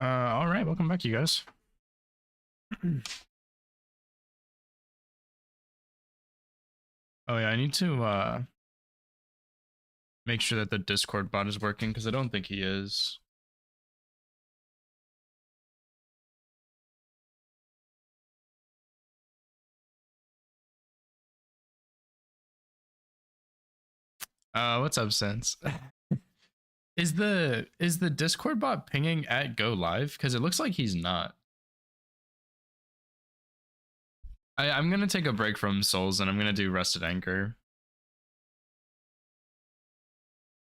All right, welcome back, you guys. Oh yeah, I need to make sure that the Discord bot is working because I don't think he is. What's up, Sense? Is the Discord bot pinging at go live? Because it looks like he's not. I'm gonna take a break from Souls and I'm gonna do Rested Anchor.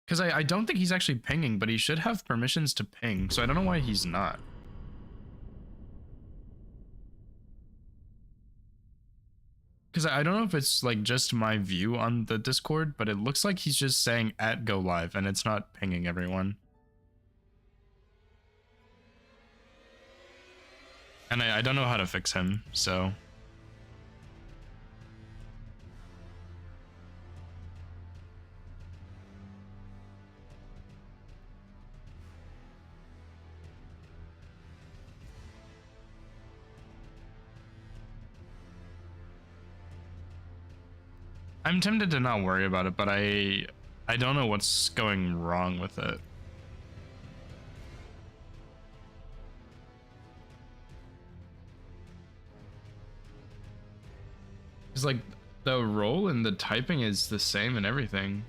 Because I don't think he's actually pinging, but he should have permissions to ping, so I don't know why he's not. Because I don't know if it's like just my view on the Discord, but it looks like he's just saying at go live and it's not pinging everyone. And I don't know how to fix him, so. I'm tempted to not worry about it, but I don't know what's going wrong with it. It's like the role and the typing is the same and everything.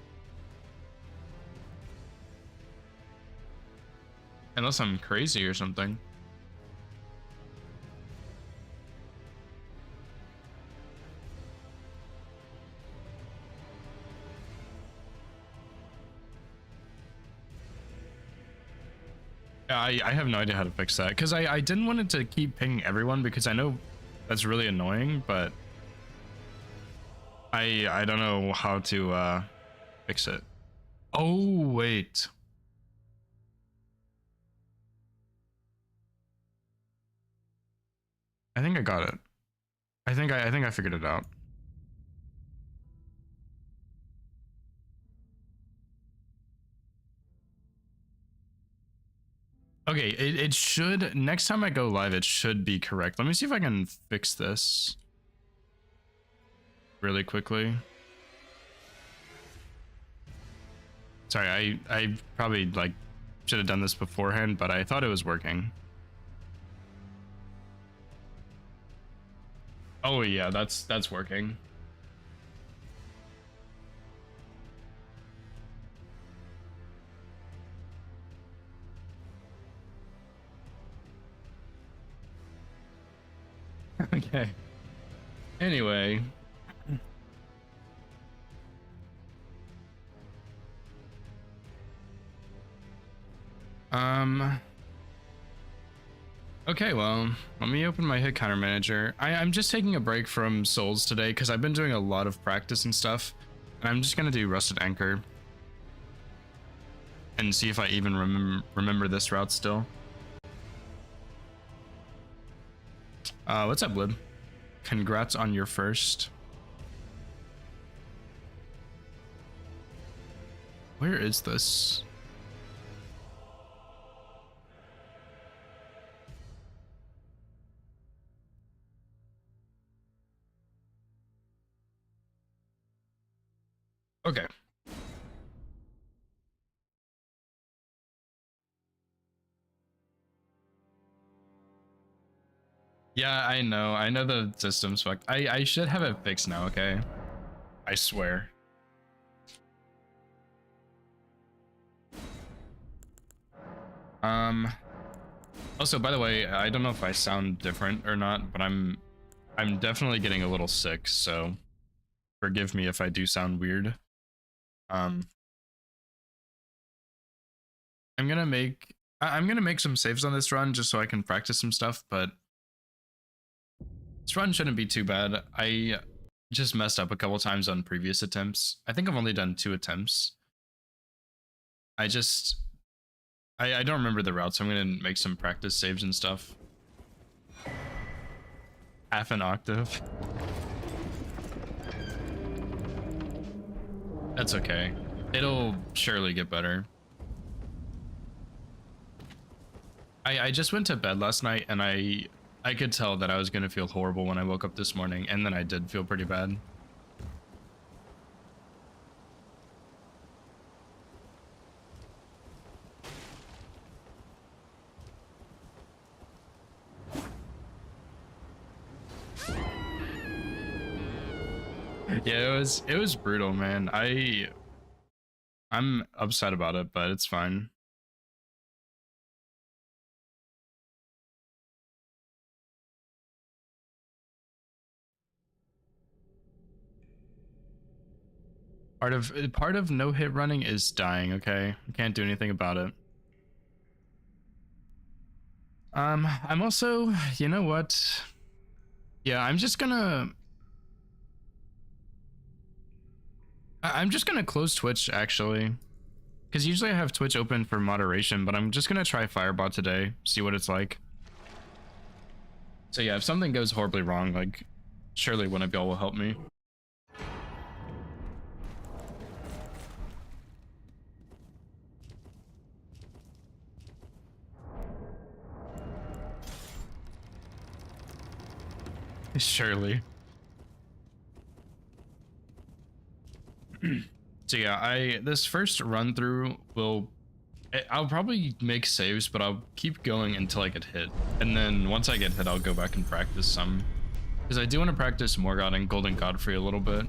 Unless I'm crazy or something. I have no idea how to fix that because I didn't want it to keep pinging everyone because I know that's really annoying, but I don't know how to fix it. Oh wait. I think I got it. I think I figured it out. Okay, it should, next time I go live, it should be correct. Let me see if I can fix this really quickly. Sorry, I probably like should have done this beforehand, but I thought it was working. Oh yeah, that's working. Okay. Anyway. Okay, well, let me open my hit counter manager. I'm just taking a break from Souls today because I've been doing a lot of practice and stuff. And I'm just gonna do Rusted Anchor. And see if I even remember this route still. What's up, Lib? Congrats on your first. Where is this? Okay. Yeah, I know. I know the system's fucked. I should have it fixed now, okay? I swear. Also, by the way, I don't know if I sound different or not, but I'm definitely getting a little sick, so forgive me if I do sound weird. I'm gonna make some saves on this run just so I can practice some stuff, but this run shouldn't be too bad. I just messed up a couple times on previous attempts. I think I've only done 2 attempts. I don't remember the routes, so I'm gonna make some practice saves and stuff. Half an octave. That's okay. It'll surely get better. I just went to bed last night and I could tell that I was gonna feel horrible when I woke up this morning, and then I did feel pretty bad. Yeah, it was brutal, man. I'm upset about it, but it's fine. Part of no hit running is dying, okay? I can't do anything about it. I'm also, you know what? Yeah, I'm just gonna close Twitch actually. Because usually I have Twitch open for moderation, but I'm just gonna try Firebot today, see what it's like. So yeah, if something goes horribly wrong, like, surely one of y'all will help me. Surely. So yeah, this first run through I'll probably make saves, but I'll keep going until I get hit. And then once I get hit, I'll go back and practice some. Because I do want to practice Morgott and Golden Godfrey a little bit.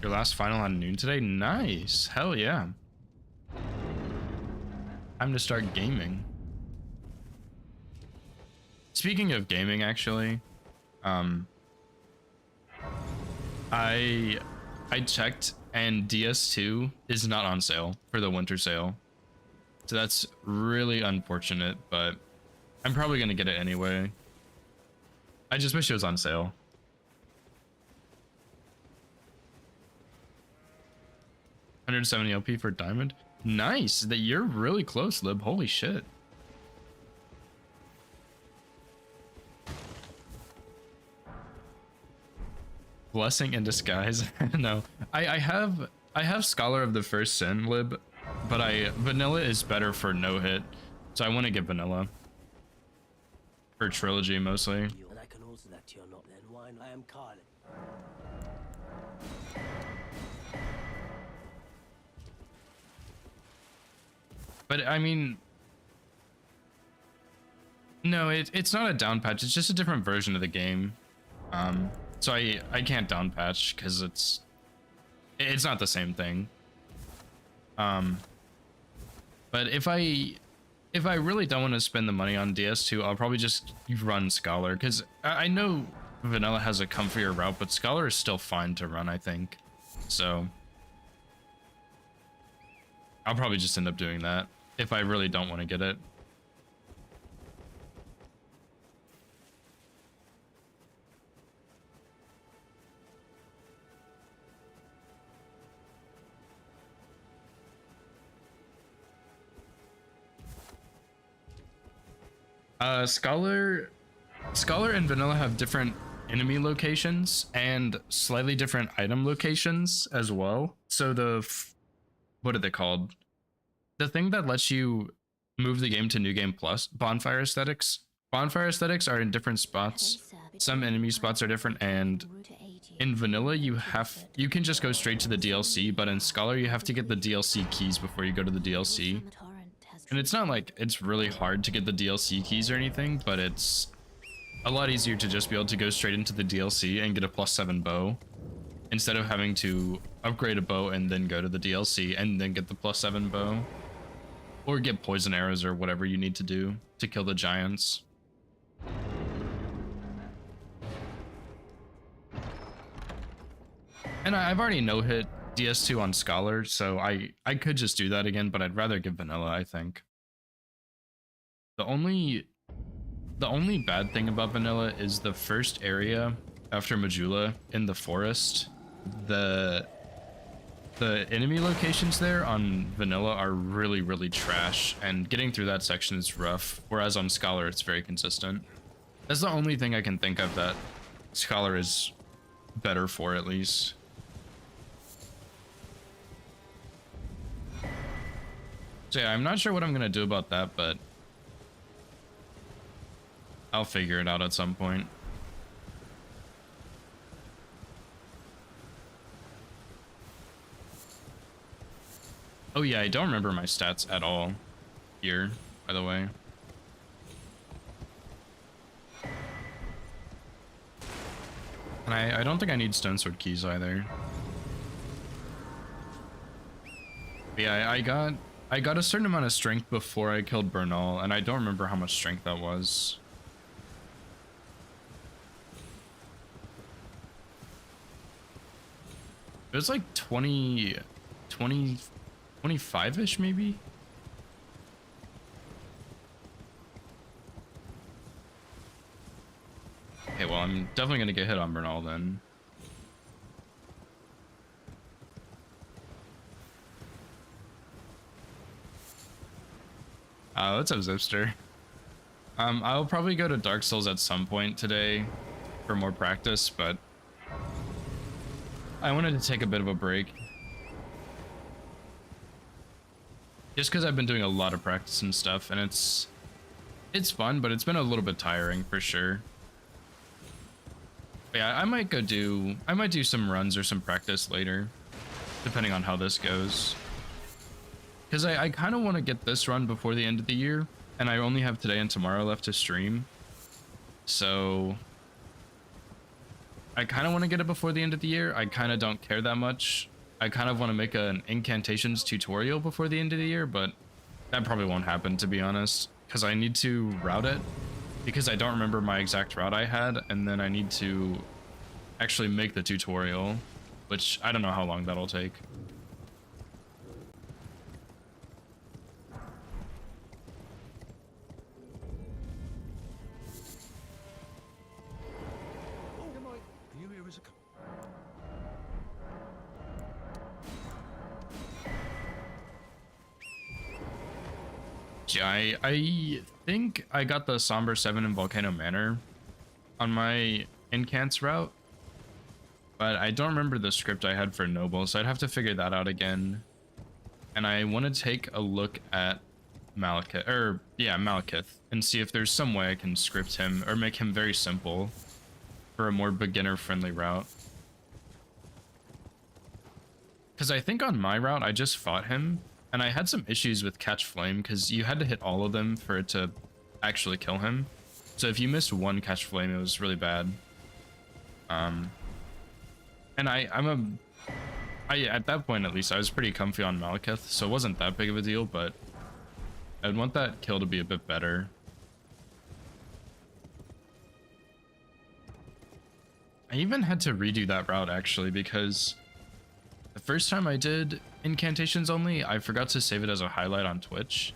Your last final on noon today? Nice. Hell yeah. Time to start gaming. Speaking of gaming, actually, I checked and DS2 is not on sale for the winter sale. So that's really unfortunate, but I'm probably gonna get it anyway. I just wish it was on sale. $170 LP for Diamond. Nice. That you're really close, Lib. Holy shit. Blessing in disguise. No, I have Scholar of the First Sin, Lib, but vanilla is better for no hit, so I want to get vanilla for trilogy mostly. And I can also that to your not then wine. I am Carlin. But I mean, no, it's not a down patch. It's just a different version of the game. So I can't down patch because it's not the same thing. But if I really don't want to spend the money on DS2, I'll probably just run Scholar, because I know vanilla has a comfier route, but Scholar is still fine to run, I think. So I'll probably just end up doing that if I really don't want to get it. Scholar and vanilla have different enemy locations and slightly different item locations as well. So what are they called? The thing that lets you move the game to New Game Plus, bonfire aesthetics. Bonfire aesthetics are in different spots. Some enemy spots are different, and in vanilla you can just go straight to the DLC, but in Scholar you have to get the DLC keys before you go to the DLC. And it's not like it's really hard to get the DLC keys or anything, but it's a lot easier to just be able to go straight into the DLC and get a +7 bow instead of having to upgrade a bow and then go to the DLC and then get the +7 bow, or get poison arrows or whatever you need to do to kill the giants. And I've already no-hit DS2 on Scholar, so I could just do that again, but I'd rather get vanilla, I think. The only bad thing about vanilla is the first area after Majula in the forest. The enemy locations there on vanilla are really, really trash, and getting through that section is rough, whereas on Scholar it's very consistent. That's the only thing I can think of that Scholar is better for, at least. So yeah, I'm not sure what I'm gonna do about that, but I'll figure it out at some point. Oh yeah, I don't remember my stats at all here, by the way. And I don't think I need stone sword keys either. But yeah, I got a certain amount of strength before I killed Bernal, and I don't remember how much strength that was. It was like 20, 25-ish maybe? Okay, well, I'm definitely gonna get hit on Bernal then. Let's have Zipster. I'll probably go to Dark Souls at some point today for more practice, but I wanted to take a bit of a break. Just because I've been doing a lot of practice and stuff, and it's fun, but it's been a little bit tiring for sure. But yeah, I might do some runs or some practice later, depending on how this goes. Because I kind of want to get this run before the end of the year, and I only have today and tomorrow left to stream. So I kind of want to get it before the end of the year. I kind of don't care that much. I kind of want to make an incantations tutorial before the end of the year, but that probably won't happen, to be honest, because I need to route it, because I don't remember my exact route I had, and then I need to actually make the tutorial, which I don't know how long that'll take. Yeah, I think I got the Somber 7 in Volcano Manor on my Incants route, but I don't remember the script I had for Noble, so I'd have to figure that out again. And I want to take a look at Malekith, and see if there's some way I can script him or make him very simple for a more beginner-friendly route. Because I think on my route, I just fought him, and I had some issues with Catch Flame, because you had to hit all of them for it to actually kill him. So if you missed one Catch Flame, it was really bad. And at that point at least, I was pretty comfy on Malekith, so it wasn't that big of a deal, but I'd want that kill to be a bit better. I even had to redo that route actually, because the first time I did incantations only, I forgot to save it as a highlight on Twitch.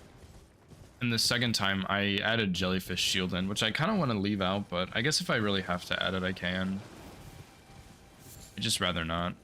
And the second time I added Jellyfish Shield in, which I kind of want to leave out, but I guess if I really have to add it, I can. I'd just rather not.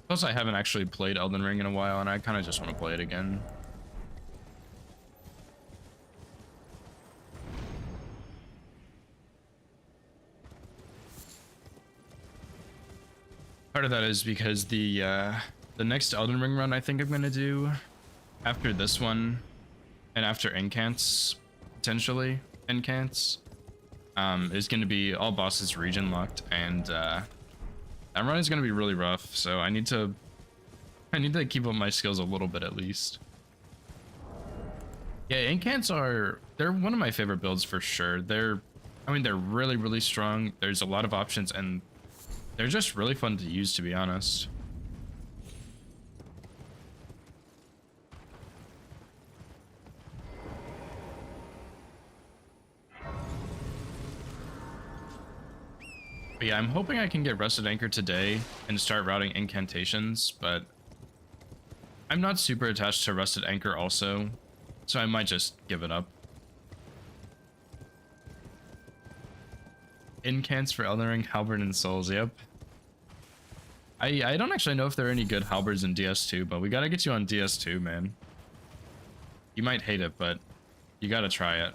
Plus, I haven't actually played Elden Ring in a while, and I kind of just want to play it again. Part of that is because the next Elden Ring run I think I'm gonna do after this one, and after Incants, potentially Incants, is gonna be all bosses region locked, and that run is gonna be really rough. So I need to keep up my skills a little bit at least. Yeah, Incants they're one of my favorite builds for sure. They're really, really strong. There's a lot of options, and they're just really fun to use, to be honest. But yeah, I'm hoping I can get Rusted Anchor today and start routing incantations, but I'm not super attached to Rusted Anchor also. so I might just give it up. Incants for Elden Ring, Halberd, and Souls. Yep. I don't actually know if there are any good halberds in DS2, but we gotta get you on DS2, man. You might hate it, but you gotta try it.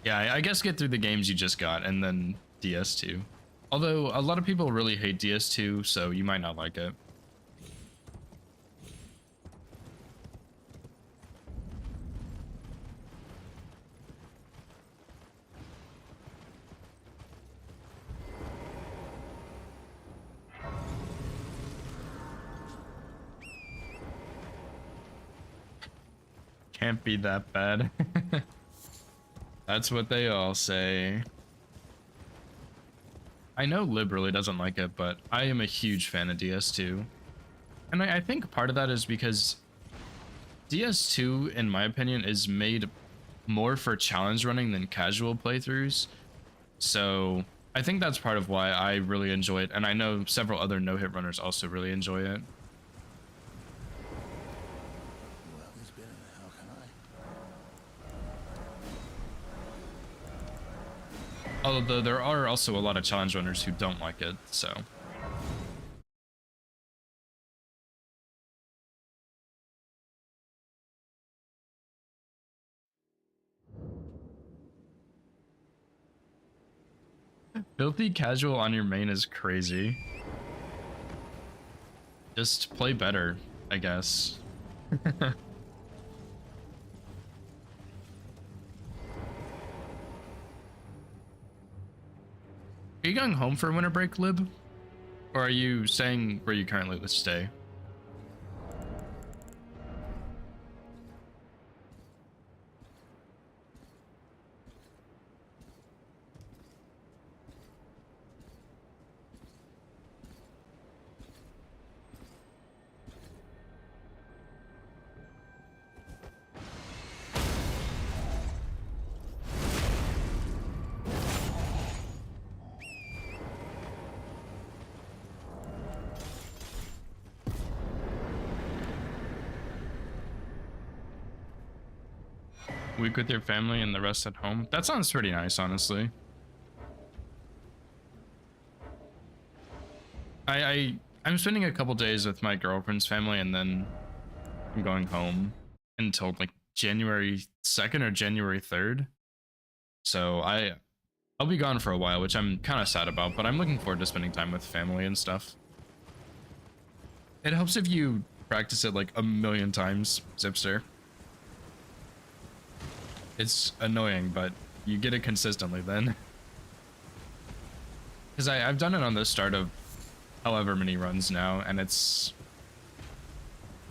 Yeah, I guess get through the games you just got and then DS2. Although a lot of people really hate DS2, so you might not like it. Can't be that bad. That's what they all say. I know Lib really doesn't like it, but I am a huge fan of DS2. And I think part of that is because DS2, in my opinion, is made more for challenge running than casual playthroughs. So I think that's part of why I really enjoy it. And I know several other no-hit runners also really enjoy it. Although there are also a lot of challenge runners who don't like it, so. Filthy casual on your main is crazy. Just play better, I guess. Are you going home for winter break, Lib? Or are you staying where you currently stay? Week with your family and the rest at home. That sounds pretty nice, honestly. I'm spending a couple days with my girlfriend's family, and then I'm going home until like January 2nd or January 3rd. So I'll be gone for a while, which I'm kind of sad about, but I'm looking forward to spending time with family and stuff. It helps if you practice it like a million times, Zipster. It's annoying, but you get it consistently then. Because I've done it on the start of however many runs now, and it's...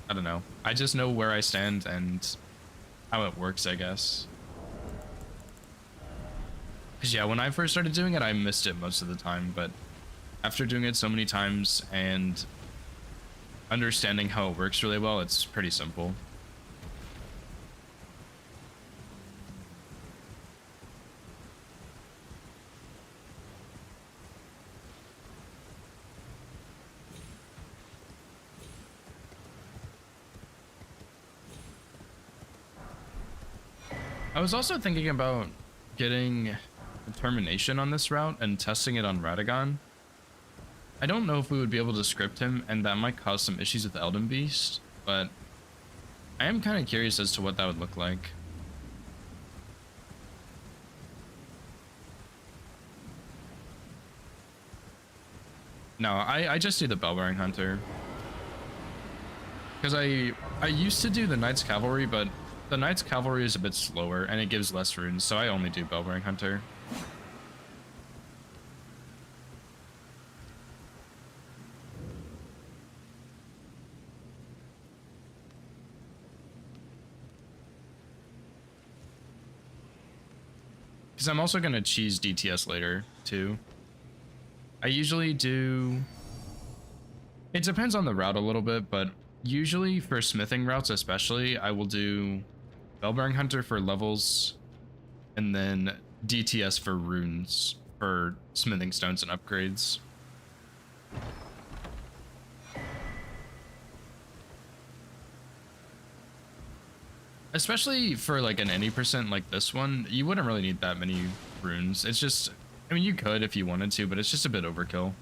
I don't know. I just know where I stand and how it works, I guess. Because yeah, when I first started doing it, I missed it most of the time, but after doing it so many times and understanding how it works really well, it's pretty simple. I was also thinking about getting determination on this route and testing it on Radagon. I don't know if we would be able to script him, and that might cause some issues with Elden Beast, but I am kind of curious as to what that would look like. No, I just do the Bell-Bearing Hunter. Because I used to do the Knight's Cavalry, but the Knight's Cavalry is a bit slower and it gives less runes, so I only do Bell-Bearing Hunter. Because I'm also going to cheese DTS later, too. I usually do... It depends on the route a little bit, but usually for smithing routes especially, I will do Bell-Bearing Hunter for levels, and then DTS for runes, for smithing stones and upgrades. Especially for like an any percent like this one, you wouldn't really need that many runes. It's just, I mean, you could if you wanted to, but it's just a bit overkill.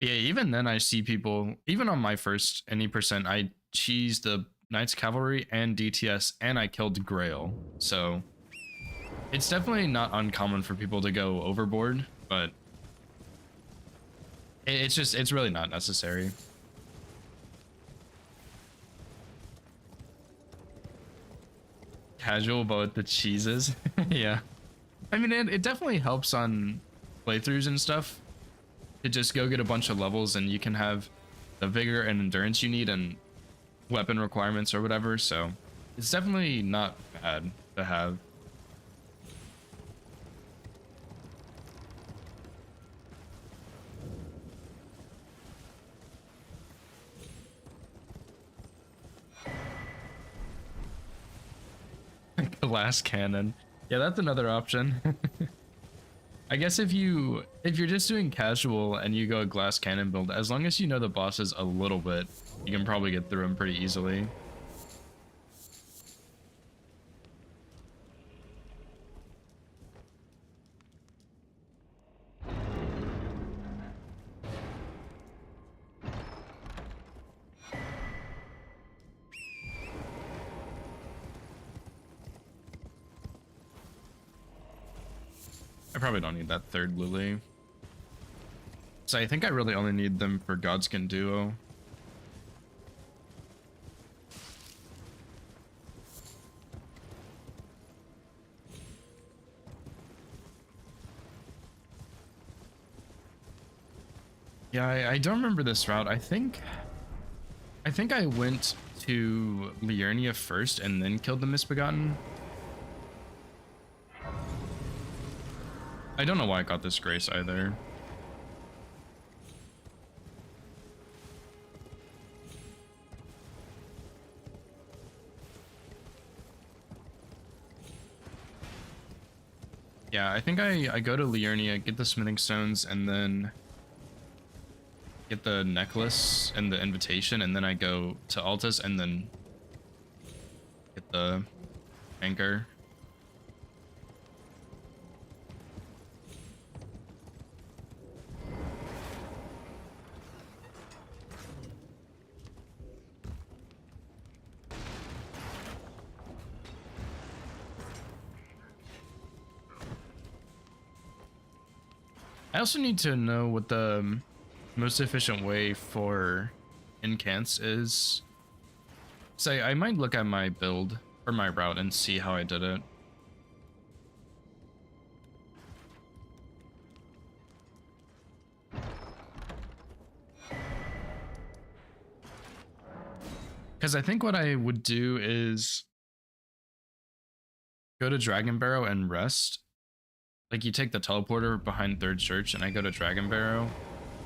Yeah, even then I see people, even on my first any percent, I cheesed the Knights Cavalry and DTS and I killed Grail. So it's definitely not uncommon for people to go overboard, but it's really not necessary. Casual but with the cheeses. Yeah. I mean, it definitely helps on playthroughs and stuff to just go get a bunch of levels and you can have the vigor and endurance you need and weapon requirements or whatever. So it's definitely not bad to have. Glass cannon. Yeah, that's another option. I guess if you're just doing casual and you go a glass cannon build, as long as you know the bosses a little bit, you can probably get through them pretty easily. I probably don't need that third Lily. So I think I really only need them for Godskin Duo. Yeah, I don't remember this route. I think I went to Liurnia first and then killed the Misbegotten. I don't know why I got this grace either. Yeah, I think I go to Liurnia, get the smithing stones, and then get the necklace and the invitation, and then I go to Altus and then get the anchor. I also need to know what the most efficient way for incants is. So I might look at my build or my route and see how I did it. Because I think what I would do is go to Dragon Barrow and rest. Like you take the teleporter behind Third Church and I go to Dragon Barrow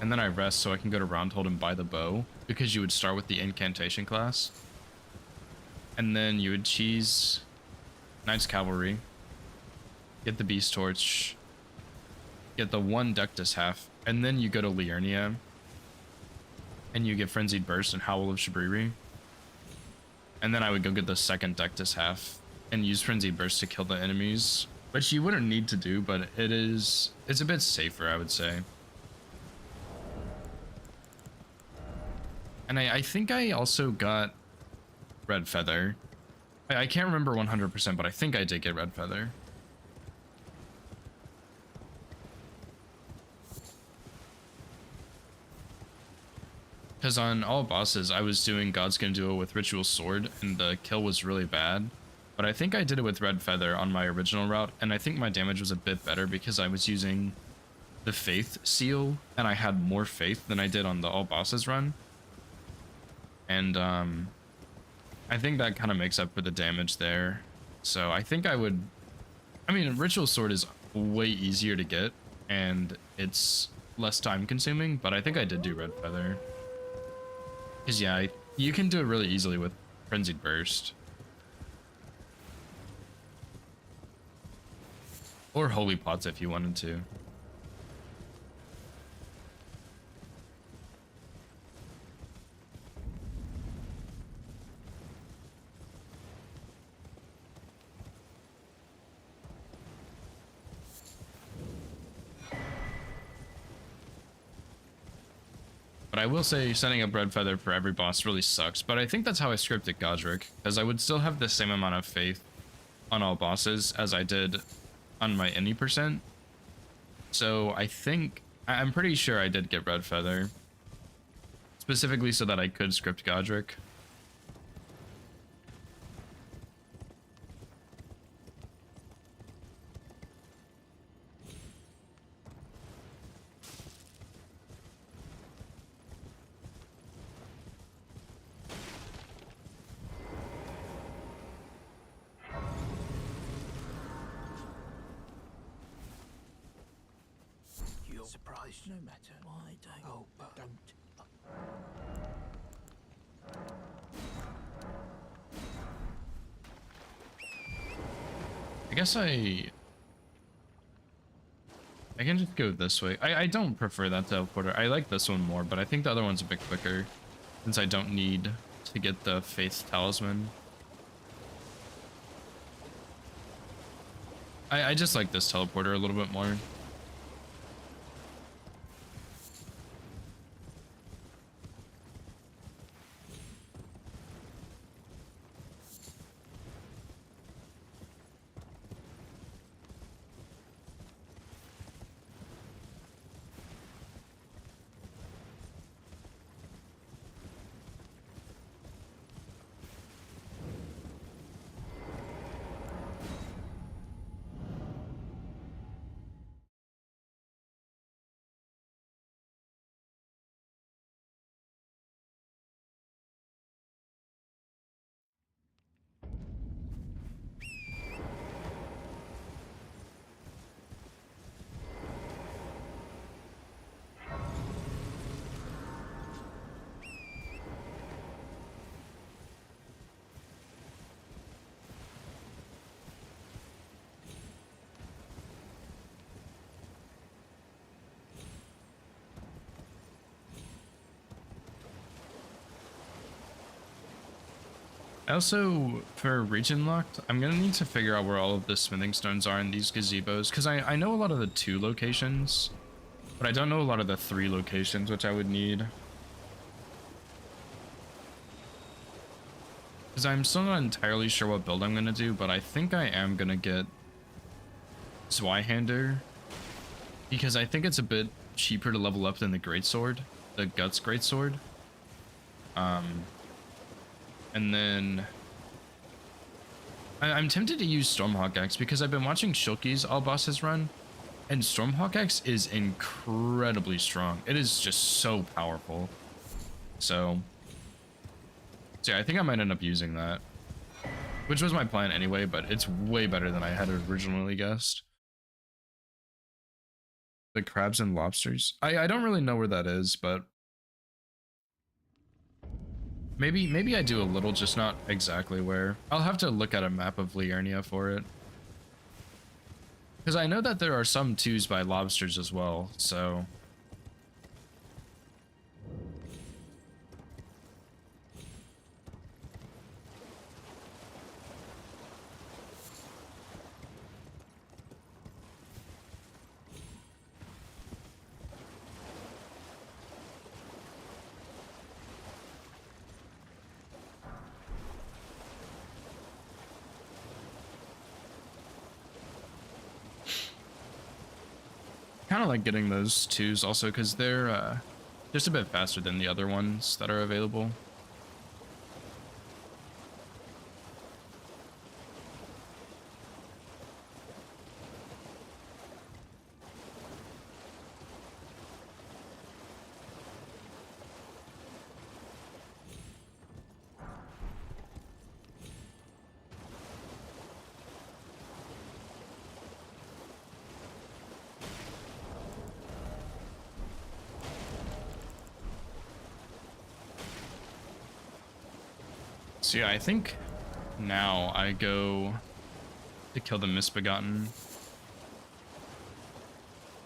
and then I rest so I can go to Roundhold and buy the bow, because you would start with the incantation class. And then you would cheese Knights Cavalry, get the Beast Torch, get the one Ductus half, and then you go to Liurnia and you get Frenzied Burst and Howl of Shabriri. And then I would go get the second Ductus half and use Frenzied Burst to kill the enemies, which you wouldn't need to do, but it's a bit safer, I would say. And I think I also got Red Feather. I can't remember 100%, but I think I did get Red Feather. Because on all bosses, I was doing Godskin Duo with Ritual Sword, and the kill was really bad. But I think I did it with Red Feather on my original route, and I think my damage was a bit better because I was using the Faith Seal, and I had more faith than I did on the all bosses run. And I think that kind of makes up for the damage there. So I think I would. I mean, Ritual Sword is way easier to get, and it's less time consuming, but I think I did do Red Feather. Because, yeah, you can do it really easily with Frenzied Burst. Or Holy Pots if you wanted to. But I will say setting up Red Feather for every boss really sucks, but I think that's how I scripted Godric, because I would still have the same amount of faith on all bosses as I did on my any percent. So I think, I'm pretty sure I did get Red Feather, specifically so that I could script Godric. You're surprised. No matter. Why don't? Oh, but don't. I guess I can just go this way. I don't prefer that teleporter. I like this one more, but I think the other one's a bit quicker since I don't need to get the Faith Talisman. I just like this teleporter a little bit more. I also, for region locked, I'm gonna need to figure out where all of the smithing stones are in these gazebos, because I know a lot of the 2 locations, but I don't know a lot of the 3 locations, which I would need. Because I'm still not entirely sure what build I'm gonna do, but I think I am gonna get Zweihander, because I think it's a bit cheaper to level up than the Greatsword, the Guts Greatsword. And then I'm tempted to use Stormhawk X because I've been watching Shulky's all bosses run, and Stormhawk X is incredibly strong. It is just so powerful. So yeah, I think I might end up using that, which was my plan anyway, but it's way better than I had originally guessed. The crabs and lobsters. I don't really know where that is, but maybe I do a little, just not exactly where. I'll have to look at a map of Liurnia for it. Because I know that there are some 2s by lobsters as well, so... kind of like getting those 2s also because they're just a bit faster than the other ones that are available. So yeah, I think now I go to kill the Misbegotten.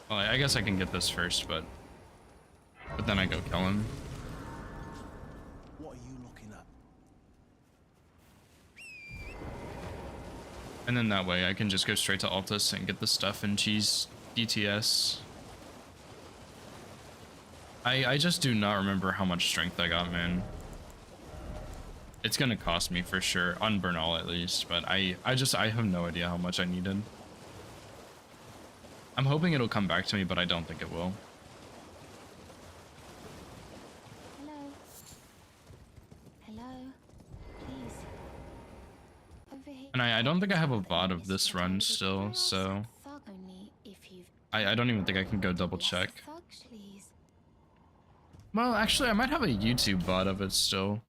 Well, I guess I can get this first, but then I go kill him. What are you looking at? And then that way I can just go straight to Altus and get the stuff and cheese DTS. I just do not remember how much strength I got, man. It's gonna cost me for sure, on Bernal at least, but I have no idea how much I needed. I'm hoping it'll come back to me, but I don't think it will. Hello. Hello. Please. Over here. And I don't think I have a VOD of this run still, so I don't even think I can go double check. Well, actually, I might have a YouTube VOD of it still.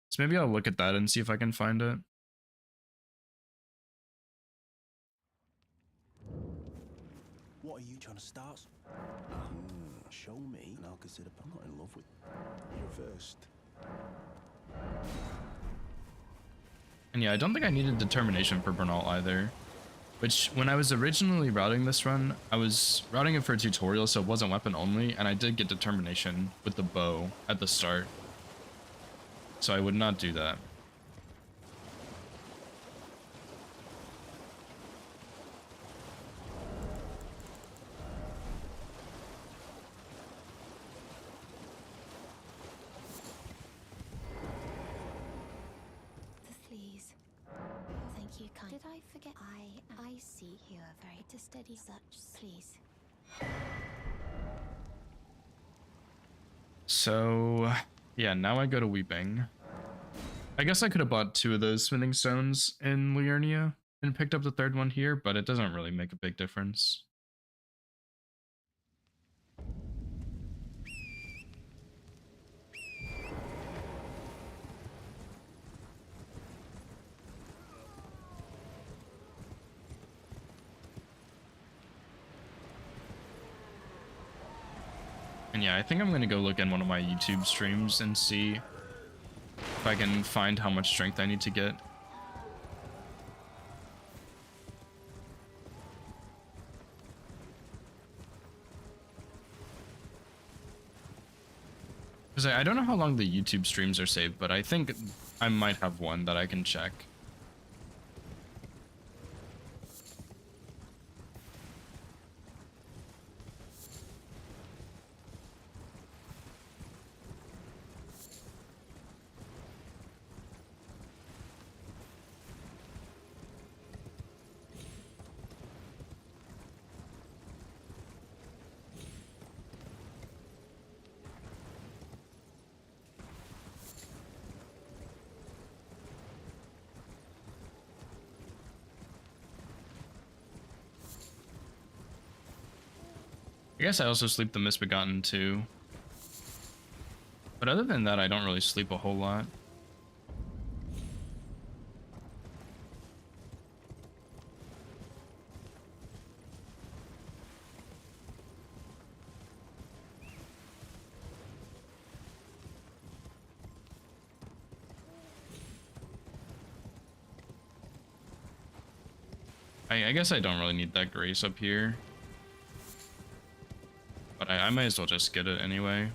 So maybe I'll look at that and see if I can find it. What are you trying to start? Show me, and I'll consider. I'm not in love with you first. And yeah, I don't think I needed determination for Bernal either. Which, when I was originally routing this run, I was routing it for a tutorial, so it wasn't weapon only, and I did get determination with the bow at the start. So I would not do that. Please. Thank you, kind. Did I forget? I see you are very to steady such. Please. So, yeah, now I go to Weeping. I guess I could have bought 2 of those smithing stones in Liurnia and picked up the 3rd one here, but it doesn't really make a big difference. And yeah, I think I'm gonna go look in one of my YouTube streams and see if I can find how much strength I need to get. Because I don't know how long the YouTube streams are saved, but I think I might have one that I can check. I guess I also sleep the Misbegotten too. But other than that, I don't really sleep a whole lot. I guess I don't really need that grace up here. But I might as well just get it anyway.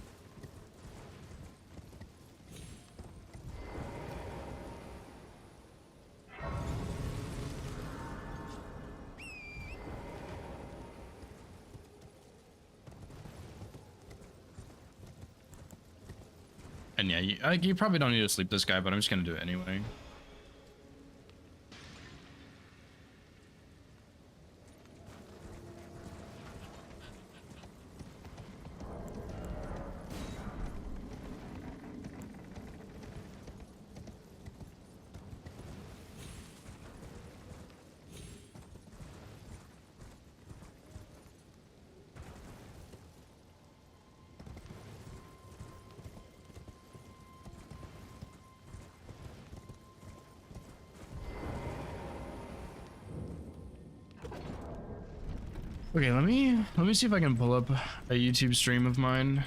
And yeah, you probably don't need to sleep this guy, but I'm just gonna do it anyway. Okay, let me see if I can pull up a YouTube stream of mine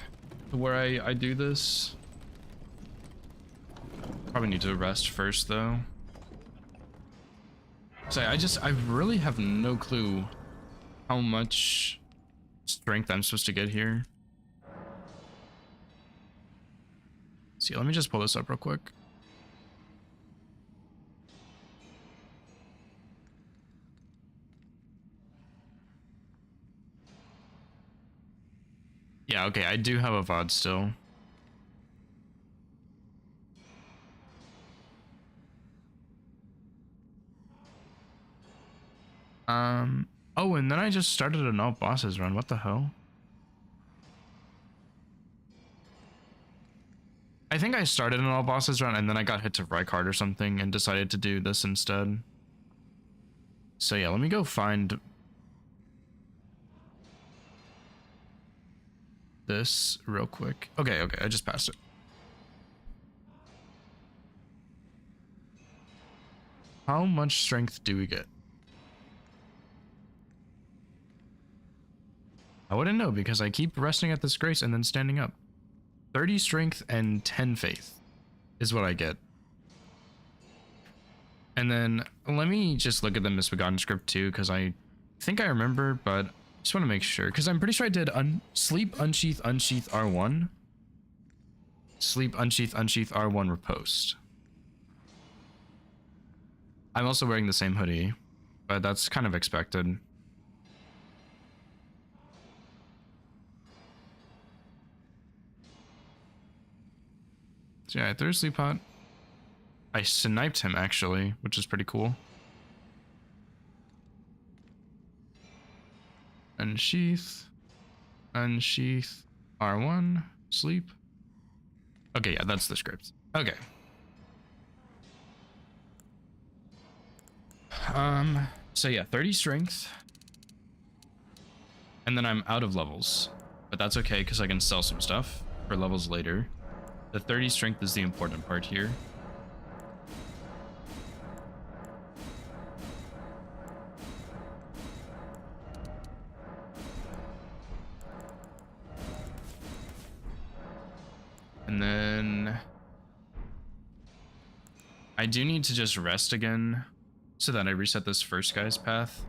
where I do this. Probably need to rest first though. So I really have no clue how much strength I'm supposed to get here. See, let me just pull this up real quick. Yeah, okay, I do have a VOD still. Oh, and then I just started an all bosses run. What the hell? I think I started an all bosses run and then I got hit to Rykard or something and decided to do this instead. So yeah, let me go find this real quick. Okay, I just passed it. How much strength do we get? I wouldn't know because I keep resting at this grace and then standing up. 30 strength and 10 faith is what I get. And then let me just look at the Misbegotten script too, because I think I remember, but I just want to make sure, because I'm pretty sure I did sleep, unsheath, unsheath, R1. Sleep, unsheath, unsheath, R1, riposte. I'm also wearing the same hoodie, but that's kind of expected. So yeah, I threw a sleep pot. I sniped him actually, which is pretty cool. Unsheath, unsheath, R1, sleep. Okay, yeah, that's the script. Okay. So yeah, 30 strength. And then I'm out of levels. But that's okay, because I can sell some stuff for levels later. The 30 strength is the important part here. And then I do need to just rest again so that I reset this first guy's path.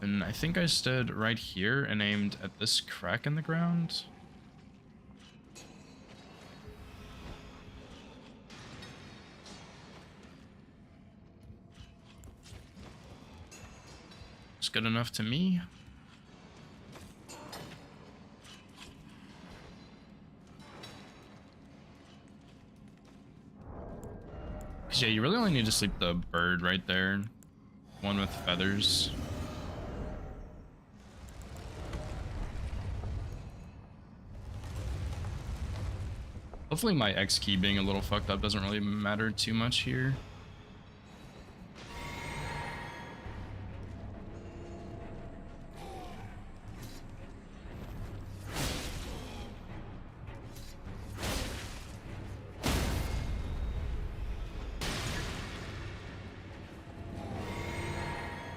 And I think I stood right here and aimed at this crack in the ground. It's good enough to me. Yeah, you really only need to sleep the bird right there. One with feathers. Hopefully my X key being a little fucked up doesn't really matter too much here.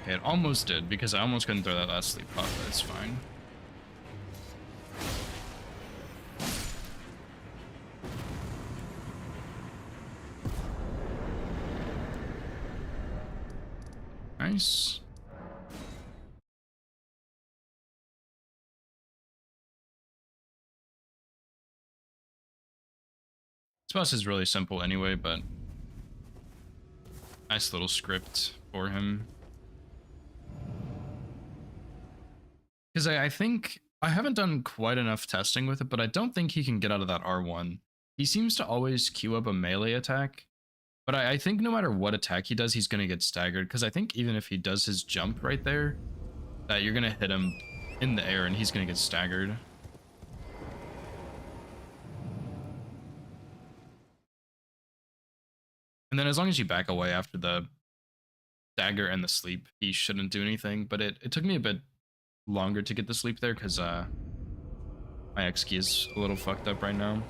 Okay, it almost did because I almost couldn't throw that last sleep pot, but it's fine. Nice. This boss is really simple anyway, but nice little script for him. Because I think I haven't done quite enough testing with it, but I don't think he can get out of that R1. He seems to always queue up a melee attack, but I think no matter what attack he does, he's going to get staggered. Because I think even if he does his jump right there, that you're going to hit him in the air and he's going to get staggered. And then as long as you back away after the dagger and the sleep, he shouldn't do anything. But it took me a bit longer to get the sleep there because my X key is a little fucked up right now.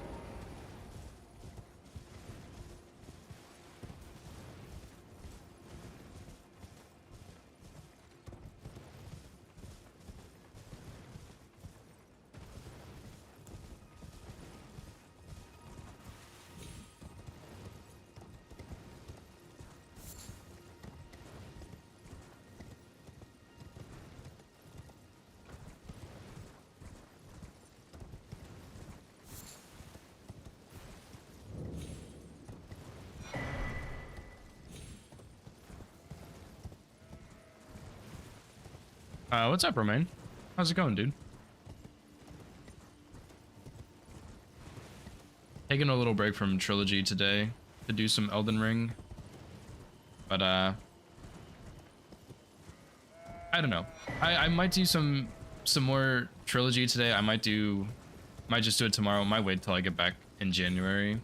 What's up, Romain? How's it going, dude? Taking a little break from Trilogy today to do some Elden Ring. But, I don't know. I might do some more Trilogy today. I might just do it tomorrow. Might wait till I get back in January.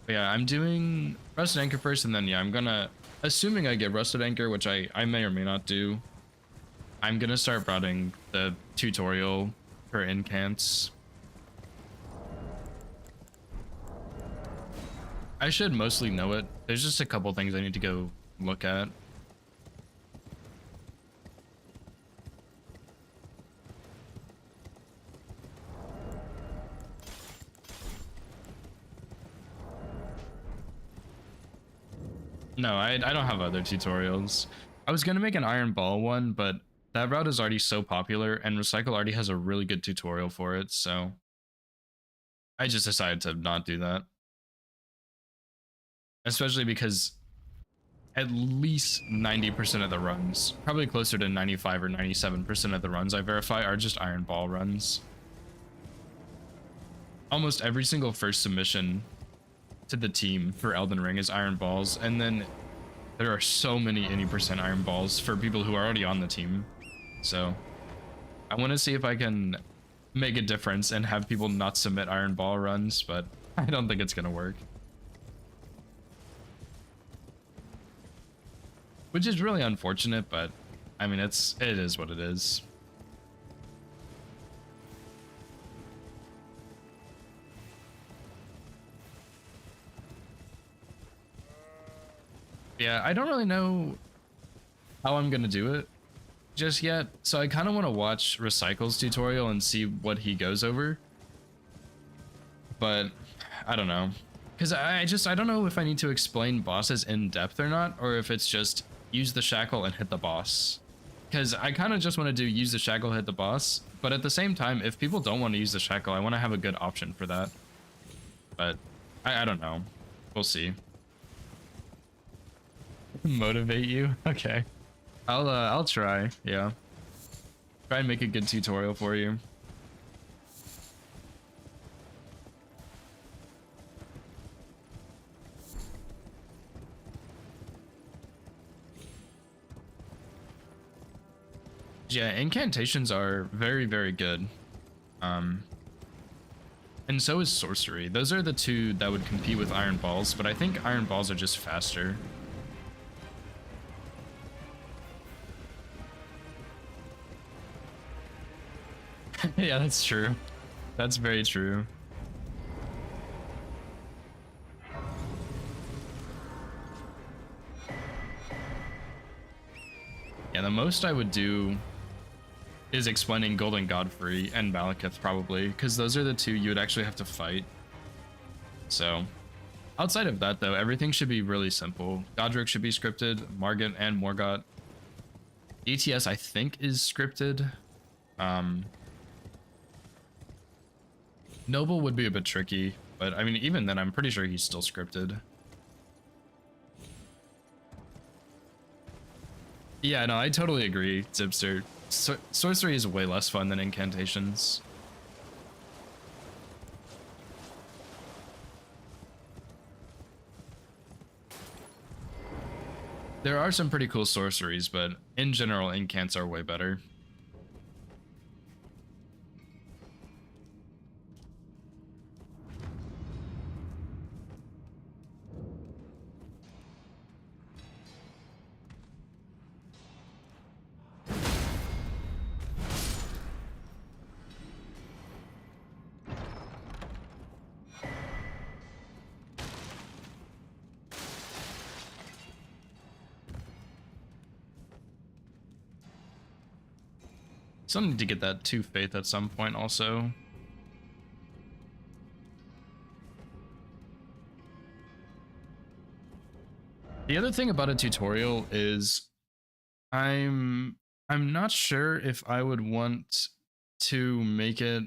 But yeah, I'm doing Rusted Anchor first, and then yeah, I'm gonna, assuming I get Rusted Anchor, which I may or may not do, I'm gonna start routing the tutorial for Incants. I should mostly know it. There's just a couple things I need to go look at. No, I don't have other tutorials. I was gonna make an Iron Ball one, but that route is already so popular, and Recycle already has a really good tutorial for it, so I just decided to not do that. Especially because at least 90% of the runs, probably closer to 95 or 97% of the runs I verify are just Iron Ball runs. Almost every single first submission to the team for Elden Ring is Iron Balls, and then there are so many 80% Iron Balls for people who are already on the team. So I want to see if I can make a difference and have people not submit Iron Ball runs, but I don't think it's gonna work. Which is really unfortunate, but I mean, it is what it is. Yeah, I don't really know how I'm gonna do it just yet, so I kind of want to watch Recycle's tutorial and see what he goes over. But I don't know, because I don't know if I need to explain bosses in depth or not, or if it's just use the shackle and hit the boss. Because I kind of just want to do use the shackle, hit the boss, but at the same time, if people don't want to use the shackle, I want to have a good option for that. But I don't know, we'll see. Motivate you? Okay, I'll try. Yeah, try and make a good tutorial for you. Yeah, incantations are very, very good. And so is sorcery. Those are the two that would compete with Iron Balls, but I think Iron Balls are just faster. Yeah, that's true. That's very true. Yeah, the most I would do is explaining Golden Godfrey and Malekith probably, because those are the two you would actually have to fight. So outside of that though, everything should be really simple. Godric should be scripted, Margit and Morgott. ETS I think is scripted. Noble would be a bit tricky, but I mean even then I'm pretty sure he's still scripted. Yeah, no, I totally agree, Zipster. Sorcery is way less fun than incantations. There are some pretty cool sorceries, but in general, incants are way better. Still need to get that 2 faith at some point also. The other thing about a tutorial is I'm not sure if I would want to make it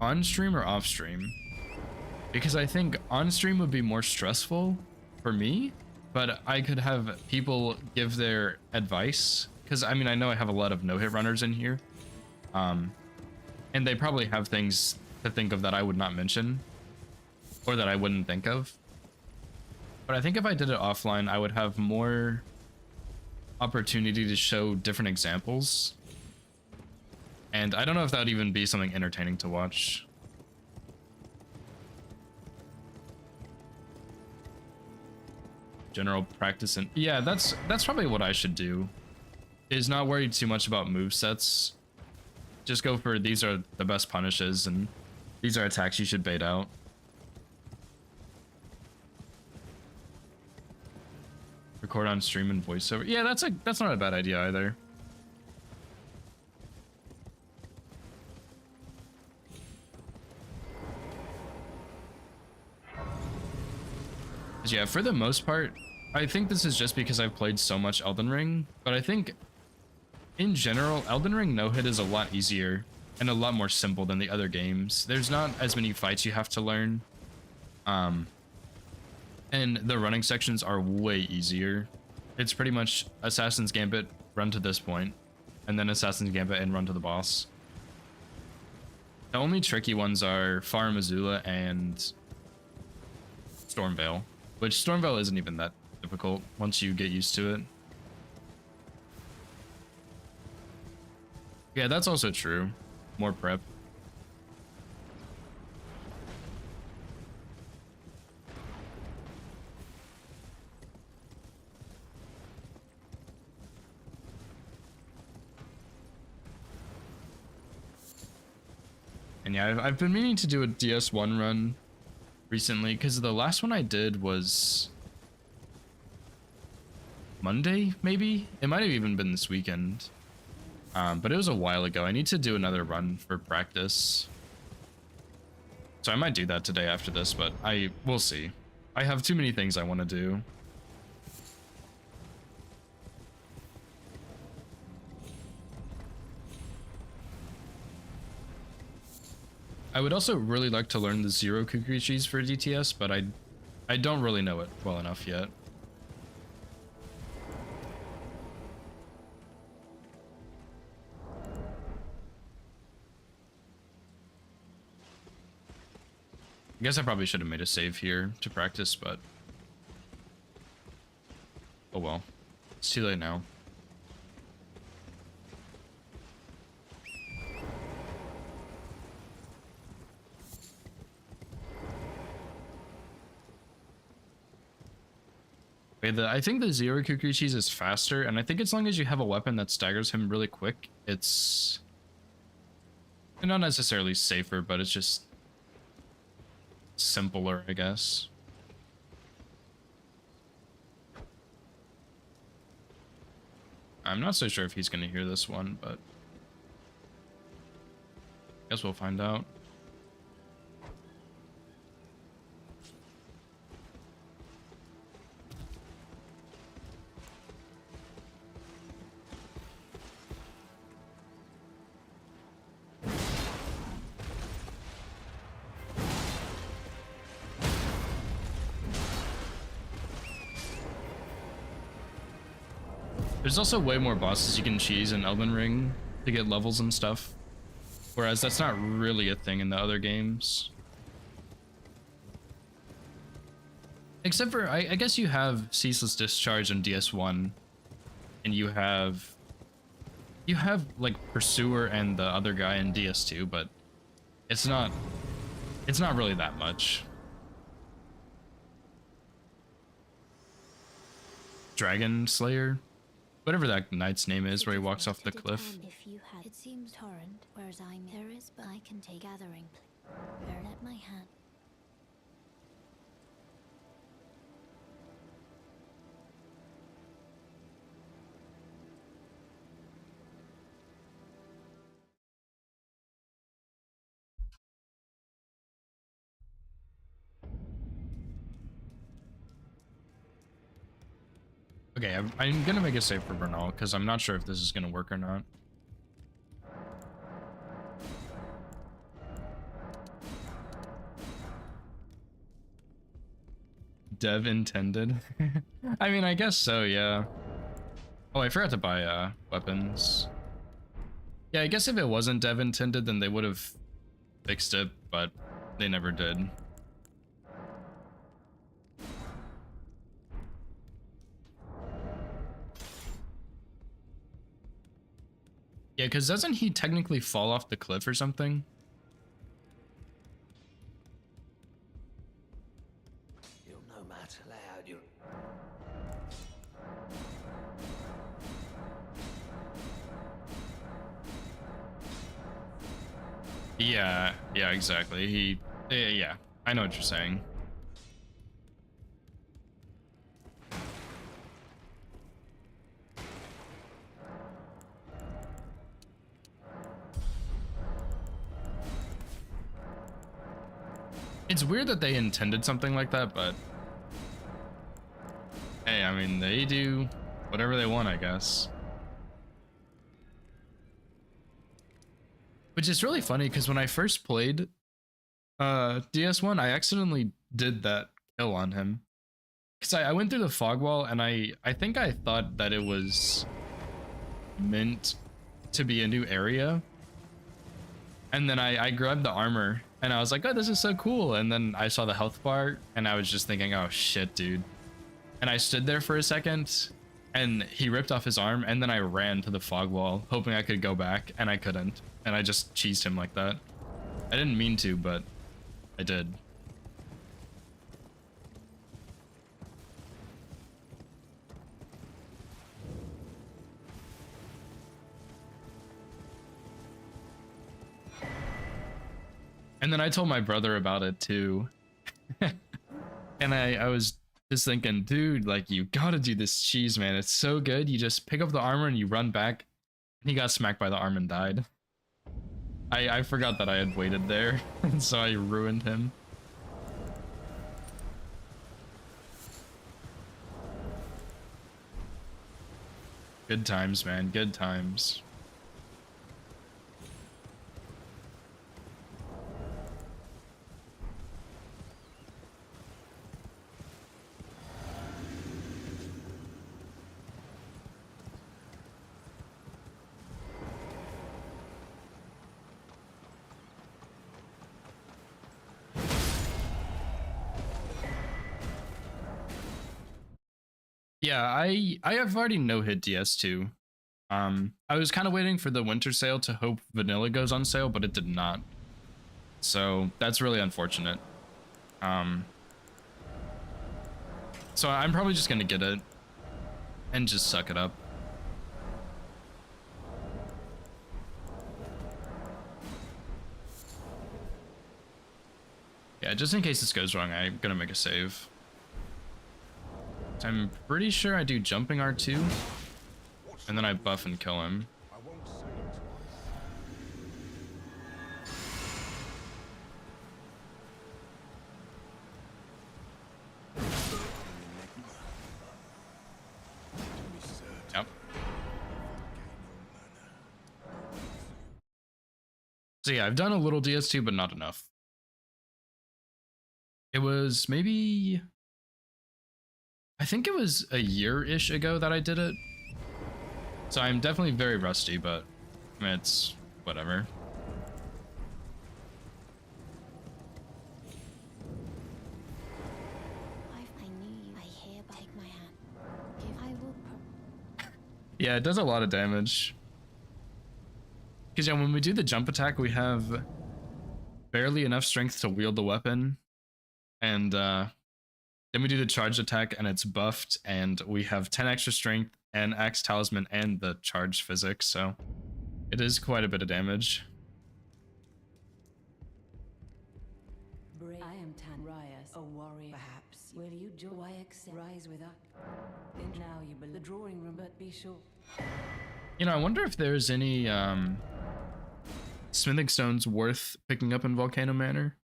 on stream or off stream, because I think on stream would be more stressful for me, but I could have people give their advice because I mean, I know I have a lot of no-hit runners in here, and they probably have things to think of that I would not mention, or that I wouldn't think of. But I think if I did it offline, I would have more opportunity to show different examples. And I don't know if that would even be something entertaining to watch. General practice and yeah, that's probably what I should do. Is not worry too much about movesets. Just go for these are the best punishes and these are attacks you should bait out. Record on stream and voiceover. Yeah, that's not a bad idea either. Yeah, for the most part, I think this is just because I've played so much Elden Ring, but I think in general, Elden Ring no-hit is a lot easier and a lot more simple than the other games. There's not as many fights you have to learn. And the running sections are way easier. It's pretty much Assassin's Gambit, run to this point, and then Assassin's Gambit and run to the boss. The only tricky ones are Far Missoula and Stormvale, which Stormvale isn't even that difficult once you get used to it. Yeah, that's also true. More prep. And yeah, I've been meaning to do a DS1 run recently because the last one I did was Monday, maybe? It might have even been this weekend. But it was a while ago. I need to do another run for practice. So I might do that today after this, but we'll see. I have too many things I want to do. I would also really like to learn the Zero Kukri cheese for DTS, but I don't really know it well enough yet. I guess I probably should have made a save here to practice, but oh well. It's too late now. Okay, I think the Zero Kukri cheese is faster, and I think as long as you have a weapon that staggers him really quick, it's not necessarily safer, but it's just simpler, I guess. I'm not so sure if he's going to hear this one, but guess we'll find out. There's also way more bosses you can cheese in Elden Ring to get levels and stuff, whereas that's not really a thing in the other games. Except for, I guess you have Ceaseless Discharge in DS1, and you have like Pursuer and the other guy in DS2, but it's not really that much. Dragon Slayer? Whatever that knight's name is, where he walks off the cliff. If you had, it seems torrent, whereas there is, but I can take gathering. Bear at my hand. Okay, I'm gonna make a save for Bernal because I'm not sure if this is gonna work or not. Dev intended. I mean, I guess so, yeah. Oh, I forgot to buy weapons. Yeah, I guess if it wasn't dev intended, then they would have fixed it, but they never did. Yeah, because doesn't he technically fall off the cliff or something? You're no match loud, you're... Yeah, exactly. Yeah, I know what you're saying. It's weird that they intended something like that, but hey, I mean, they do whatever they want, I guess. Which is really funny because when I first played DS1, I accidentally did that kill on him. Because I went through the fog wall and I think I thought that it was meant to be a new area. And then I grabbed the armor and I was like, oh, this is so cool. And then I saw the health bar and I was just thinking, oh shit, dude. And I stood there for a second and he ripped off his arm and then I ran to the fog wall hoping I could go back and I couldn't. And I just cheesed him like that. I didn't mean to, but I did. And then I told my brother about it too. And I was just thinking, dude, like, you gotta do this cheese, man. It's so good. You just pick up the armor and you run back. And he got smacked by the arm and died. I forgot that I had waited there, and so I ruined him. Good times, man. Good times. Yeah, I have already no hit DS2. I was kind of waiting for the winter sale to hope vanilla goes on sale, but it did not. So that's really unfortunate. So I'm probably just gonna get it and just suck it up. Yeah, just in case this goes wrong, I'm gonna make a save. I'm pretty sure I do jumping R2, and then I buff and kill him. Yep. So yeah, I've done a little DS2, but not enough. It was maybe... I think it was a year-ish ago that I did it. So I'm definitely very rusty, but I mean, it's whatever. I knew you. I hereby take my hand. I will. Yeah, it does a lot of damage. Because yeah, when we do the jump attack, we have barely enough strength to wield the weapon. And then we do the charge attack and it's buffed, and we have 10 extra strength and axe talisman and the charge physics, so it is quite a bit of damage. I am Tanrias, a warrior. Perhaps will you rise with us? And now you build the drawing room, but be sure. You know, I wonder if there's any smithing stones worth picking up in Volcano Manor.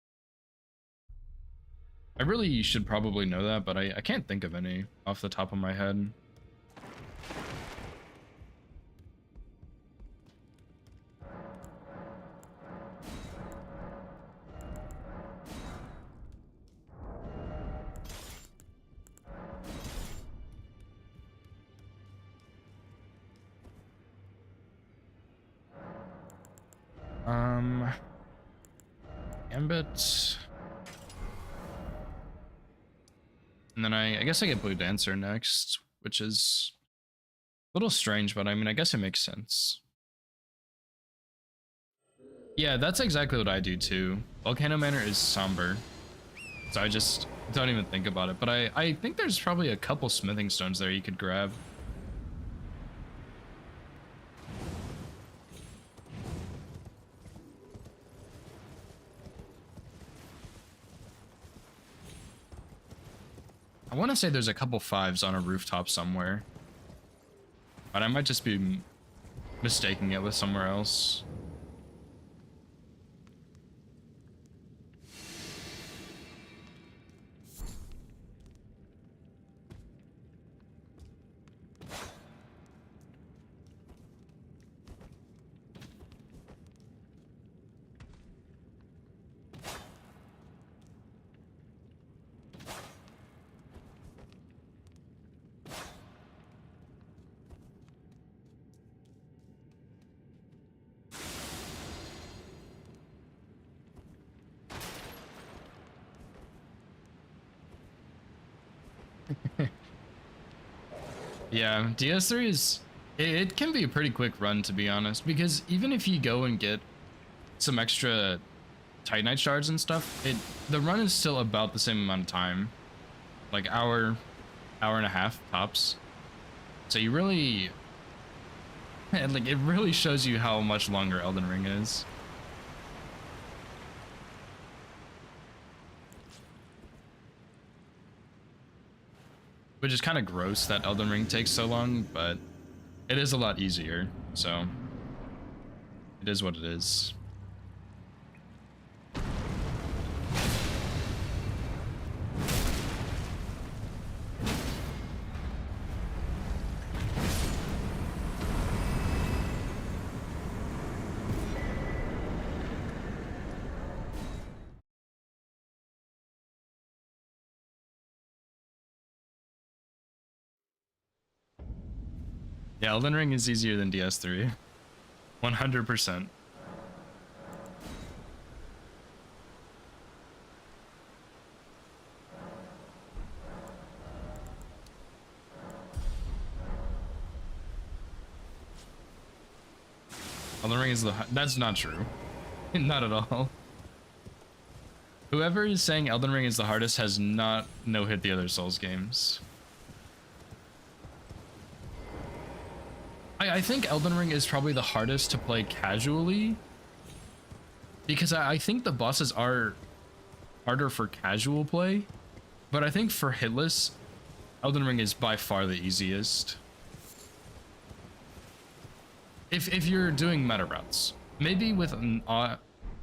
I really should probably know that, but I can't think of any off the top of my head. that. And then I guess I get Blue Dancer next, which is a little strange, but I mean, I guess it makes sense. Yeah, that's exactly what I do too. Volcano Manor is somber, so I just don't even think about it. But I think there's probably a couple smithing stones there you could grab. I want to say there's a couple 5s on a rooftop somewhere, but I might just be mistaking it with somewhere else. Yeah, DS3 is, it can be a pretty quick run, to be honest, because even if you go and get some extra Titanite shards and stuff, the run is still about the same amount of time, like hour and a half tops. So you really, and like, it really shows you how much longer Elden Ring is. Which is kind of gross that Elden Ring takes so long, but it is a lot easier, so it is what it is. Yeah, Elden Ring is easier than DS3. 100%. Elden Ring is that's not true. Not at all. Whoever is saying Elden Ring is the hardest has not no-hit the other Souls games. I think Elden Ring is probably the hardest to play casually, because I think the bosses are harder for casual play, but I think for hitless, Elden Ring is by far the easiest. If you're doing meta routes, maybe with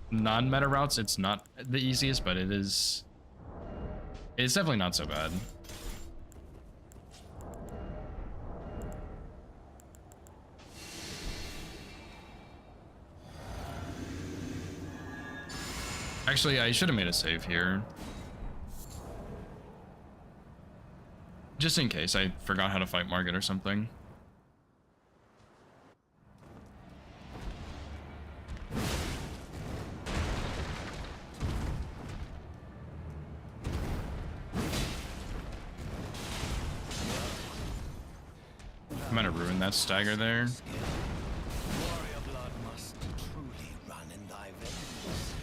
non-meta routes, it's not the easiest, but it's definitely not so bad. Actually, I should have made a save here. Just in case I forgot how to fight Margit or something. I'm gonna ruin that stagger there. Warrior blood must truly run in thy veins.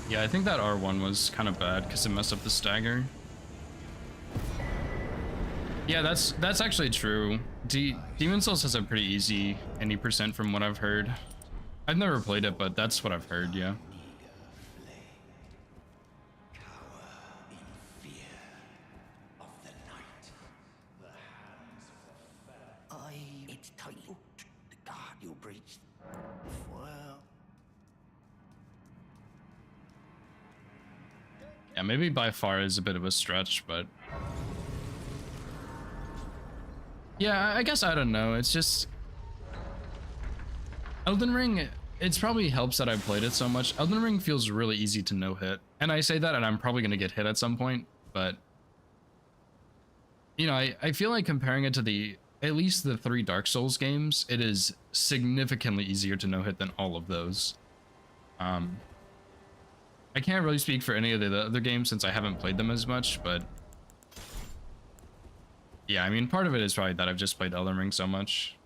Yeah, I think that R1 was kind of bad because it messed up the stagger. Yeah, that's actually true. Demon Souls has a pretty easy 90% from what I've heard. I've never played it, but that's what I've heard, yeah. It's tight. God, you breached. Well, Yeah, maybe by far is a bit of a stretch, but yeah, I guess I don't know. It's just Elden Ring, it's probably helps that I played it so much. Elden Ring feels really easy to no hit, and I say that, and I'm probably gonna get hit at some point. But you know, I feel like comparing it to at least the 3 Dark Souls games, it is significantly easier to no hit than all of those. I can't really speak for any of the other games since I haven't played them as much, but yeah, I mean, part of it is probably that I've just played Elden Ring so much.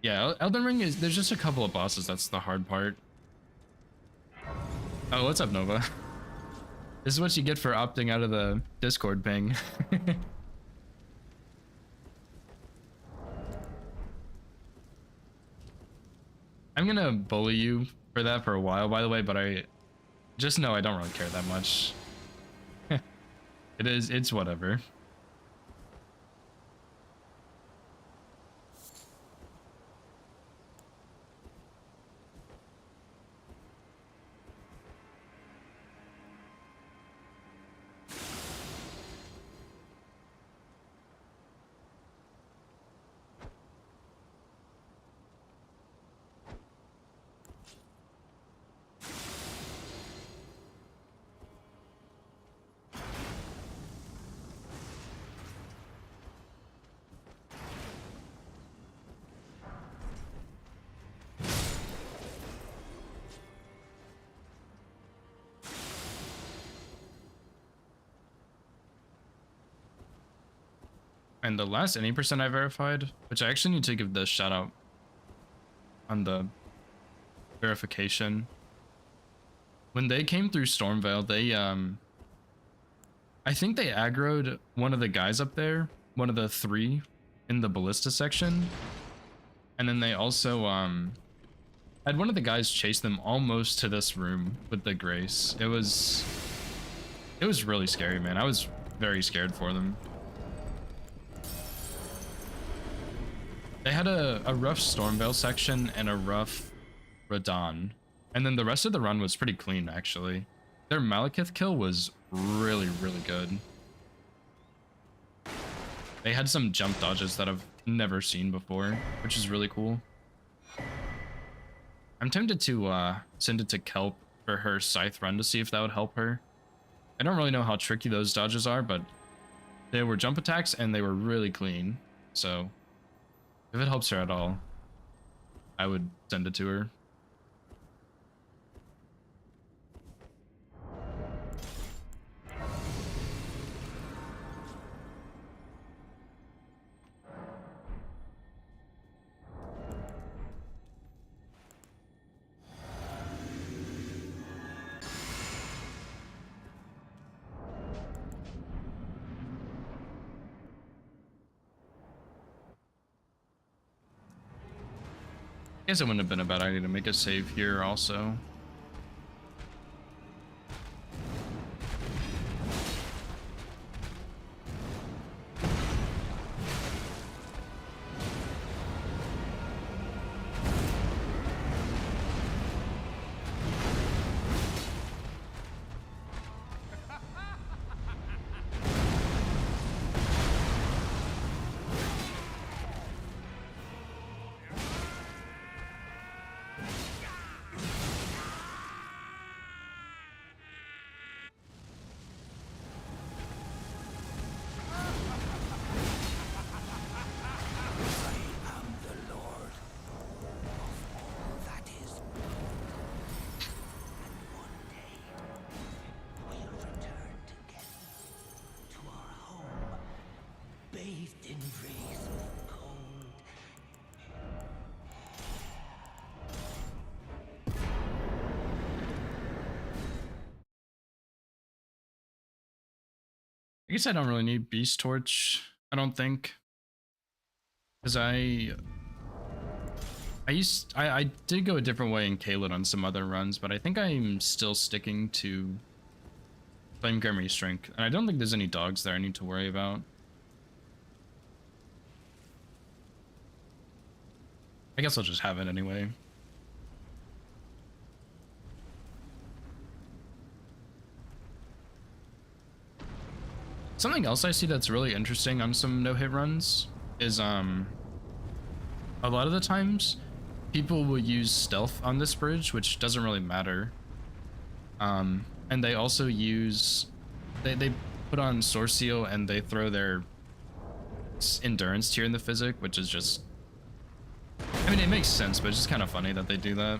Yeah, Elden Ring there's just a couple of bosses, that's the hard part. Oh, what's up, Nova? This is what you get for opting out of the Discord ping. I'm gonna bully you for that for a while, by the way, but I just know I don't really care that much. It's whatever. And the last any percent I verified, which I actually need to give the shout out on the verification. When they came through Stormvale, they I think they aggroed one of the guys up there, one of the 3 in the ballista section. And then they also had one of the guys chase them almost to this room with the grace. It was really scary, man. I was very scared for them. They had a rough Stormvale section and a rough Radon. And then the rest of the run was pretty clean, actually. Their Malekith kill was really, really good. They had some jump dodges that I've never seen before, which is really cool. I'm tempted to send it to Kelp for her Scythe run to see if that would help her. I don't really know how tricky those dodges are, but they were jump attacks and they were really clean. So if it helps her at all, I would send it to her. I guess it wouldn't have been a bad idea to make a save here also. I guess I don't really need Beast Torch, I don't think. Because I did go a different way in Caelid on some other runs, but I think I'm still sticking to Flame Grimory Strength. And I don't think there's any dogs there I need to worry about. I guess I'll just have it anyway. Something else I see that's really interesting on some no-hit runs is a lot of the times people will use stealth on this bridge, which doesn't really matter. And they also use, they put on Source Seal and they throw their endurance tier in the physic, which is just, I mean, it makes sense, but it's just kind of funny that they do that.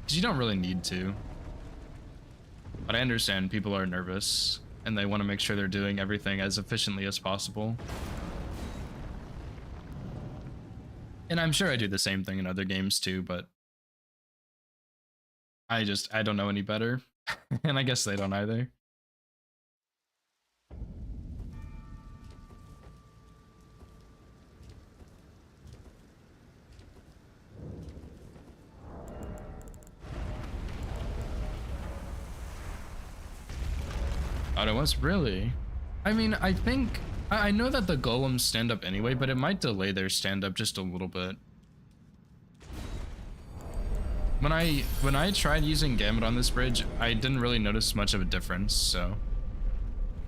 Because you don't really need to. But I understand people are nervous and they want to make sure they're doing everything as efficiently as possible. And I'm sure I do the same thing in other games too, but I don't know any better. And I guess they don't either. Oh, it was really? I mean, I think I know that the golems stand up anyway, but it might delay their stand up just a little bit. When I tried using Gambit on this bridge, I didn't really notice much of a difference, so.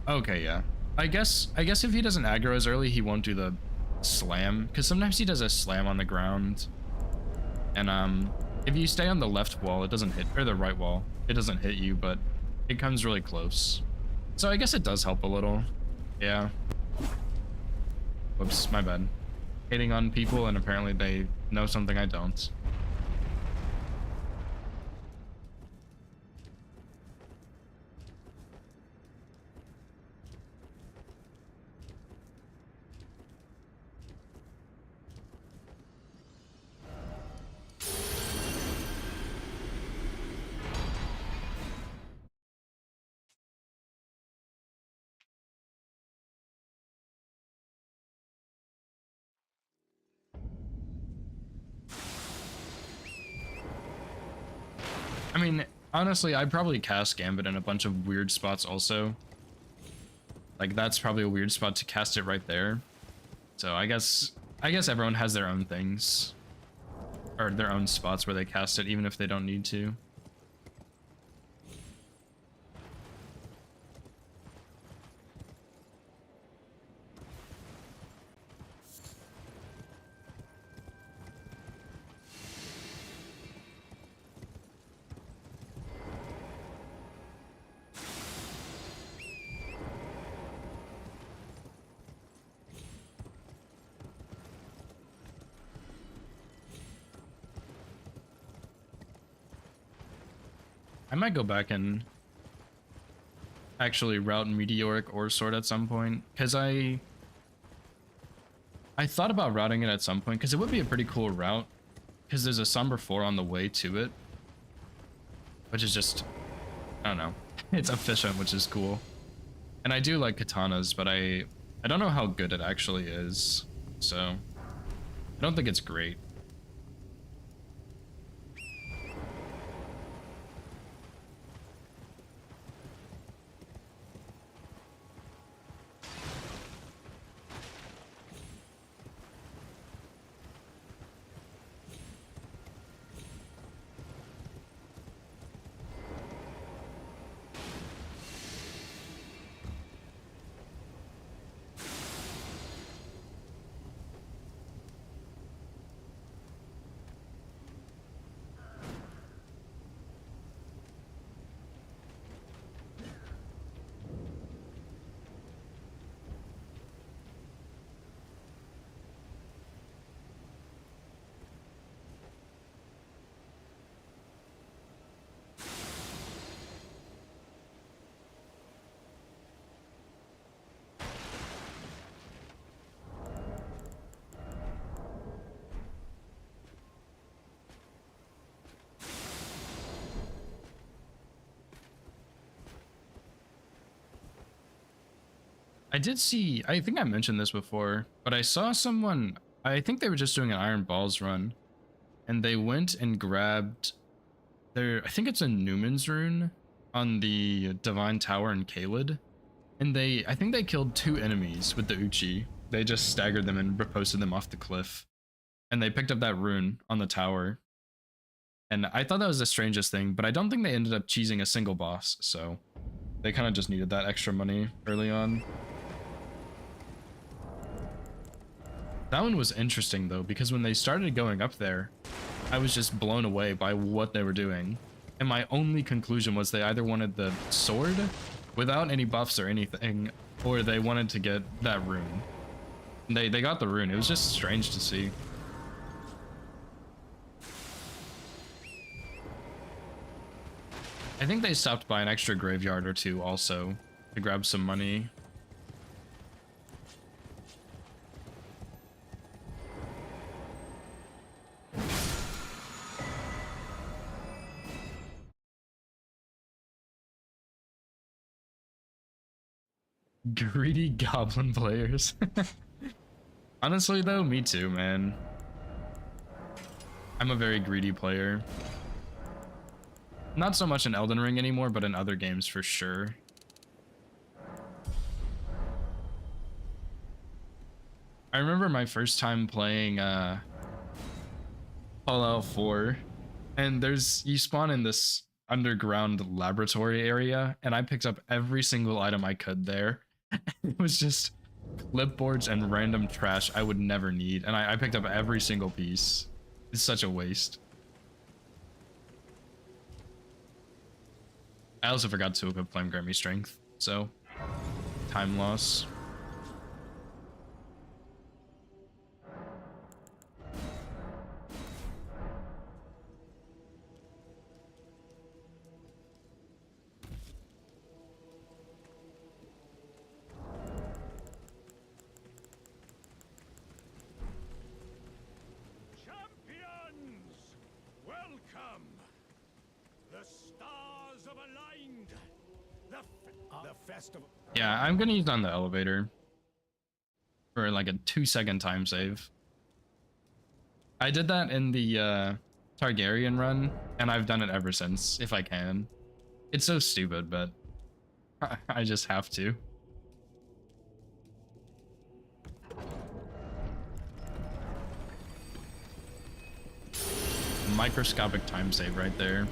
Okay, yeah. I guess if he doesn't aggro as early, he won't do the slam, because sometimes he does a slam on the ground. And if you stay on the left wall, it doesn't hit, or the right wall, it doesn't hit you, but it comes really close. So I guess it does help a little. Yeah. Whoops, my bad. Hating on people, and apparently they know something I don't. I mean, honestly, I'd probably cast Gambit in a bunch of weird spots also. Like, that's probably a weird spot to cast it right there. So I guess everyone has their own things. Or their own spots where they cast it, even if they don't need to. I might go back and actually route Meteoric Ore Sword at some point, because I thought about routing it at some point, because it would be a pretty cool route, because there's a Somber 4 on the way to it, which is just, I don't know, it's efficient, which is cool. And I do like katanas, but I don't know how good it actually is, so I don't think it's great. I did see, I think I mentioned this before, but I saw someone, I think they were just doing an Iron Balls run, and they went and grabbed their, I think it's a Newman's rune on the Divine Tower in Caelid, and I think they killed 2 enemies with the Uchi. They just staggered them and riposted them off the cliff, and they picked up that rune on the tower. And I thought that was the strangest thing, but I don't think they ended up cheesing a single boss, so they kind of just needed that extra money early on. That one was interesting though, because when they started going up there, I was just blown away by what they were doing. And my only conclusion was they either wanted the sword without any buffs or anything, or they wanted to get that rune. And they got the rune. It was just strange to see. I think they stopped by an extra graveyard or two also to grab some money. Greedy goblin players. Honestly though, me too, man. I'm a very greedy player. Not so much in Elden Ring anymore, but in other games for sure. I remember my first time playing Fallout 4, and you spawn in this underground laboratory area, and I picked up every single item I could there. It was just clipboards and random trash I would never need, and I picked up every single piece. It's such a waste. I also forgot to equip Flame Grant Me Strength, so time loss. Yeah, I'm gonna use on the elevator for like a 2-second time save. I did that in the Targaryen run, and I've done it ever since, if I can. It's so stupid, but I just have to. Microscopic time save right there.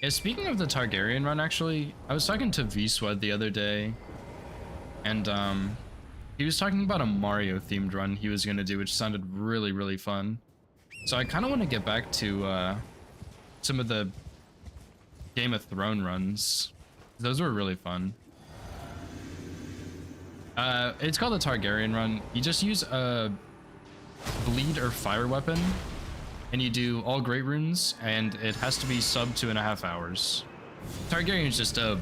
Yeah, speaking of the Targaryen run, actually, I was talking to V-Sweat the other day, and he was talking about a Mario-themed run he was gonna do, which sounded really, really fun. So I kind of want to get back to some of the Game of Thrones runs. Those were really fun. It's called the Targaryen run. You just use a bleed or fire weapon, and you do all great runes, and it has to be sub 2.5 hours. Targaryen is just a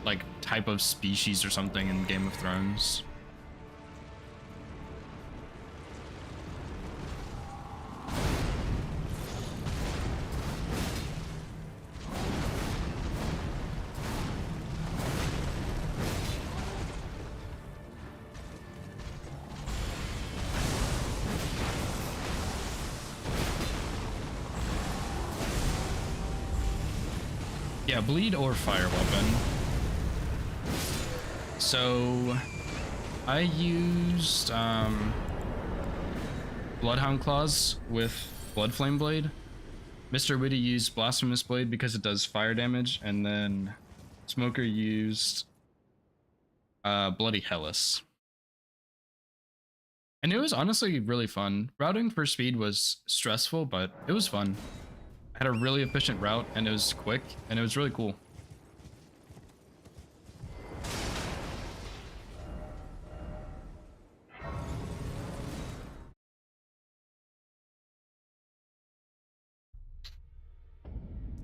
like type of species or something in Game of Thrones. Yeah, bleed or fire weapon. So I used Bloodhound Claws with Blood Flame Blade. Mr. Witty used Blasphemous Blade because it does fire damage, and then Smoker used Bloody Hellas. And it was honestly really fun. Routing for speed was stressful, but it was fun. I had a really efficient route, and it was quick, and it was really cool.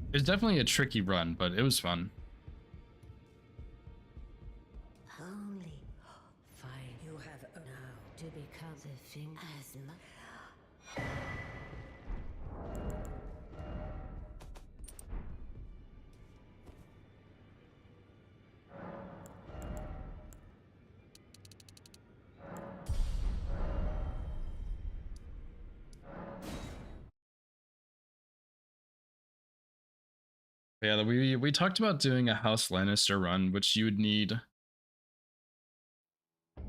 It was definitely a tricky run, but it was fun. Only fine. You have now to become the thing as much. Yeah, we talked about doing a House Lannister run, which you would need.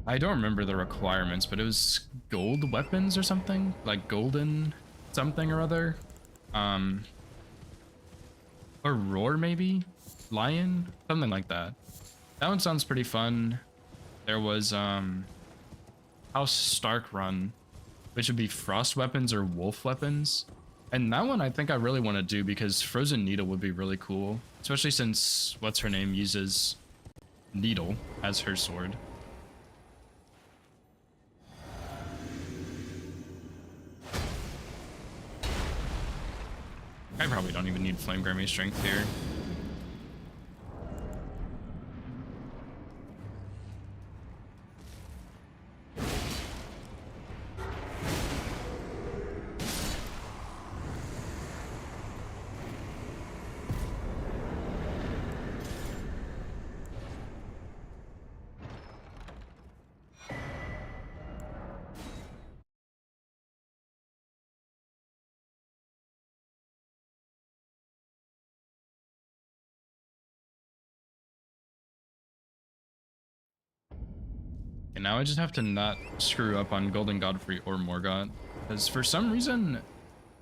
I don't remember the requirements, but it was gold weapons or something, like golden something or other. Or Roar, maybe? Lion? Something like that. That one sounds pretty fun. There was House Stark run, which would be frost weapons or wolf weapons. And that one I think I really want to do because Frozen Needle would be really cool. Especially since what's her name uses Needle as her sword. I probably don't even need Flame Grammy Strength here. And now I just have to not screw up on Golden Godfrey or Morgott. Because for some reason,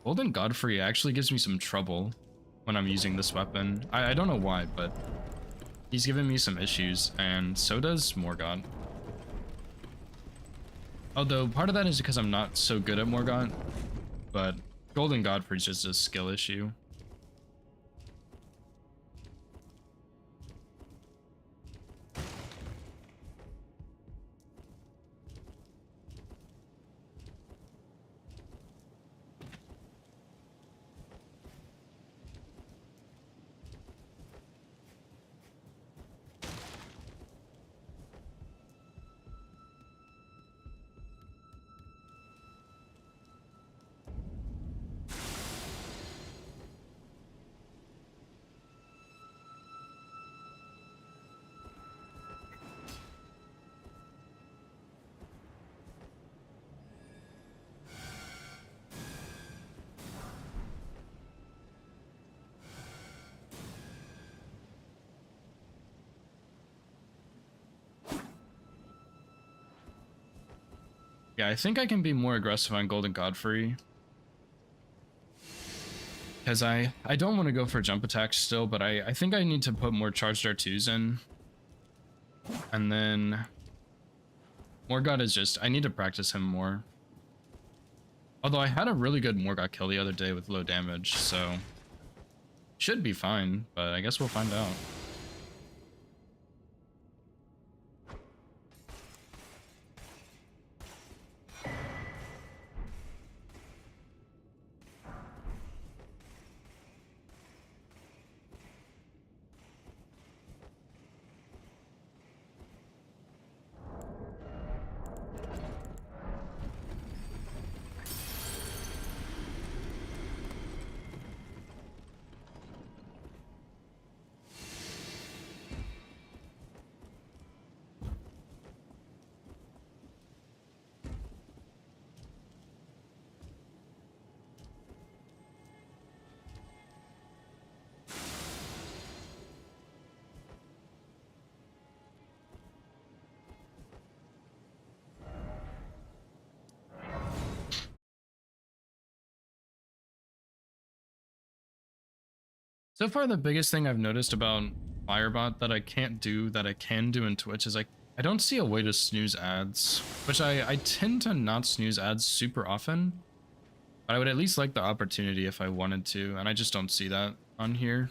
Golden Godfrey actually gives me some trouble when I'm using this weapon. I don't know why, but he's giving me some issues, and so does Morgott. Although part of that is because I'm not so good at Morgott, but Golden Godfrey's just a skill issue. Yeah, I think I can be more aggressive on Golden Godfrey. Because I don't want to go for jump attacks still, but I think I need to put more charged R2s in. And then Morgott is just, I need to practice him more. Although I had a really good Morgott kill the other day with low damage, so should be fine, but I guess we'll find out. So far, the biggest thing I've noticed about Firebot that I can't do that I can do in Twitch is I don't see a way to snooze ads, which I tend to not snooze ads super often, but I would at least like the opportunity if I wanted to, and I just don't see that on here.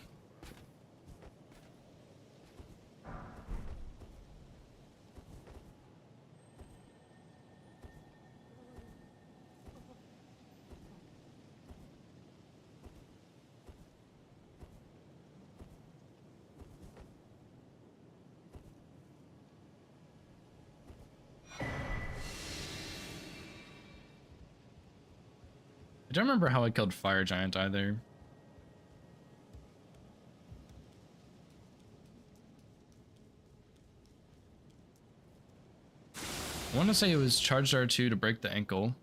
I don't remember how I killed Fire Giant either. I want to say it was charged R2 to break the ankle,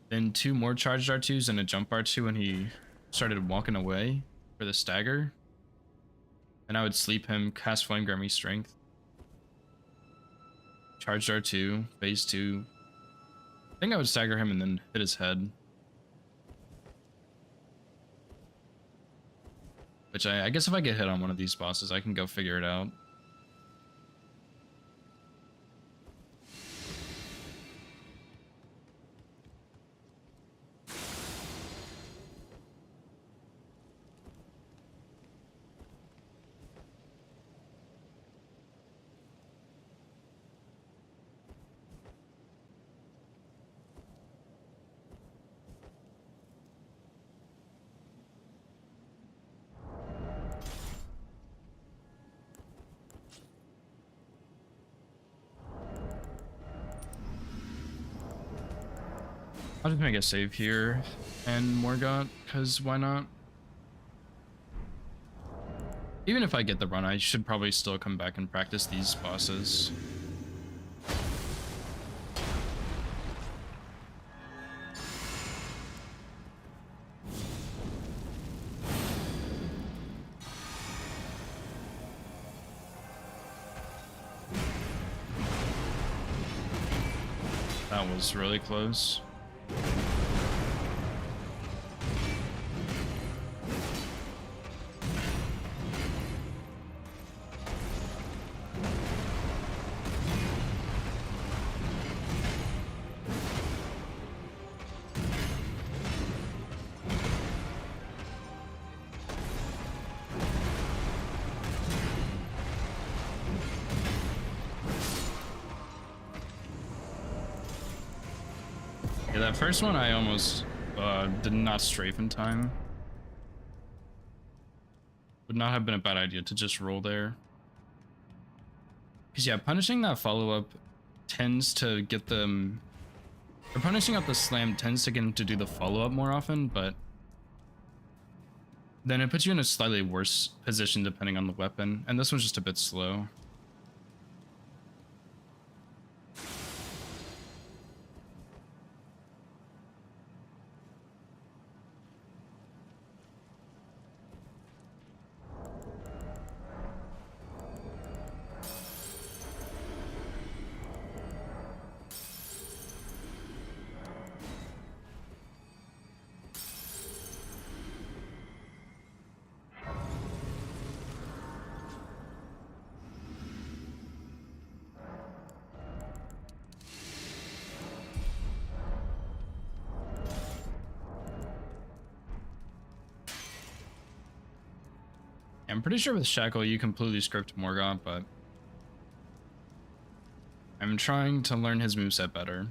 then 2 more charged R2s and a jump R2 when he started walking away for the stagger. And I would sleep him, cast Flame Grammy Strength. Charged R2, phase 2. I think I would stagger him and then hit his head. Which I guess if I get hit on one of these bosses, I can go figure it out. I'll just make a save here and Morgott, because why not? Even if I get the run, I should probably still come back and practice these bosses. That was really close. Yeah, that first one I almost did not strafe in time. Would not have been a bad idea to just roll there. Because yeah, punishing that follow-up tends to get them... Or punishing up the slam tends to get them to do the follow-up more often, but... then it puts you in a slightly worse position depending on the weapon, and this one's just a bit slow. I'm pretty sure with Shackle you completely script Morgott, but I'm trying to learn his moveset better.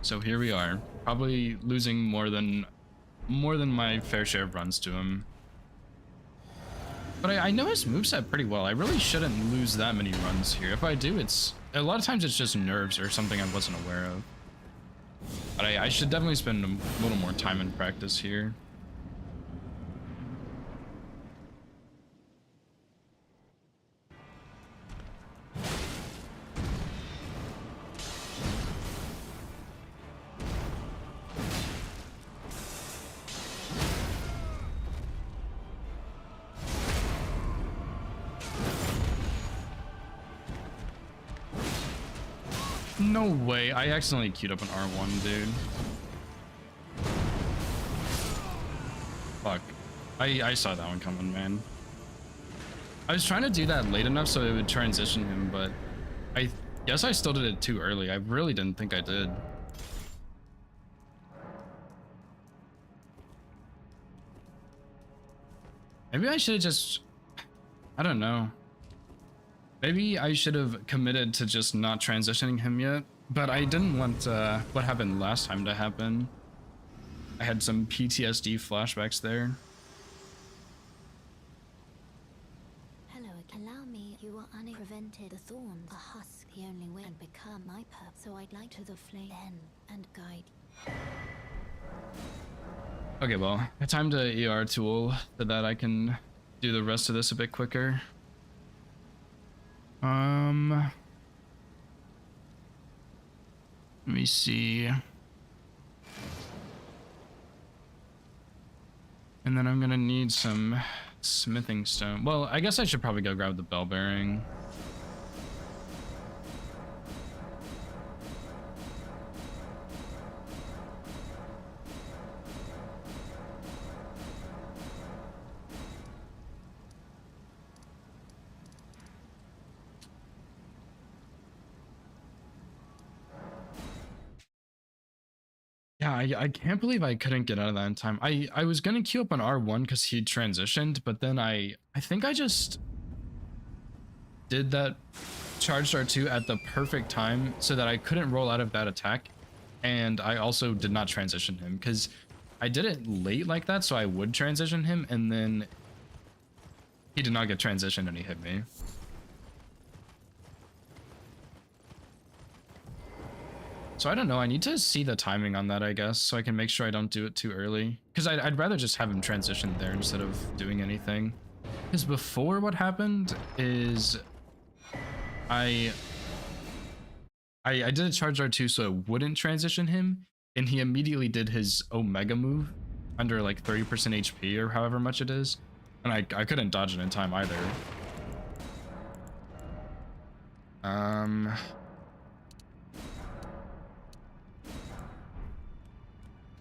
So here we are, probably losing more than my fair share of runs to him. But I know his moveset pretty well. I really shouldn't lose that many runs here. If I do, it's a lot of times it's just nerves or something I wasn't aware of. But I should definitely spend a little more time in practice here. No way, I accidentally queued up an R1, dude. Fuck. I saw that one coming, man. I was trying to do that late enough so it would transition him, but I guess I still did it too early. I really didn't think I did. Maybe I should have just... I don't know. Maybe I should have committed to just not transitioning him yet, but I didn't want what happened last time to happen. I had some PTSD flashbacks there. Hello, allow me. You are unprevented. The thorns, a husk, the only way and become my purpose. So I'd like to the flame then and guide. Okay, well, time to ER tool so that I can do the rest of this a bit quicker. Let me see. And then I'm gonna need some smithing stone. Well, I guess I should probably go grab the bell bearing. Yeah, I can't believe I couldn't get out of that in time. I was gonna queue up on R1 because he transitioned, but then I think I just did that charged R2 at the perfect time so that I couldn't roll out of that attack. And I also did not transition him because I did it late like that, so I would transition him, and then he did not get transitioned and he hit me. So I don't know, I need to see the timing on that, I guess, so I can make sure I don't do it too early. Because I'd rather just have him transition there instead of doing anything. Because before, what happened is I did a charge R2 so it wouldn't transition him, and he immediately did his Omega move under like 30% HP or however much it is, and I couldn't dodge it in time either.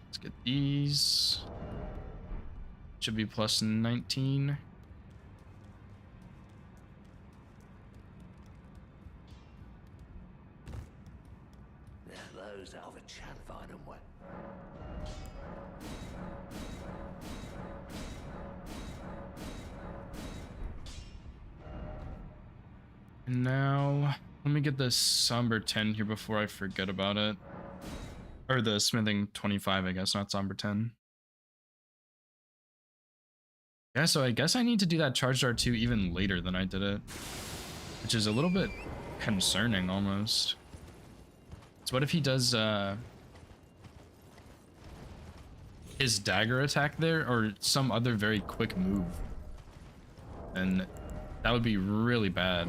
Let's get these. Should be plus 19. Those are the chat find them wet. And now, let me get the Somber 10 here before I forget about it. Or the Smithing 25, I guess, not Somber 10. Yeah, so I guess I need to do that Charged R2 even later than I did it. Which is a little bit concerning, almost. So what if he does, his dagger attack there, or some other very quick move? And that would be really bad.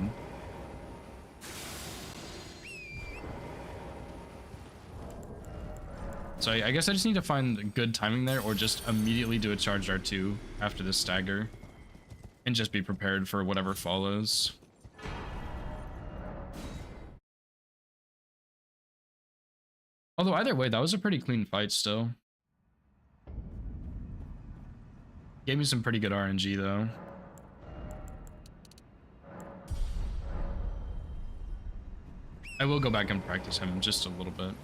So I guess I just need to find good timing there, or just immediately do a charge R2 after the stagger, and just be prepared for whatever follows. Although either way, that was a pretty clean fight still. Gave me some pretty good RNG though. I will go back and practice him just a little bit.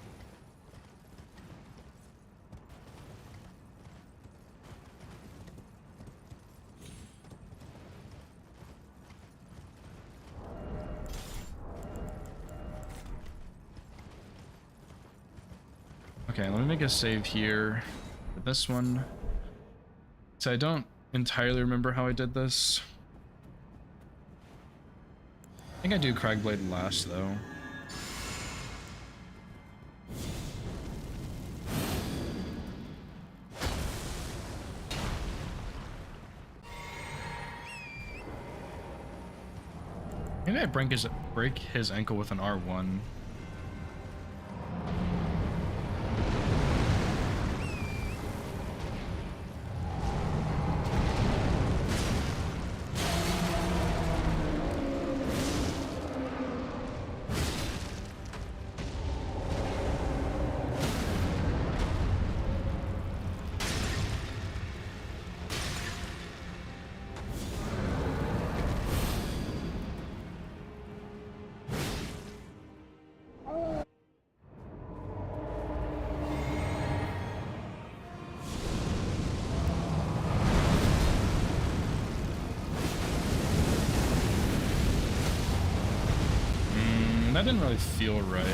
Okay, let me make a save here for this one. So I don't entirely remember how I did this. I think I do Cragblade last though. Maybe I break his ankle with an R1. That didn't really feel right.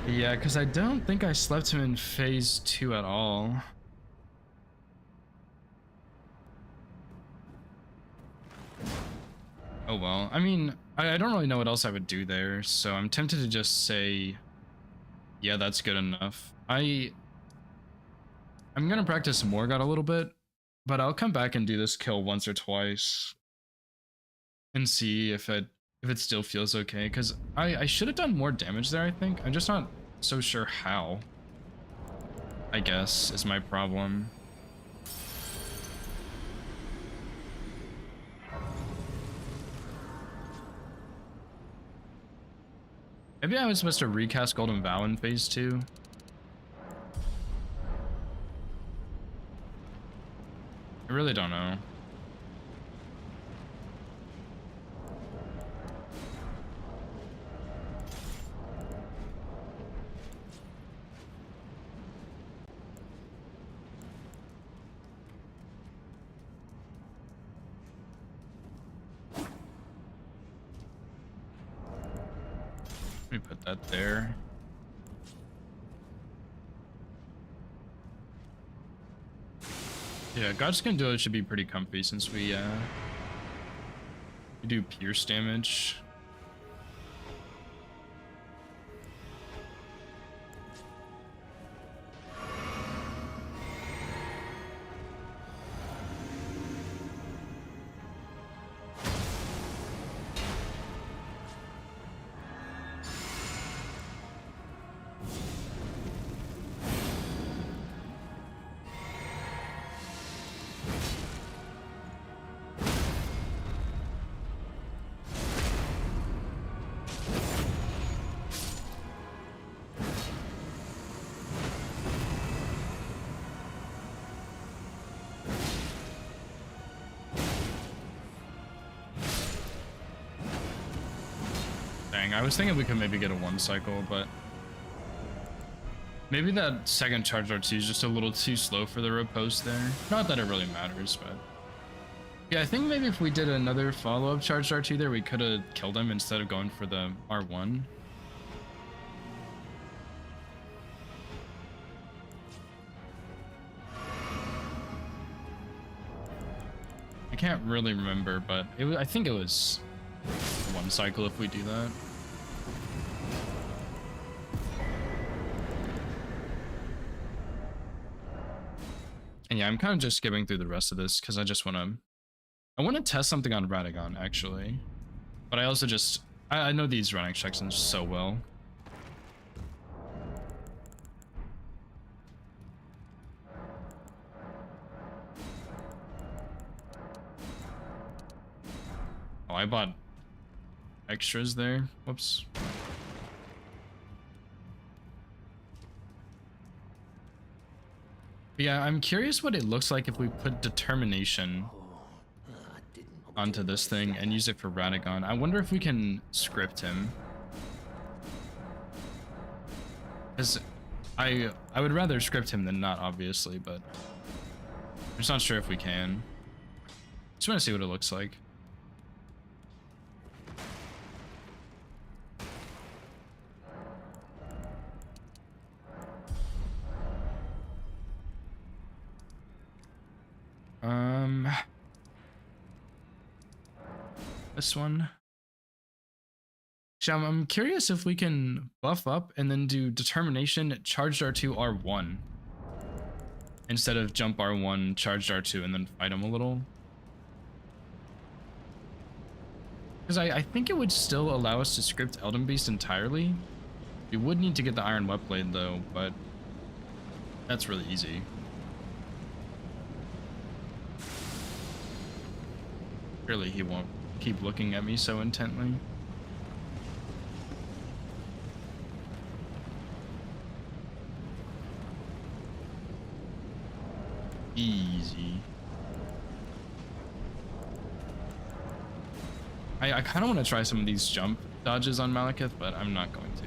Yeah, because I don't think I slept him in phase 2 at all. Oh well. I mean, I don't really know what else I would do there, so I'm tempted to just say, yeah, that's good enough. I'm gonna practice Morgott a little bit, but I'll come back and do this kill once or twice and see if it still feels okay, because I should have done more damage there, I think. I'm just not so sure how, I guess, is my problem. Maybe I was supposed to recast Golden Vow in phase 2. really don't know. Let me put that there. Yeah, God's Conduit should be pretty comfy since we do pierce damage. I was thinking we could maybe get a 1 cycle, but maybe that second charge R2 is just a little too slow for the riposte there. Not that it really matters, but yeah, I think maybe if we did another follow-up charge R2 there, we could have killed him instead of going for the R1. I can't really remember, but I think it was 1 cycle if we do that. And yeah, I'm kind of just skipping through the rest of this because I want to test something on Radagon actually, but I also I know these running sections so well. Oh, I bought extras there. Whoops. But yeah, I'm curious what it looks like if we put determination onto this thing and use it for Radagon. I wonder if we can script him. Because I would rather script him than not, obviously, but I'm just not sure if we can. Just want to see what it looks like. This one. Actually, I'm curious if we can buff up and then do determination charged R2 R1 instead of jump R1 charged R2 and then fight him a little. Because I think it would still allow us to script Elden Beast entirely. We would need to get the Iron Wet Blade though, but that's really easy. Surely he won't keep looking at me so intently. Easy. I kind of want to try some of these jump dodges on Malekith, but I'm not going to.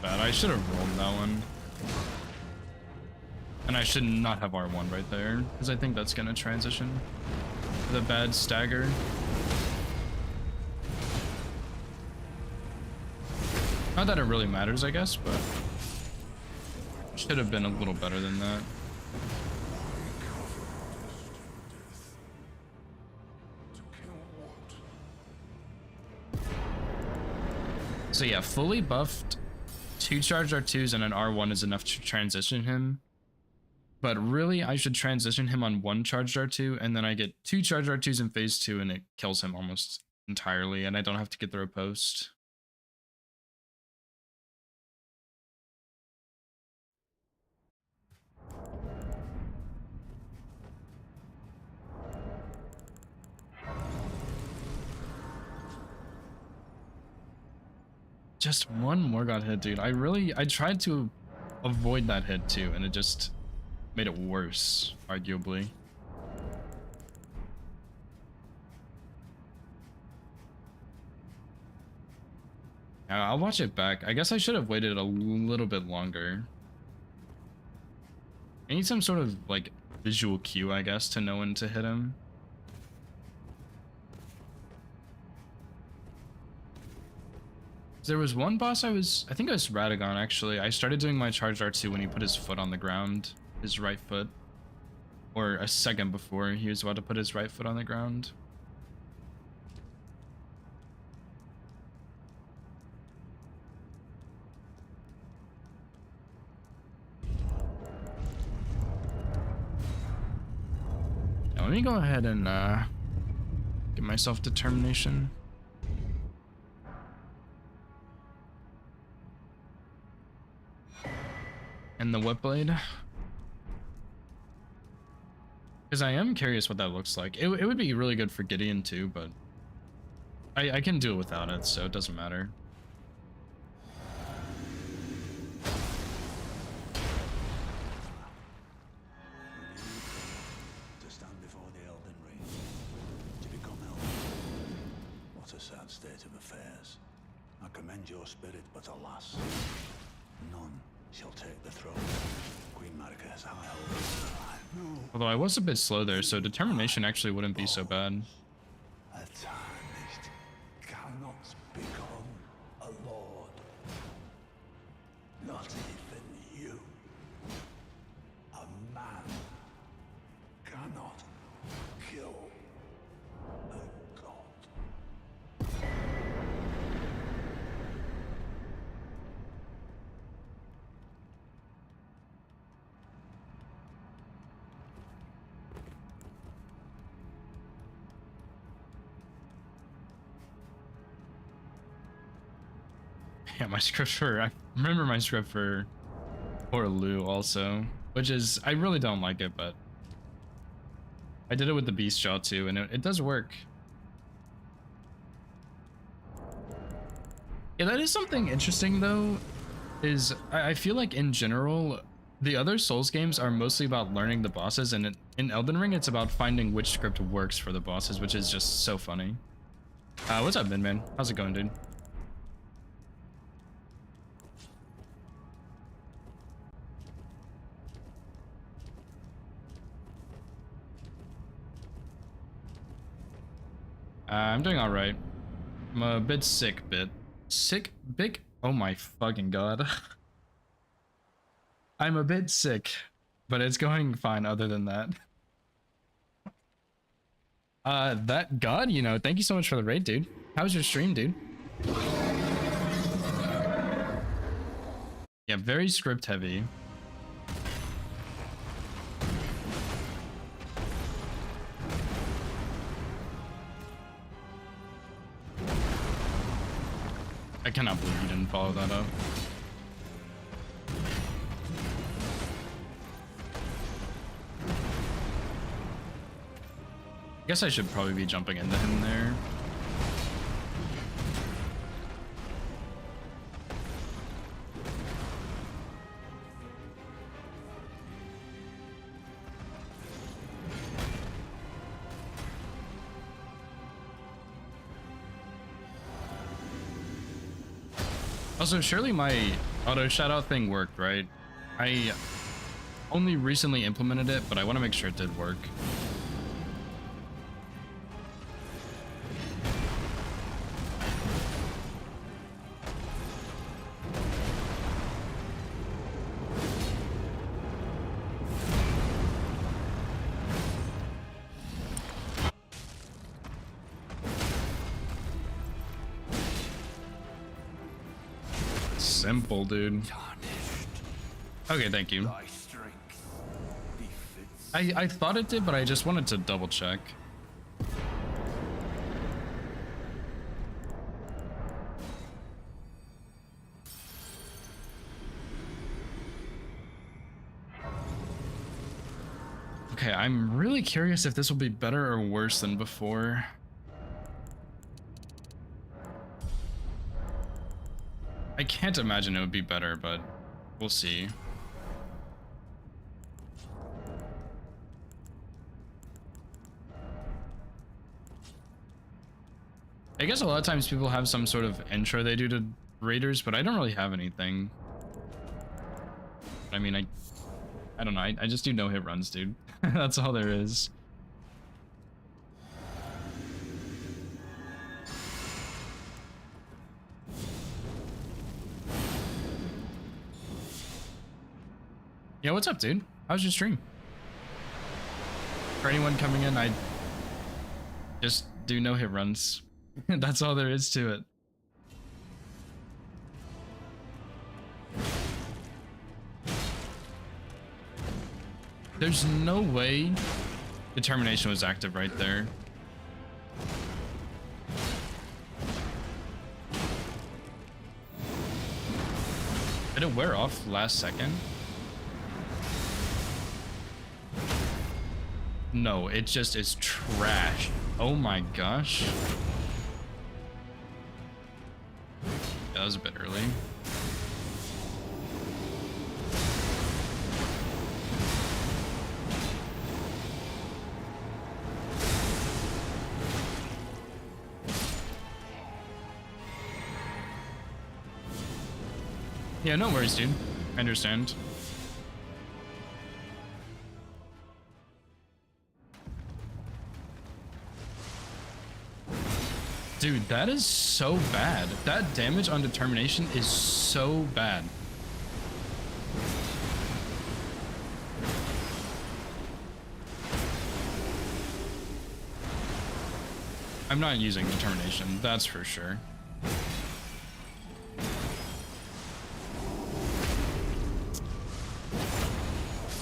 Bad. I should have rolled that one. And I should not have R1 right there, because I think that's going to transition the bad stagger. Not that it really matters, I guess, but should have been a little better than that. So yeah, fully buffed, 2 charged R2s and an R1 is enough to transition him. But really, I should transition him on 1 charged R2, and then I get 2 charged R2s in phase 2, and it kills him almost entirely, and I don't have to get the riposte. Just one more got hit, dude. I tried to avoid that hit too, and it just made it worse, arguably. I'll watch it back. I guess I should have waited a little bit longer. I need some sort of like visual cue, I guess, to know when to hit him. There was one boss I think it was Radagon actually. I started doing my charged R2 when he put his foot on the ground, his right foot. Or a second before he was about to put his right foot on the ground. Now, let me go ahead and give myself determination. And the whip blade. Because I am curious what that looks like. It would be really good for Gideon too, but I can do it without it, so it doesn't matter. To stand before the Elden Ring, to become Elden. What a sad state of affairs. I commend your spirit, but alas, none shall take the throne. Queen Marika has high hopes. No. Although I was a bit slow there, so determination actually wouldn't be so bad. A tarnished cannot become a lord. Not even you. A man cannot kill a god. Yeah, my script for, I remember my script for Lou also, which is, I really don't like it, but I did it with the Beast Jaw too, and it does work. Yeah, that is something interesting though, is I feel like in general, the other Souls games are mostly about learning the bosses, and in Elden Ring, it's about finding which script works for the bosses, which is just so funny. What's up, man? How's it going, dude? I'm doing all right. I'm a bit sick, big. Oh my fucking god. I'm a bit sick, but it's going fine other than that. That god, you know, thank you so much for the raid, dude. How was your stream, dude? Yeah, very script heavy. I cannot believe you didn't follow that up. I guess I should probably be jumping into him there. Also, surely my auto shout-out thing worked, right? I only recently implemented it, but I want to make sure it did work. simple, dude. Tarnished. Okay, thank you. Thy strength befits. I thought it did, but I just wanted to double check. Okay, I'm really curious if this will be better or worse than before. I can't imagine it would be better, but we'll see. I guess a lot of times people have some sort of intro they do to raiders, but I don't really have anything. I mean, I don't know. I just do no hit runs, dude. That's all there is. Yeah, what's up, dude? How's your stream? For anyone coming in, I just do no hit runs. That's all there is to it. There's no way determination was active right there. Did it wear off last second? No, it just is trash. Oh my gosh. Yeah, that was a bit early. Yeah, no worries, dude. I understand. Dude, that is so bad. That damage on determination is so bad. I'm not using determination, that's for sure.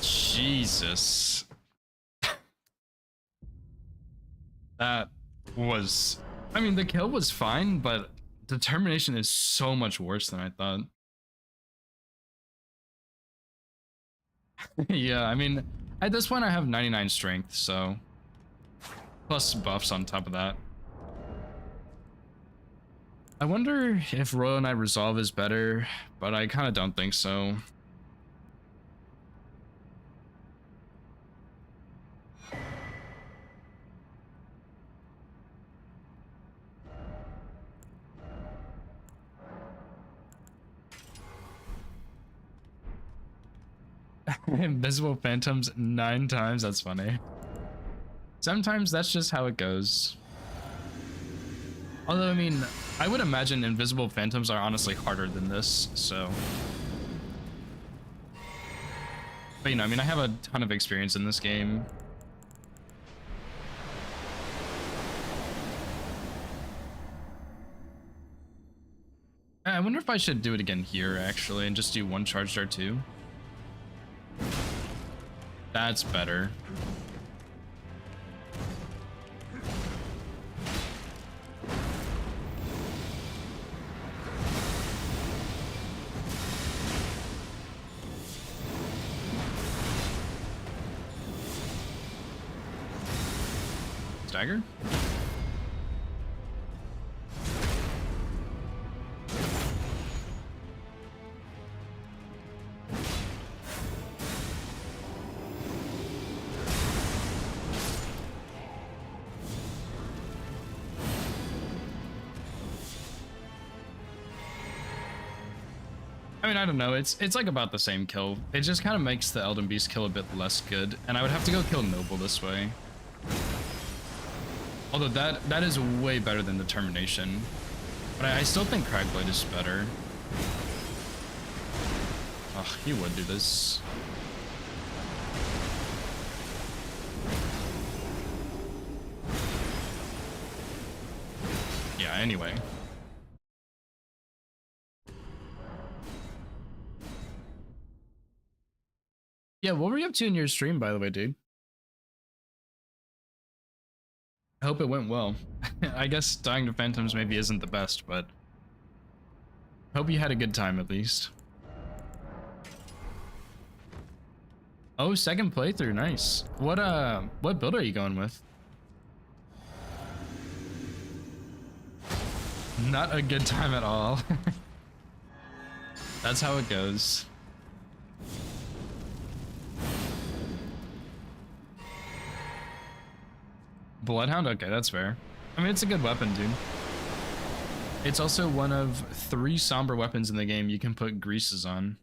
Jesus. That was... I mean, the kill was fine, but determination is so much worse than I thought. Yeah, I mean, at this point I have 99 strength, so... Plus buffs on top of that. I wonder if Royal Knight Resolve is better, but I kind of don't think so. Invisible phantoms 9 times, that's funny. Sometimes that's just how it goes. Although, I mean, I would imagine invisible phantoms are honestly harder than this, so... But, you know, I mean, I have a ton of experience in this game. I wonder if I should do it again here, actually, and just do one charged R2. That's better. Stagger? I mean, I don't know. It's like about the same kill. It just kind of makes the Elden Beast kill a bit less good, and I would have to go kill Noble this way. Although that is way better than Determination, but I still think Crackblade is better. Ugh, he would do this. Yeah. Anyway. Yeah, what were you up to in your stream, by the way, dude? I hope it went well. I guess dying to phantoms maybe isn't the best, but hope you had a good time at least. Oh, second playthrough, nice. What build are you going with? Not a good time at all. That's how it goes. Bloodhound? Okay, that's fair. I mean, it's a good weapon, dude. It's also one of 3 somber weapons in the game you can put greases on.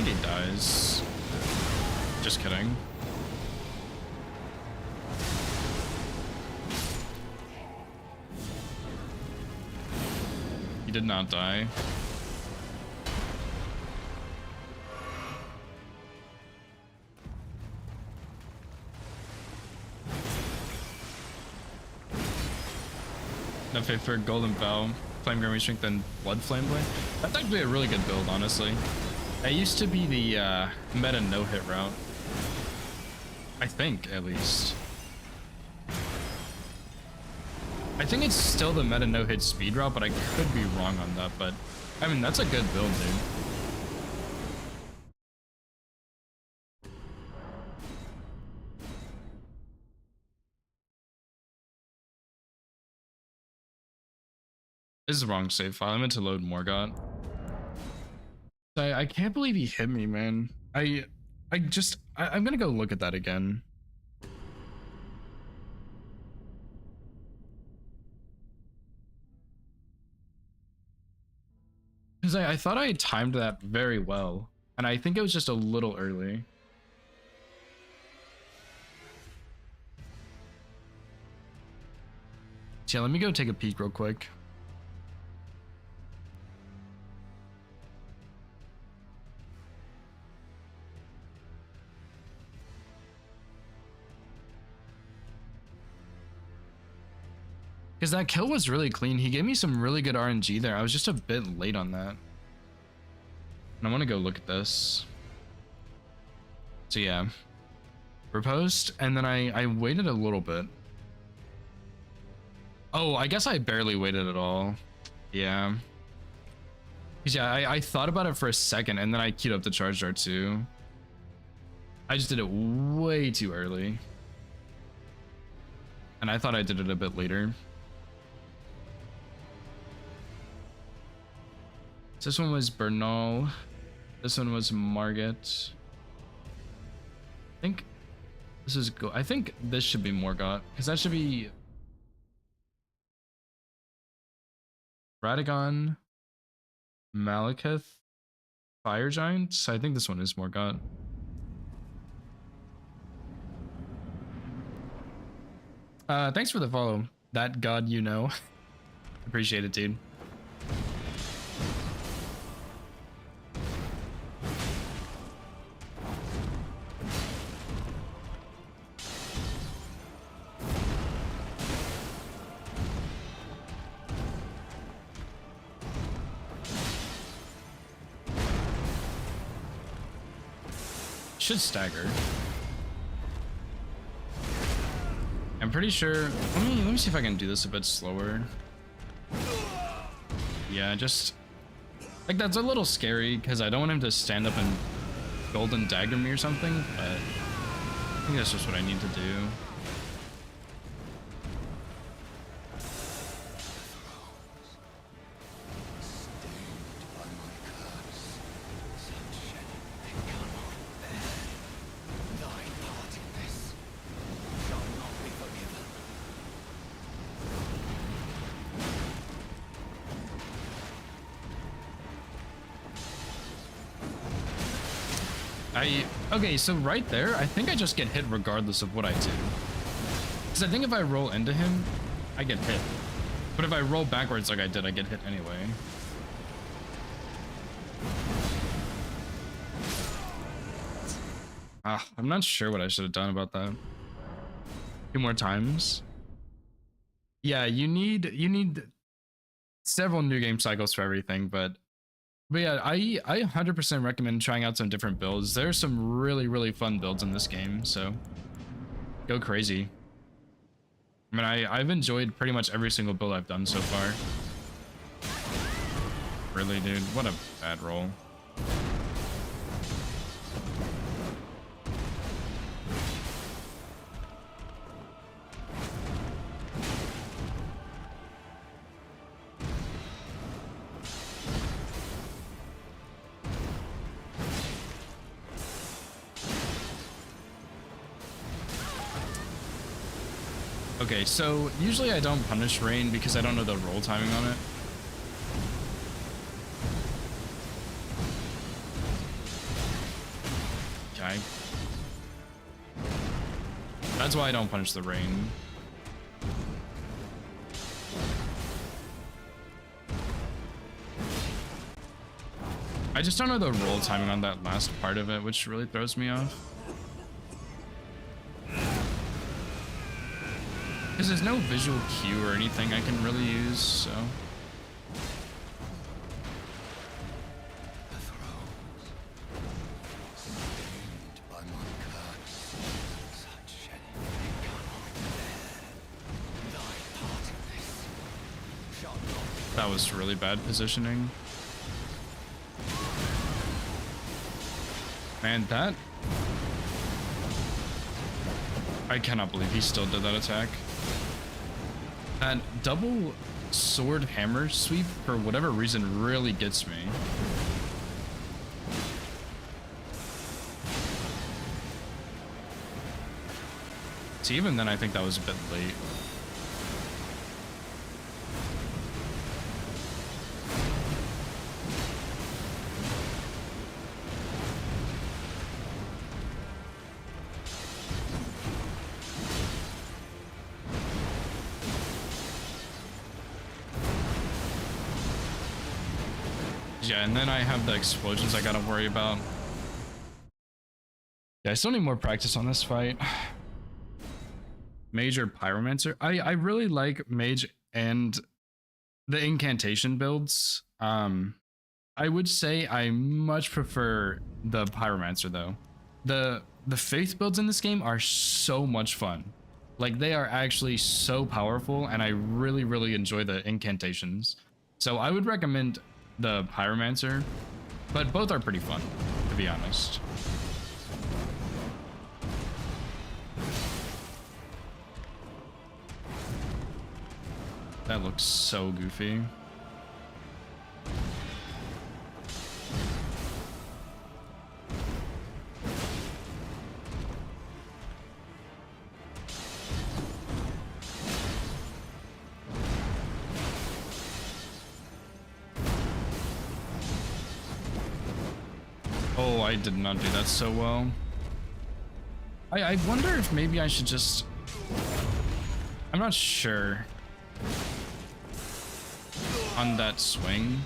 He dies. Just kidding. He did not die. No faith for Golden Bell, Flame Grimmy Strength, and Blood Flame Blade. That's actually a really good build, honestly. It used to be the meta no-hit route. I think, at least. I think it's still the meta no-hit speed route, but I could be wrong on that. But, I mean, that's a good build, dude. This is the wrong save file. I meant to load Morgott. I can't believe he hit me, man. I'm gonna go look at that again. Because I thought I timed that very well, and I think it was just a little early. So yeah, let me go take a peek real quick. Because that kill was really clean. He gave me some really good RNG there. I was just a bit late on that. And I want to go look at this. So yeah. Riposte, and then I waited a little bit. Oh, I guess I barely waited at all. Yeah. 'Cause yeah, I thought about it for a second, and then I queued up the charge dart too. I just did it way too early. And I thought I did it a bit later. So this one was Bernal. This one was Margit. I think this is go. I think this should be Morgott, because that should be Radagon, Malekith, Fire Giant. So I think this one is Morgott. Thanks for the follow. That god you know. Appreciate it, dude. Should stagger. I'm pretty sure. Let me see if I can do this a bit slower. Yeah, just like that's a little scary because I don't want him to stand up and golden dagger me or something, but I think that's just what I need to do. Okay, so right there, I think I just get hit regardless of what I do. Because I think if I roll into him, I get hit. But if I roll backwards like I did, I get hit anyway. I'm not sure what I should have done about that. 2 more times. Yeah, you need several new game cycles for everything, but yeah, I 100% recommend trying out some different builds. There's some really fun builds in this game, so go crazy. I mean, I've enjoyed pretty much every single build I've done so far. Really, dude, what a bad roll. Okay, so usually I don't punish rain because I don't know the roll timing on it. Okay. That's why I don't punish the rain. I just don't know the roll timing on that last part of it, which really throws me off. Because there's no visual cue or anything I can really use, so. That was really bad positioning. Man, that... I cannot believe he still did that attack. That double sword hammer sweep, for whatever reason, really gets me. See, even then, I think that was a bit late. Yeah, and then I have the explosions I gotta worry about. Yeah, I still need more practice on this fight. Mage or Pyromancer? I really like Mage and the incantation builds. I would say I much prefer the Pyromancer though. The Faith builds in this game are so much fun. Like, they are actually so powerful, and I really enjoy the incantations. So I would recommend the Pyromancer, but both are pretty fun, to be honest. That looks so goofy. Oh, I did not do that so well. I wonder if maybe I should just... I'm not sure. On that swing.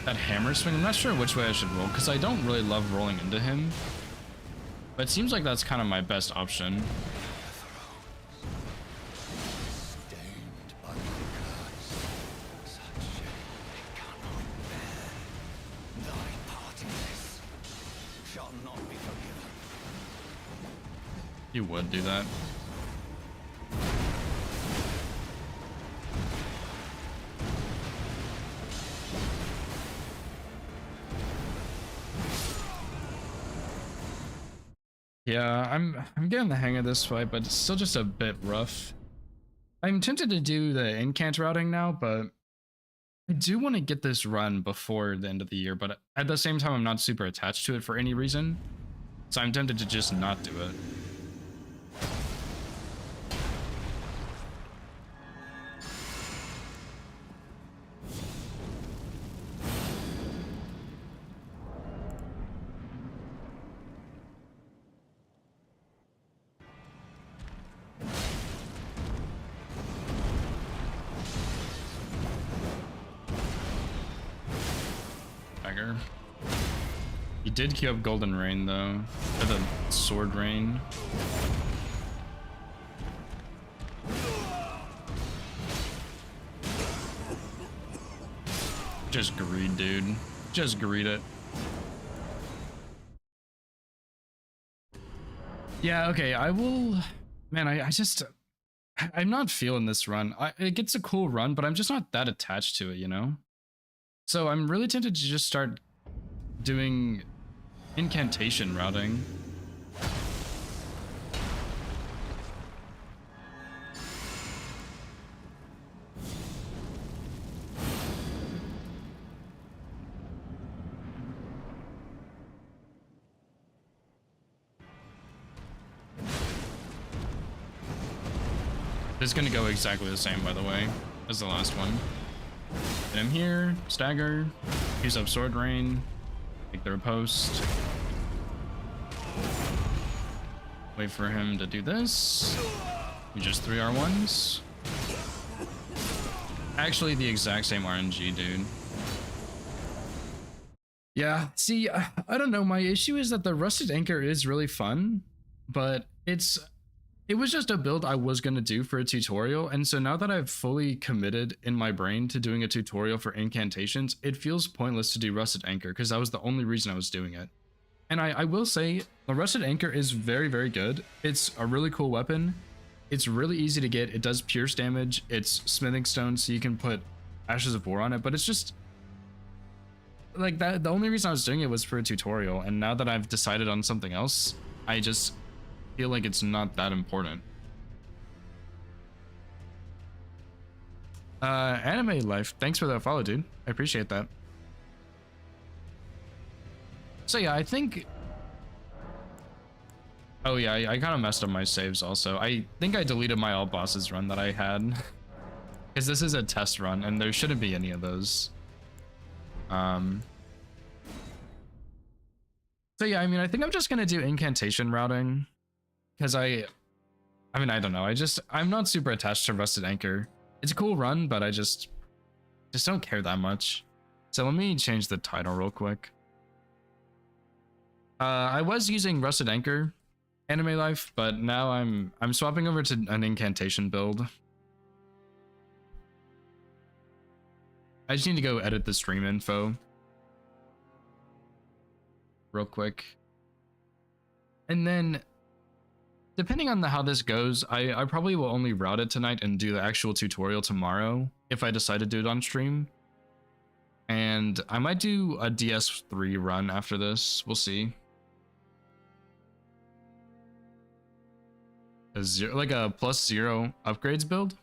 That hammer swing, I'm not sure which way I should roll, because I don't really love rolling into him. But it seems like that's kind of my best option. You would do that. Yeah, I'm getting the hang of this fight, but it's still just a bit rough. I'm tempted to do the incant routing now, but I do want to get this run before the end of the year, but at the same time I'm not super attached to it for any reason. So I'm tempted to just not do it. stagger. He did queue up Golden Rain though, for the Sword Rain. Just greed, dude. Just greed it. Yeah, okay, I will... Man, I'm not feeling this run. It gets a cool run, but I'm just not that attached to it, you know? So I'm really tempted to just start doing incantation routing. This is gonna go exactly the same, by the way, as the last one. Get him here, stagger, use up Sword Rain, make the riposte. Wait for him to do this. We just 3 R1s. Actually, the exact same RNG, dude. Yeah, see, I don't know. My issue is that the Rusted Anchor is really fun, but it was just a build I was going to do for a tutorial, and so now that I've fully committed in my brain to doing a tutorial for incantations, it feels pointless to do Rusted Anchor, because that was the only reason I was doing it. And I will say, the Rusted Anchor is very, very good. It's a really cool weapon. It's really easy to get. It does pierce damage. It's smithing stone, so you can put Ashes of War on it, but it's just... like, that. The only reason I was doing it was for a tutorial, and now that I've decided on something else, I just feel like it's not that important. Anime Life, thanks for that follow, dude. I appreciate that. So yeah, I think... oh yeah, I kind of messed up my saves also. I think I deleted my all bosses run that I had. Because this is a test run, and there shouldn't be any of those. So yeah, I mean, I think I'm just gonna do incantation routing. Because I mean, I don't know. I'm not super attached to Rusted Anchor. It's a cool run, but I just don't care that much. So let me change the title real quick. I was using Rusted Anchor, Anime Life, but now I'm swapping over to an incantation build. I just need to go edit the stream info real quick. And then, depending on how this goes, I probably will only route it tonight and do the actual tutorial tomorrow if I decide to do it on stream. And I might do a DS3 run after this. We'll see. Like a +0 upgrades build.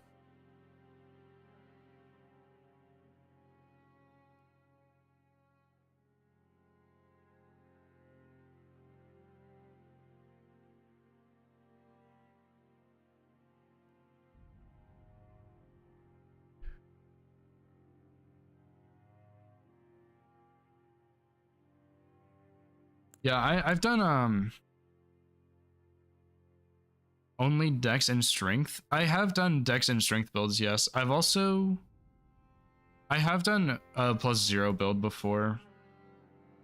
Yeah, I've done only Dex and Strength. I have done Dex and Strength builds, yes. I have done a +0 build before.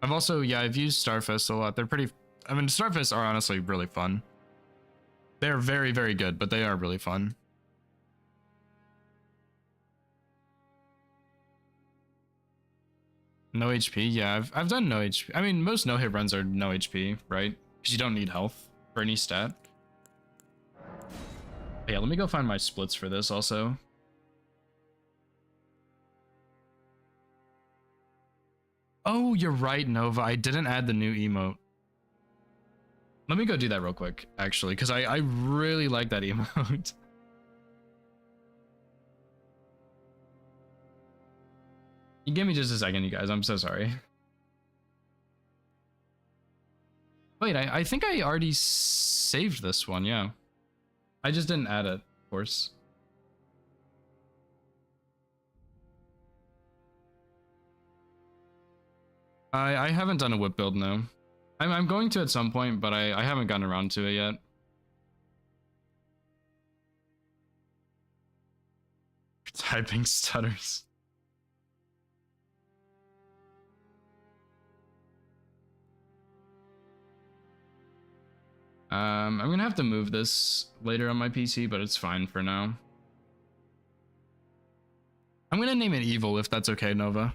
I've used Starfists a lot. They're pretty... I mean, Starfists are honestly really fun. They're very, very good, but they are really fun. No HP? Yeah, I've done no HP. I mean, most no-hit runs are no HP, right? Because you don't need health for any stat. Yeah, let me go find my splits for this also. Oh, you're right, Nova. I didn't add the new emote. Let me go do that real quick, actually, because I really like that emote. You give me just a second, you guys. I'm so sorry. Wait, I think I already saved this one, yeah. I just didn't add it, of course. I haven't done a whip build, no. I'm going to at some point, but I haven't gotten around to it yet. Typing stutters. I'm gonna have to move this later on my PC, but it's fine for now. I'm gonna name it Evil if that's okay, Nova.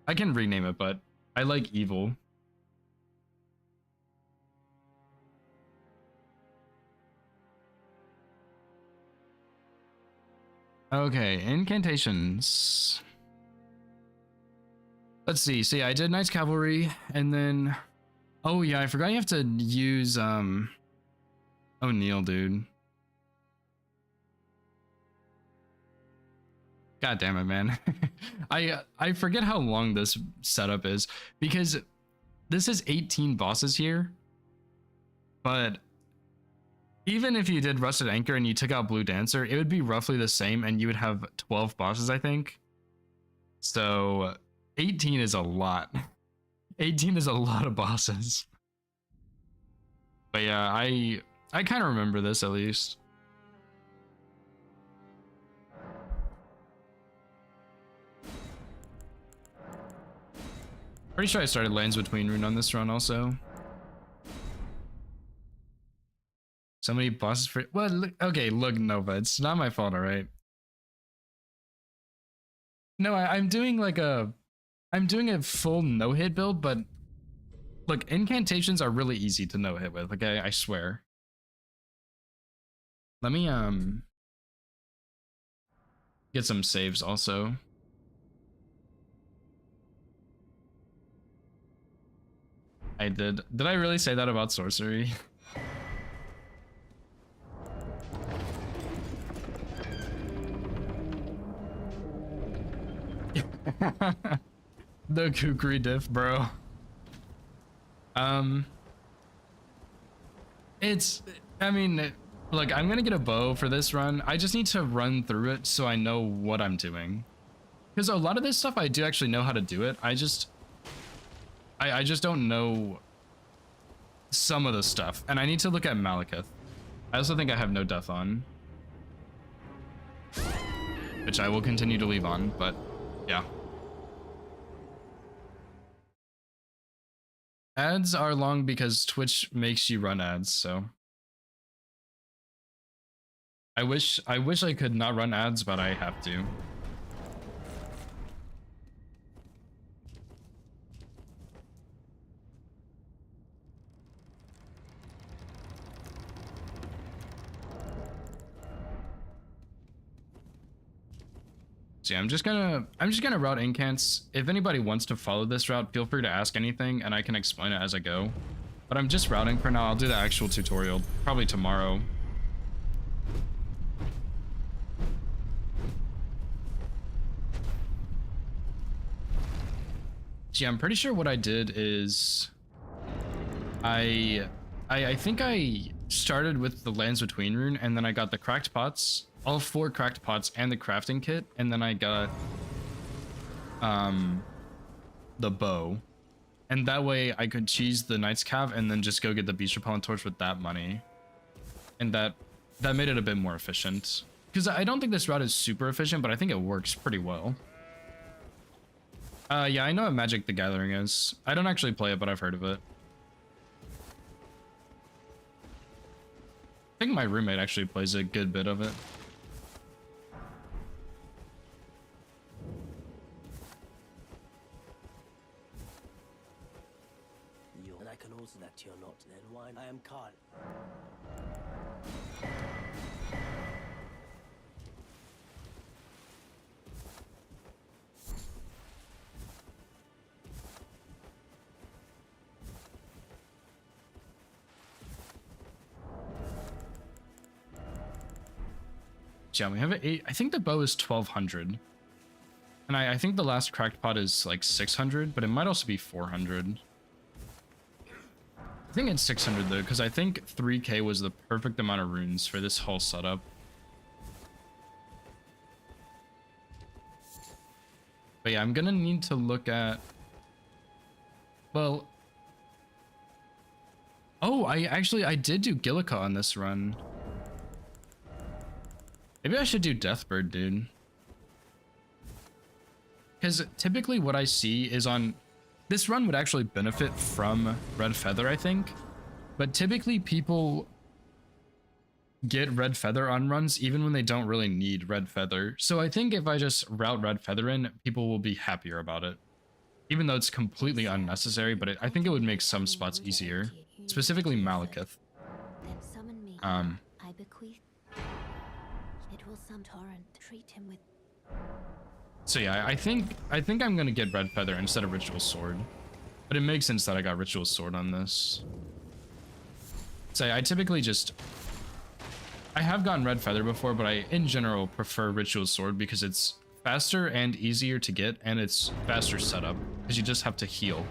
I can rename it, but I like Evil. Okay, incantations. Let's see. So yeah, I did Knights Cavalry, and then oh yeah, I forgot you have to use O'Neill, dude. God damn it, man. I forget how long this setup is because this is 18 bosses here. But even if you did Rusted Anchor and you took out Blue Dancer, it would be roughly the same and you would have 12 bosses, I think. So 18 is a lot. 18 is a lot of bosses. But yeah, I kind of remember this at least. Pretty sure I started Lands Between Rune on this run also. So many bosses for well, look, okay, look, Nova, it's not my fault, all right. No, I'm doing like I'm doing a full no-hit build, but look, incantations are really easy to no-hit with. Okay, I swear. Let me get some saves also. I did. Did I really say that about sorcery? The kukri diff, bro. I mean, look, I'm gonna get a bow for this run. I just need to run through it so I know what I'm doing. Because a lot of this stuff I do actually know how to do it. I just don't know some of the stuff. And I need to look at Malekith. I also think I have no death on. Which I will continue to leave on, but yeah. Ads are long because Twitch makes you run ads, so. I wish I could not run ads, but I have to. So yeah, I'm just gonna route Incants. If anybody wants to follow this route, feel free to ask anything and I can explain it as I go. But I'm just routing for now. I'll do the actual tutorial probably tomorrow. So yeah, I'm pretty sure what I did is I think I started with the Lands Between rune and then I got the cracked pots, all 4 cracked pots and the crafting kit, and then I got the bow. And that way I could cheese the Knight's Cav and then just go get the Beast Repellent Torch with that money. And that made it a bit more efficient. Because I don't think this route is super efficient, but I think it works pretty well. Yeah, I know what Magic the Gathering is. I don't actually play it, but I've heard of it. I think my roommate actually plays a good bit of it. And I can also that you're not. Then why I am Carl. Yeah, we have an 8. I think the bow is 1200. And I think the last cracked pot is like 600, but it might also be 400. I think it's 600 though, because I think 3k was the perfect amount of runes for this whole setup. But yeah, I'm gonna need to look at... Well... Oh, I did do Gillica on this run. Maybe I should do Deathbird, dude. Because typically what I see is on... This run would actually benefit from Red Feather, I think. but typically people get red feather on runs even when they don't really need red feather. So I think if I just route red feather in, people will be happier about it. Even though it's completely unnecessary, but I think it would make some spots easier, specifically Malekith. Then summon me. Um, I bequeath. It will some torrent. Treat him with. so yeah, I think I'm gonna get red feather instead of ritual sword, but it makes sense that I got ritual sword on this. So I typically just, I have gotten red feather before, but I in general prefer ritual sword because it's faster and easier to get, and it's faster setup because you just have to heal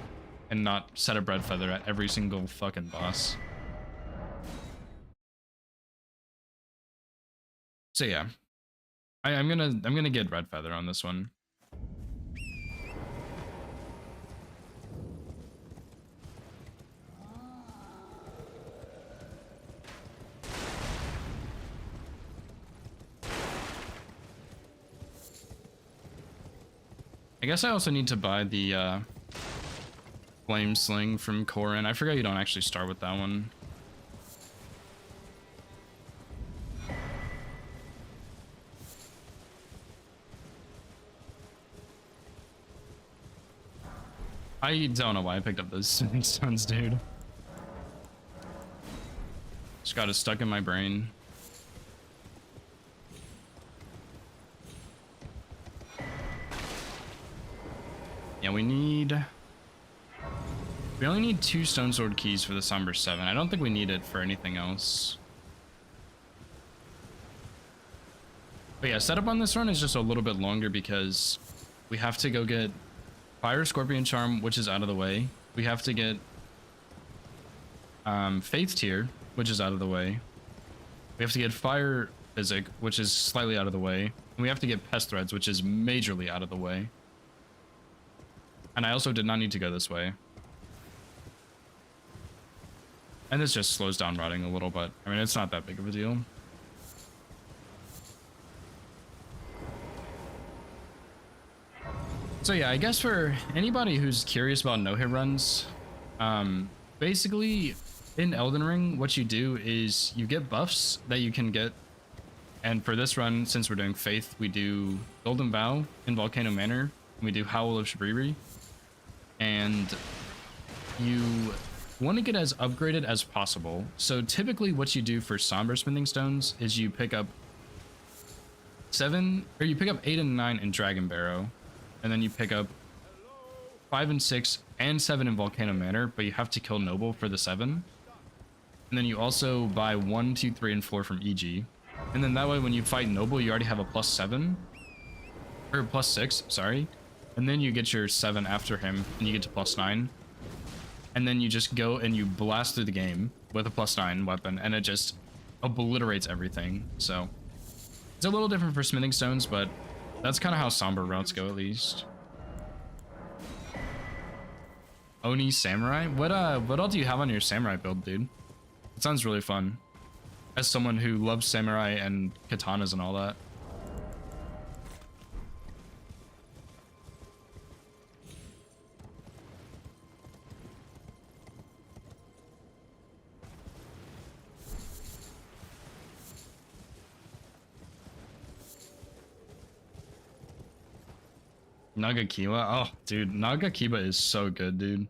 and not set up red feather at every single fucking boss. So yeah, I'm gonna get red feather on this one. I guess I also need to buy the flame sling from Corrin. I forgot you don't actually start with that one. I don't know why I picked up those smithing stones, dude. Just got it stuck in my brain. Yeah, we only need 2 stone sword keys for the Somber 7. I don't think we need it for anything else. But yeah, setup on this run is just a little bit longer because we have to go get Fire Scorpion Charm, which is out of the way. We have to get Faith Tier, which is out of the way. We have to get Fire Physic, which is slightly out of the way. And we have to get Pest Threads, which is majorly out of the way. And I also did not need to go this way. And this just slows down routing a little, but I mean, it's not that big of a deal. So yeah, I guess for anybody who's curious about no-hit runs, basically in Elden Ring, what you do is you get buffs that you can get. And for this run, since we're doing Faith, we do Golden Vow in Volcano Manor, and we do Howl of Shabriri. And you want to get as upgraded as possible. So typically what you do for Somber Smithing Stones is you pick up 7, or you pick up 8 and 9 in Dragon Barrow, and then you pick up 5 and 6 and 7 in Volcano Manor, but you have to kill Noble for the 7. And then you also buy 1, 2, 3, and 4 from EG. And then that way when you fight Noble, you already have a +7, or +6, sorry. And then you get your 7 after him, and you get to +9. And then you just go and you blast through the game with a +9 weapon, and it just obliterates everything. So it's a little different for smithing stones, but that's kind of how somber routes go, at least. Oni Samurai? What all do you have on your samurai build, dude? It sounds really fun. As someone who loves samurai and katanas and all that. Nagakiba? Oh, dude, Nagakiba is so good, dude.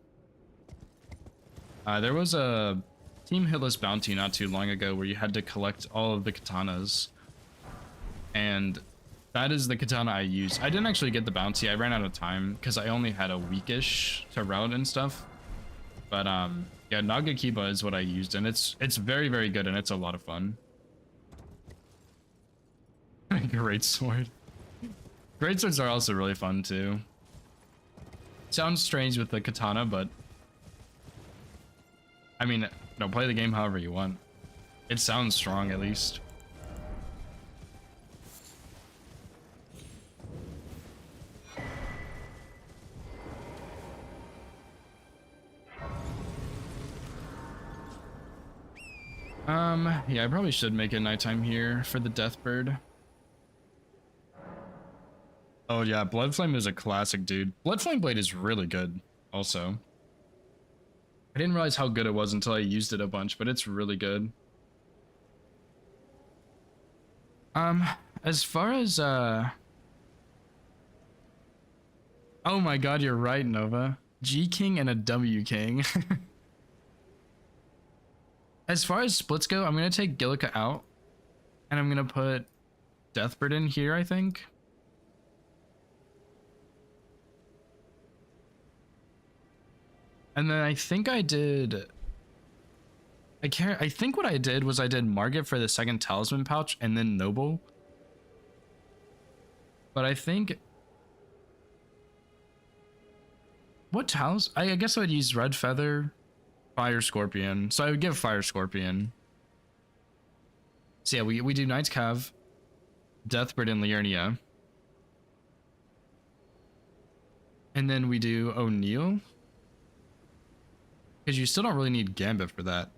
There was a Team Hitless bounty not too long ago where you had to collect all of the katanas. And that is the katana I used. I didn't actually get the bounty. I ran out of time because I only had a weekish to route and stuff. But yeah, Nagakiba is what I used, and it's very, very good, and it's a lot of fun. Great sword. Great swords are also really fun too. Sounds strange with the katana, but I mean, no, play the game however you want. It sounds strong, at least. Yeah, I probably should make it nighttime here for the Deathbird. Oh yeah, Bloodflame is a classic, dude. Bloodflame Blade is really good, also. I didn't realize how good it was until I used it a bunch, but it's really good. As far as oh my god, you're right, Nova. G King and a W King. As far as splits go, I'm gonna take Gillica out, and I'm gonna put Deathbird in here, I think. And then I think I did. I think what I did was I did Margit for the second talisman pouch and then Noble. But I think what talisman? I guess I would use Red Feather, Fire Scorpion. So I would give Fire Scorpion. So yeah, we do Knight's Cav, Deathbird, and Liurnia. And then we do O'Neill. Because you still don't really need Gambit for that.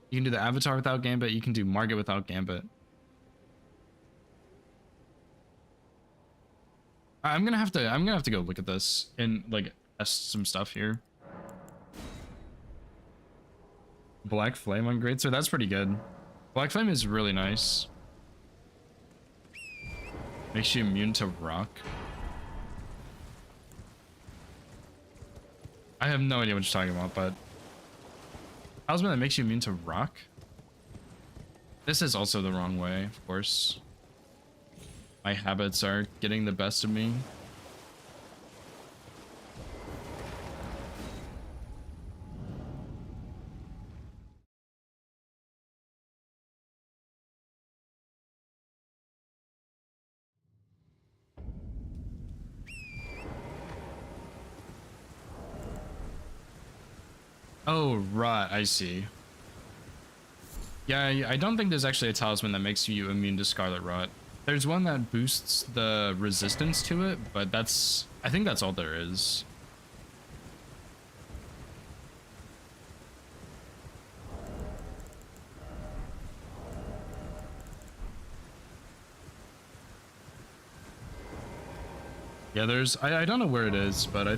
You can do the Avatar without Gambit, you can do Margit without Gambit. I'm gonna have to go look at this and like test some stuff here. Black Flame on Greatsword, that's pretty good. Black Flame is really nice. Makes you immune to rock. I have no idea what you're talking about, but talisman that makes you immune to rock? This is also the wrong way, of course. My habits are getting the best of me. Oh, right, I see. Yeah, I don't think there's actually a talisman that makes you immune to Scarlet Rot. There's one that boosts the resistance to it, but I think that's all there is. Yeah, I don't know where it is, but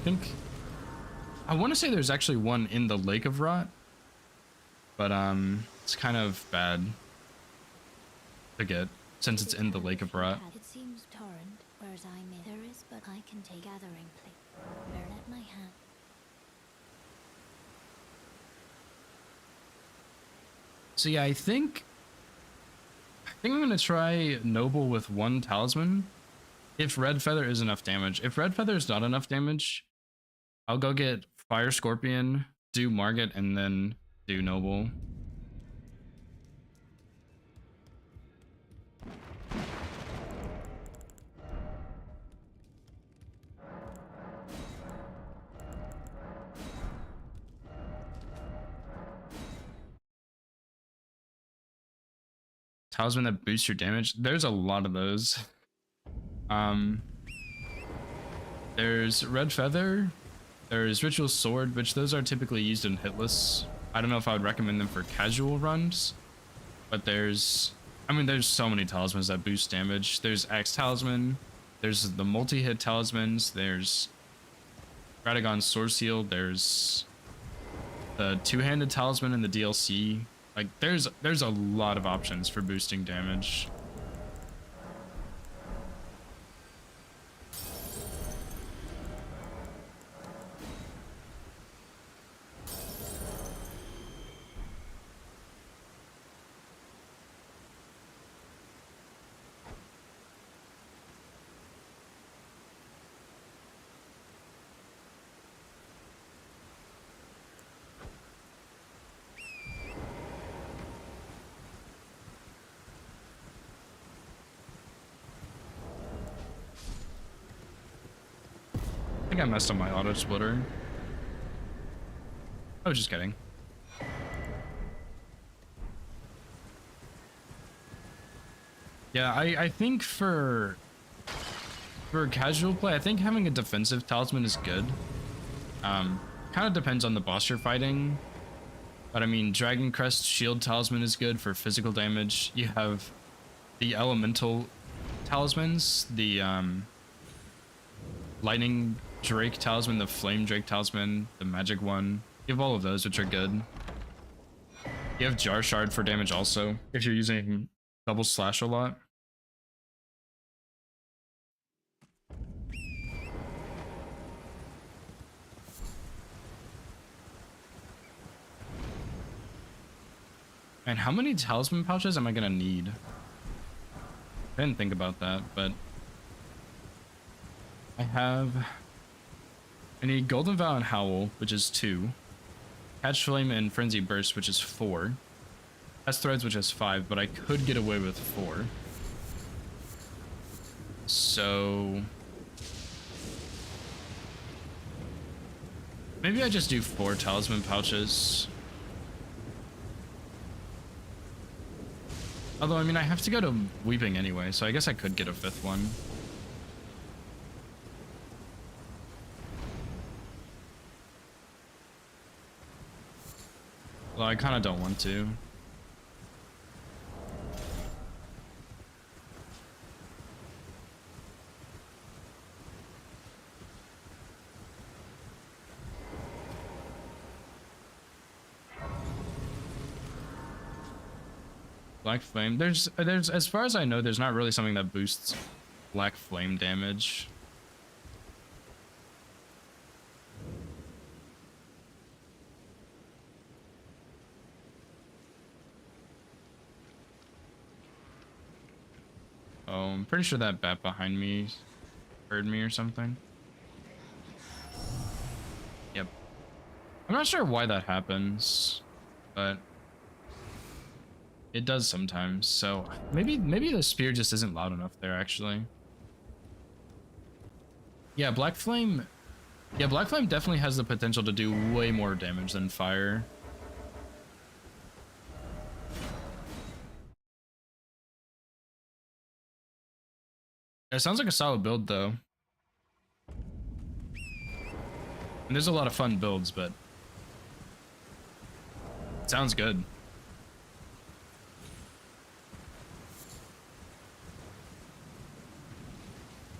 I want to say there's actually one in the Lake of Rot, but it's kind of bad to get since it's in the Lake of Rot. It seems torrent, whereas there is, but I can take gathering plate. Bear at my hand. So yeah, I think I'm gonna try Noble with one talisman. If Red Feather is enough damage. If Red Feather is not enough damage, I'll go get Fire Scorpion, do Margit, and then do Noble. Talisman that boosts your damage. There's a lot of those. There's Red Feather. There's Ritual Sword, which those are typically used in hitless. I don't know if I would recommend them for casual runs, but there's so many talismans that boost damage. There's Axe Talisman. There's the multi-hit talismans. There's Radagon's Sword Seal. There's the two-handed talisman in the DLC. Like there's a lot of options for boosting damage. I think I messed up my auto splitter. I was just kidding. Yeah, I think for casual play, I think having a defensive talisman is good. Kind of depends on the boss you're fighting. But I mean, Dragon Crest Shield Talisman is good for physical damage. You have the elemental talismans, the Lightning Drake Talisman, the Flame Drake Talisman, the Magic one. You have all of those, which are good. You have Jar Shard for damage also, if you're using double slash a lot. And how many talisman pouches am I gonna need? I didn't think about that, but I need Golden Vow and Howl, which is 2. Catch Flame and Frenzy Burst, which is 4. Test Threads, which is 5, but I could get away with 4. So maybe I just do 4 talisman pouches. Although, I mean, I have to go to Weeping anyway, so I guess I could get a 5th one. Well, I kind of don't want to. Black Flame. There's as far as I know, there's not really something that boosts Black Flame damage. Oh, I'm pretty sure that bat behind me heard me or something. Yep. I'm not sure why that happens, but it does sometimes. So maybe the spear just isn't loud enough there, actually. Yeah, Black Flame. Yeah, Black Flame definitely has the potential to do way more damage than fire. It sounds like a solid build, though. And there's a lot of fun builds, but it sounds good.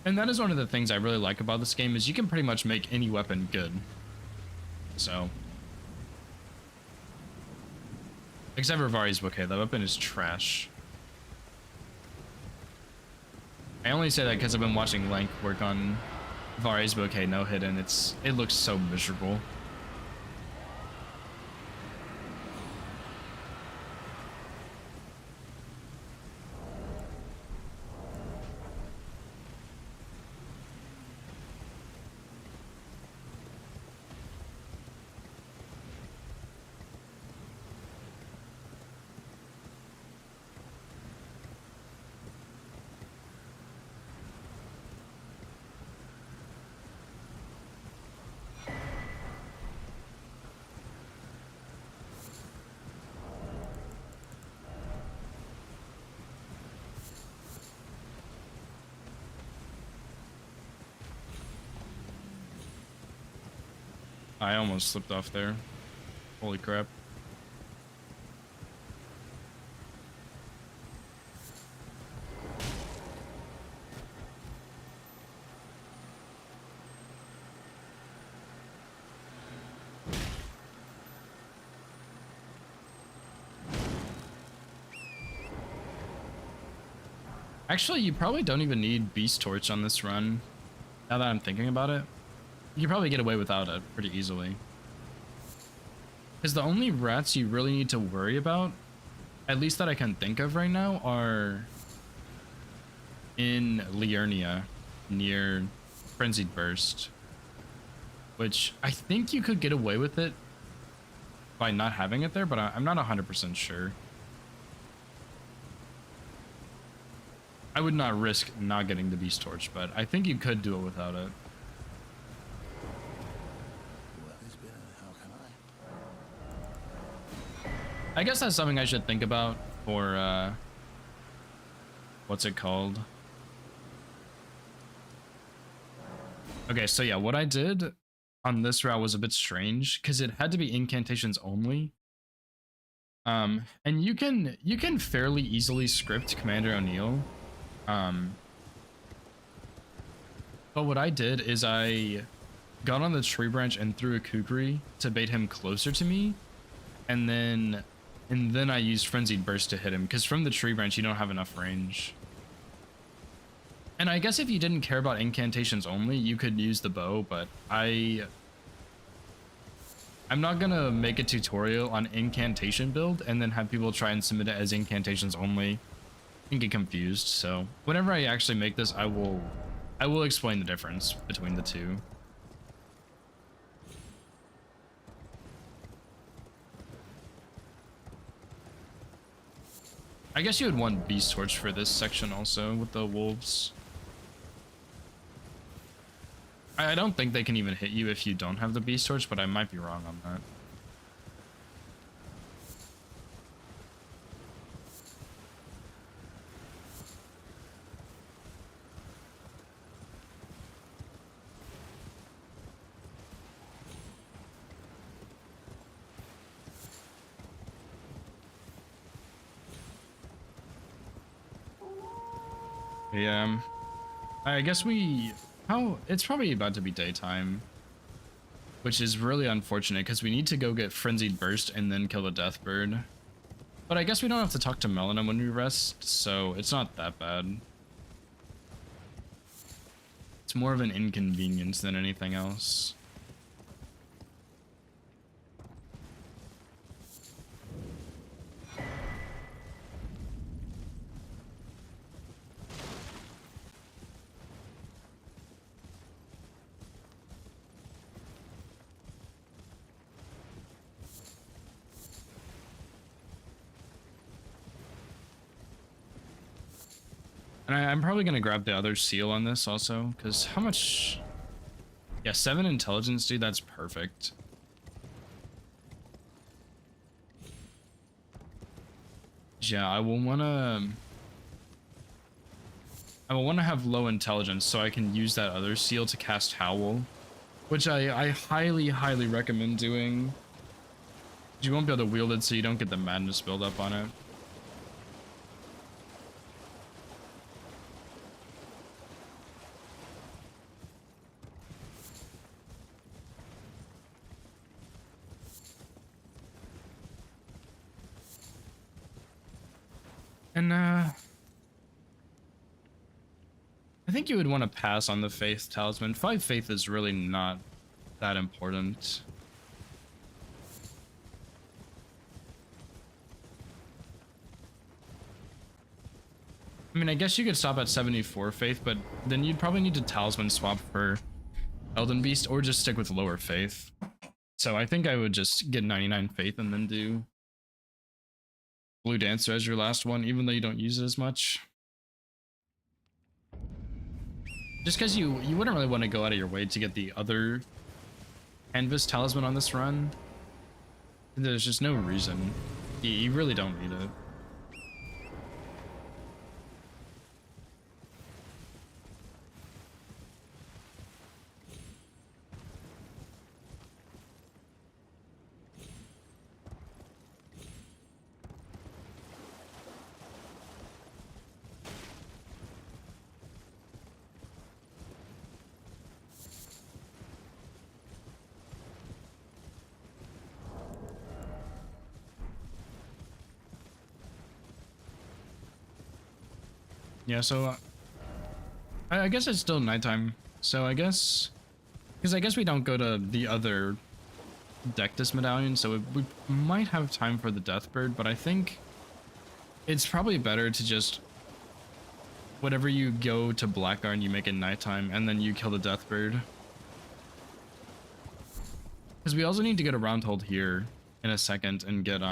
And that is one of the things I really like about this game, is you can pretty much make any weapon good. So. Except for Vari's Bouquet, that weapon is trash. I only say that because I've been watching Lank work on Vari's Bouquet no hit, and it looks so miserable. I almost slipped off there. Holy crap. Actually, you probably don't even need Beast Torch on this run. Now that I'm thinking about it. You can probably get away without it pretty easily. Because the only rats you really need to worry about, at least that I can think of right now, are in Liurnia, near Frenzied Burst. Which, I think you could get away with it by not having it there, but I'm not 100% sure. I would not risk not getting the Beast Torch, but I think you could do it without it. I guess that's something I should think about for, what's it called? Okay, so yeah, what I did on this route was a bit strange, because it had to be incantations only. And you can fairly easily script Commander O'Neill. But what I did is I got on the tree branch and threw a kukri to bait him closer to me, and then I used frenzied burst to hit him, because from the tree branch you don't have enough range. And I guess if you didn't care about incantations only, you could use the bow, but I'm not gonna make a tutorial on incantation build and then have people try and submit it as incantations only and get confused. So whenever I actually make this, I will explain the difference between the two. I guess you would want Beast Torch for this section also with the wolves. I don't think they can even hit you if you don't have the Beast Torch, but I might be wrong on that. Yeah, I guess it's probably about to be daytime, which is really unfortunate because we need to go get Frenzied Burst and then kill the Deathbird. But I guess we don't have to talk to Melina when we rest, so it's not that bad. It's more of an inconvenience than anything else. And I'm probably going to grab the other seal on this also, because how much... Yeah, 7 intelligence, dude, that's perfect. Yeah, I will want to have low intelligence so I can use that other seal to cast Howl, which I highly, highly recommend doing. You won't be able to wield it so you don't get the madness build up on it. And I think you would want to pass on the Faith Talisman. 5 Faith is really not that important. I mean, I guess you could stop at 74 Faith, but then you'd probably need to Talisman swap for Elden Beast or just stick with lower Faith. So I think I would just get 99 Faith and then do Blue Dancer as your last one, even though you don't use it as much. Just because you wouldn't really want to go out of your way to get the other Canvas Talisman on this run. There's just no reason. You really don't need it. Yeah, so I guess it's still nighttime. So I guess, because I guess we don't go to the other Dectus medallion, so we might have time for the Deathbird, but I think it's probably better to just, whatever you go to Blackguard, you make it nighttime, and then you kill the Deathbird. Because we also need to get a round hold here in a second and get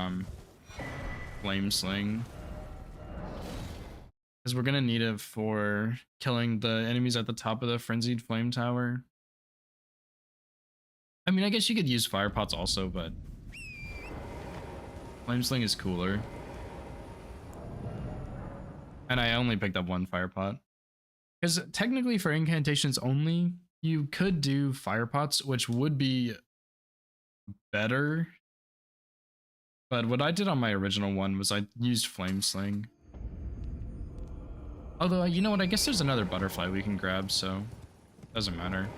Flame Sling. Because we're gonna need it for killing the enemies at the top of the Frenzied Flame Tower. I mean, I guess you could use Fire Pots also, but Flame Sling is cooler. And I only picked up 1 Fire Pot. Because technically for incantations only, you could do Fire Pots, which would be better. But what I did on my original one was I used Flame Sling. Although, you know what, I guess there's another butterfly we can grab, so doesn't matter.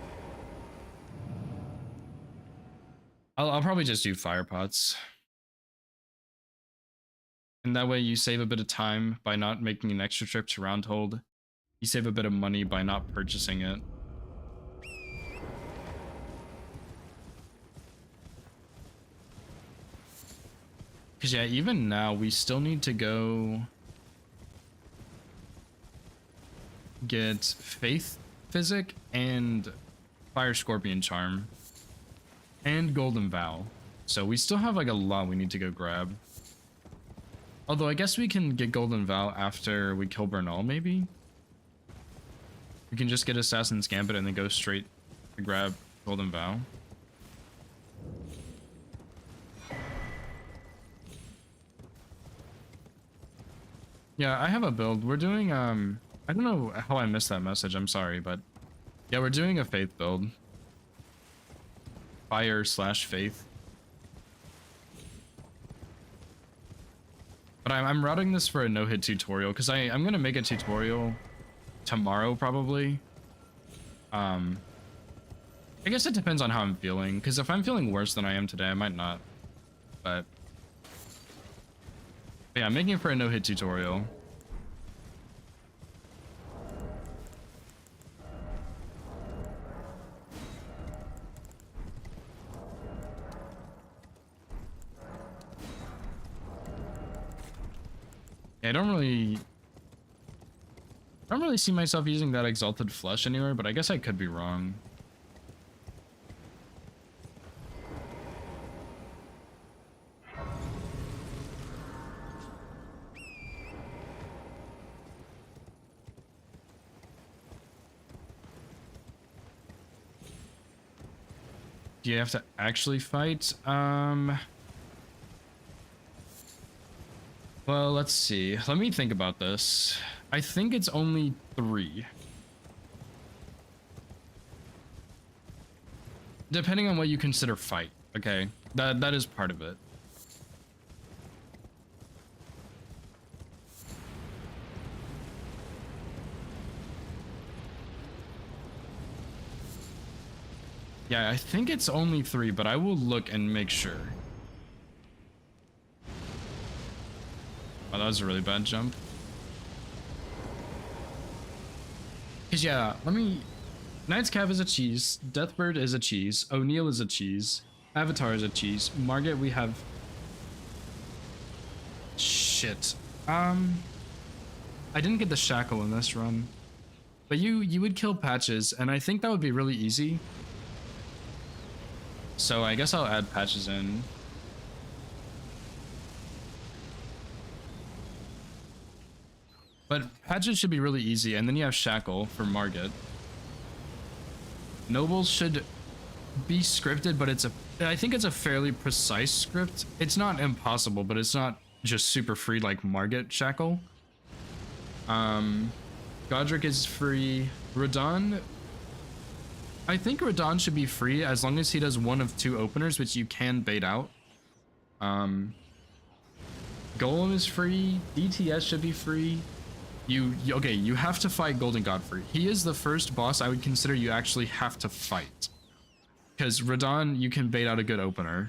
I'll probably just do fire pots. And that way you save a bit of time by not making an extra trip to Roundhold. You save a bit of money by not purchasing it. Because yeah, even now we still need to go get Faith Physic and Fire Scorpion Charm and Golden Vow. So we still have like a lot we need to go grab. Although I guess we can get Golden Vow after we kill Bernal, maybe? We can just get Assassin's Gambit and then go straight to grab Golden Vow. Yeah, I have a build. We're doing, I don't know how I missed that message, I'm sorry, but yeah, we're doing a Faith build. Fire/Faith. But I'm routing this for a no-hit tutorial because I'm gonna make a tutorial tomorrow probably. I guess it depends on how I'm feeling, because if I'm feeling worse than I am today, I might not. But yeah, I'm making it for a no-hit tutorial. I don't really see myself using that Exalted Flesh anywhere, but I guess I could be wrong. Do you have to actually fight? Well, let's see. Let me think about this. I think it's only 3. Depending on what you consider fight, okay? That is part of it. Yeah, I think it's only 3, but I will look and make sure. Oh, that was a really bad jump. Cause yeah, Knight's Cav is a cheese, Deathbird is a cheese, O'Neill is a cheese, Avatar is a cheese, Margit we have... Shit. I didn't get the Shackle in this run. But you would kill Patches, and I think that would be really easy. So I guess I'll add Patches in. But Patches should be really easy, and then you have Shackle for Margit. Nobles should be scripted, but I think it's a fairly precise script. It's not impossible, but it's not just super free like Margit Shackle. Godric is free. Radon, I think Radon should be free as long as he does one of 2 openers, which you can bait out. Golem is free. DTS should be free. Okay, you have to fight Golden Godfrey. He is the first boss I would consider you actually have to fight. Because Radon, you can bait out a good opener.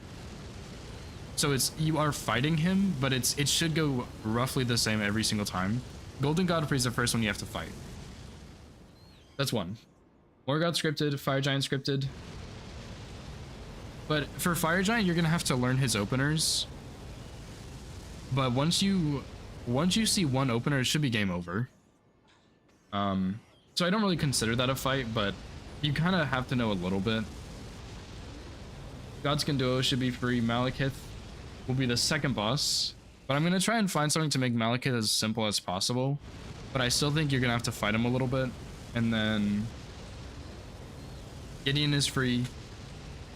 So you are fighting him, but it should go roughly the same every single time. Golden Godfrey is the first one you have to fight. That's 1. Morgoth scripted, Fire Giant scripted. But for Fire Giant, you're gonna have to learn his openers. But once you see 1 opener, it should be game over. So I don't really consider that a fight, but you kind of have to know a little bit. Godskin Duo should be free. Malekith will be the second boss, but I'm gonna try and find something to make Malekith as simple as possible. But I still think you're gonna have to fight him a little bit, and then Gideon is free.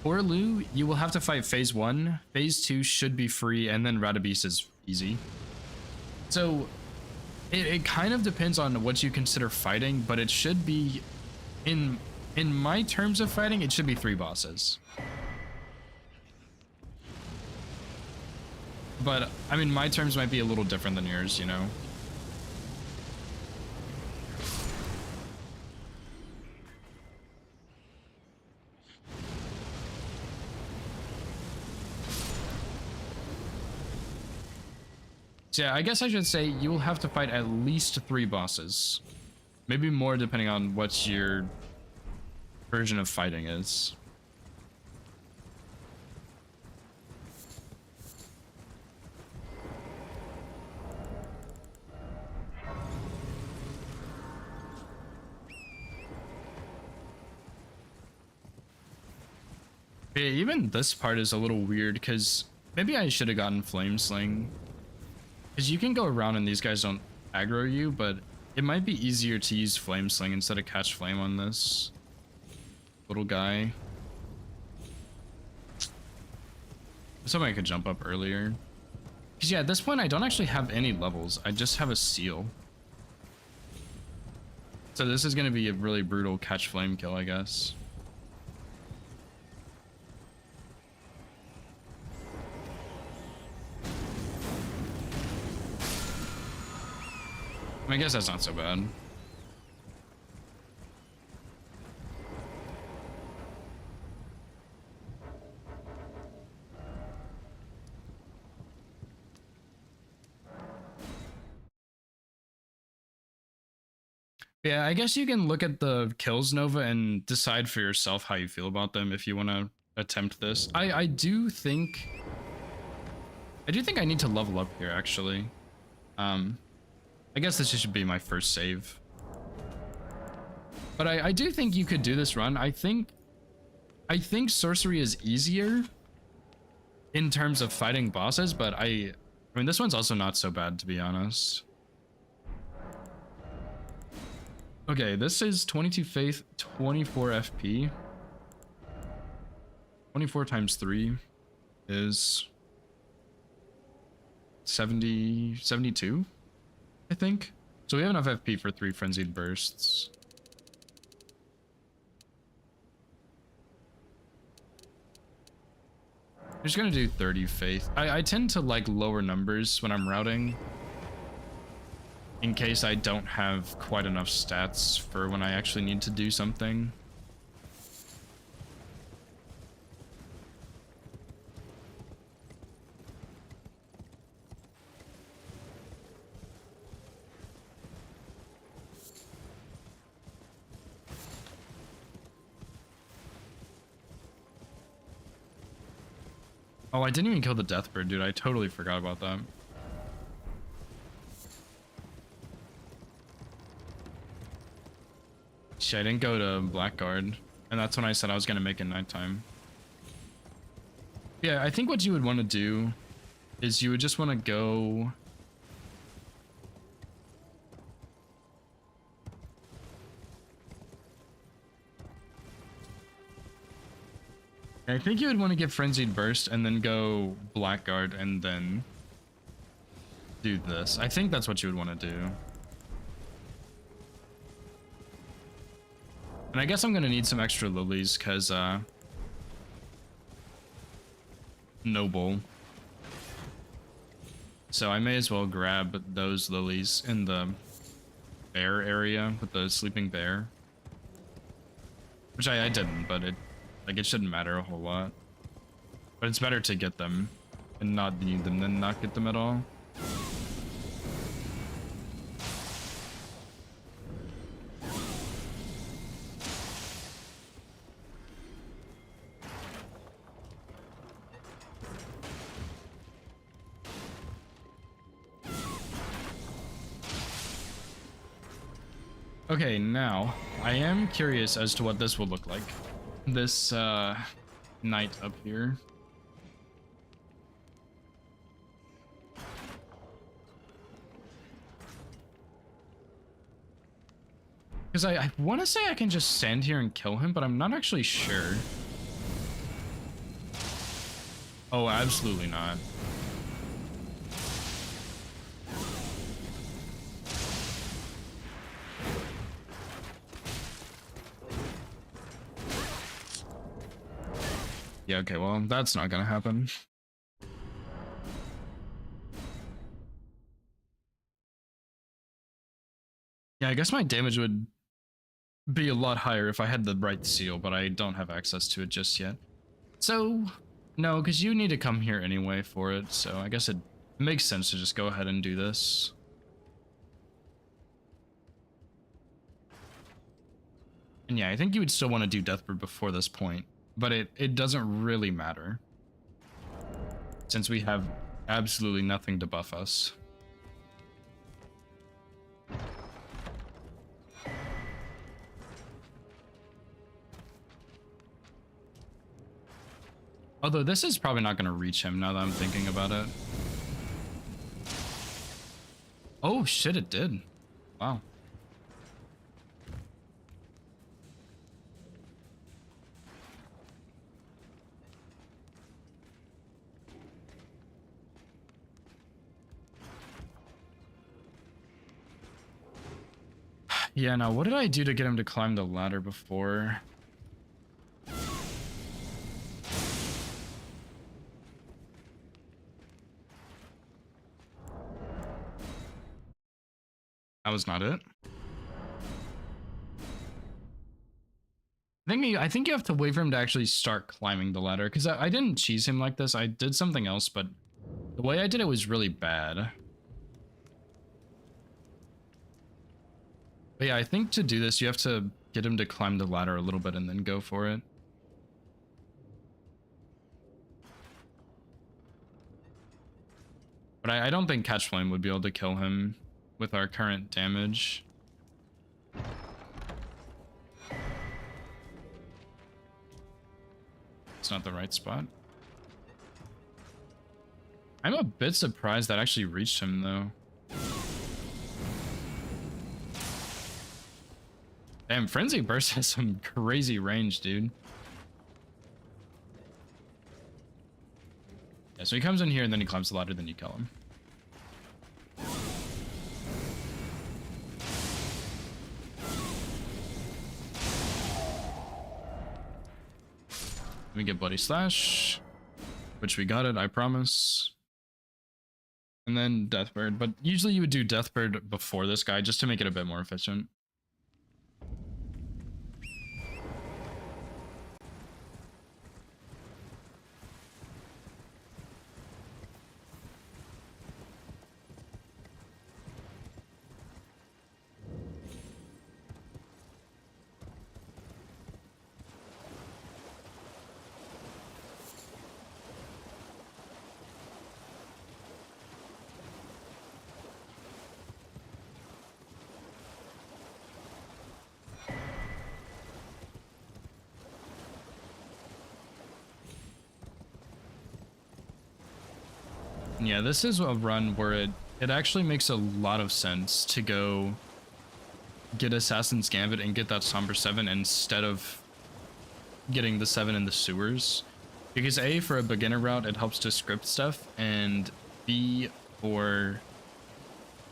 Orlu, you will have to fight phase 1. Phase 2 should be free, and then Radabis is easy. So it kind of depends on what you consider fighting, but it should be, in my terms of fighting, it should be 3 bosses. But I mean, my terms might be a little different than yours, you know. So yeah, I guess I should say you'll have to fight at least 3 bosses. Maybe more depending on what your version of fighting is. Yeah, even this part is a little weird because maybe I should have gotten Flame Sling. Because you can go around and these guys don't aggro you, but it might be easier to use Flame Sling instead of Catch Flame on this little guy. I was hoping I could jump up earlier. Because yeah, at this point I don't actually have any levels. I just have a seal. So this is going to be a really brutal Catch Flame kill, I guess. I guess that's not so bad. Yeah, I guess you can look at the kills, Nova, and decide for yourself how you feel about them if you want to attempt this. I do think I need to level up here, actually. I guess this should be my first save. But I do think you could do this run. I think sorcery is easier in terms of fighting bosses, but I mean this one's also not so bad, to be honest. Okay, this is 22 faith, 24 FP. 24 times 3 is 72, I think. So we have enough FP for 3 frenzied bursts. I'm just gonna do 30 faith. I tend to like lower numbers when I'm routing, in case I don't have quite enough stats for when I actually need to do something. Oh, I didn't even kill the Deathbird, dude. I totally forgot about that. Shit, I didn't go to Blackguard, and that's when I said I was gonna make it nighttime. Yeah, I think what you would want to do is you would just want to go... I think you would want to get Frenzied Burst and then go Blackguard and then do this. I think that's what you would want to do. And I guess I'm going to need some extra lilies because, Noble. So I may as well grab those lilies in the bear area with the sleeping bear. Which I didn't, but it shouldn't matter a whole lot. But it's better to get them and not need them than not get them at all. Okay, now I am curious as to what this will look like. This knight up here. Because I want to say I can just stand here and kill him, but I'm not actually sure. Oh, absolutely not. Yeah, okay, well, that's not gonna happen. Yeah, I guess my damage would be a lot higher if I had the right seal, but I don't have access to it just yet. So, no, because you need to come here anyway for it, so I guess it It makes sense to just go ahead and do this. And yeah, I think you would still want to do Deathbird before this point, but it doesn't really matter since we have absolutely nothing to buff us. Although this is probably not going to reach him now that I'm thinking about it. Oh shit, it did. Wow. Yeah, now what did I do to get him to climb the ladder before? That was not it. I think you have to wait for him to actually start climbing the ladder, because I didn't cheese him like this. I did something else, but the way I did it was really bad. But yeah, I think to do this, you have to get him to climb the ladder a little bit and then go for it. But I don't think Catch Flame would be able to kill him with our current damage. It's not the right spot. I'm a bit surprised that actually reached him, though. Damn, Frenzy Burst has some crazy range, dude. Yeah, so he comes in here and then he climbs the ladder, then you kill him. Let me get Bloody Slash, which we got it, I promise. And then Deathbird, but usually you would do Deathbird before this guy just to make it a bit more efficient. Yeah, this is a run where it actually makes a lot of sense to go get Assassin's Gambit and get that Somber 7 instead of getting the 7 in the sewers. Because A, for a beginner route, it helps to script stuff, and B, for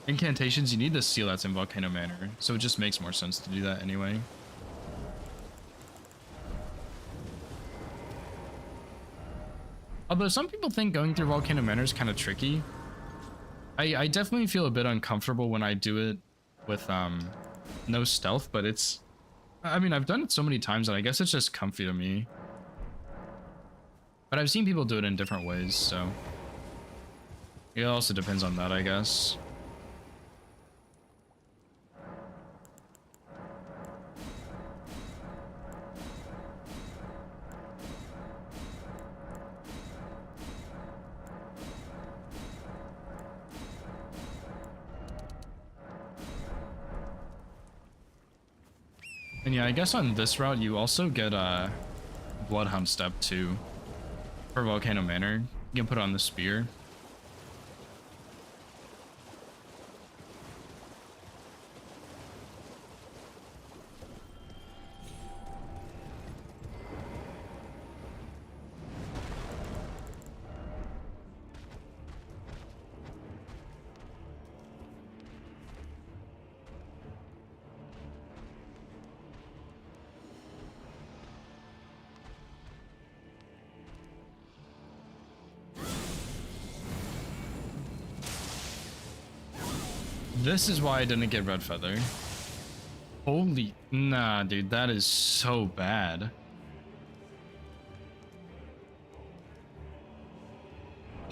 incantations, you need the seal that's in Volcano Manor, so it just makes more sense to do that anyway. Although some people think going through Volcano Manor is kind of tricky. I definitely feel a bit uncomfortable when I do it with no stealth, but it's... I mean, I've done it so many times that I guess it's just comfy to me. But I've seen people do it in different ways, so... It also depends on that, I guess. And yeah, I guess on this route, you also get a Bloodhound Step too. For Volcano Manor. You can put on the spear. This is why I didn't get Red Feather. Holy... Nah, dude, that is so bad.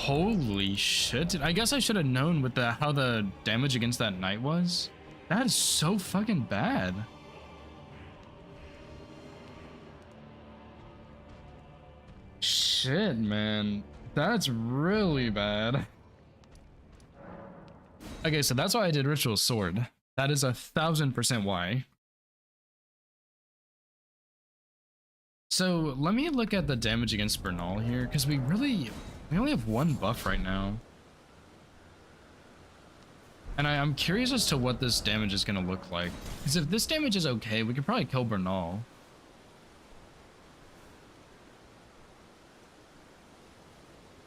Holy shit. I guess I should have known with the how the damage against that knight was. That is so fucking bad. Shit, man. That's really bad. Okay, so that's why I did Ritual Sword. That is 1000% why. So let me look at the damage against Bernal here, because we only have one buff right now. And I'm curious as to what this damage is going to look like. Because if this damage is okay, we could probably kill Bernal.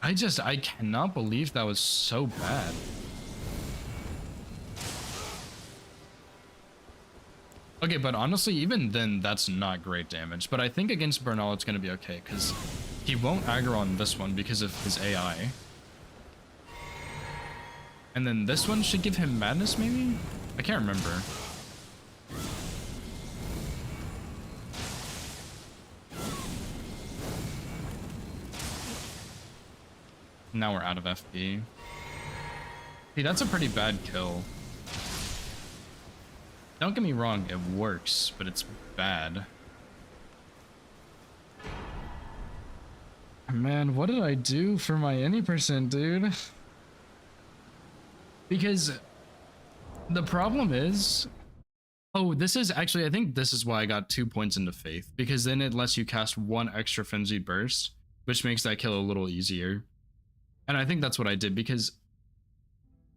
I cannot believe that was so bad. Okay, but honestly, even then, that's not great damage. But I think against Bernal, it's going to be okay, because he won't aggro on this one because of his AI. And then this one should give him madness, maybe? I can't remember. Now we're out of FP. See, that's a pretty bad kill. Don't get me wrong, it works, but it's bad. Man, what did I do for my any percent, dude? Because the problem is... Oh, this is actually, I think this is why I got 2 points into Faith. Because then it lets you cast 1 extra Frenzied Burst, which makes that kill a little easier. And I think that's what I did, because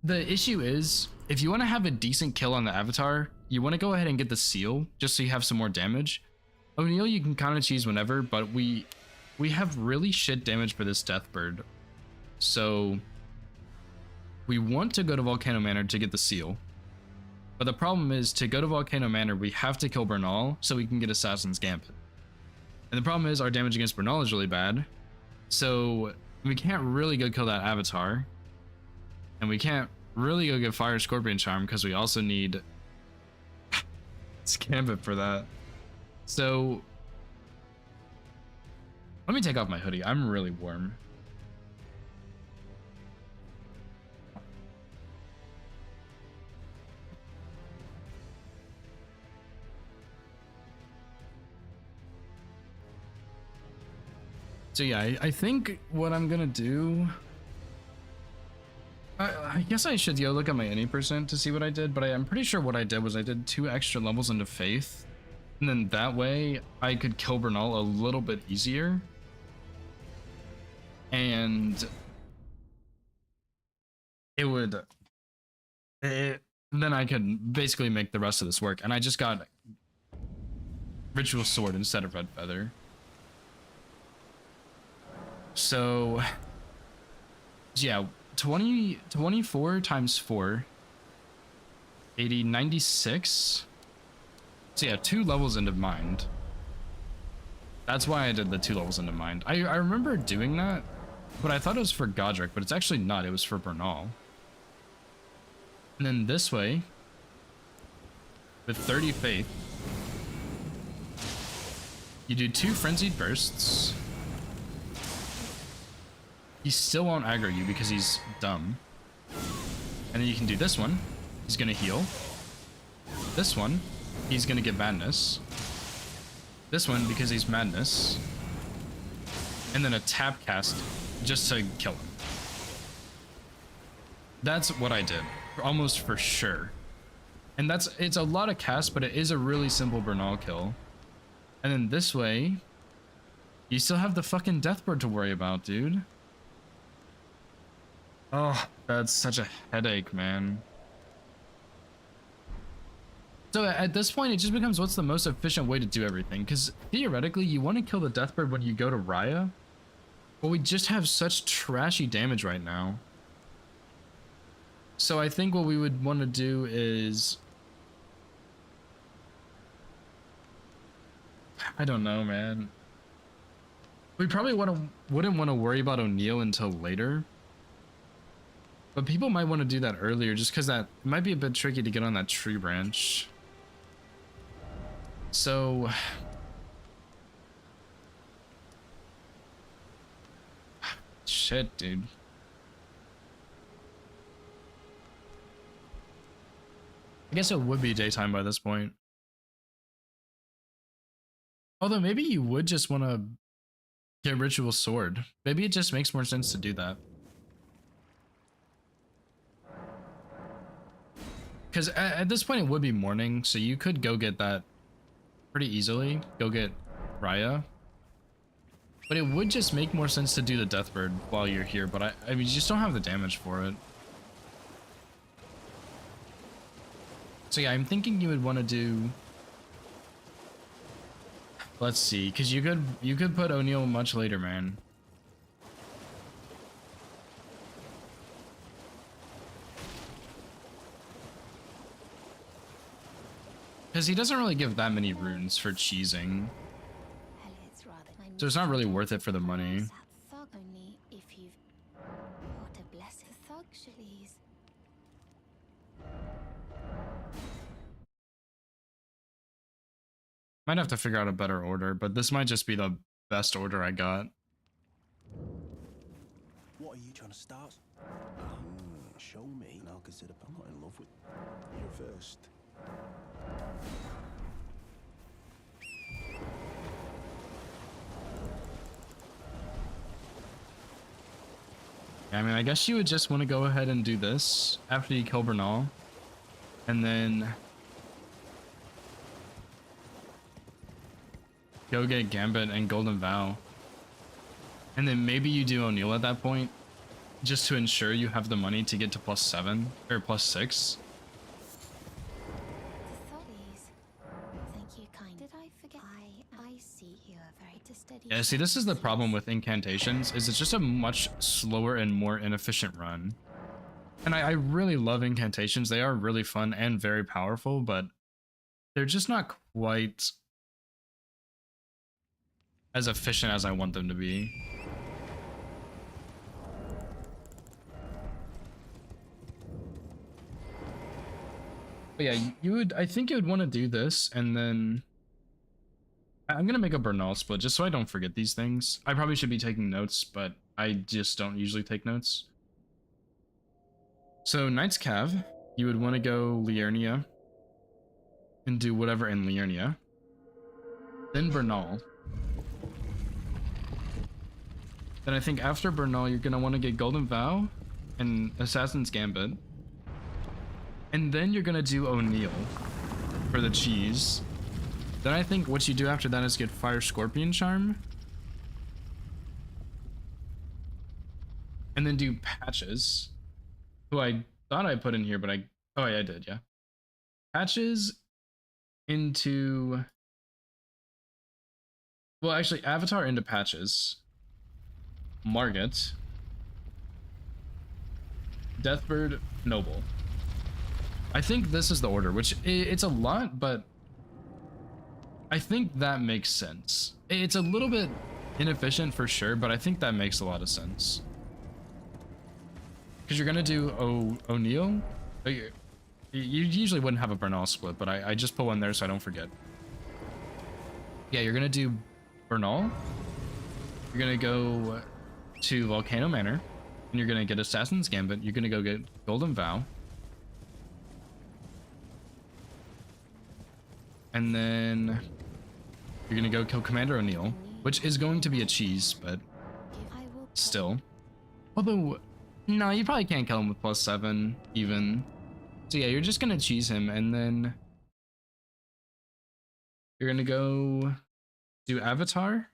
the issue is, if you want to have a decent kill on the Avatar, you want to go ahead and get the seal, just so you have some more damage. O'Neal you can kind of cheese whenever, but we have really shit damage for this Deathbird. So we want to go to Volcano Manor to get the seal. But the problem is, to go to Volcano Manor, we have to kill Bernal so we can get Assassin's Gambit. And the problem is, our damage against Bernal is really bad. So we can't really go kill that Avatar. And we can't really go get Fire Scorpion Charm because we also need Gambit for that. So let me take off my hoodie. I'm really warm. So yeah, I think what I'm gonna do, I guess I should look at my any percent to see what I did, but I'm pretty sure what I did was I did 2 extra levels into Faith, and then that way I could kill Bernal a little bit easier, and then I could basically make the rest of this work. And I just got Ritual Sword instead of Red Feather. So yeah, 24 times 4, 80, 96. So yeah, 2 levels into Mind. That's why I did the 2 levels into Mind. I remember doing that, but I thought it was for Godric, but it's actually not. It was for Bernal. And then this way, with 30 Faith, you do 2 Frenzied Bursts. He still won't aggro you because he's dumb. And then you can do this one. He's gonna heal. This one, he's gonna get Madness. This one, because he's Madness. And then a tap cast just to kill him. That's what I did, almost for sure. And it's a lot of casts, but it is a really simple Bernal kill. And then this way, you still have the fucking Deathbird to worry about, dude. Oh, that's such a headache, man. So at this point, it just becomes what's the most efficient way to do everything. Because theoretically, you want to kill the Deathbird when you go to Raya. But we just have such trashy damage right now. So I think what we would want to do is... I don't know, man. We probably wouldn't want to worry about O'Neal until later. But people might want to do that earlier just because that might be a bit tricky to get on that tree branch. So... Shit, dude. I guess it would be daytime by this point. Although maybe you would just want to get Ritual Sword. Maybe it just makes more sense to do that. Because at this point it would be morning, so you could go get that pretty easily. Go get Raya. But it would just make more sense to do the Deathbird while you're here, but I mean, you just don't have the damage for it. So yeah, I'm thinking you would want to do... Let's see, because you could put O'Neal much later, man. Because he doesn't really give that many runes for cheesing. So it's not really worth it for the money. Only if you've what a blessed thug Shalies. Might have to figure out a better order, but this might just be the best order I got. What are you trying to start? Show me, and I'll consider. I'm not in love with you first. I mean, I guess you would just want to go ahead and do this after you kill Bernal. And then go get Gambit and Golden Vow. And then maybe you do O'Neal at that point, just to ensure you have the money to get to +7 or +6. Thank you, kind. Did I forget? I see you are very steady. Yeah, see, this is the problem with incantations, is it's just a much slower and more inefficient run. And I really love incantations. They are really fun and very powerful, but they're just not quite as efficient as I want them to be. But yeah, I think you would want to do this, and then I'm gonna make a Bernal split just so I don't forget these things. I probably should be taking notes, but I just don't usually take notes. So Knight's Cav, you would want to go Liurnia and do whatever in Liurnia. Then Bernal. Then I think after Bernal, you're gonna want to get Golden Vow and Assassin's Gambit. And then you're gonna do O'Neal for the cheese. Then I think what you do after that is get Fire Scorpion Charm. And then do Patches, who I thought I put in here, but oh yeah, I did, yeah. Patches into, well, actually Avatar into Patches. Margit. Deathbird, Noble. I think this is the order, which it's a lot, but I think that makes sense. It's a little bit inefficient for sure, but I think that makes a lot of sense. Because you're gonna do O'Neal. You usually wouldn't have a Bernal split, but I just put one there so I don't forget. Yeah, you're gonna do Bernal. You're gonna go to Volcano Manor, and you're gonna get Assassin's Gambit. You're gonna go get Golden Vow. And then you're gonna go kill Commander O'Neal, which is going to be a cheese, but still. Although, no, you probably can't kill him with +7 even. So yeah, you're just gonna cheese him, and then you're gonna go do Avatar,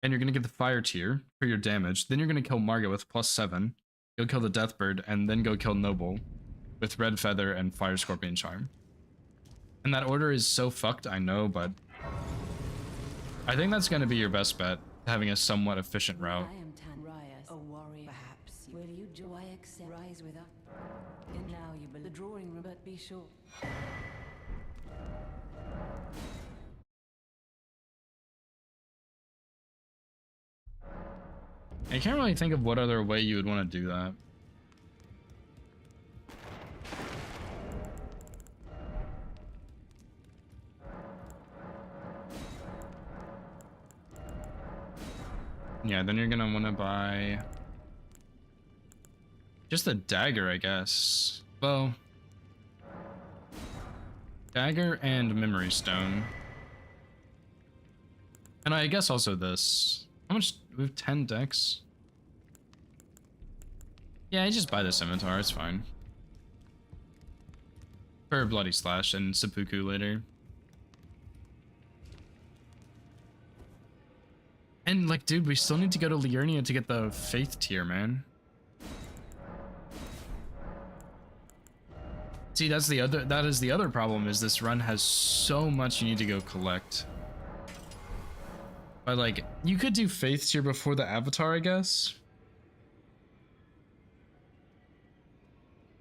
and you're gonna get the Fire Tier for your damage. Then you're gonna kill Margit with +7. You'll kill the Deathbird, and then go kill Noble with Red Feather and Fire Scorpion Charm. And that order is so fucked, I know, but I think that's going to be your best bet, having a somewhat efficient route. I am Raya, a warrior, perhaps. Will you joy accept rise with us? And now you believe the drawing room, but be sure. I can't really think of what other way you would want to do that. Yeah, then you're gonna want to buy just the dagger, I guess. Well, Dagger and memory stone. And I guess also this. How much? We have 10 decks. Yeah, I just buy the scimitar, it's fine. For Bloody Slash and Seppuku later. And like, dude, we still need to go to Liurnia to get the Faith tier, man. See, that is the other problem, is this run has so much you need to go collect. But like, you could do Faith tier before the Avatar, I guess.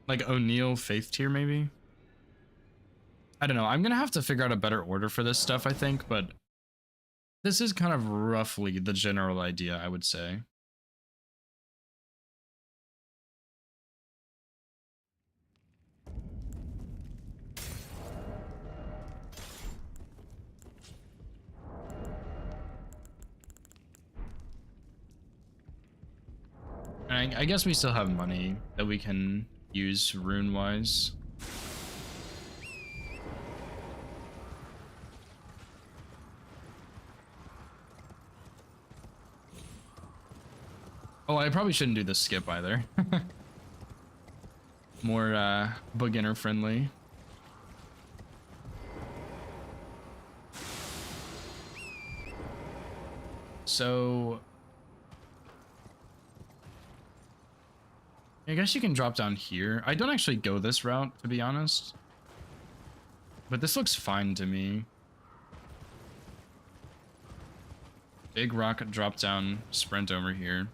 Like O'Neill Faith tier, maybe? I don't know. I'm gonna have to figure out a better order for this stuff, I think, but this is kind of roughly the general idea, I would say. And I guess we still have money that we can use rune-wise. Oh, I probably shouldn't do the skip either. More beginner friendly. So I guess you can drop down here. I don't actually go this route, to be honest. But this looks fine to me. Big rock drop down, sprint over here.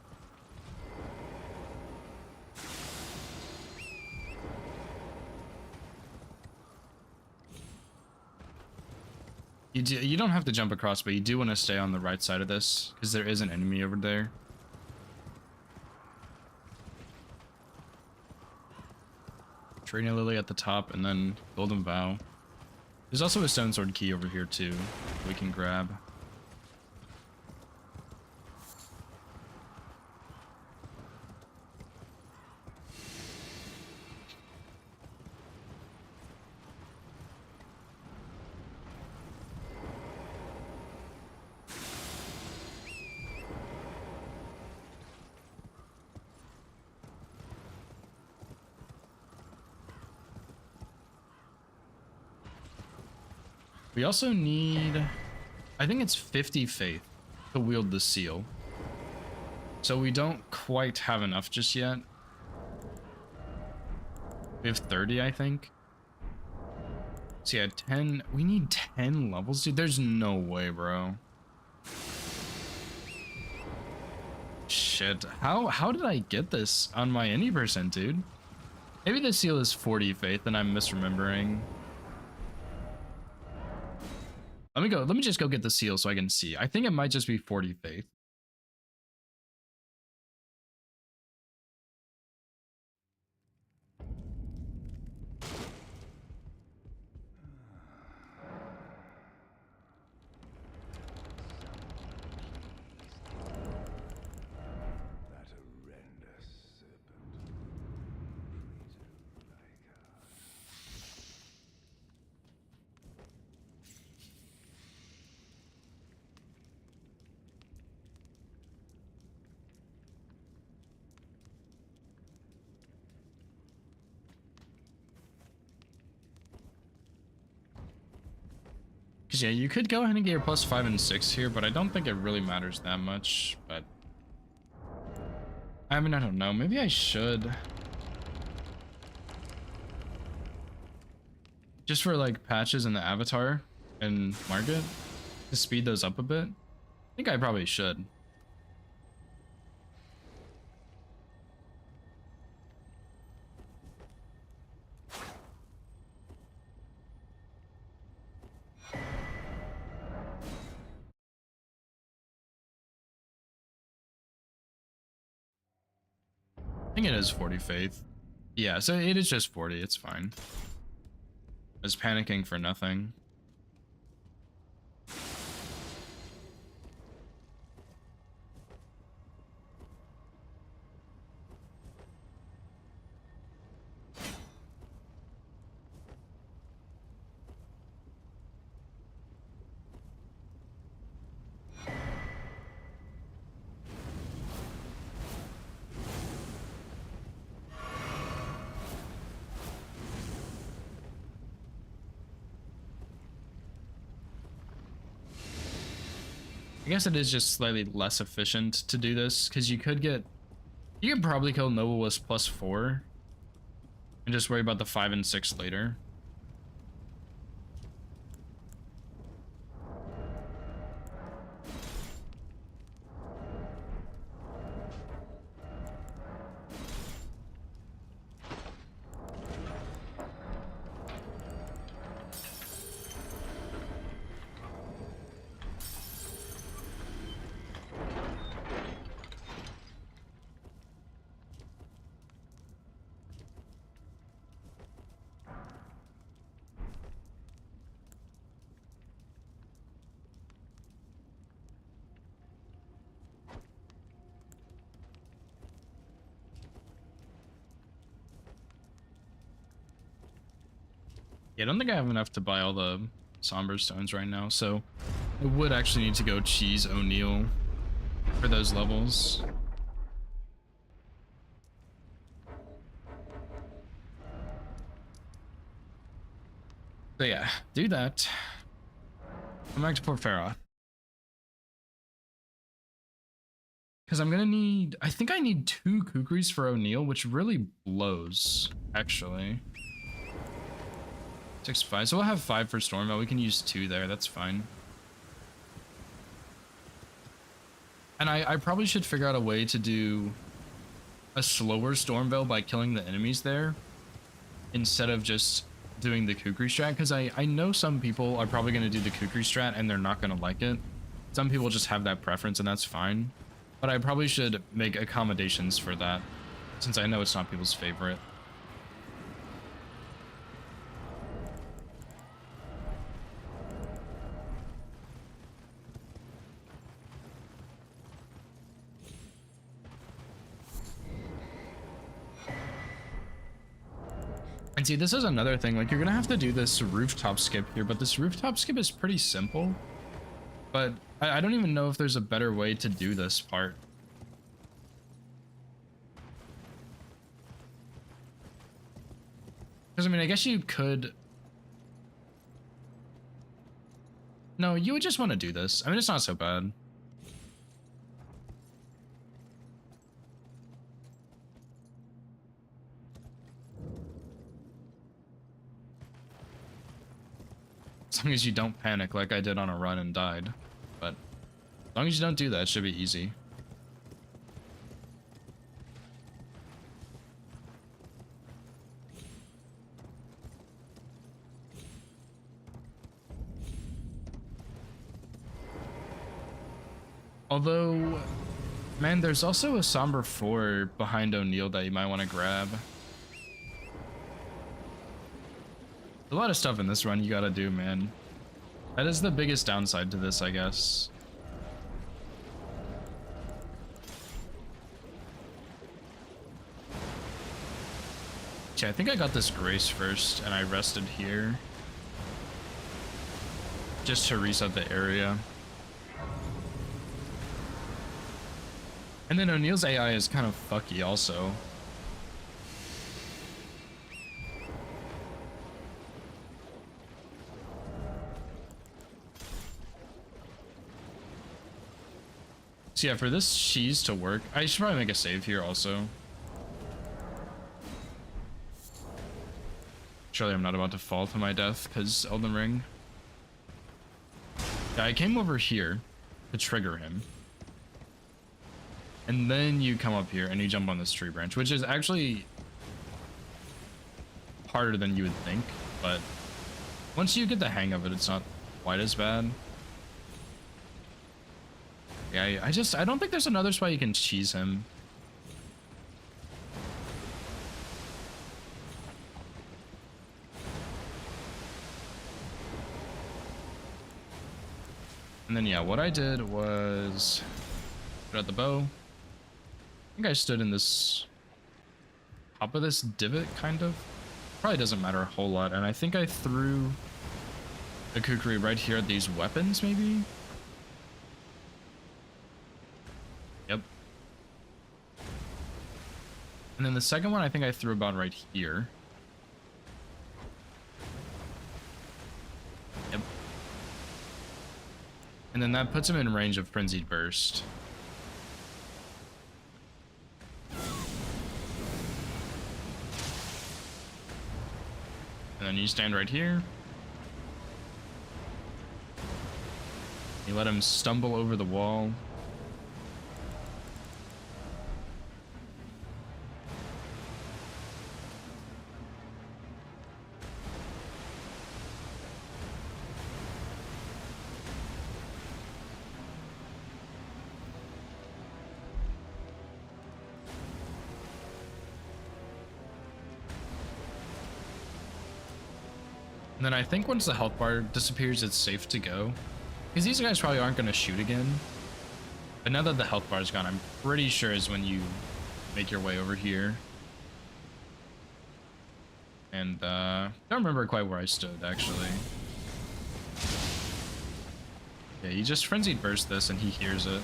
You don't have to jump across, but you do want to stay on the right side of this, because there is an enemy over there. Training Lily at the top, and then Golden Vow. There's also a Stone Sword key over here, too, we can grab. We also need, I think it's 50 faith to wield the seal. So we don't quite have enough just yet. We have 30, I think. So yeah, 10, we need 10 levels, dude. There's no way, bro. Shit, how did I get this on my any percent, dude? Maybe the seal is 40 faith and I'm misremembering. Let me just go get the seal so I can see. I think it might just be 40 faith. That horrendous serpent. Treated like a... Cause yeah, you could go ahead and get your +5 and 6 here, but I don't think it really matters that much. But I mean, I don't know. Maybe I should. Just for like patches in the avatar and market to speed those up a bit. I think I probably should. I think it is 40 faith. Yeah, so it is just 40. It's fine. I was panicking for nothing. I guess it is just slightly less efficient to do this because you could probably kill Noblest +4 and just worry about the 5 and 6 later. Yeah, I don't think I have enough to buy all the somber stones right now, so I would actually need to go cheese O'Neill for those levels. So yeah, do that. Come back to Port Farah. Because I'm gonna need, I think I need 2 kukris for O'Neill, which really blows, actually. 6, 5, so we'll have 5 for Stormvale. We can use 2 there, that's fine. And I probably should figure out a way to do a slower Stormvale by killing the enemies there, instead of just doing the kukri strat, because I know some people are probably going to do the kukri strat and they're not going to like it. Some people just have that preference and that's fine. But I probably should make accommodations for that, since I know it's not people's favorite. And see, this is another thing, like, you're gonna have to do this rooftop skip here, but this rooftop skip is pretty simple. But I don't even know if there's a better way to do this part. Because, I mean, I guess you could... No, you would just want to do this. I mean, it's not so bad. As long as you don't panic like I did on a run and died. But as long as you don't do that, it should be easy. Although, man, there's also a Somber 4 behind O'Neill that you might want to grab. A lot of stuff in this run you gotta do, man. That is the biggest downside to this, I guess. Okay, I think I got this Grace first, and I rested here. Just to reset the area. And then O'Neill's AI is kind of fucky also. So yeah, for this cheese to work, I should probably make a save here also. Surely I'm not about to fall to my death because Elden Ring. Yeah, I came over here to trigger him. And then you come up here and you jump on this tree branch, which is actually harder than you would think, but once you get the hang of it, it's not quite as bad. Yeah, I don't think there's another spot you can cheese him. And then yeah, what I did was put out the bow. I think I stood in this top of this divot, kind of. Probably doesn't matter a whole lot. And I think I threw the kukri right here at these weapons, maybe? Yep. And then the second one, I think I threw about right here. Yep. And then that puts him in range of Frenzied Burst. And then you stand right here. You let him stumble over the wall. And then I think once the health bar disappears, it's safe to go. Because these guys probably aren't going to shoot again. But now that the health bar is gone, I'm pretty sure is when you make your way over here. And don't remember quite where I stood, actually. Yeah, he just Frenzied Burst this and he hears it.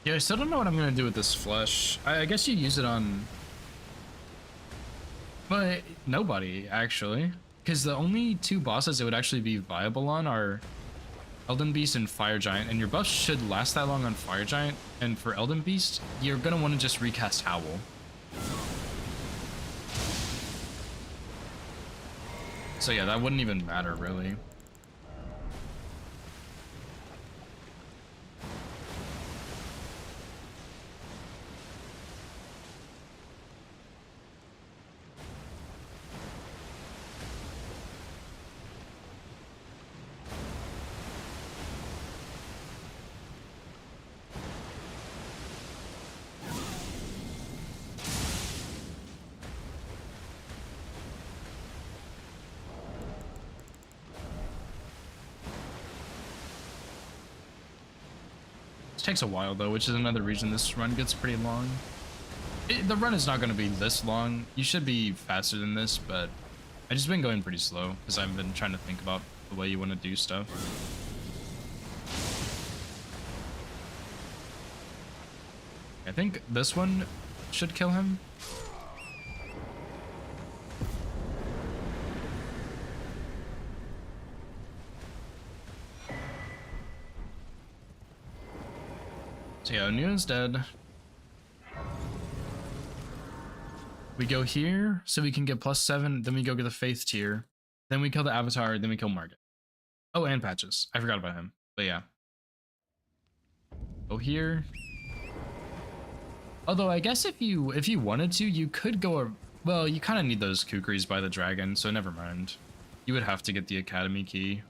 Yeah, I still don't know what I'm gonna do with this flesh. I guess you use it on... But nobody, actually. Because the only two bosses it would actually be viable on are Elden Beast and Fire Giant, and your buffs should last that long on Fire Giant, and for Elden Beast, you're gonna want to just recast Howl. So yeah, that wouldn't even matter, really. Takes a while though, which is another reason this run gets pretty long. The run is not going to be this long. You should be faster than this, but I just been going pretty slow because I've been trying to think about the way you want to do stuff. I think this one should kill him. So yeah, O'Neill's dead. We go here so we can get +7, then we go get the Faith tier, then we kill the Avatar, then we kill Margit. Oh, and Patches. I forgot about him. But yeah. Go here. Although I guess if you wanted to, you could go well, you kind of need those Kukris by the dragon, so never mind. You would have to get the Academy key.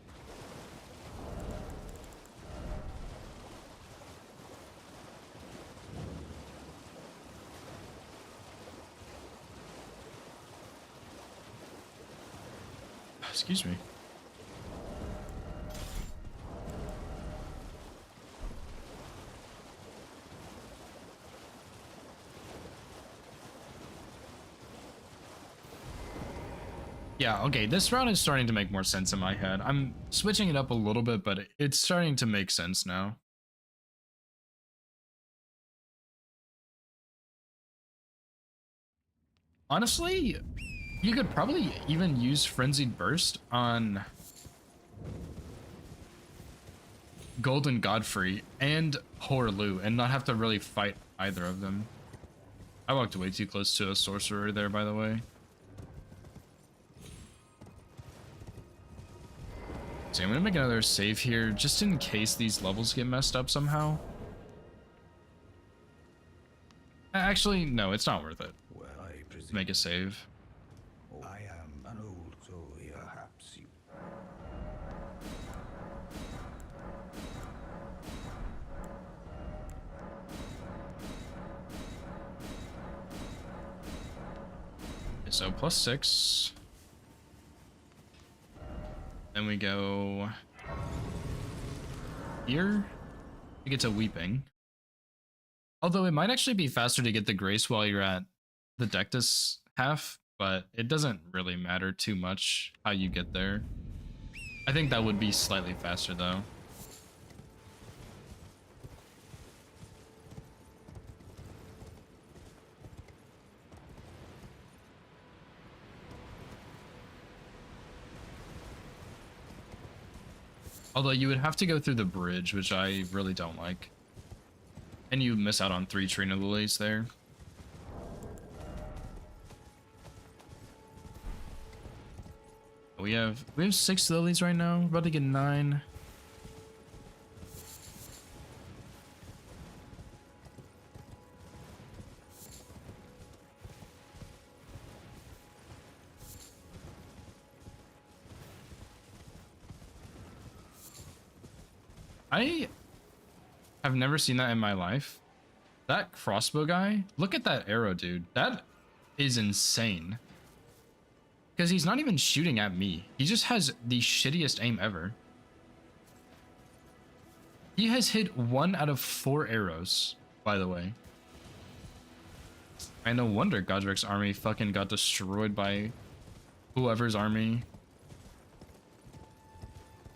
Excuse me. Yeah, okay, this round is starting to make more sense in my head. I'm switching it up a little bit, but it's starting to make sense now. Honestly, you could probably even use Frenzied Burst on Golden Godfrey and Horlu and not have to really fight either of them. I walked way too close to a sorcerer there, by the way. So I'm gonna make another save here just in case these levels get messed up somehow. Actually, no, it's not worth it. Well, I presume Make a save. I am an old soul, perhaps you. So +6. Then we go here to get to Weeping. Although it might actually be faster to get the Grace while you're at the Dectus half, but it doesn't really matter too much how you get there. I think that would be slightly faster though. Although you would have to go through the bridge, which I really don't like. And you miss out on 3 Trina Lilies there. We have 6 lilies right now. We're about to get 9. I have never seen that in my life. That crossbow guy, look at that arrow, dude. That is insane. Because he's not even shooting at me. He just has the shittiest aim ever. He has hit 1 out of 4 arrows, by the way. And no wonder Godric's army fucking got destroyed by whoever's army.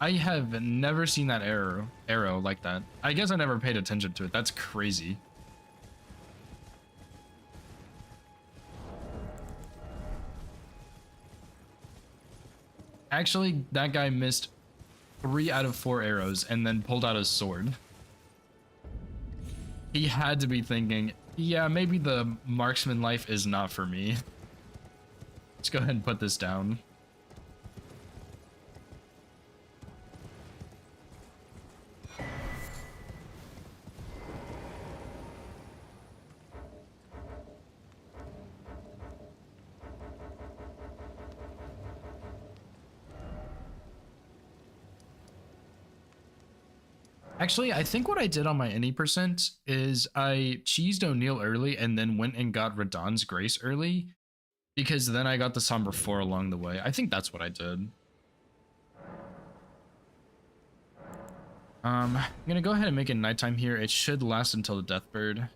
I have never seen that arrow like that. I guess I never paid attention to it. That's crazy. Actually, that guy missed 3 out of 4 arrows and then pulled out his sword. He had to be thinking, yeah, maybe the marksman life is not for me. Let's go ahead and put this down. Actually, I think what I did on my any percent is I cheesed O'Neil early and then went and got Radahn's Grace early because then I got the Somber 4 along the way. I think that's what I did. I'm gonna go ahead and make it nighttime here. It should last until the Deathbird.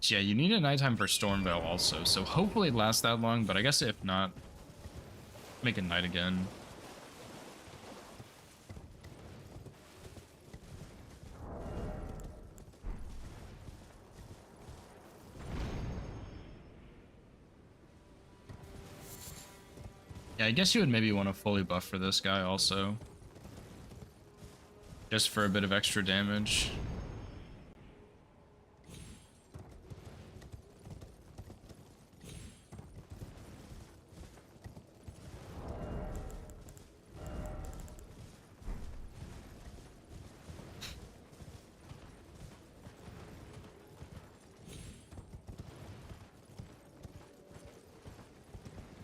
Yeah, you need a nighttime for Stormveil also, so hopefully it lasts that long, but I guess if not, make it night again. Yeah, I guess you would maybe want to fully buff for this guy also. Just for a bit of extra damage.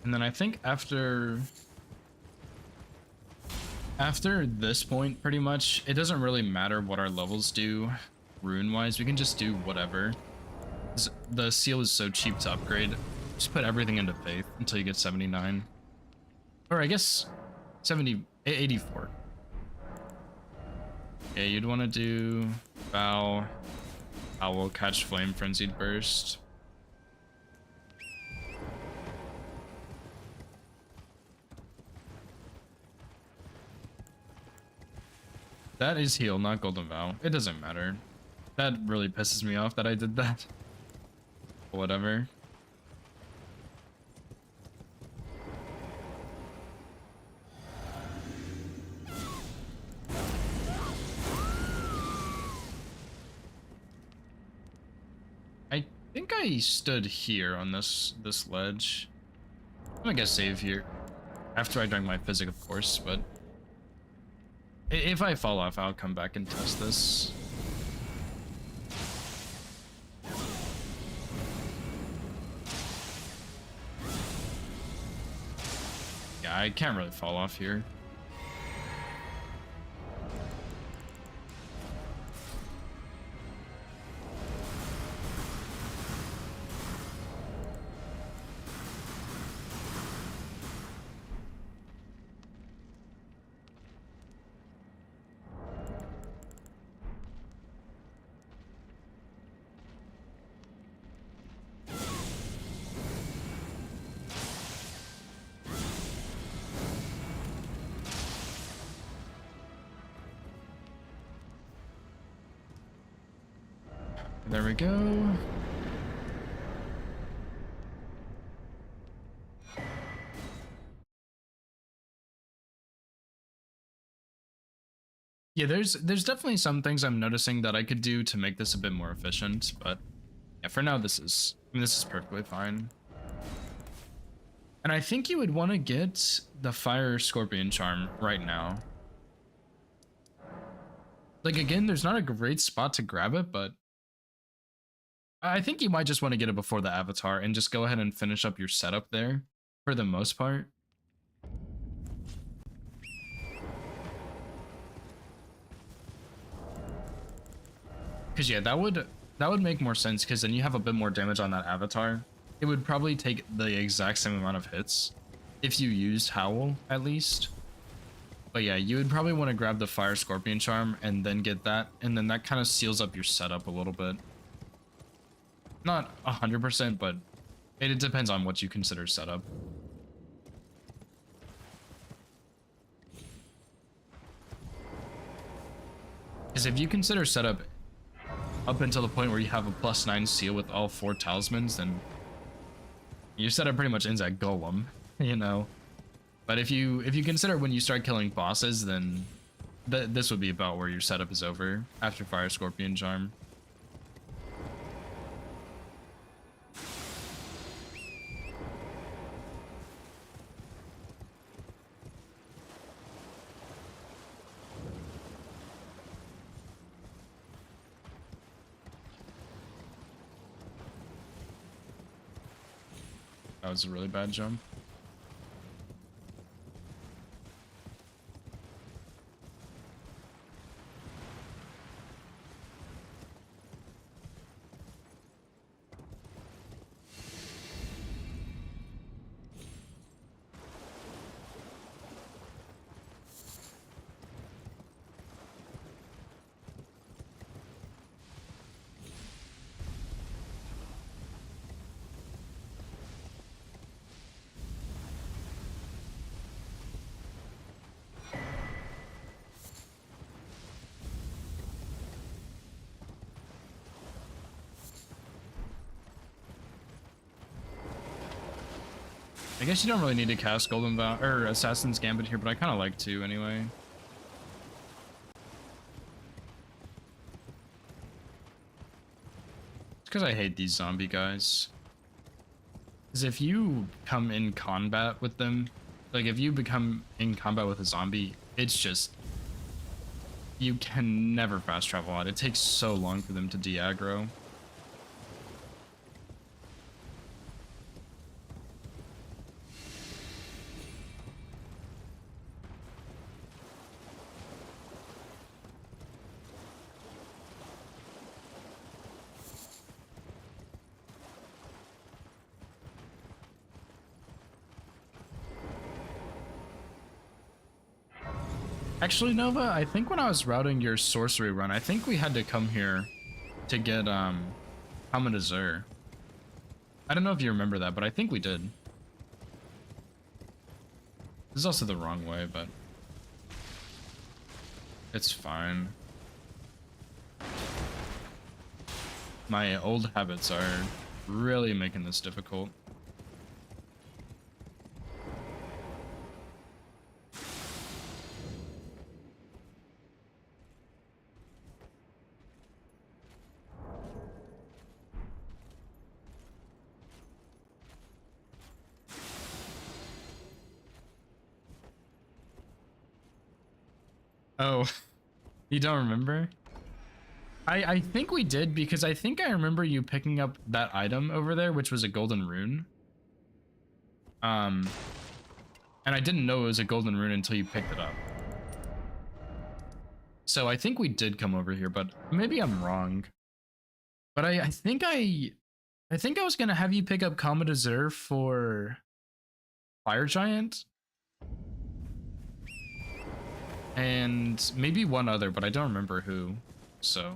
And then I think after this point, pretty much, it doesn't really matter what our levels do rune-wise. We can just do whatever. The seal is so cheap to upgrade. Just put everything into Faith until you get 79. Or I guess 84. Yeah, you'd want to do Vow. I will catch Flame Frenzied Burst. That is heal, not Golden Vow. It doesn't matter. That really pisses me off that I did that. Whatever. I think I stood here on this ledge. I'm gonna get save here. After I drank my physic, of course, but if I fall off, I'll come back and test this. Yeah, I can't really fall off here. There we go. Yeah, there's definitely some things I'm noticing that I could do to make this a bit more efficient, but yeah, for now this is perfectly fine. And I think you would want to get the Fire Scorpion Charm right now. Like again, there's not a great spot to grab it, but I think you might just want to get it before the Avatar and just go ahead and finish up your setup there for the most part. Because yeah, that would make more sense, because then you have a bit more damage on that Avatar. It would probably take the exact same amount of hits if you used Howl at least. But yeah, you would probably want to grab the Fire Scorpion Charm and then get that, and then that kind of seals up your setup a little bit. Not 100%, but it depends on what you consider setup. Because if you consider setup up until the point where you have a +9 seal with all 4 talismans, then your setup pretty much ends at Golem, you know. But if you consider when you start killing bosses, then this would be about where your setup is over after Fire Scorpion Charm. That was a really bad jump. I guess you don't really need to cast Golden Vow or Assassin's Gambit here, but I kind of like to anyway. It's because I hate these zombie guys. Because if you come in combat with them, like if you become in combat with a zombie, it's just, you can never fast travel out. It takes so long for them to de-aggro. Actually, Nova, I think when I was routing your sorcery run, I think we had to come here to get Helmet Azure. I don't know if you remember that, but I think we did. This is also the wrong way, but it's fine. My old habits are really making this difficult. Oh, you don't remember? I think we did, because I think I remember you picking up that item over there, which was a golden rune. And I didn't know it was a golden rune until you picked it up. So I think we did come over here, but maybe I'm wrong. But I think I was gonna have you pick up Comet Azure for Fire Giant. And maybe one other, but I don't remember who, so.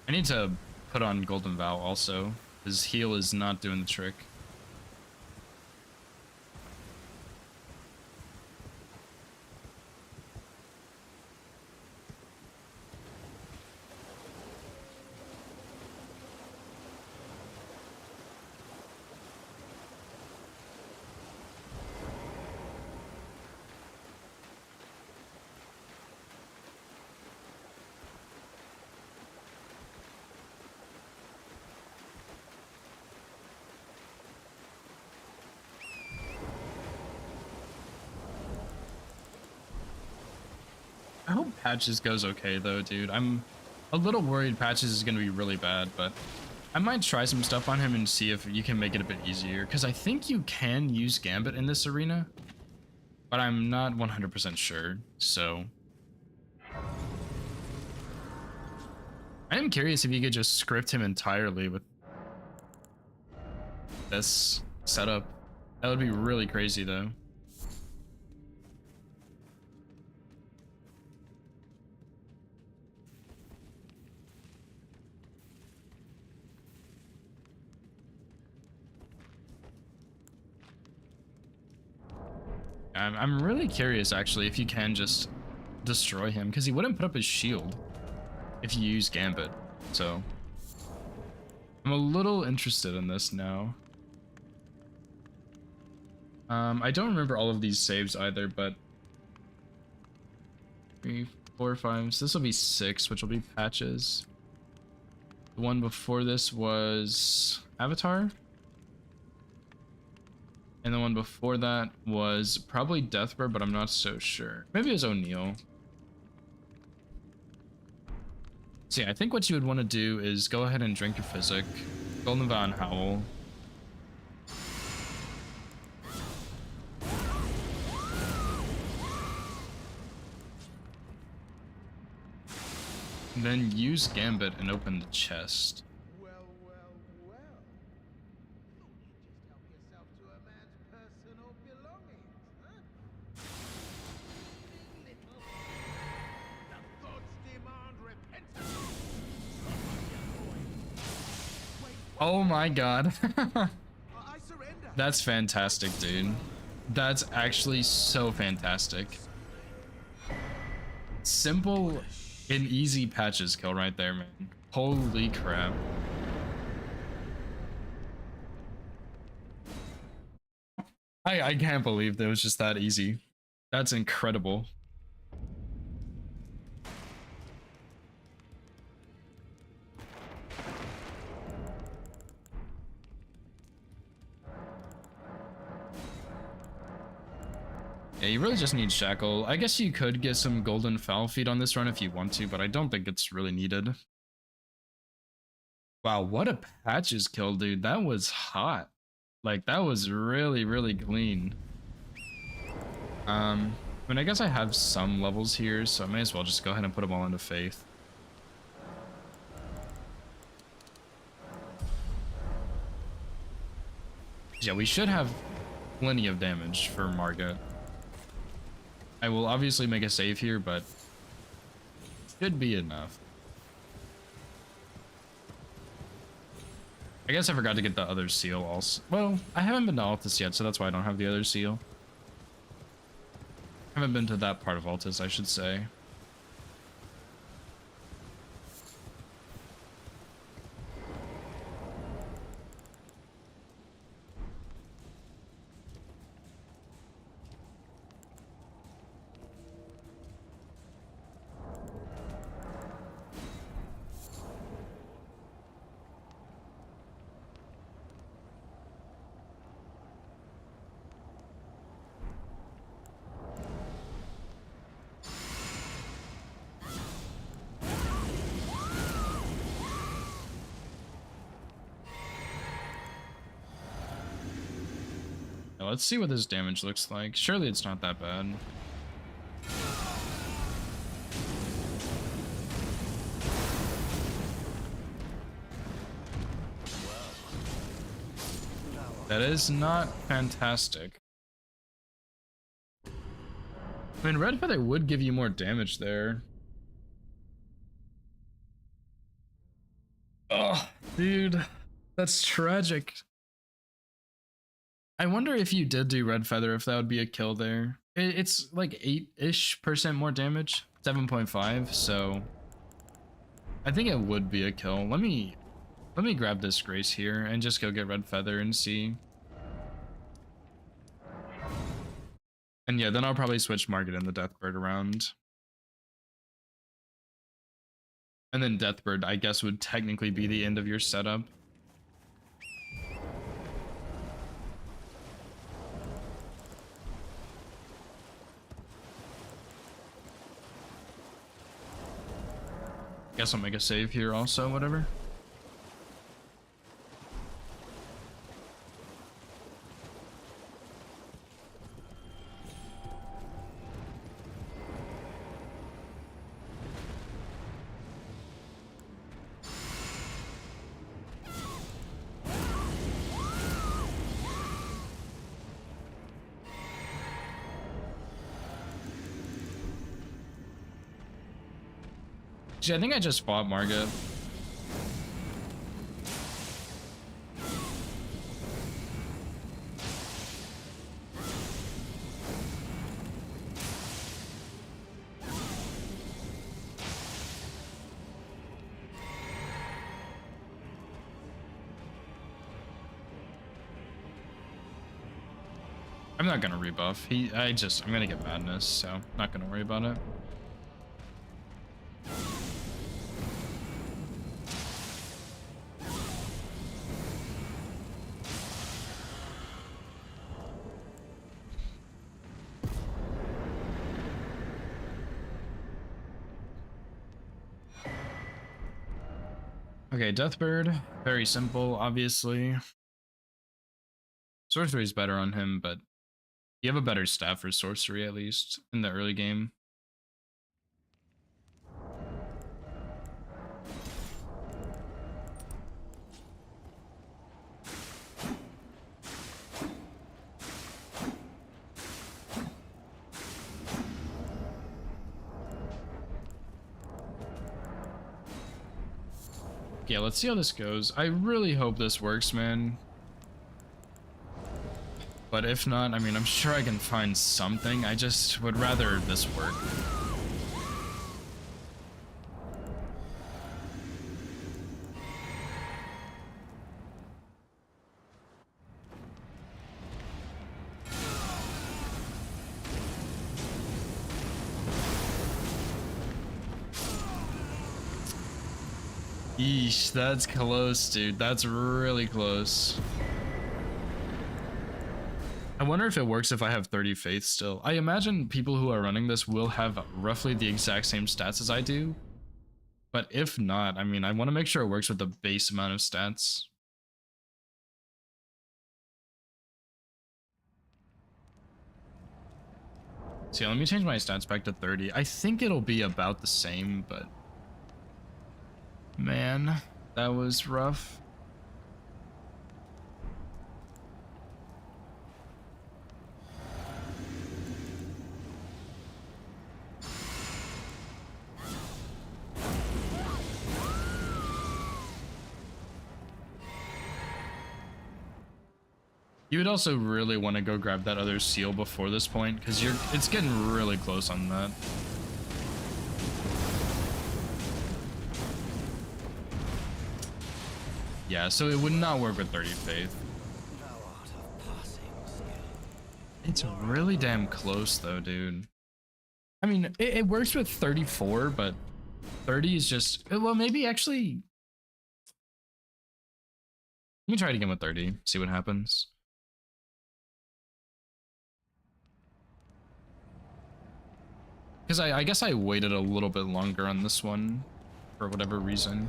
I need to put on Golden Vow also. His heal is not doing the trick. I hope Patches goes okay though, dude. I'm a little worried Patches is going to be really bad, but I might try some stuff on him and see if you can make it a bit easier, because I think you can use Gambit in this arena, but I'm not 100% sure, so I am curious if you could just script him entirely with this setup. That would be really crazy though. I'm really curious actually if you can just destroy him, because he wouldn't put up his shield if you use Gambit. So I'm a little interested in this now. I don't remember all of these saves either, but 3, 4, 5. So this will be 6, which will be Patches. The one before this was Avatar. And the one before that was probably Deathbird, but I'm not so sure. Maybe it was O'Neal. So yeah, I think what you would want to do is go ahead and drink your Physic, Golden Vow and Howl. Then use Gambit and open the chest. Well, well, well. Thought you'd just help yourself to a man's personal belongings, huh? Little. The gods demand repentance. Oh my god. I surrender. That's fantastic, dude. That's actually so fantastic. Simple and easy Patches kill right there, man. Holy crap. I can't believe that it was just that easy. That's incredible. Yeah, you really just need Shackle. I guess you could get some Golden Foul Feed on this run if you want to, but I don't think it's really needed. Wow, what a Patches kill, dude. That was hot. Like, that was really, really clean. I mean, I guess I have some levels here, so I may as well just go ahead and put them all into Faith. Yeah, we should have plenty of damage for Margot. I will obviously make a save here, but should be enough. I guess I forgot to get the other seal also. Well, I haven't been to Altus yet, so that's why I don't have the other seal. I haven't been to that part of Altus, I should say. Now, let's see what this damage looks like. Surely it's not that bad. That is not fantastic. I mean, Red Feather would give you more damage there. Oh, dude, that's tragic. I wonder if you did do red feather, if that would be a kill there. It's like 8-ish% more damage, 7.5. So I think it would be a kill. Let me grab this grace here and just go get red feather and see. And yeah, then I'll probably switch Market and the Deathbird around. And then Deathbird, I guess, would technically be the end of your setup. Guess I'll make a save here also, whatever. I think I just fought Margot. I'm not gonna rebuff. I'm gonna get madness, so not gonna worry about it. Okay, Deathbird, very simple, obviously. Sorcery is better on him, but you have a better staff for sorcery, at least, in the early game. Yeah, let's see how this goes. I really hope this works, man. But if not, I mean, I'm sure I can find something. I just would rather this work. Yeesh, that's close, dude. That's really close. I wonder if it works if I have 30 faith still. I imagine people who are running this will have roughly the exact same stats as I do. But if not, I mean, I want to make sure it works with the base amount of stats. So yeah, let me change my stats back to 30. I think it'll be about the same, but man, that was rough. You would also really want to go grab that other seal before this point, because it's getting really close on that. Yeah, so it would not work with 30 faith. It's really damn close though, dude. I mean, it works with 34, but 30 is just, well, maybe actually. Let me try it again with 30, see what happens. Because I guess I waited a little bit longer on this one for whatever reason.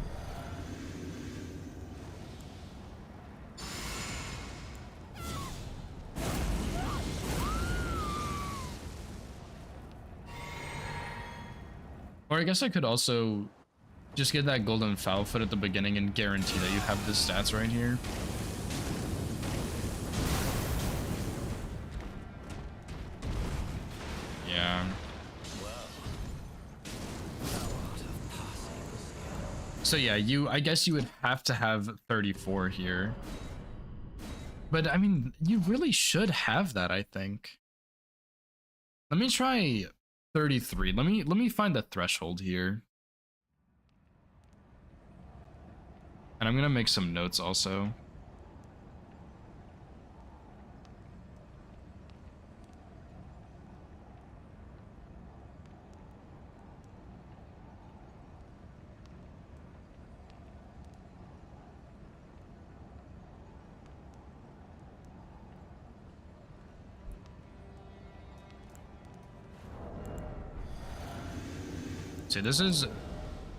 Or I guess I could also just get that golden foul foot at the beginning and guarantee that you have the stats right here. Yeah. So yeah, I guess you would have to have 34 here. But I mean, you really should have that, I think. Let me try 33. Let me find the threshold here. And I'm gonna make some notes also. See, this is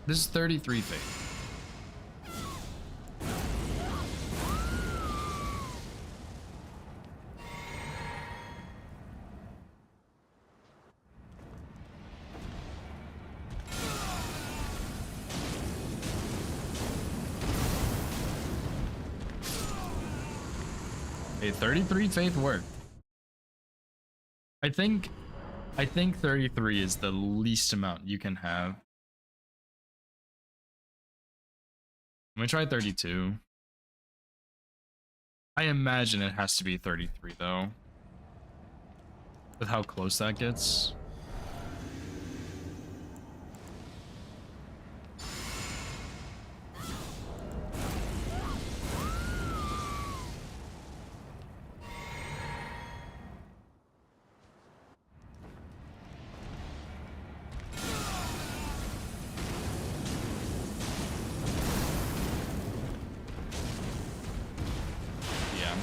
33 faith. Okay, 33 faith worked. I think 33 is the least amount you can have. I'm gonna try 32. I imagine it has to be 33 though, with how close that gets.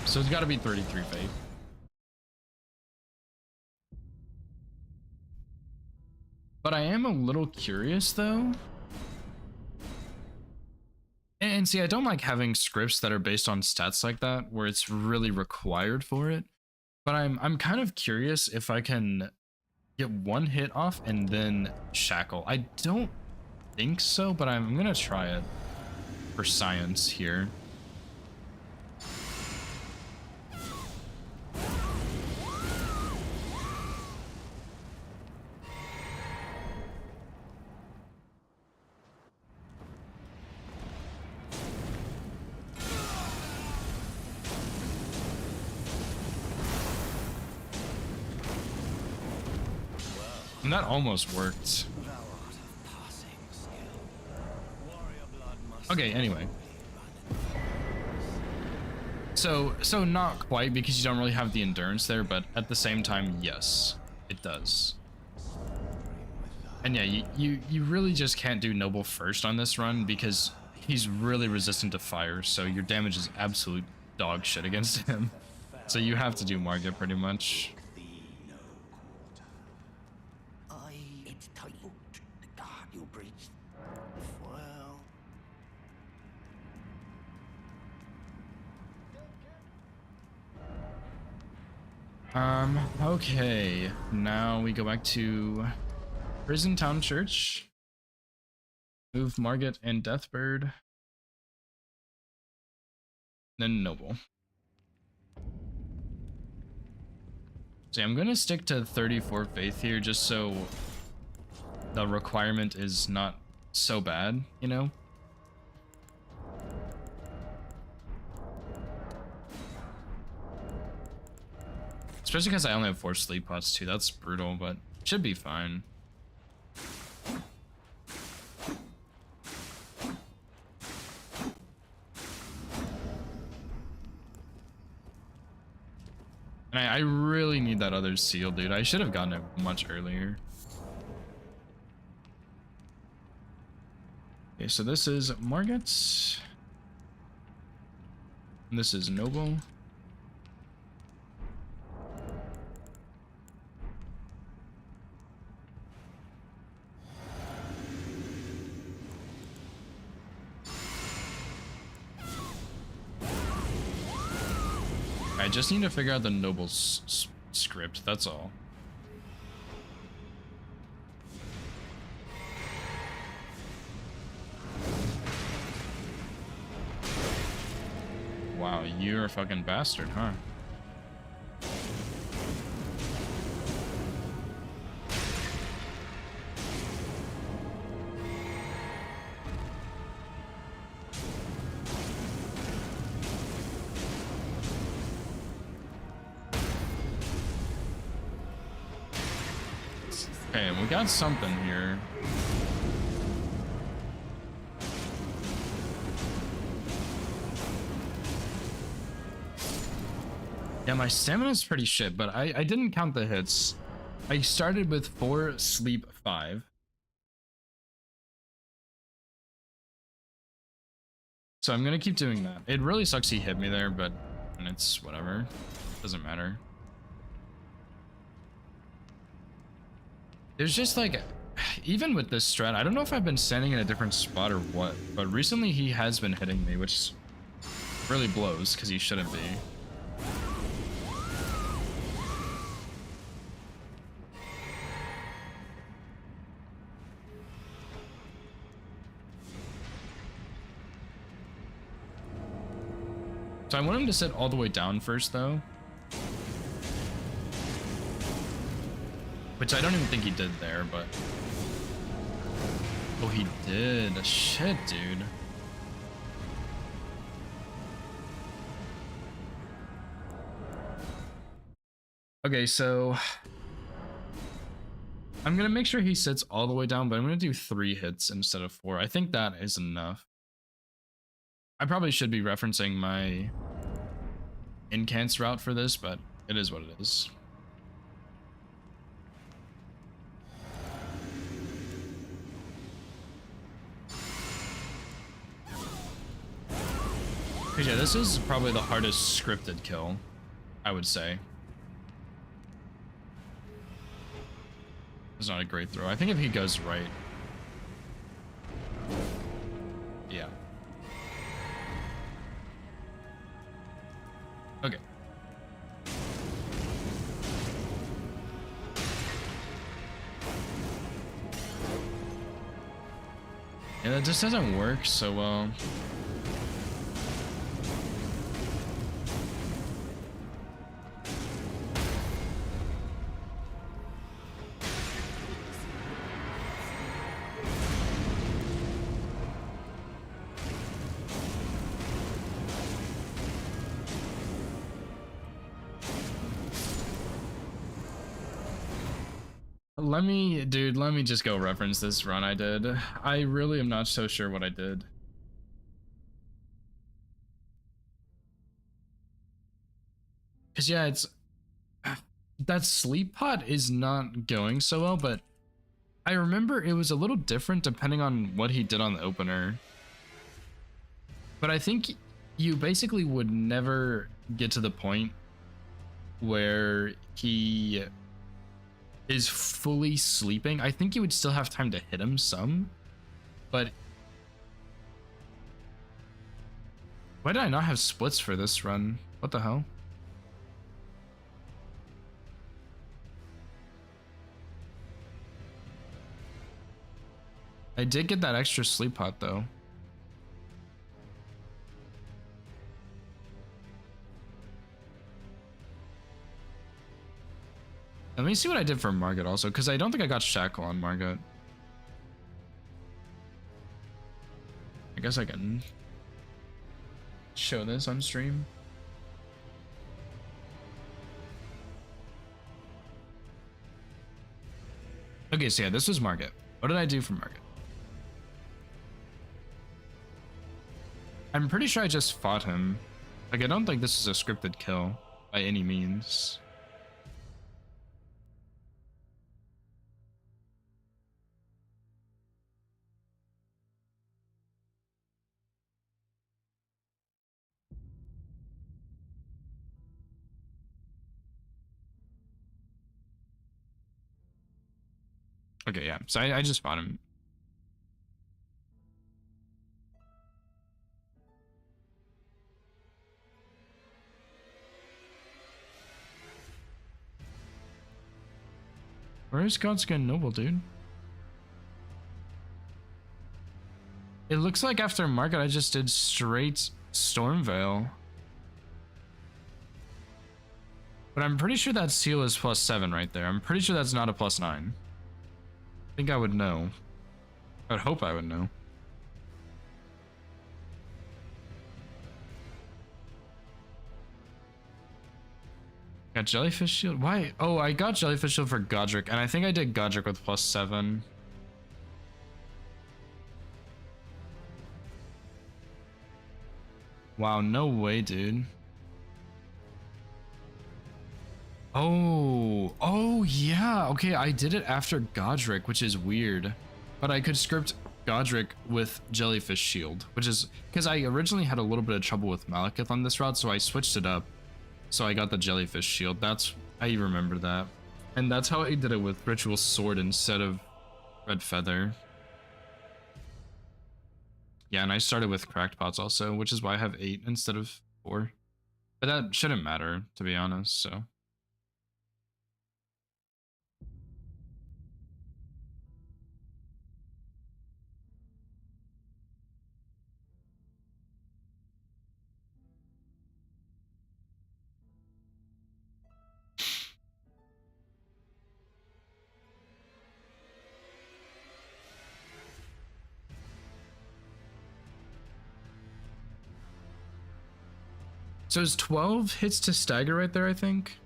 So it's got to be 33 faith. But I am a little curious though. And see, I don't like having scripts that are based on stats like that where it's really required for it. But I'm kind of curious if I can get one hit off and then shackle. I don't think so, but I'm gonna try it for science here. And that almost worked. Okay, anyway. So not quite, because you don't really have the endurance there, but at the same time, yes, it does. And yeah, you really just can't do Noble first on this run because he's really resistant to fire, so your damage is absolute dog shit against him. So you have to do Margit pretty much. Okay, now we go back to Prison Town Church. Move Margit and Deathbird. Then Noble. See, I'm gonna stick to 34 faith here just so the requirement is not so bad, you know? Especially because I only have 4 sleep pots too. That's brutal, but should be fine. And I really need that other seal, dude. I should have gotten it much earlier. Okay, so this is Margit. And this is Noble. I just need to figure out the Noble's script, that's all. Wow, you're a fucking bastard, huh? Okay, we got something here. Yeah, my stamina's pretty shit, but I didn't count the hits. I started with 4, sleep 5. So I'm gonna keep doing that. It really sucks he hit me there, but it's whatever. Doesn't matter. There's just like, even with this strat, I don't know if I've been standing in a different spot or what, but recently he has been hitting me, which really blows because he shouldn't be. So I want him to sit all the way down first, though. Which I don't even think he did there, but... Oh, he did. Shit, dude. Okay, so... I'm gonna make sure he sits all the way down, but I'm gonna do 3 hits instead of 4. I think that is enough. I probably should be referencing my Incants route for this, but it is what it is. Because yeah, this is probably the hardest scripted kill, I would say. It's not a great throw. I think if he goes right. Yeah. Okay. Yeah, that just doesn't work so well. Let me just go reference this run I did. I really am not so sure what I did. Cause yeah, it's that sleep pot is not going so well, but I remember it was a little different depending on what he did on the opener. But I think you basically would never get to the point where he is fully sleeping. I think you would still have time to hit him some, but why did I not have splits for this run? What the hell? I did get that extra sleep pot though. Let me see what I did for Margot also, because I don't think I got Shackle on Margot. I guess I can show this on stream. Okay, so yeah, this was Margot. What did I do for Margot? I'm pretty sure I just fought him. Like, I don't think this is a scripted kill by any means. Okay, yeah, so I just fought him. Where is Godskin Noble, dude? It looks like after Market, I just did straight Stormveil. But I'm pretty sure that seal is +7 right there. I'm pretty sure that's not a +9. I think I would know. I would hope I would know. Got Jellyfish Shield. Why? Oh, I got Jellyfish Shield for Godric, and I think I did Godric with +7. Wow, no way, dude. Oh yeah. Okay, I did it after Godric, which is weird. But I could script Godric with Jellyfish Shield, which is because I originally had a little bit of trouble with Malekith on this route, so I switched it up. So I got the Jellyfish Shield. I remember that. And that's how I did it with Ritual Sword instead of Red Feather. Yeah, and I started with Cracked Pots also, which is why I have 8 instead of 4. But that shouldn't matter, to be honest, so. So it's 12 hits to stagger right there, I think.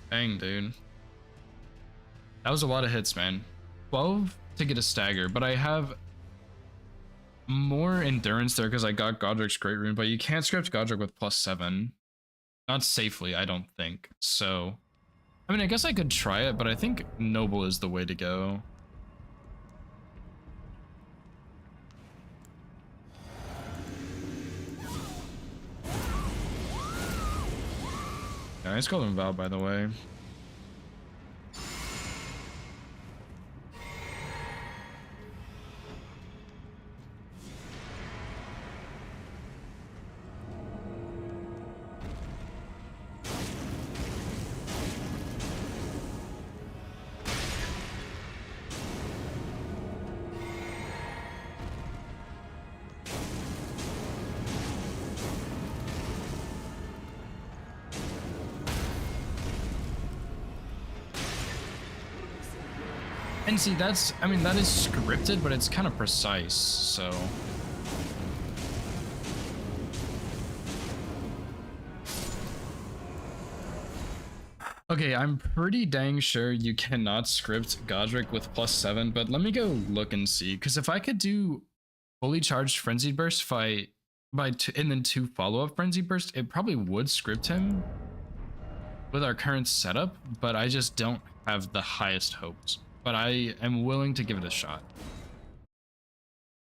Dang, dude. That was a lot of hits, man. 12 to get a stagger, but I have more endurance there because I got Godric's Great Rune, but you can't script Godric with +7. Not safely, I don't think. So, I mean, I guess I could try it, but I think Noble is the way to go. Yeah, nice Golden Vow, by the way. And see, that's, I mean, that is scripted, but it's kind of precise, so. Okay, I'm pretty dang sure you cannot script Godric with +7, but let me go look and see, because if I could do fully charged Frenzied Burst and then 2 follow-up Frenzied Burst, it probably would script him with our current setup, but I just don't have the highest hopes. But I am willing to give it a shot.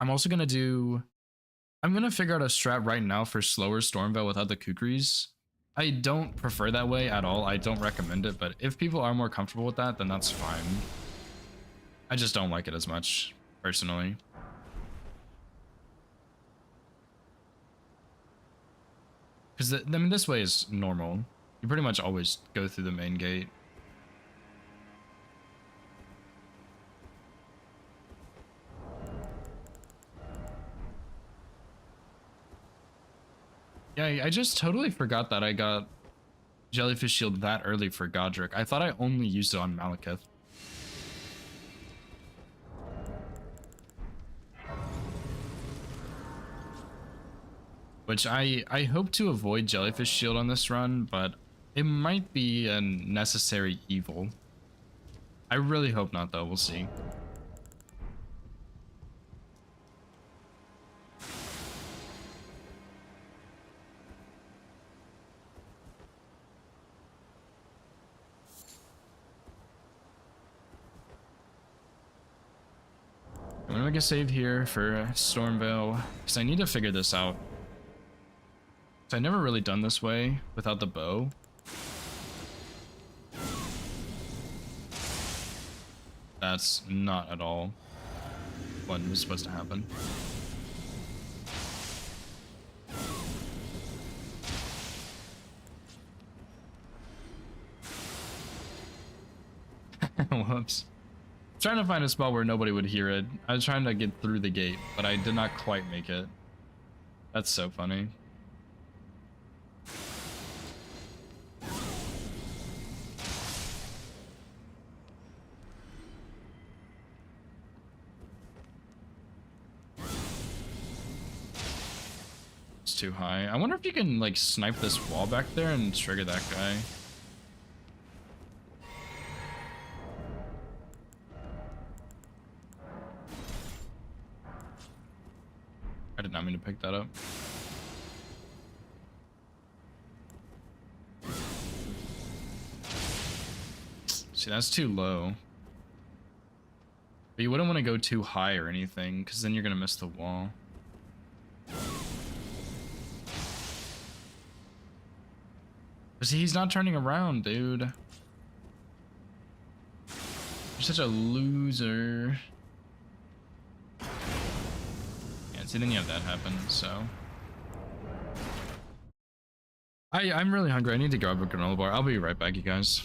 I'm also gonna I'm gonna figure out a strat right now for slower Stormveil without the Kukris. I don't prefer that way at all. I don't recommend it, but if people are more comfortable with that, then that's fine. I just don't like it as much, personally. Because, I mean, this way is normal. You pretty much always go through the main gate. Yeah, I just totally forgot that I got Jellyfish Shield that early for Godric. I thought I only used it on Malekith. Which I hope to avoid Jellyfish Shield on this run, but it might be a necessary evil. I really hope not, though. We'll see. I'm gonna make a save here for Stormveil, because I need to figure this out. So I never really done this way without the bow. That's not at all what was supposed to happen. Whoops. Trying to find a spot where nobody would hear it. I was trying to get through the gate, but I did not quite make it. That's so funny. too high. I wonder if you can like snipe this wall back there and trigger that guy. I did not mean to pick that up. See, that's too low. But you wouldn't want to go too high or anything, because then you're going to miss the wall. But see, he's not turning around, dude. You're such a loser. Yeah, see, then you have that happen, so. I'm really hungry. I need to grab a granola bar. I'll be right back, you guys.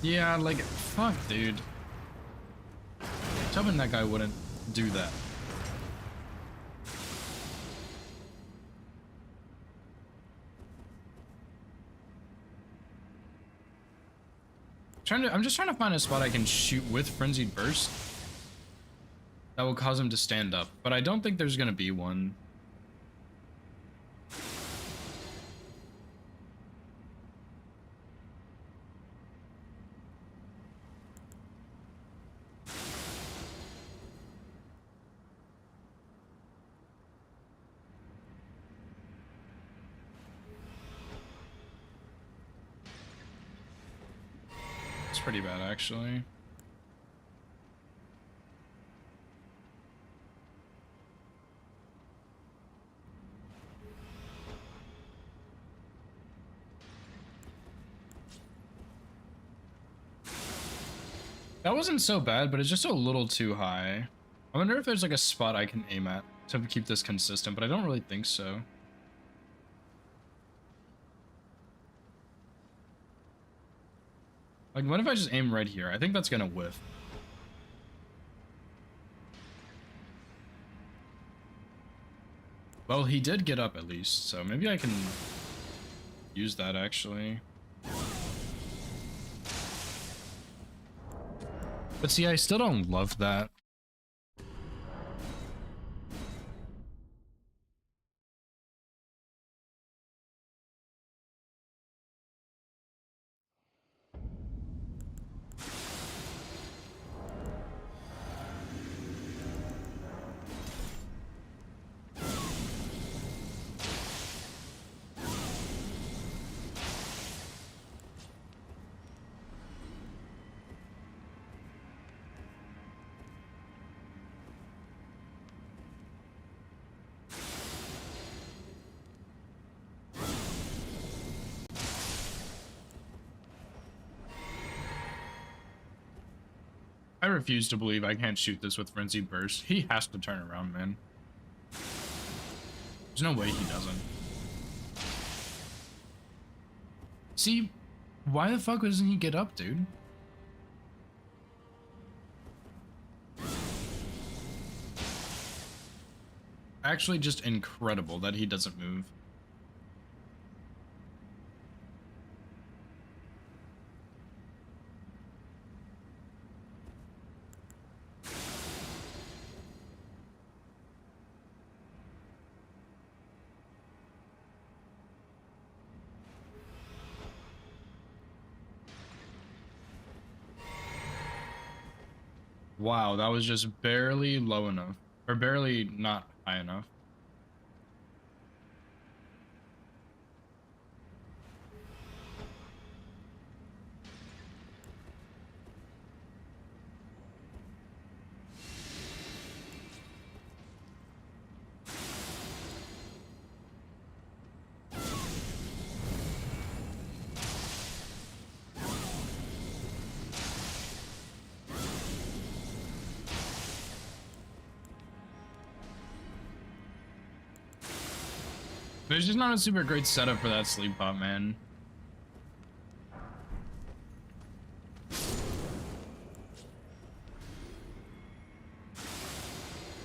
Yeah, like, fuck, dude. I was hoping that guy wouldn't do that. I'm just trying to find a spot I can shoot with Frenzied Burst that will cause him to stand up, but I don't think there's gonna be one. It's pretty bad, actually. That wasn't so bad, but it's just a little too high. I wonder if there's like a spot I can aim at to keep this consistent, but I don't really think so. Like, what if I just aim right here? I think that's gonna whiff. Well, he did get up at least, so maybe I can use that actually. But see, I still don't love that. I refuse to believe I can't shoot this with Frenzied Burst. He has to turn around, man. There's no way he doesn't. See, why the fuck doesn't he get up, dude? actually just incredible that he doesn't move. Wow, that was just barely low enough, or barely not high enough. There's just not a super great setup for that sleep pot, man.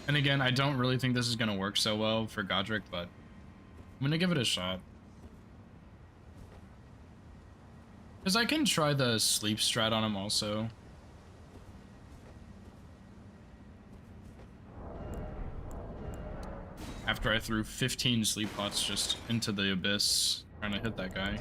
And again, I don't really think this is gonna work so well for Godric, but I'm gonna give it a shot. Because I can try the sleep strat on him also. After I threw 15 sleep pots just into the abyss, trying to hit that guy.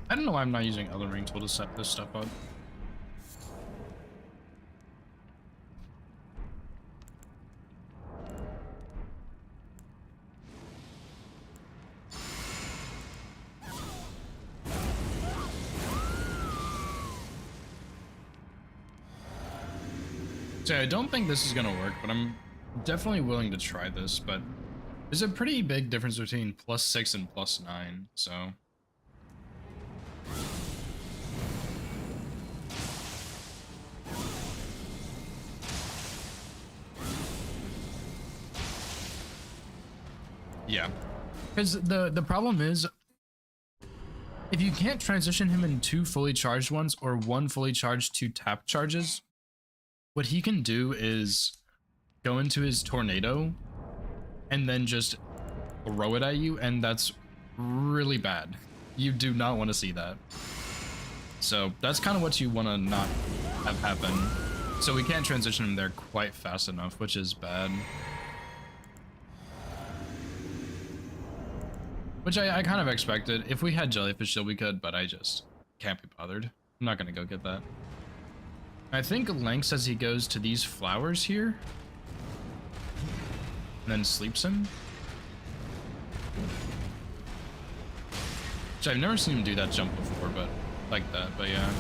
I don't know why I'm not using Elden Ring tool to set this stuff up. So I don't think this is gonna work, but I'm definitely willing to try this, but there's a pretty big difference between +6 and +9, so. Yeah, because the problem is, if you can't transition him in 2 fully charged ones or 1 fully charged 2 tap charges, what he can do is go into his tornado and then just throw it at you, and that's really bad. You do not want to see that. So that's kind of what you want to not have happen. So we can't transition him there quite fast enough, which is bad. Which I kind of expected. If we had Jellyfish Shield, we could, but I just can't be bothered. I'm not gonna go get that. I think Link says he goes to these flowers here and then sleeps him. Which I've never seen him do that jump before, but like that, but yeah.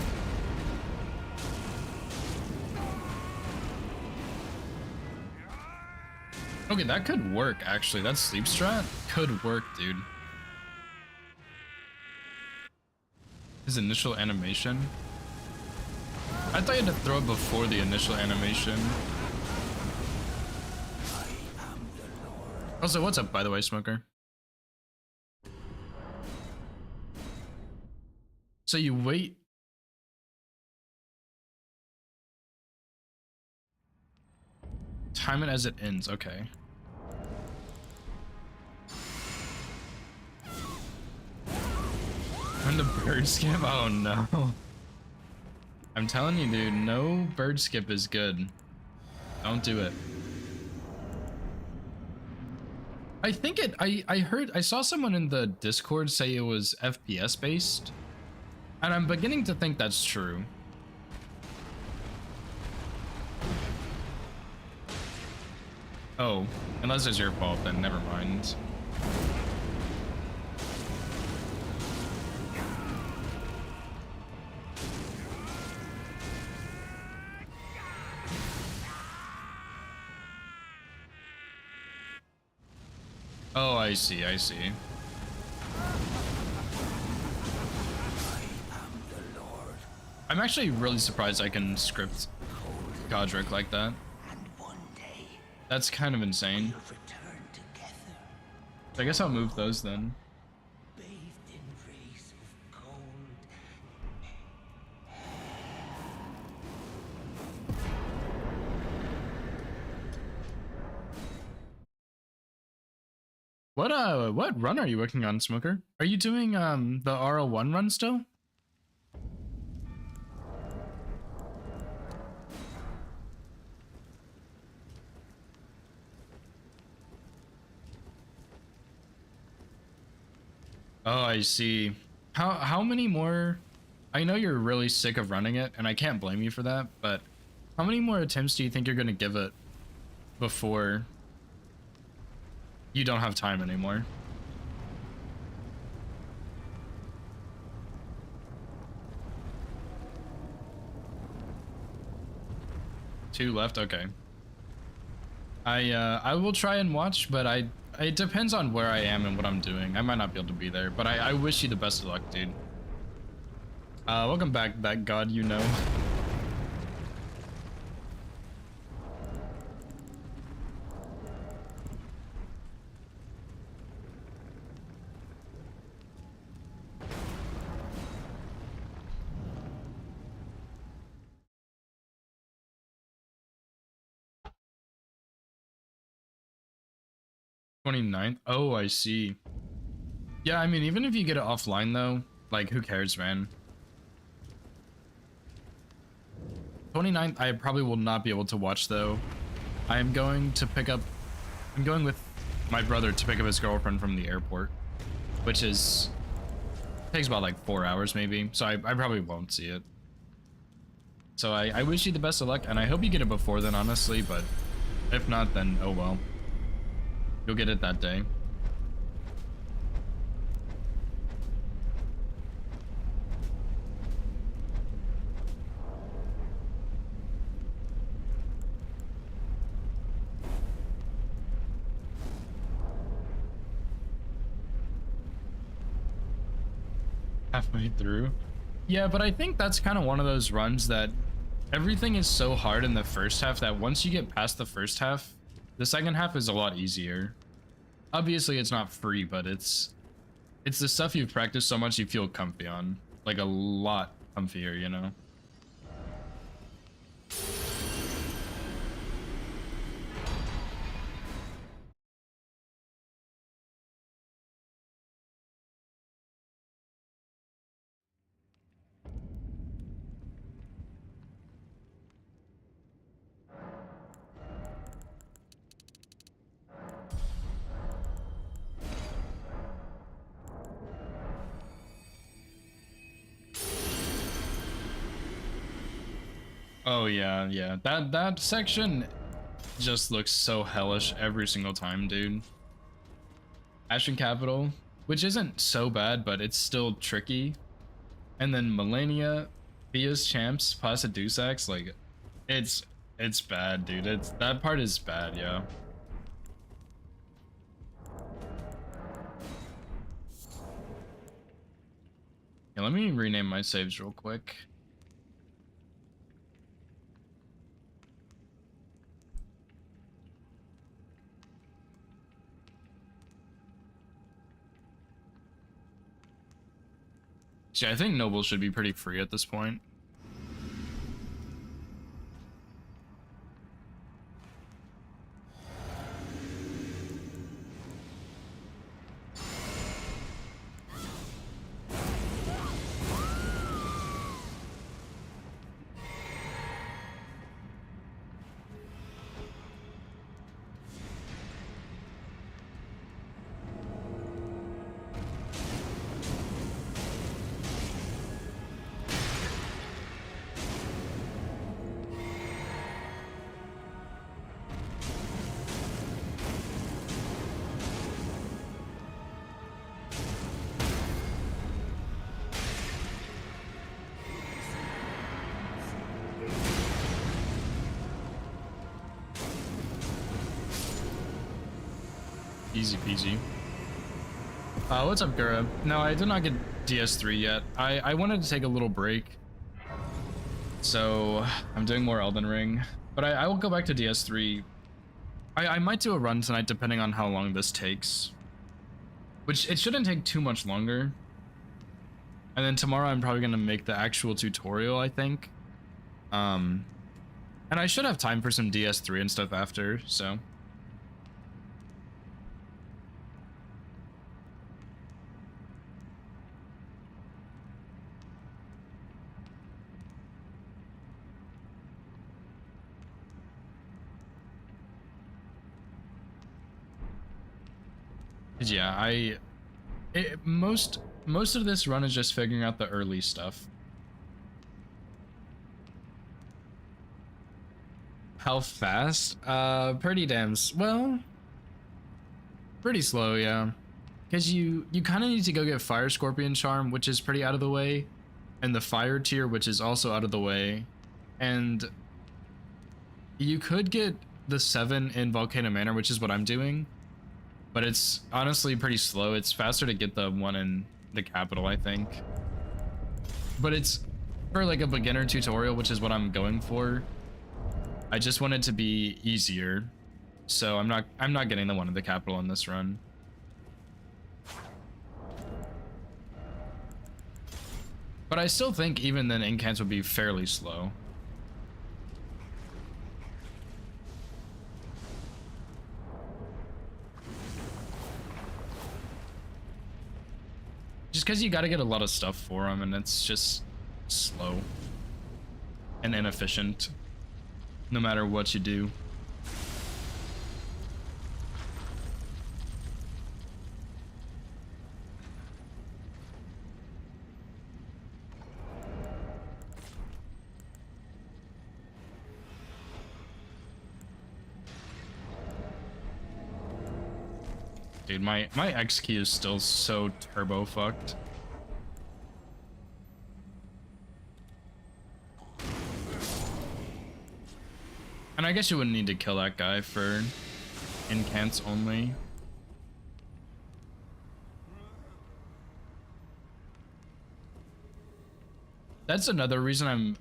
Okay, that could work, actually. That sleep strat could work, dude. His initial animation. I thought you had to throw it before the initial animation. Also, what's up, by the way, Smoker? So you wait. Time it as it ends, okay. Join the bird skip? Oh no. I'm telling you, dude, no bird skip is good. Don't do it. I think I saw someone in the Discord say it was FPS based, and I'm beginning to think that's true. Oh, unless it's your fault, then never mind. Oh, I see, I see. I'm actually really surprised I can script Godric like that. That's kind of insane. I guess I'll move those then. What run are you working on, Smoker? Are you doing the RL1 run still? Oh, I see. How many more? I know you're really sick of running it, and I can't blame you for that, but how many more attempts do you think you're gonna give it before you don't have time anymore? Two left? Okay. I will try and watch, but it depends on where I am and what I'm doing. I might not be able to be there, but I wish you the best of luck, dude. Welcome back, that god you know. '29th? Oh, I see. Yeah, I mean, even if you get it offline though, like, who cares, man? '29th, I probably will not be able to watch though. I'm going with my brother to pick up his girlfriend from the airport, which takes about like 4 hours maybe, so I probably won't see it. So I wish you the best of luck, and I hope you get it before then, honestly, but if not, then oh well. You'll get it that day. Halfway through. Yeah, but I think that's kind of one of those runs that everything is so hard in the first half that once you get past the first half, the second half is a lot easier. Obviously, it's not free, but it's the stuff you've practiced so much you feel comfy on. Like a lot comfier, you know? Oh yeah, yeah. That section just looks so hellish every single time, dude. Ashen Capital, which isn't so bad, but it's still tricky. And then Millennia, Thea's Champs, Pasa Dusax, like it's bad, dude. That part is bad, yeah. Yeah, let me rename my saves real quick. See, I think Noble should be pretty free at this point. Easy peasy. What's up, Gura? No, I did not get DS3 yet. I wanted to take a little break. So I'm doing more Elden Ring. But I will go back to DS3. I might do a run tonight depending on how long this takes. Which it shouldn't take too much longer. And then tomorrow I'm probably gonna make the actual tutorial, I think. And I should have time for some DS3 and stuff after, so. Yeah, most of this run is just figuring out the early stuff. How fast? Pretty damn well, pretty slow, yeah. Because you kind of need to go get Fire Scorpion Charm, which is pretty out of the way, and the Fire Tier, which is also out of the way, and you could get the 7 in Volcano Manor, which is what I'm doing. But it's honestly pretty slow. It's faster to get the one in the capital, I think. But it's for like a beginner tutorial, which is what I'm going for. I just want it to be easier. So I'm not getting the one in the capital in this run. But I still think even then Incants would be fairly slow. Just because you got to get a lot of stuff for them, and it's just slow and inefficient, no matter what you do. Dude, my X key is still so turbo fucked. And I guess you wouldn't need to kill that guy for incants only. That's another reason I'm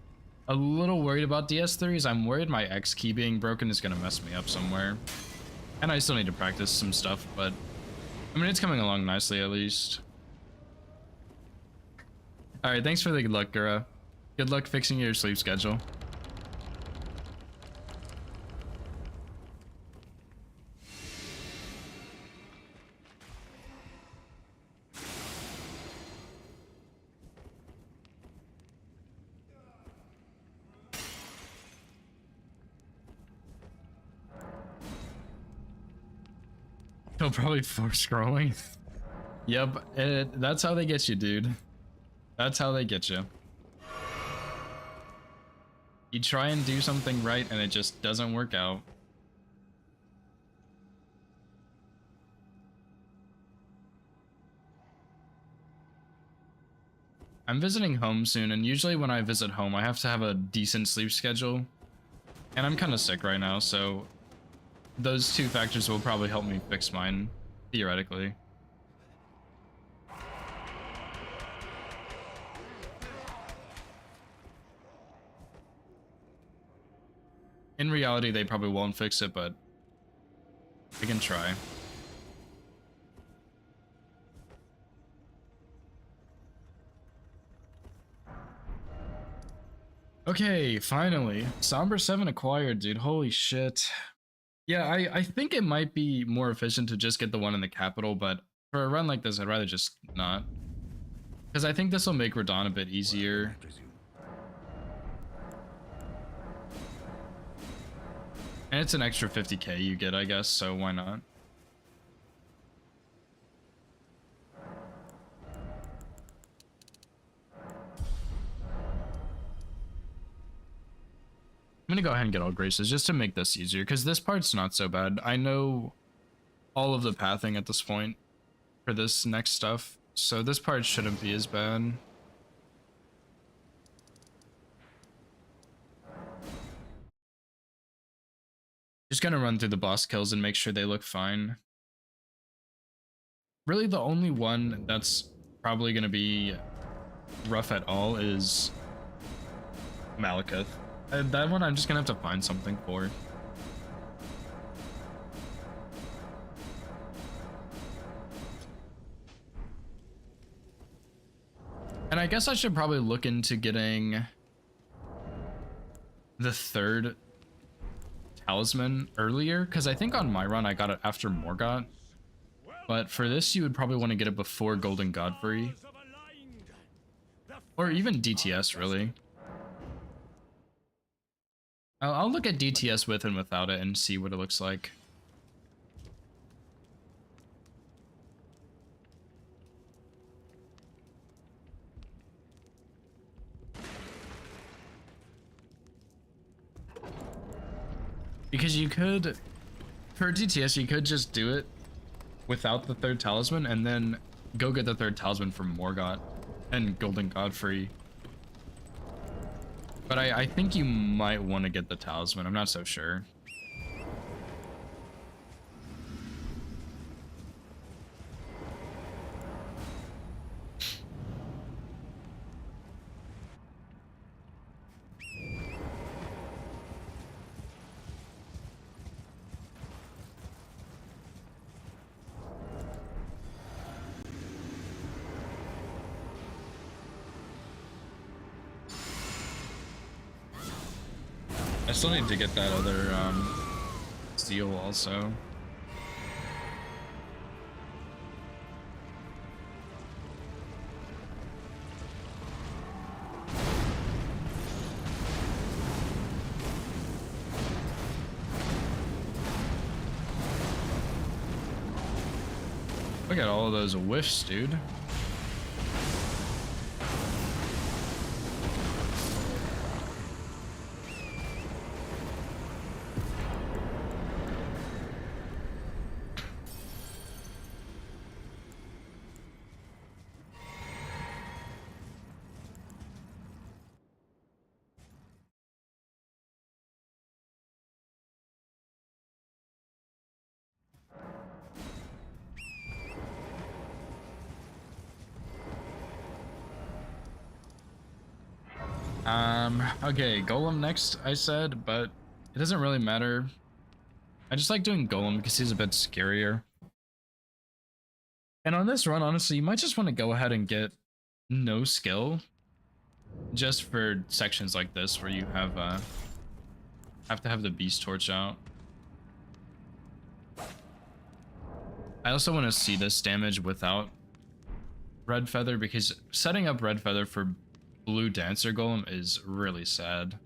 a little worried about DS3 is I'm worried my X key being broken is gonna mess me up somewhere. And I still need to practice some stuff, but I mean, it's coming along nicely, at least. All right, thanks for the good luck, Gura. Good luck fixing your sleep schedule. He'll probably force scrolling. Yep, that's how they get you, dude. That's how they get you. You try and do something right and it just doesn't work out. I'm visiting home soon, and usually when I visit home, I have to have a decent sleep schedule. And I'm kind of sick right now, so those two factors will probably help me fix mine, theoretically. In reality, they probably won't fix it, but we can try. Okay, finally. Somber 7 acquired, dude. Holy shit. Yeah, I think it might be more efficient to just get the one in the capital, but for a run like this, I'd rather just not. Because I think this will make Radon a bit easier. And it's an extra 50k you get, I guess, so why not? I'm gonna go ahead and get all graces just to make this easier, because this part's not so bad. I know all of the pathing at this point for this next stuff, so this part shouldn't be as bad. Just gonna run through the boss kills and make sure they look fine. really the only one that's probably going to be rough at all is Malekith. And that one I'm just going to have to find something for. And I guess I should probably look into getting the third talisman earlier, because I think on my run I got it after Morgott. But for this, you would probably want to get it before Golden Godfrey. Or even DTS, really. I'll look at DTS with and without it and see what it looks like. Because you could, for DTS, you could just do it without the third talisman and then go get the third talisman from Morgott and Golden Godfrey. But I think you might want to get the talisman. I'm not so sure. I still need to get that other seal also. Look at all of those whiffs, dude. Okay, Golem next, I said, but it doesn't really matter. I just like doing Golem because he's a bit scarier. And on this run, honestly, you might just want to go ahead and get no skill just for sections like this where you have to have the Beast Torch out. I also want to see this damage without Red Feather because setting up Red Feather for Blue Dancer Golem is really sad.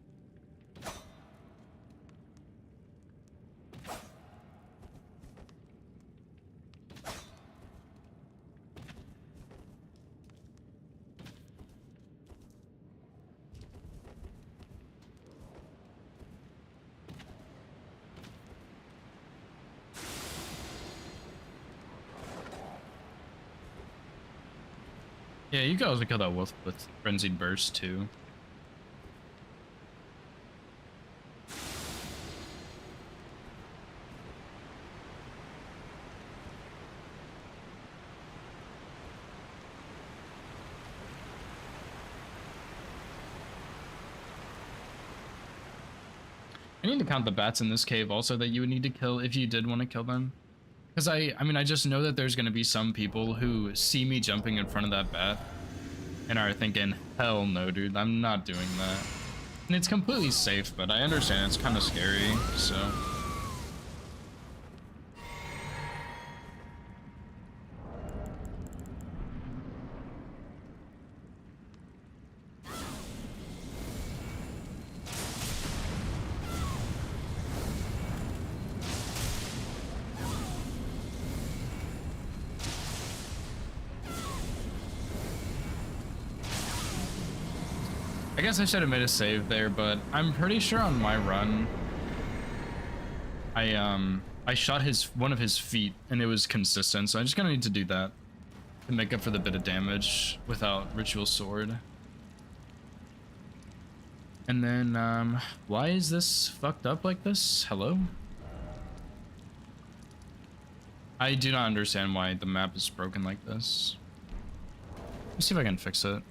Yeah, you can also kill that wolf with Frenzied Burst too. I need to count the bats in this cave also that you would need to kill if you did want to kill them. Because I mean, I just know that there's going to be some people who see me jumping in front of that bat and are thinking, hell no, dude, I'm not doing that. And it's completely safe, but I understand it's kind of scary, so... I guess I should have made a save there, but I'm pretty sure on my run, I shot one of his feet and it was consistent, so I'm just gonna need to do that to make up for the bit of damage without Ritual Sword. And then, why is this fucked up like this? Hello? I do not understand why the map is broken like this. Let's see if I can fix it.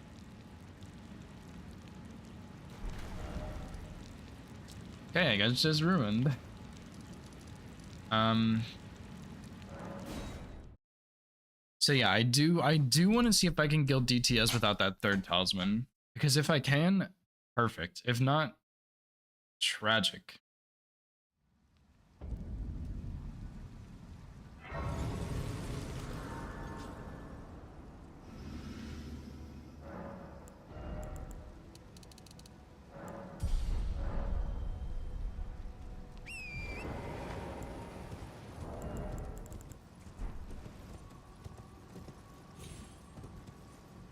Okay, I guess it's just ruined. So yeah, I do want to see if I can guild DTS without that third talisman. Because if I can, perfect. If not, tragic.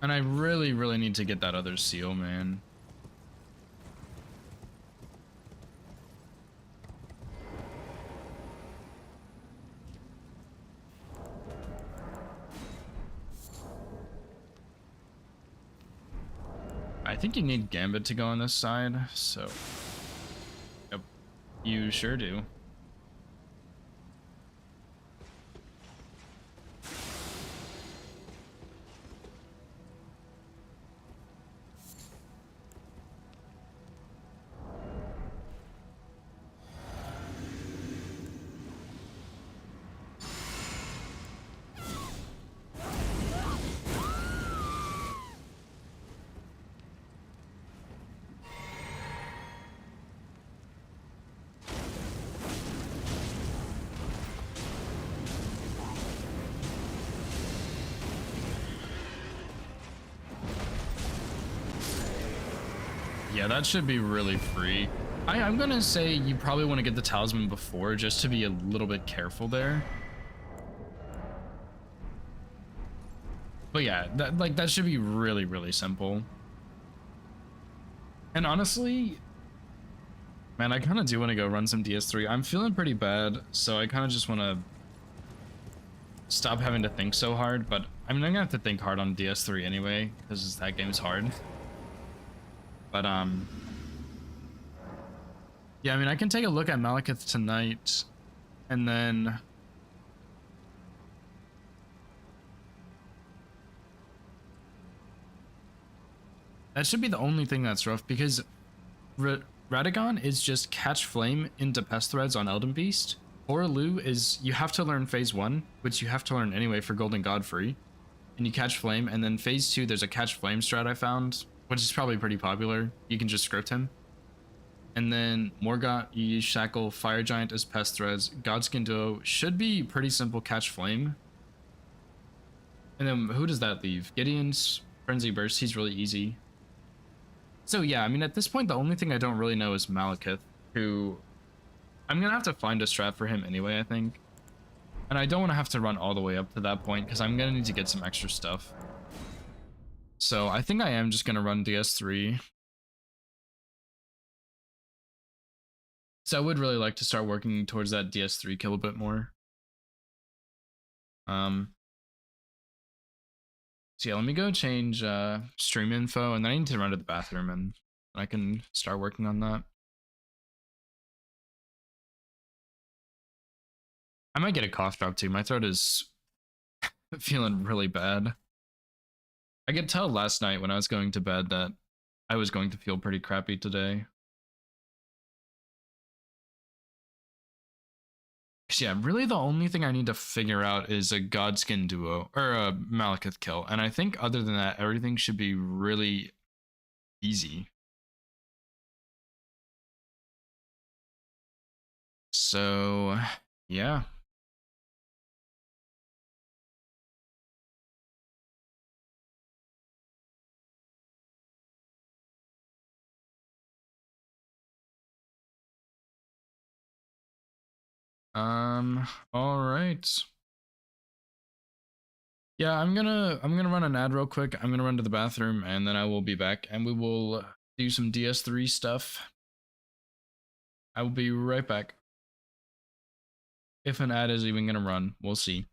And I really, really need to get that other seal, man. I think you need Gambit to go on this side, so... Yep, you sure do. Yeah, that should be really free. I'm gonna say you probably want to get the talisman before just to be a little bit careful there. But yeah, that should be really, really simple. And honestly, man, I kind of do want to go run some DS3. I'm feeling pretty bad, so I kind of just want to stop having to think so hard. But I mean, I'm gonna have to think hard on DS3 anyway, because that game's hard. But yeah, I mean, I can take a look at Malekith tonight, and then that should be the only thing that's rough, because Radagon is just catch flame into pest threads on Elden Beast. Lu is you have to learn phase 1, which you have to learn anyway for Golden Godfrey, and you catch flame, and then phase 2 there's a catch flame strat I found, which is probably pretty popular. You can just script him. And then Morgott, you use Shackle, Fire Giant as pest threads. Godskin Duo should be pretty simple catch flame. And then who does that leave? Gideon's Frenzy Burst, he's really easy. So yeah, I mean, at this point, the only thing I don't really know is Malekith, who I'm gonna have to find a strat for him anyway, I think. And I don't want to have to run all the way up to that point, because I'm gonna need to get some extra stuff. So I think I am just gonna run DS3. So I would really like to start working towards that DS3 kill a bit more. So yeah, let me go change stream info, and then I need to run to the bathroom, and I can start working on that. I might get a cough drop too. My throat is feeling really bad. I could tell last night when I was going to bed that I was going to feel pretty crappy today. Yeah, really the only thing I need to figure out is a Godskin duo, or a Malekith kill. And I think other than that, everything should be really easy. So, yeah. All right. Yeah, I'm gonna run an ad real quick. I'm gonna run to the bathroom, and then I will be back, and we will do some DS3 stuff. I will be right back. If an ad is even gonna run, we'll see.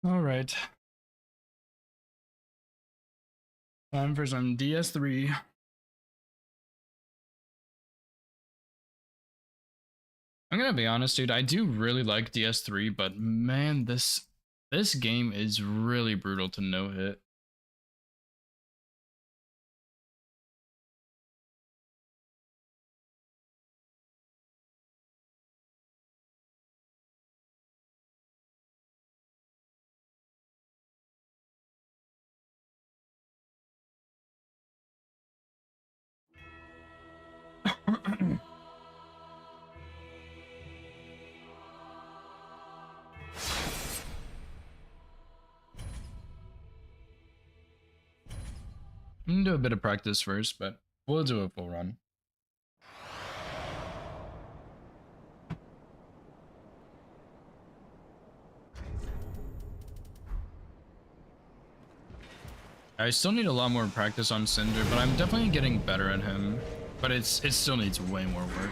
All right. Time for some DS3. I'm gonna be honest, dude. I do really like DS3, but man, this game is really brutal to no hit. I'm gonna do a bit of practice first, but we'll do a full run. I still need a lot more practice on Cinder, but I'm definitely getting better at him. But it still needs way more work.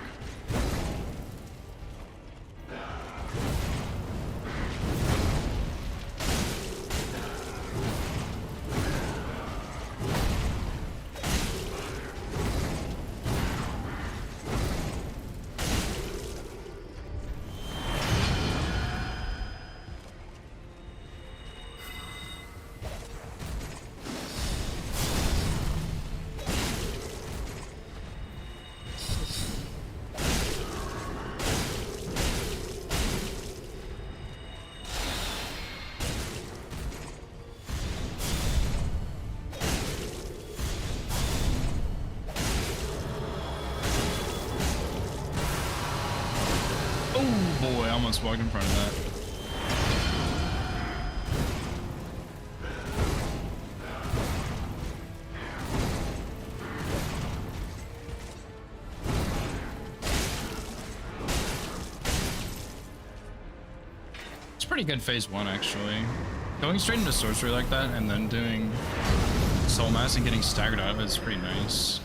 Oh boy, I almost walked in front of that. It's pretty good phase 1 actually. Going straight into sorcery like that and then doing soul mass and getting staggered out of it is pretty nice.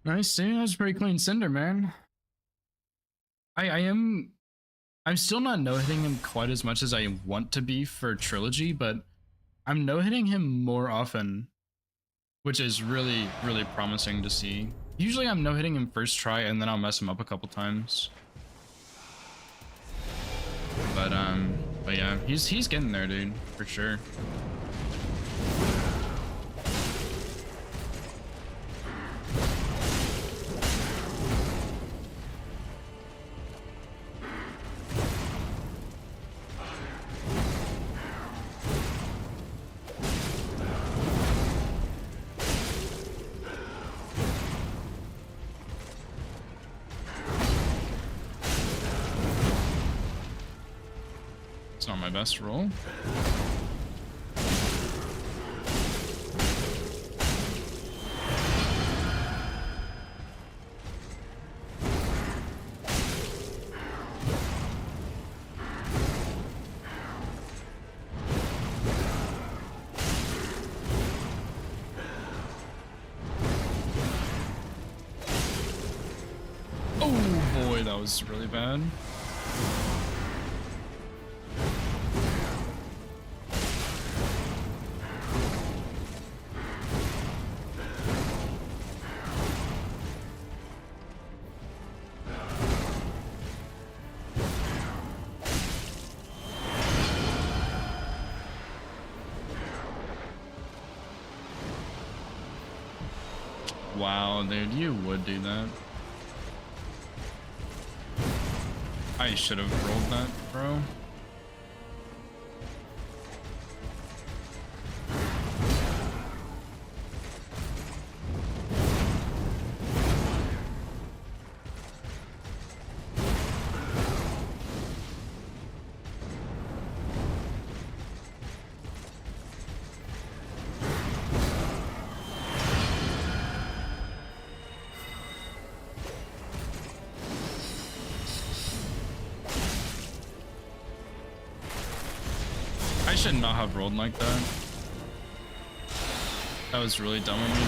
Nice, dude. That's a pretty clean Cinder, man. I'm still not no-hitting him quite as much as I want to be for Trilogy, but I'm no-hitting him more often, which is really, really promising to see. Usually I'm no-hitting him first try and then I'll mess him up a couple times. But yeah, he's getting there, dude, for sure. It's not my best roll. Oh boy, that was really bad. Wow, dude, you would do that. I should have rolled that, bro. should not have rolled like that. That was really dumb of me, dude.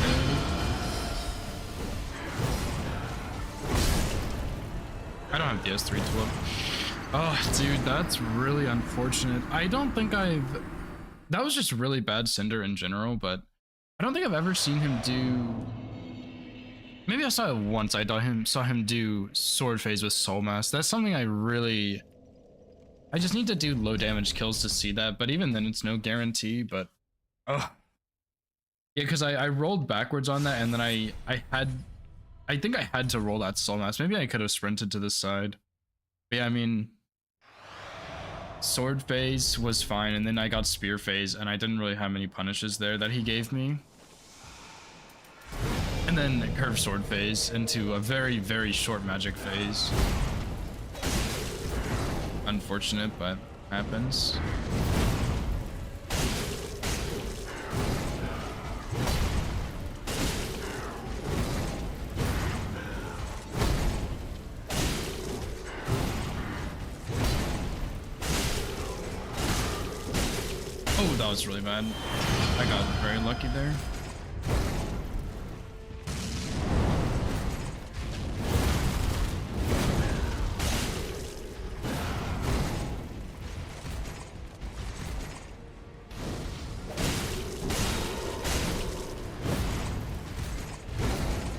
I don't have DS3 to look. Oh, dude, that's really unfortunate. I don't think I've... That was just really bad Cinder in general, but I don't think I've ever seen him do... Maybe I saw it once. I saw him do Sword Phase with Soul Mask. That's something I really... I just need to do low damage kills to see that, but even then it's no guarantee, but... Oh. Yeah, because I rolled backwards on that, and then I think I had to roll that Soul Mask. Maybe I could have sprinted to the side. But yeah, I mean... Sword Phase was fine, and then I got Spear Phase, and I didn't really have many punishes there that he gave me. And then Curve Sword Phase into a very, very short magic phase. Unfortunate, but happens. Oh, that was really bad. I got very lucky there.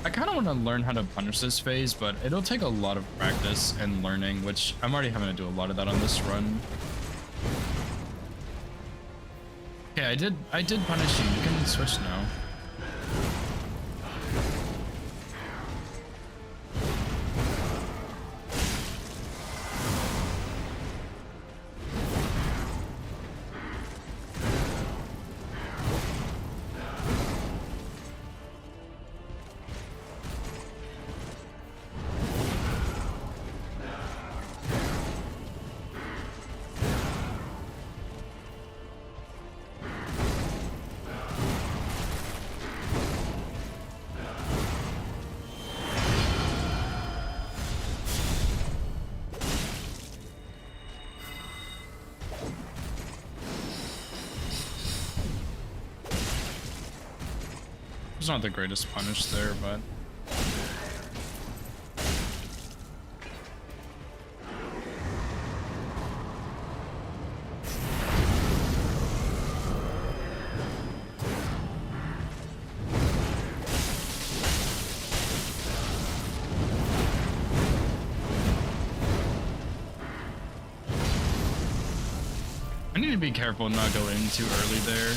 I kind of want to learn how to punish this phase, but it'll take a lot of practice and learning, which I'm already having to do a lot of that on this run. Okay, I did punish you. You can switch now. It's not the greatest punish there, but... I need to be careful and not go in too early there.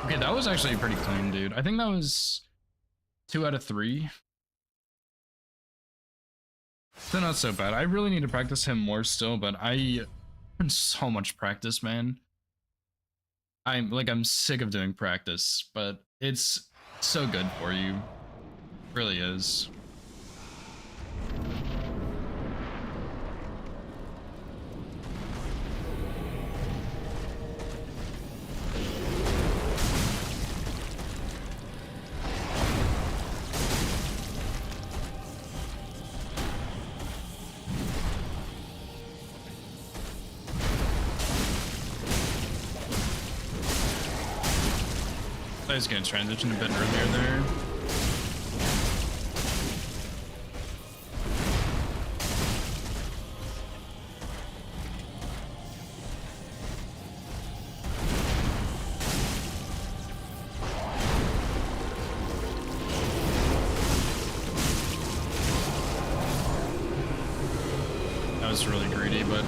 Okay, that was actually pretty clean, dude. I think that was 2 out of 3. Still not so bad. I really need to practice him more still, but I'm in so much practice, man. I'm sick of doing practice, but it's so good for you. It really is. I was gonna transition a bit earlier there. That was really greedy, but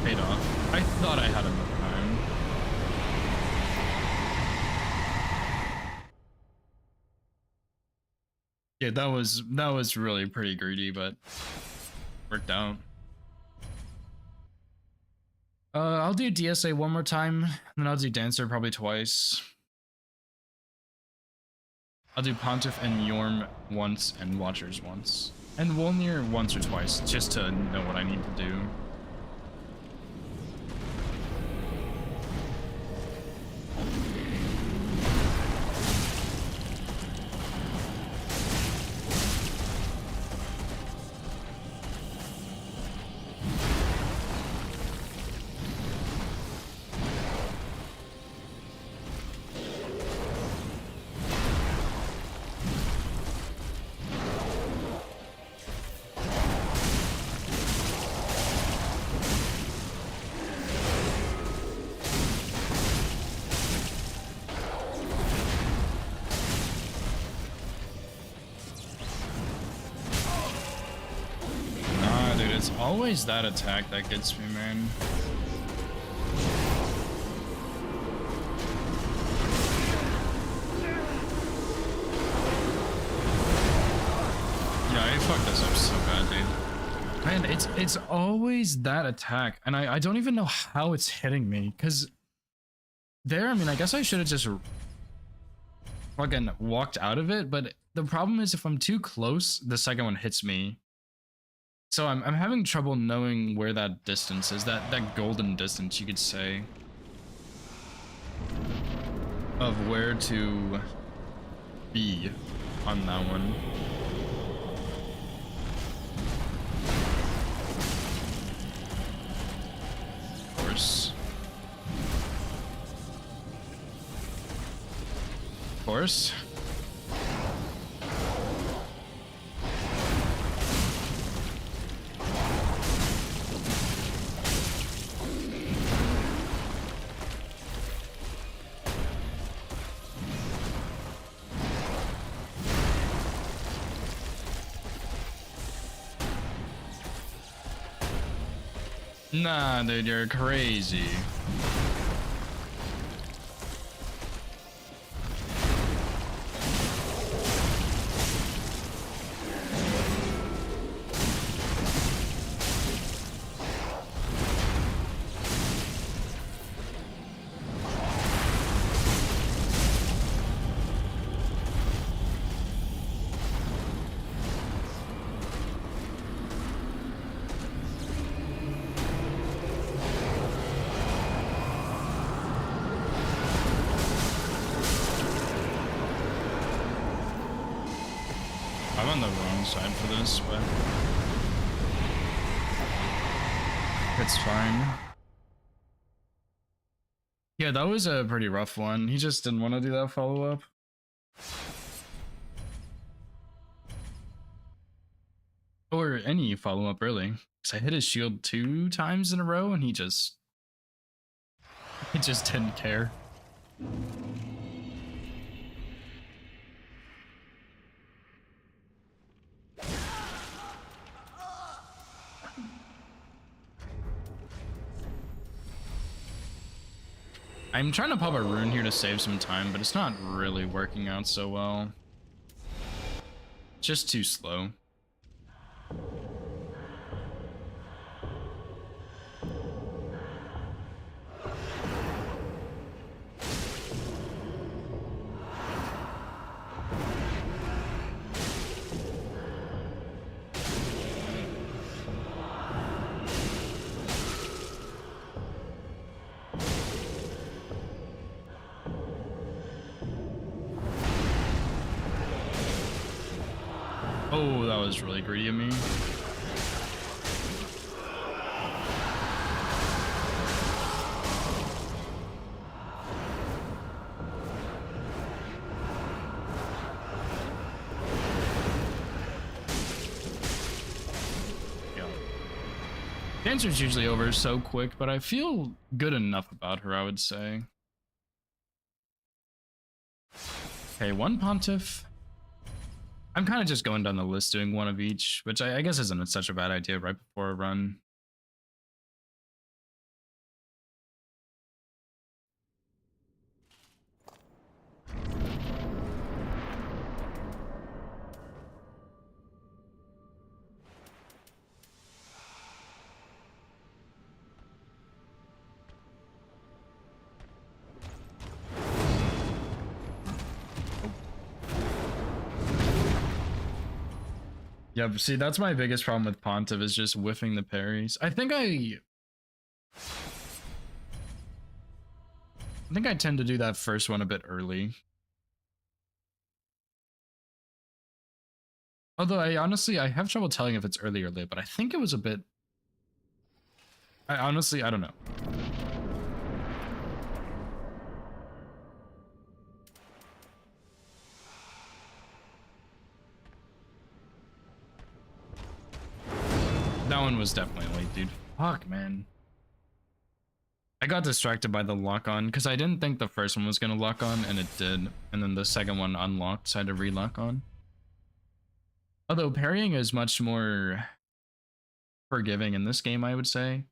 paid off. I thought I had enough time. Yeah, that was really pretty greedy, but worked out. I'll do DSA one more time, and then I'll do Dancer probably twice. I'll do Pontiff and Yorm once, and Watchers once. And Wolnir once or twice, just to know what I need to do. it's always that attack that gets me, man. Yeah, I fucked this up so bad, dude. Man, it's always that attack, and I don't even know how it's hitting me, because there, I mean, I guess I should have just fucking walked out of it, but the problem is if I'm too close, the second one hits me. So I'm having trouble knowing where that distance is, that golden distance, you could say, of where to be on that one. Of course. Of course. Nah, dude, you're crazy. I'm on the wrong side for this, but it's fine. Yeah, that was a pretty rough one. He just didn't want to do that follow-up. Or any follow-up, really. Because I hit his shield 2 times in a row, and he just didn't care. I'm trying to pop a rune here to save some time, but it's not really working out so well. Just too slow. Oh, that was really greedy of me. Yeah. Dancer's usually over so quick, but I feel good enough about her, I would say. Okay, one Pontiff. I'm kind of just going down the list doing one of each, which I guess isn't such a bad idea right before a run. Yeah, but see, that's my biggest problem with Pontiff is just whiffing the parries. I think I tend to do that first one a bit early. Although I have trouble telling if it's early or late, but I think it was a bit. I don't know. That one was definitely late, dude. Fuck, man. I got distracted by the lock-on because I didn't think the first one was going to lock on, and it did. And then the second one unlocked, so I had to re-lock on. Although parrying is much more forgiving in this game, I would say.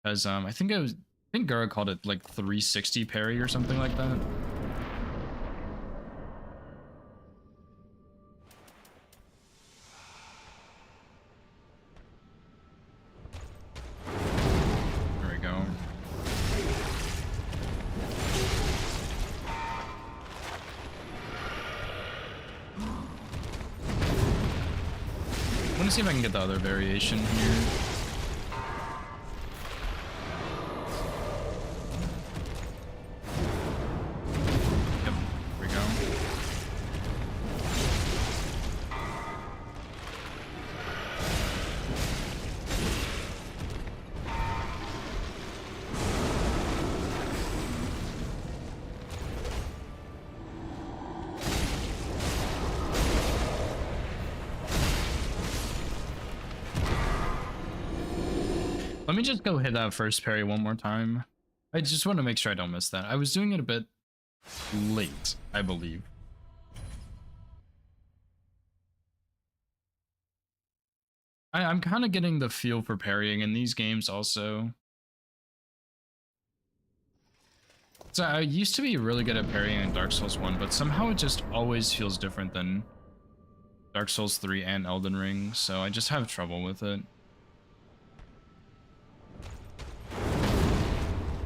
Because I think I think Gura called it like 360 parry or something like that. There we go. I want to see if I can get the other variation here. Yep, here we go. Let me just go hit that first parry one more time. I just want to make sure I don't miss that. I was doing it a bit late, I believe. I'm kind of getting the feel for parrying in these games also. So I used to be really good at parrying in Dark Souls 1, but somehow it just always feels different than Dark Souls 3 and Elden Ring, so I just have trouble with it.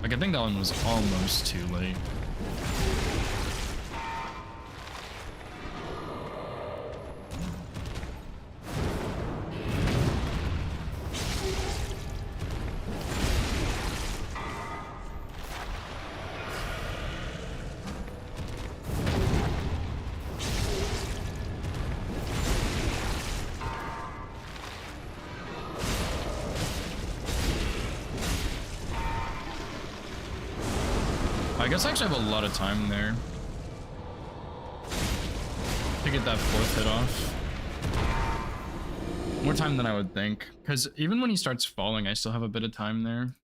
Like, I think that one was almost too late. I guess I actually have a lot of time there to get that fourth hit off. More time than I would think, because even when he starts falling, I still have a bit of time there.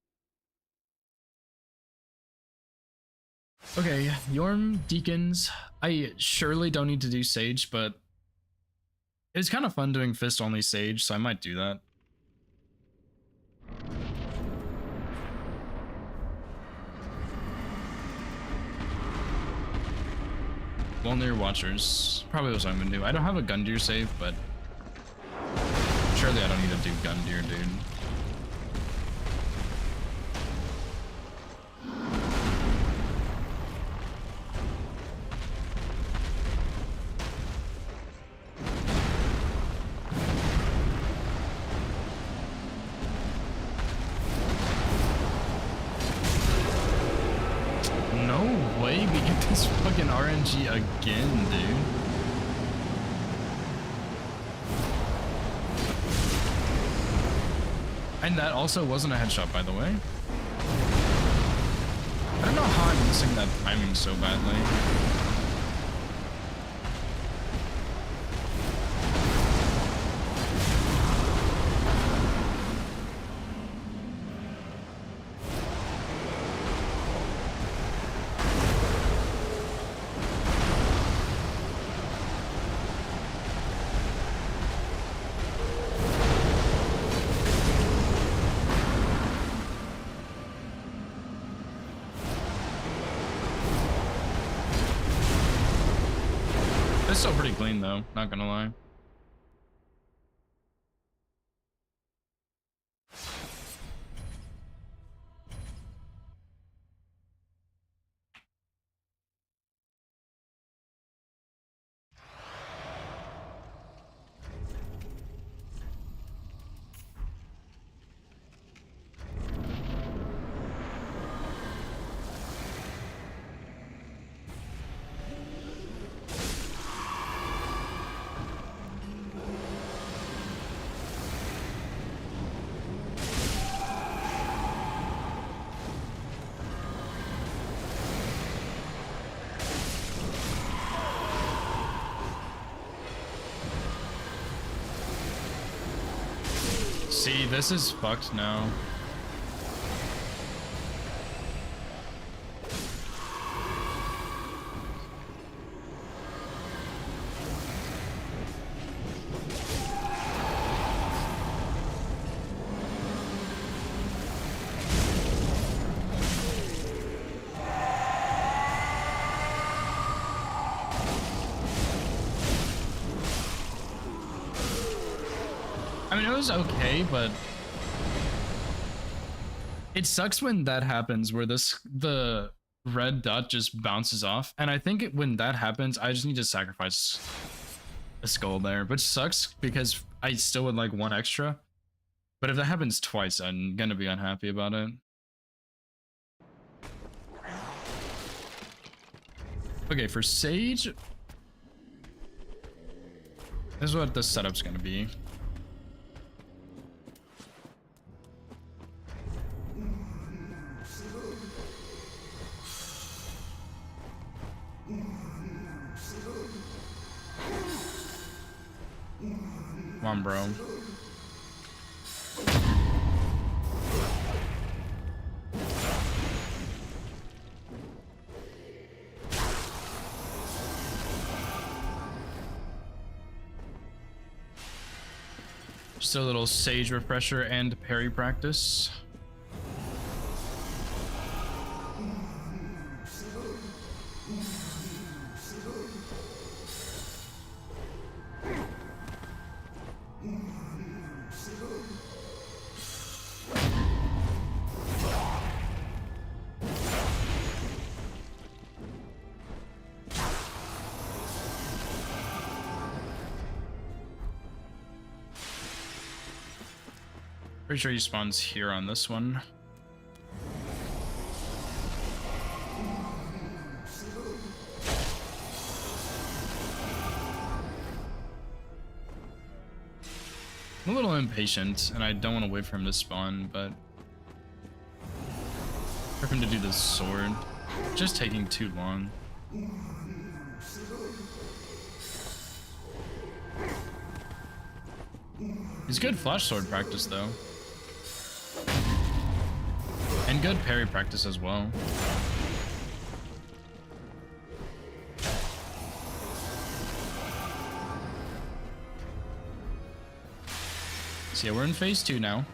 Okay, Yorm, Deacons. I surely don't need to do Sage, but it's kind of fun doing Fist only Sage, so I might do that. Vulnerable Watchers. Probably what I'm gonna do. I don't have a Gundyr save, but surely I don't need to do Gundyr, dude. No way we get this fucking RNG again, dude. And that also wasn't a headshot, by the way. I don't know how I'm missing that timing so badly. It's still pretty clean though, not gonna lie. See, this is fucked now. I mean, it was okay, but it sucks when that happens where the red dot just bounces off. And I think when that happens, I just need to sacrifice a skull there, which sucks because I still would like one extra. But if that happens twice, I'm gonna be unhappy about it. Okay, for Sage, this is what the setup's gonna be. Come on, bro. Just a little Sage refresher and parry practice. Pretty sure he spawns here on this one. I'm a little impatient, and I don't want to wait for him to spawn, but for him to do this sword, just taking too long. He's good flash sword practice though. And good parry practice as well. So yeah, we're in phase 2 now.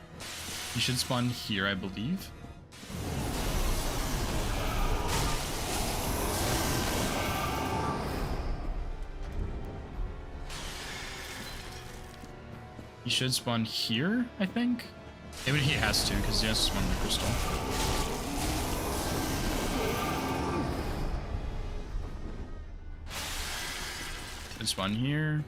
You should spawn here, I believe. He should spawn here, I think. Maybe he has to, because he has to spawn the crystal. Should spawn here.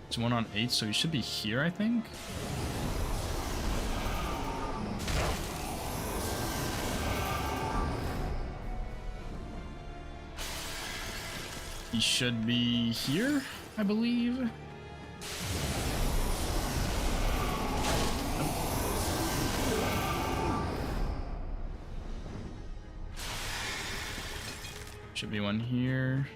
It's 1 on 8, so he should be here, I think. He should be here, I believe. Should be one here.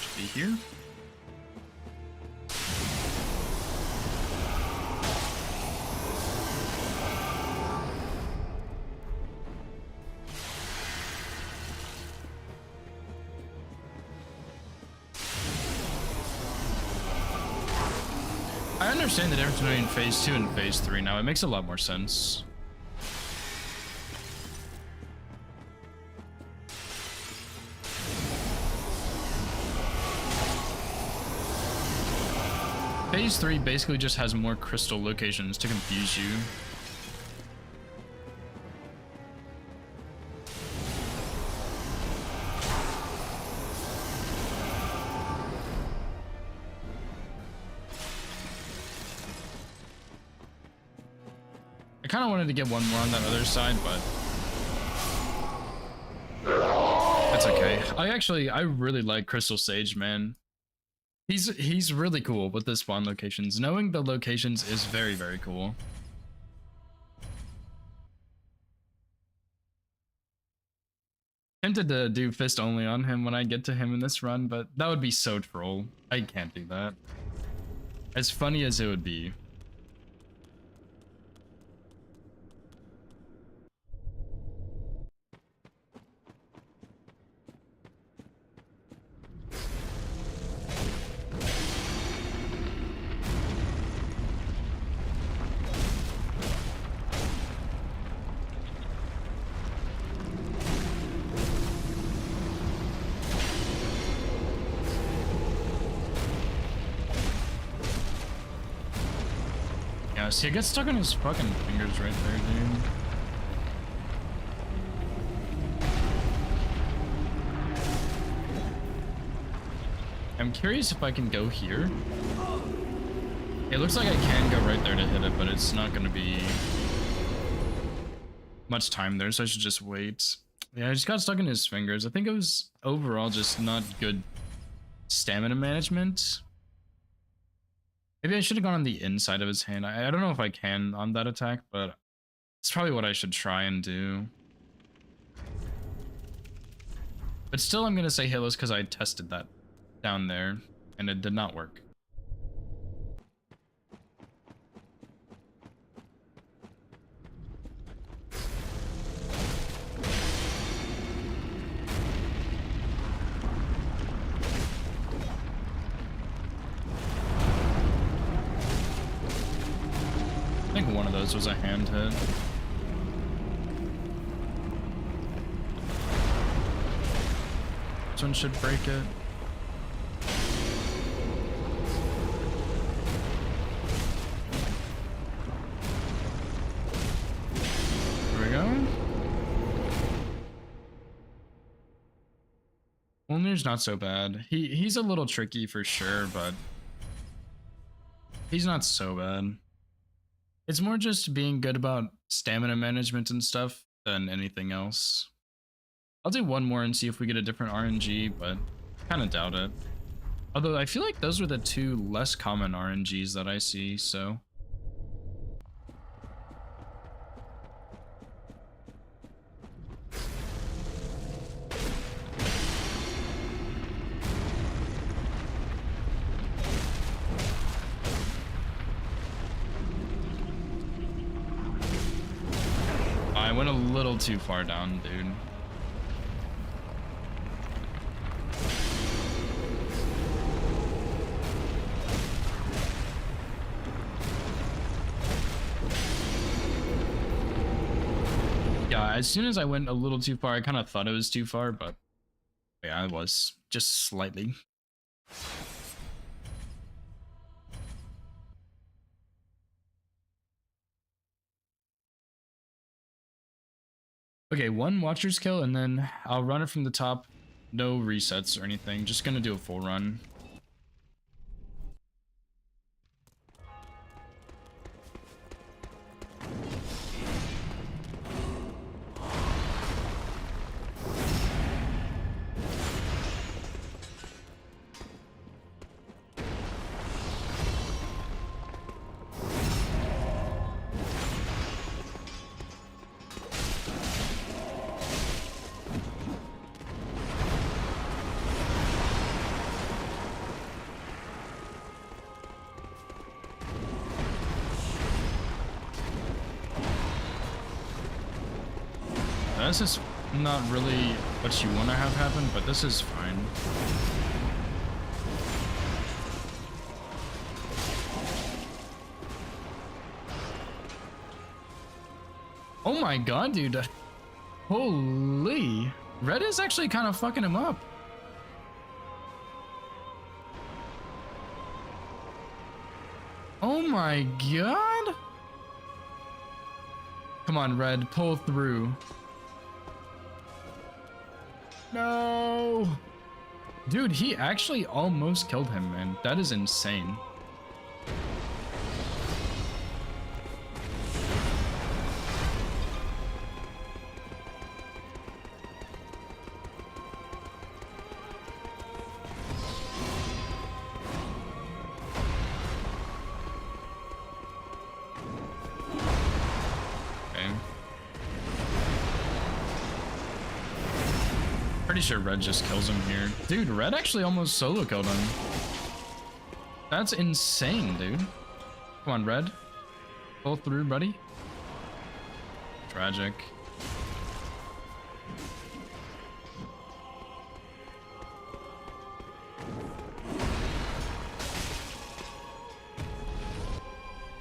Should be here. I understand the difference between phase 2 and phase 3 now. It makes a lot more sense. Phase 3 basically just has more crystal locations to confuse you. I kind of wanted to get one more on that other side, but that's okay. I really like Crystal Sage, man. He's really cool with the spawn locations. Knowing the locations is very, very cool. Tempted to do fist only on him when I get to him in this run, but that would be so troll. I can't do that. As funny as it would be. Yeah, see, it gets stuck on his fucking fingers right there, dude. I'm curious if I can go here. It looks like I can go right there to hit it, but it's not going to be much time there, so I should just wait. Yeah, I just got stuck in his fingers. I think it was overall just not good stamina management. Maybe I should have gone on the inside of his hand. I don't know if I can on that attack, but it's probably what I should try and do. But still, I'm going to say hitless because I tested that down there, and it did not work. I think one of those was a hand hit. This one should break it. There we go. Ulnir's not so bad. He's a little tricky for sure, but he's not so bad. It's more just being good about stamina management and stuff than anything else. I'll do one more and see if we get a different RNG, but kind of doubt it. Although I feel like those are the two less common RNGs that I see, so. I went a little too far down, dude. Yeah, as soon as I went a little too far, I kind of thought it was too far, but yeah, I was just slightly. Okay, one watcher's kill, and then I'll run it from the top. No resets or anything. Just gonna do a full run. This is not really what you want to have happen, but this is fine. Oh my god, dude. Holy. Red is actually kind of fucking him up. Oh my god. Come on, Red, pull through. No! Dude, he actually almost killed him, man. That is insane. Pretty sure Red just kills him here. Dude, Red actually almost solo killed him. That's insane, dude. Come on, Red. Pull through, buddy. Tragic.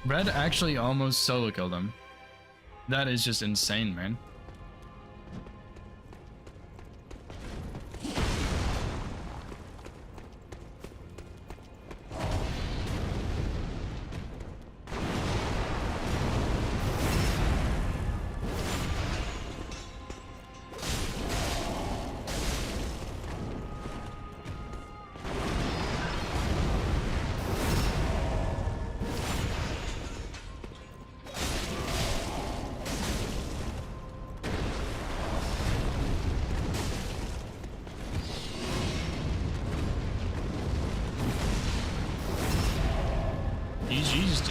Red actually almost solo killed him. That is just insane, man.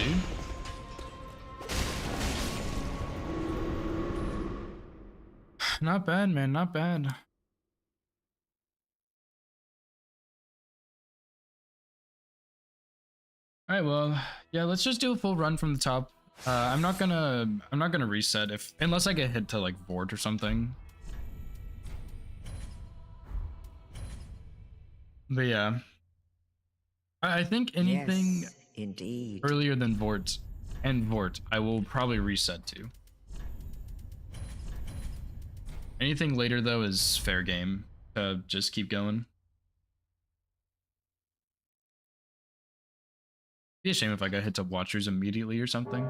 dude. Not bad, man. Not bad. All right, well, yeah, let's just do a full run from the top. I'm not gonna reset if unless I get hit to like Vort or something. But yeah, I think anything Yes, indeed. earlier than Vort and Vort, I will probably reset to. Anything later though is fair game to just keep going. Be a shame if I got hit to Watchers immediately or something.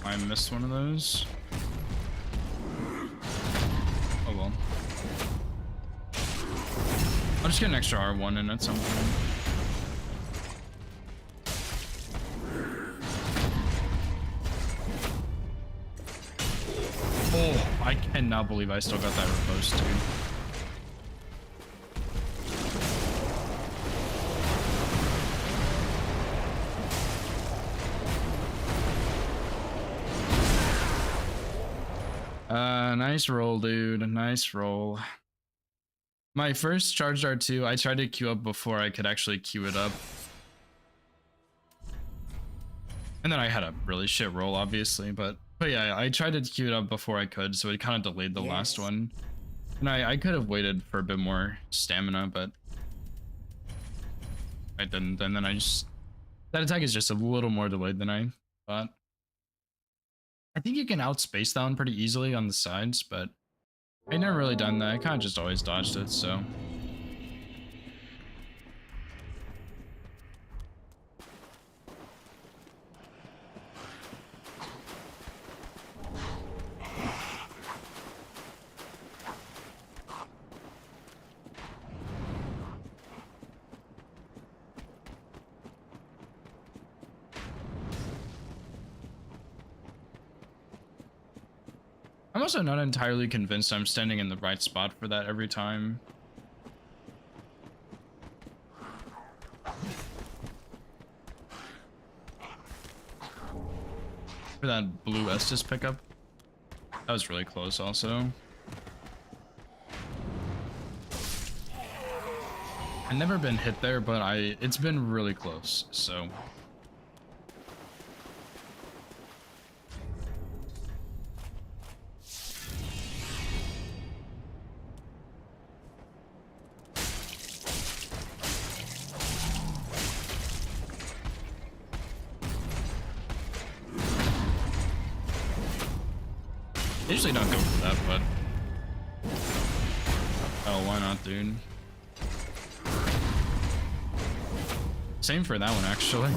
I missed one of those. Oh well. I'll just get an extra R1 in at some point. Oh, I cannot believe I still got that riposte, dude. Nice roll, dude. Nice roll. My first charged R2, I tried to queue up before I could actually queue it up. And then I had a really shit roll, obviously, but yeah, I tried to queue it up before I could, so it kind of delayed the last one. And I could have waited for a bit more stamina, but I didn't. And then that attack is just a little more delayed than I thought. I think you can outspace that one pretty easily on the sides, but I never really done that. I kind of just always dodged it, so. I'm also not entirely convinced I'm standing in the right spot for that every time. For that blue Estus pickup. That was really close also. I've never been hit there, but it's been really close, so. I usually don't go for that, but oh, why not, dude? Same for that one, actually.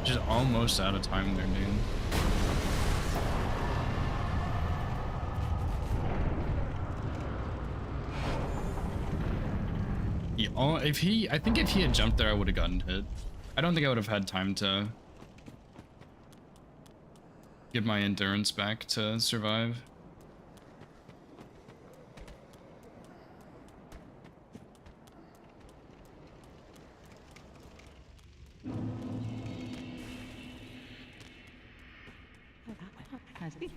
Just almost out of time there, dude. I think if he had jumped there, I would have gotten hit. I don't think I would have had time to get my endurance back to survive. has been.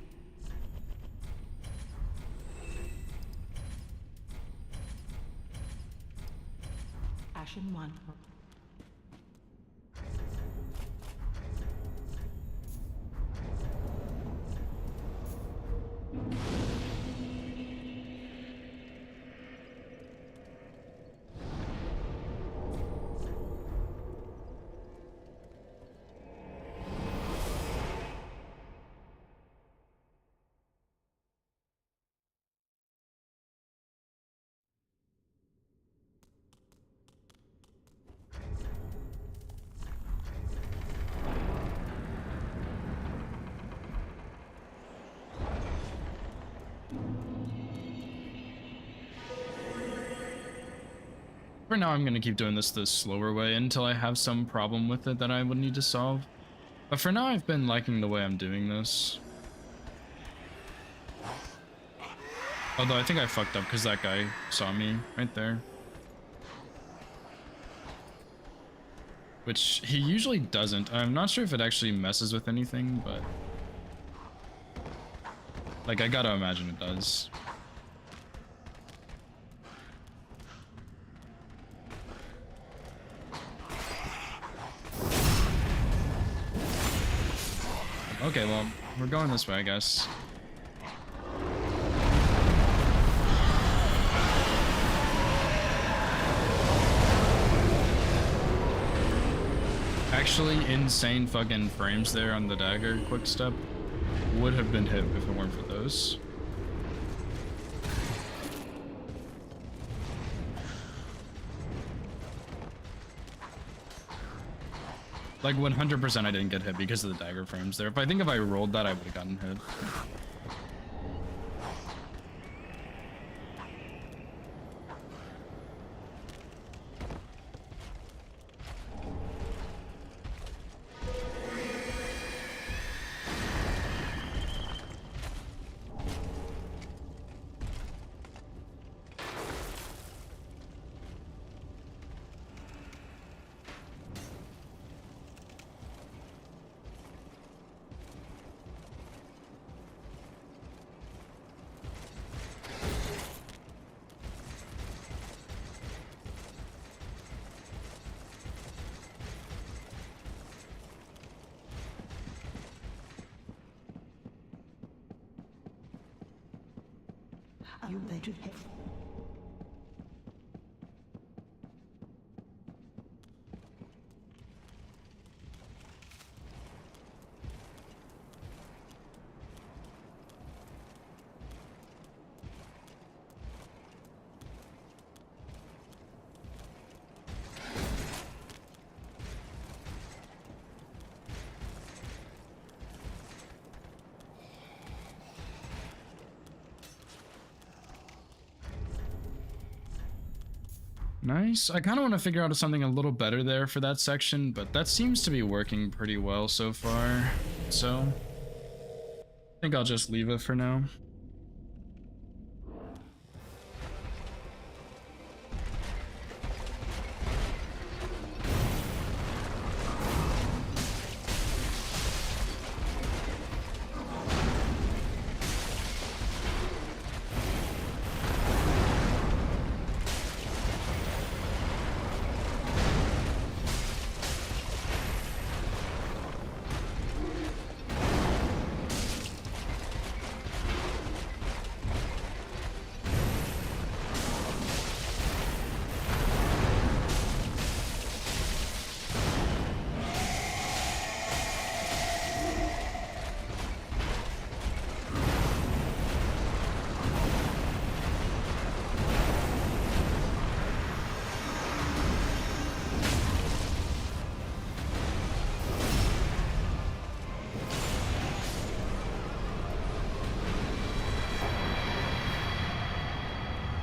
Ashen one. For now, I'm gonna keep doing this the slower way until I have some problem with it that I would need to solve. But for now, I've been liking the way I'm doing this. Although I think I fucked up because that guy saw me right there. Which he usually doesn't. I'm not sure if it actually messes with anything, but... like, I gotta imagine it does. Okay, well, we're going this way, I guess. Actually, insane fucking frames there on the dagger quick step. Would have been hit if it weren't for those. Like 100% I didn't get hit because of the dagger frames there. I think if I rolled that, I would have gotten hit. You better have. Nice. I kind of want to figure out something a little better there for that section, but that seems to be working pretty well so far. So I think I'll just leave it for now.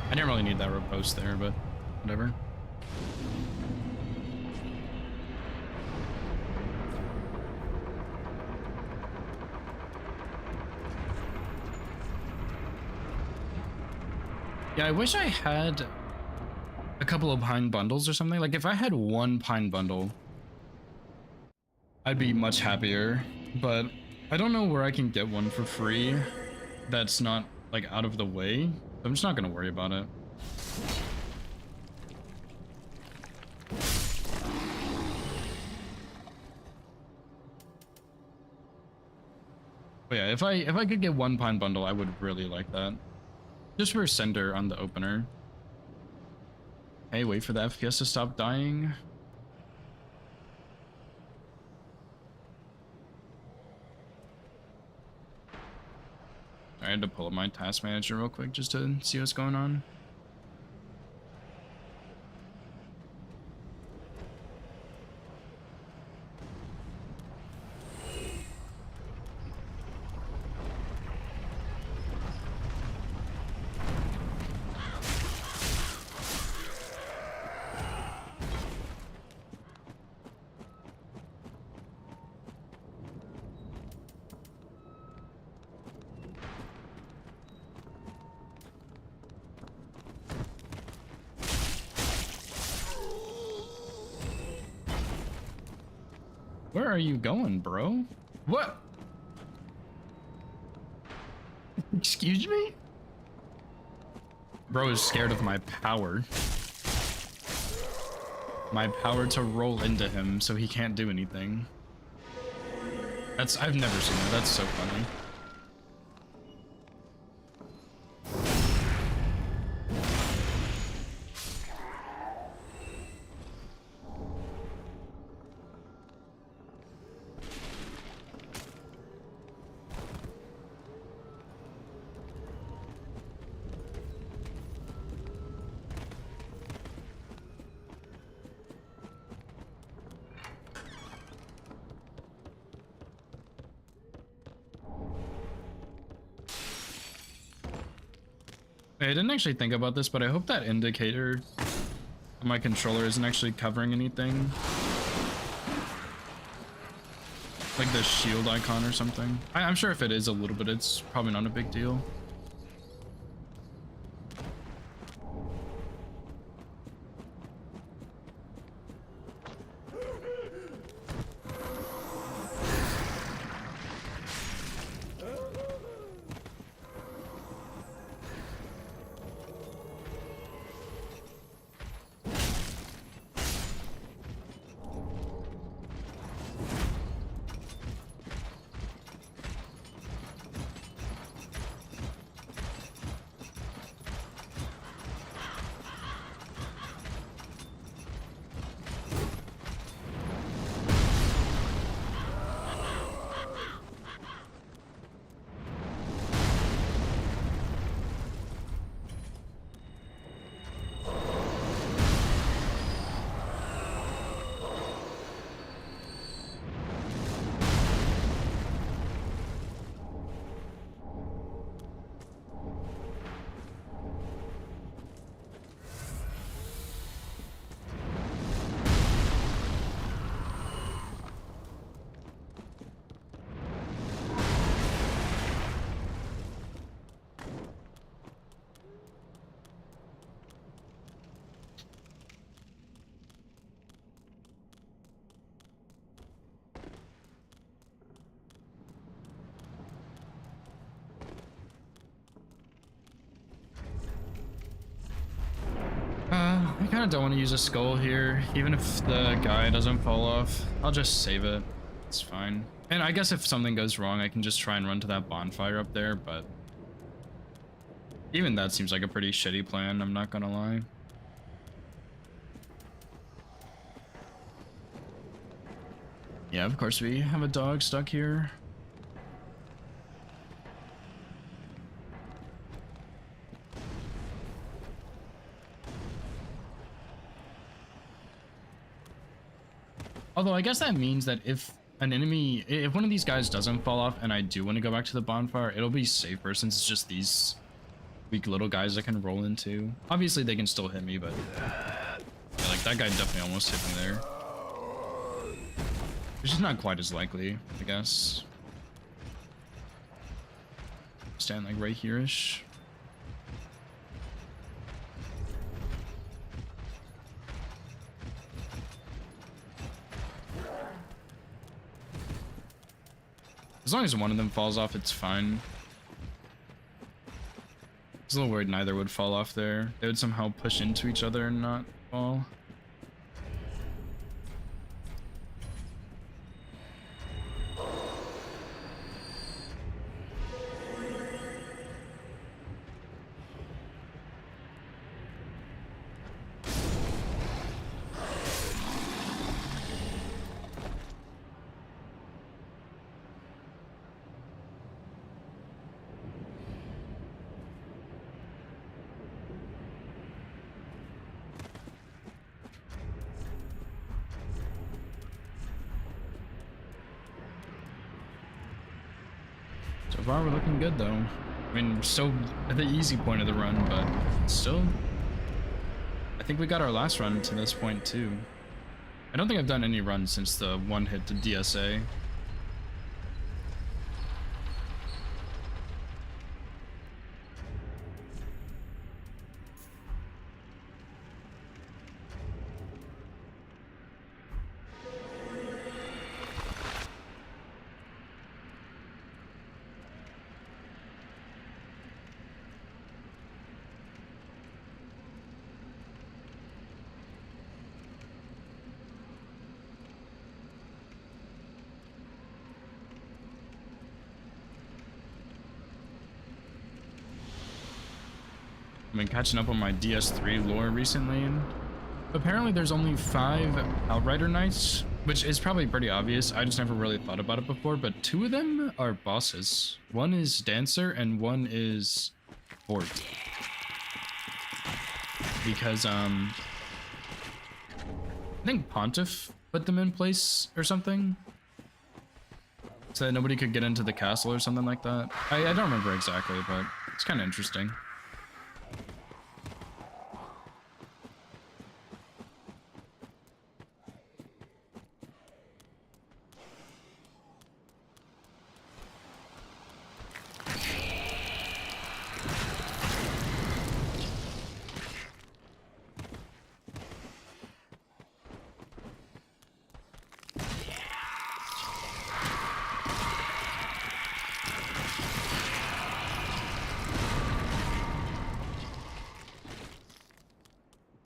I didn't really need that riposte there, but whatever. Yeah, I wish I had a couple of pine bundles or something. Like if I had one pine bundle, I'd be much happier, but I don't know where I can get one for free that's not like out of the way. I'm just not gonna worry about it. But yeah, if I could get one pine bundle, I would really like that. Just for sender on the opener. Hey, wait for the FPS to stop dying. I had to pull up my task manager real quick just to see what's going on. Where are you going, bro? What? Excuse me? Bro is scared of my power. My power to roll into him so he can't do anything. I've never seen that. That's so funny. I didn't actually think about this, but I hope that indicator on my controller isn't actually covering anything. Like the shield icon or something. I'm sure if it is a little bit, it's probably not a big deal. I kind of don't want to use a skull here, even if the guy doesn't fall off. I'll just save it. It's fine. And I guess if something goes wrong, I can just try and run to that bonfire up there, but even that seems like a pretty shitty plan, I'm not gonna lie. Yeah, of course we have a dog stuck here. Although I guess that means that if one of these guys doesn't fall off and I do want to go back to the bonfire, it'll be safer since it's just these weak little guys I can roll into. Obviously they can still hit me, but yeah, like that guy definitely almost hit me there. It's just not quite as likely, I guess. Stand like right here-ish. As long as one of them falls off, it's fine. I was a little worried neither would fall off there. They would somehow push into each other and not fall. So far, we're looking good, though. I mean, we're still at the easy point of the run, but still, I think we got our last run to this point, too. I don't think I've done any runs since the one hit to DSA. I've been catching up on my DS3 lore recently, and apparently there's only 5 Outrider Knights, which is probably pretty obvious. I just never really thought about it before, but 2 of them are bosses. One is Dancer and one is Fort. Because, I think Pontiff put them in place or something, so that nobody could get into the castle or something like that. I don't remember exactly, but it's kind of interesting.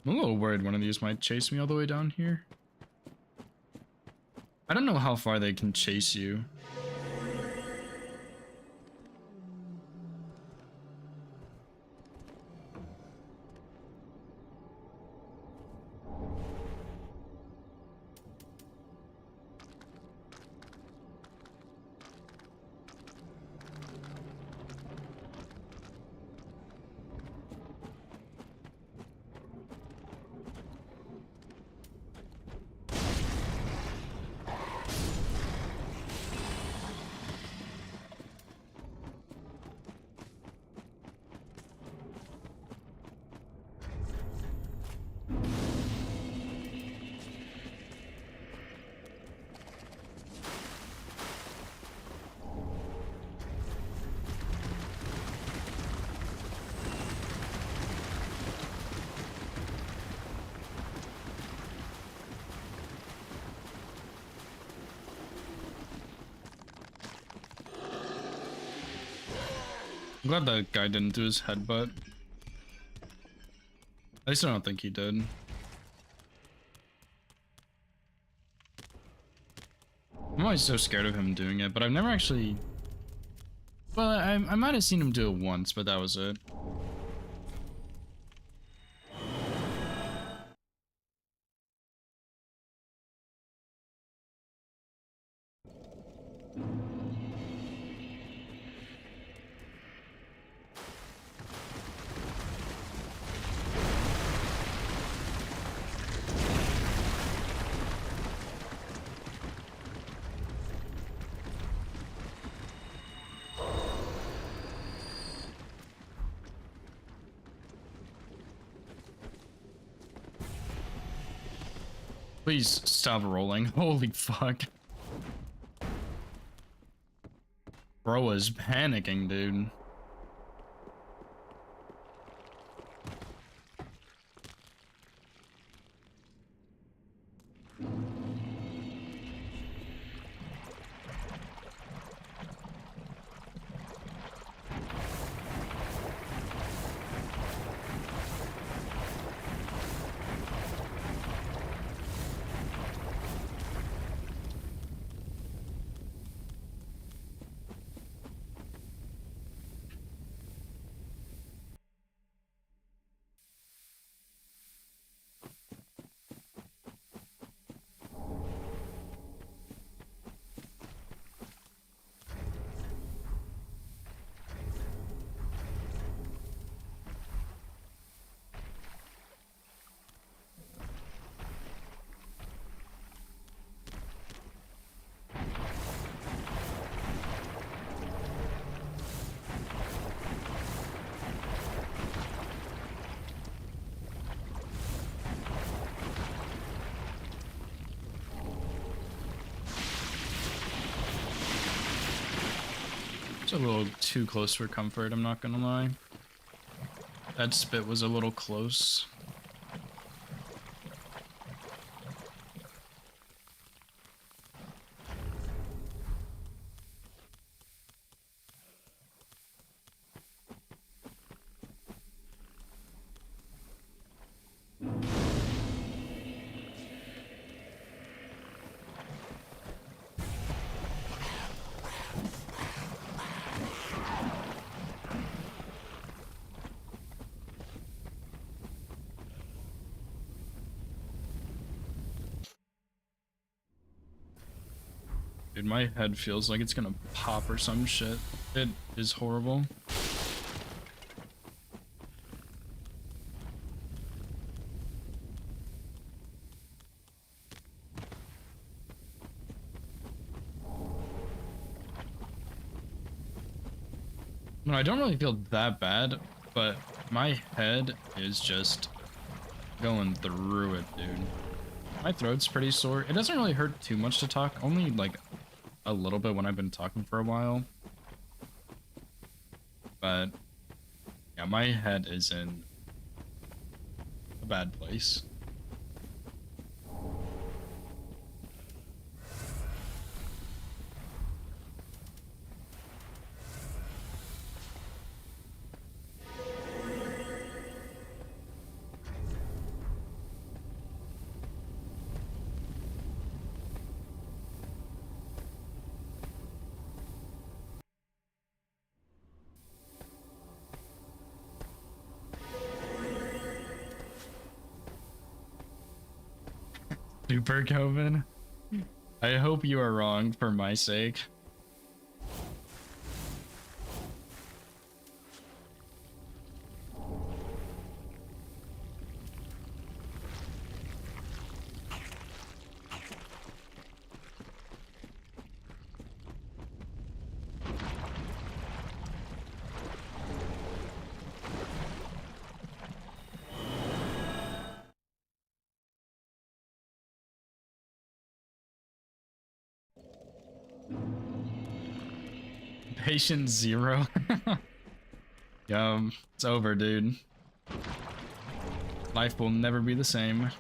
I'm a little worried one of these might chase me all the way down here. I don't know how far they can chase you. I'm glad that guy didn't do his headbutt. At least I don't think he did. I'm always so scared of him doing it, but I've never actually... Well, I might have seen him do it once, but that was it. Please stop rolling. Holy fuck. Bro is panicking, dude. It's a little too close for comfort, I'm not gonna lie. That spit was a little close. Dude, my head feels like it's gonna pop or some shit. It is horrible. No, I don't really feel that bad, but my head is just going through it, dude. My throat's pretty sore. It doesn't really hurt too much to talk, only like a little bit when I've been talking for a while. But yeah, my head is in a bad place. Super COVID. I hope you are wrong for my sake. Patient zero. It's over, dude. Life will never be the same.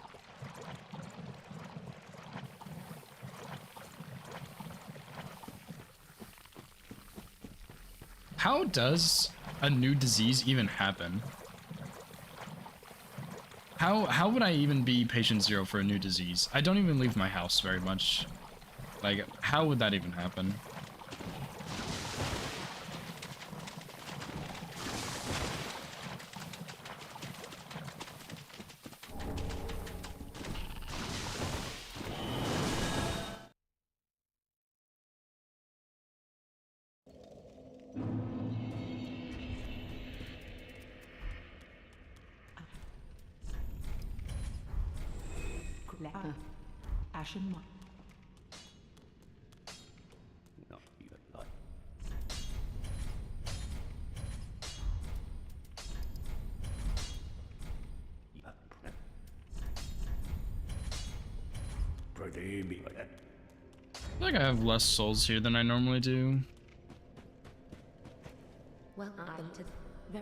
How does a new disease even happen? How would I even be patient zero for a new disease? I don't even leave my house very much. Like, how would that even happen? Ashen 1. No, you like. Yeah. Pretty big. I feel like I have less souls here than I normally do. Welcome to the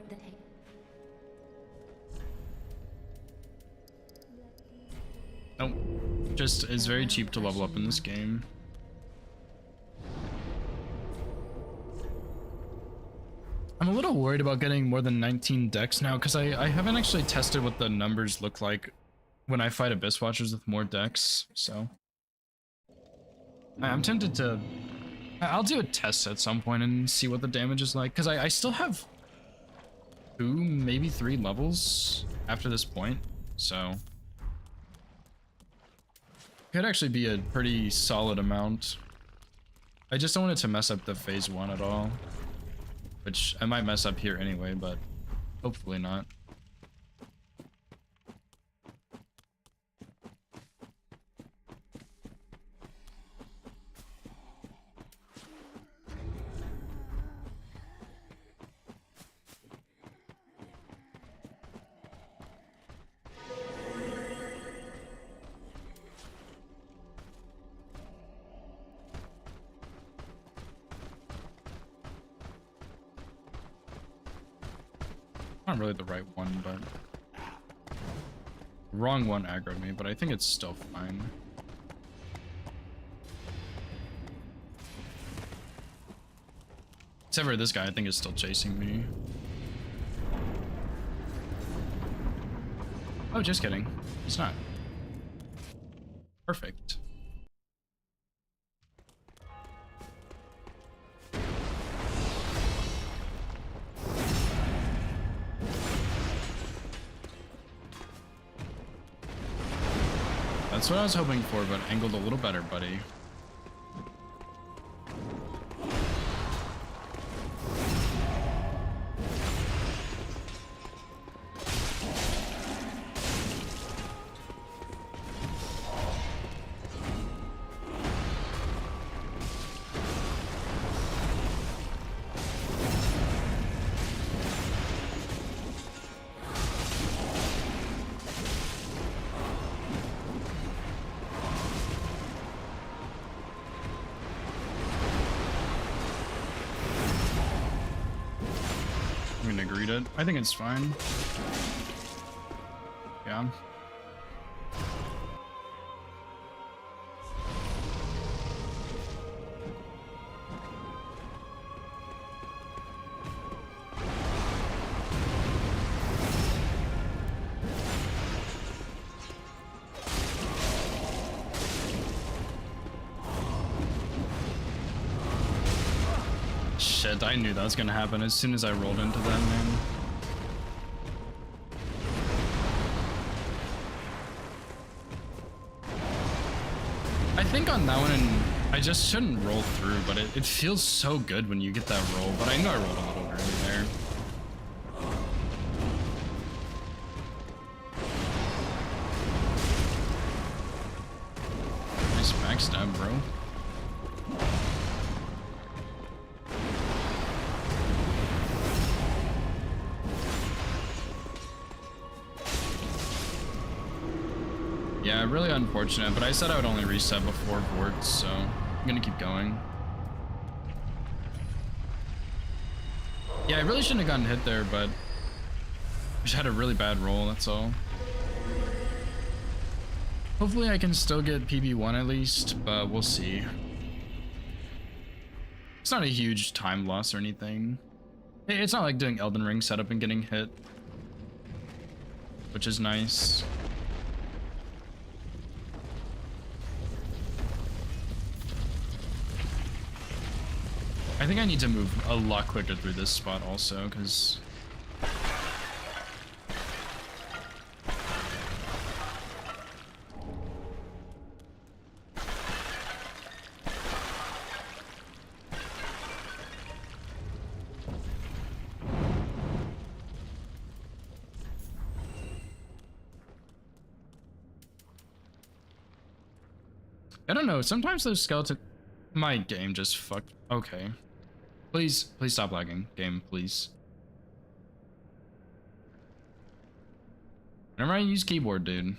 Nope. Just is very cheap to level up in this game. I'm a little worried about getting more than 19 decks now because I haven't actually tested what the numbers look like when I fight Abyss Watchers with more decks, so I'm tempted to... I'll do a test at some point and see what the damage is like, because I still have 2, maybe 3 levels after this point, so could actually be a pretty solid amount. I just don't want it to mess up the phase 1 at all, which I might mess up here anyway, but hopefully not. Not really the right one, but wrong one aggroed me, but I think it's still fine. Except for this guy, I think is still chasing me. Oh, just kidding. He's not. Perfect. That's what I was hoping for, but angled a little better, buddy. I'm gonna greet it. I think it's fine. Yeah. Shit, I knew that was gonna happen as soon as I rolled into them, man. I think on that one, I just shouldn't roll through, but it feels so good when you get that roll, but I know I rolled a little early there. Nice backstab, bro. Yeah, really unfortunate, but I said I would only reset before Vorts, so I'm gonna keep going. Yeah, I really shouldn't have gotten hit there, but I just had a really bad roll, that's all. Hopefully I can still get PB1 at least, but we'll see. It's not a huge time loss or anything. It's not like doing Elden Ring setup and getting hit, which is nice. I think I need to move a lot quicker through this spot also, because I don't know, sometimes those skeleton... My game just fucked... Okay. Please stop lagging, game, please. Whenever I use keyboard, dude,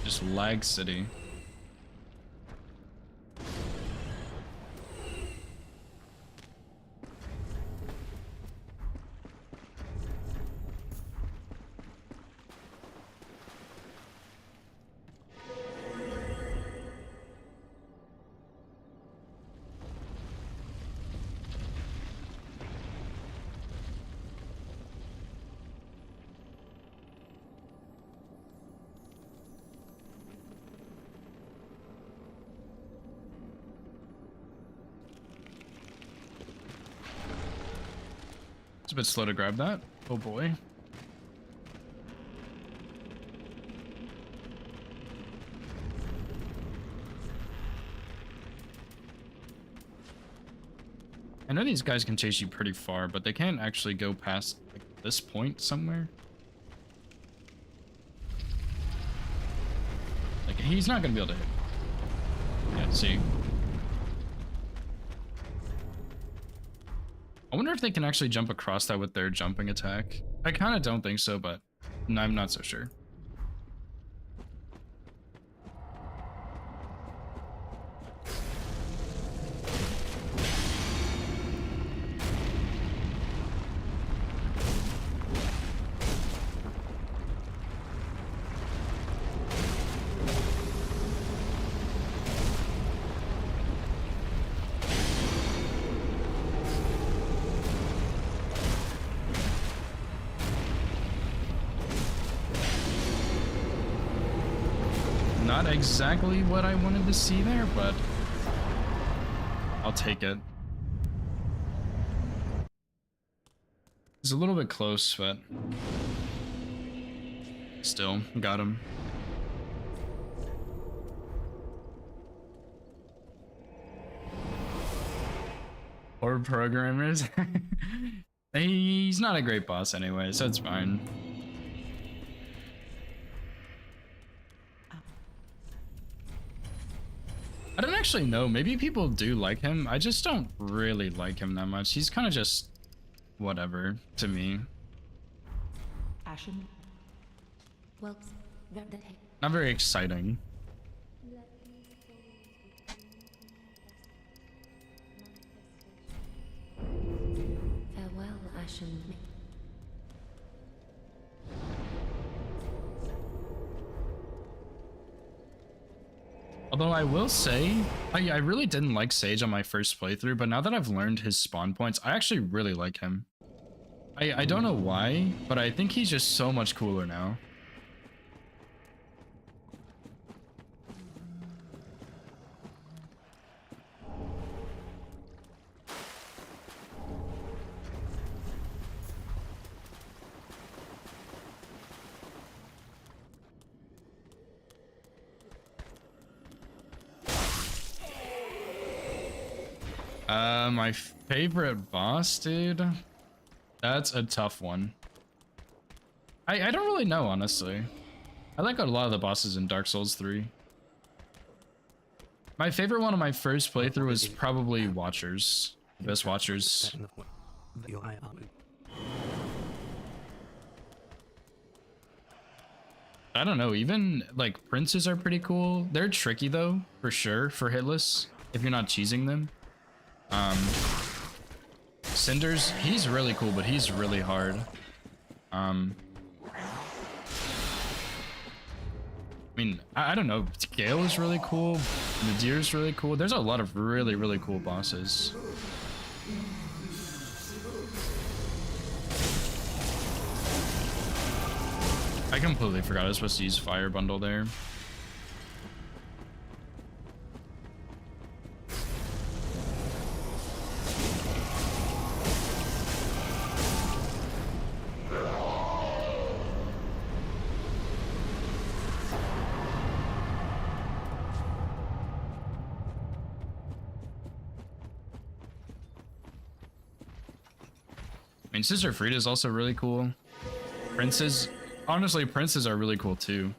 just lag city. It's a bit slow to grab that. Oh boy. I know these guys can chase you pretty far, but they can't actually go past like, this point somewhere. Like, he's not gonna be able to hit. Yeah, see. I wonder if they can actually jump across that with their jumping attack. I kind of don't think so, but I'm not so sure. not exactly what I wanted to see there, but I'll take it. It's a little bit close, but still got him. Or programmers. He's not a great boss anyway, so it's fine. I don't actually know. Maybe people do like him. I just don't really like him that much. He's kind of just whatever to me. Ashen. Well, Not very exciting. farewell, Ashen. Although I will say, I really didn't like Sage on my first playthrough, but now that I've learned his spawn points, I actually really like him. I don't know why, but I think he's just so much cooler now. My favorite boss, dude? That's a tough one. I don't really know, honestly. I like a lot of the bosses in Dark Souls 3. My favorite one of my first playthrough was probably Watchers. The best Watchers. I don't know, even like princes are pretty cool. They're tricky though, for sure, for hitless, if you're not cheesing them. Cinders, he's really cool, but he's really hard. I mean, I don't know. Gale is really cool. Nadir's really cool. There's a lot of really, really cool bosses. I completely forgot I was supposed to use Fire Bundle there. I mean, Sister Frida is also really cool. Princes, honestly, princes are really cool too.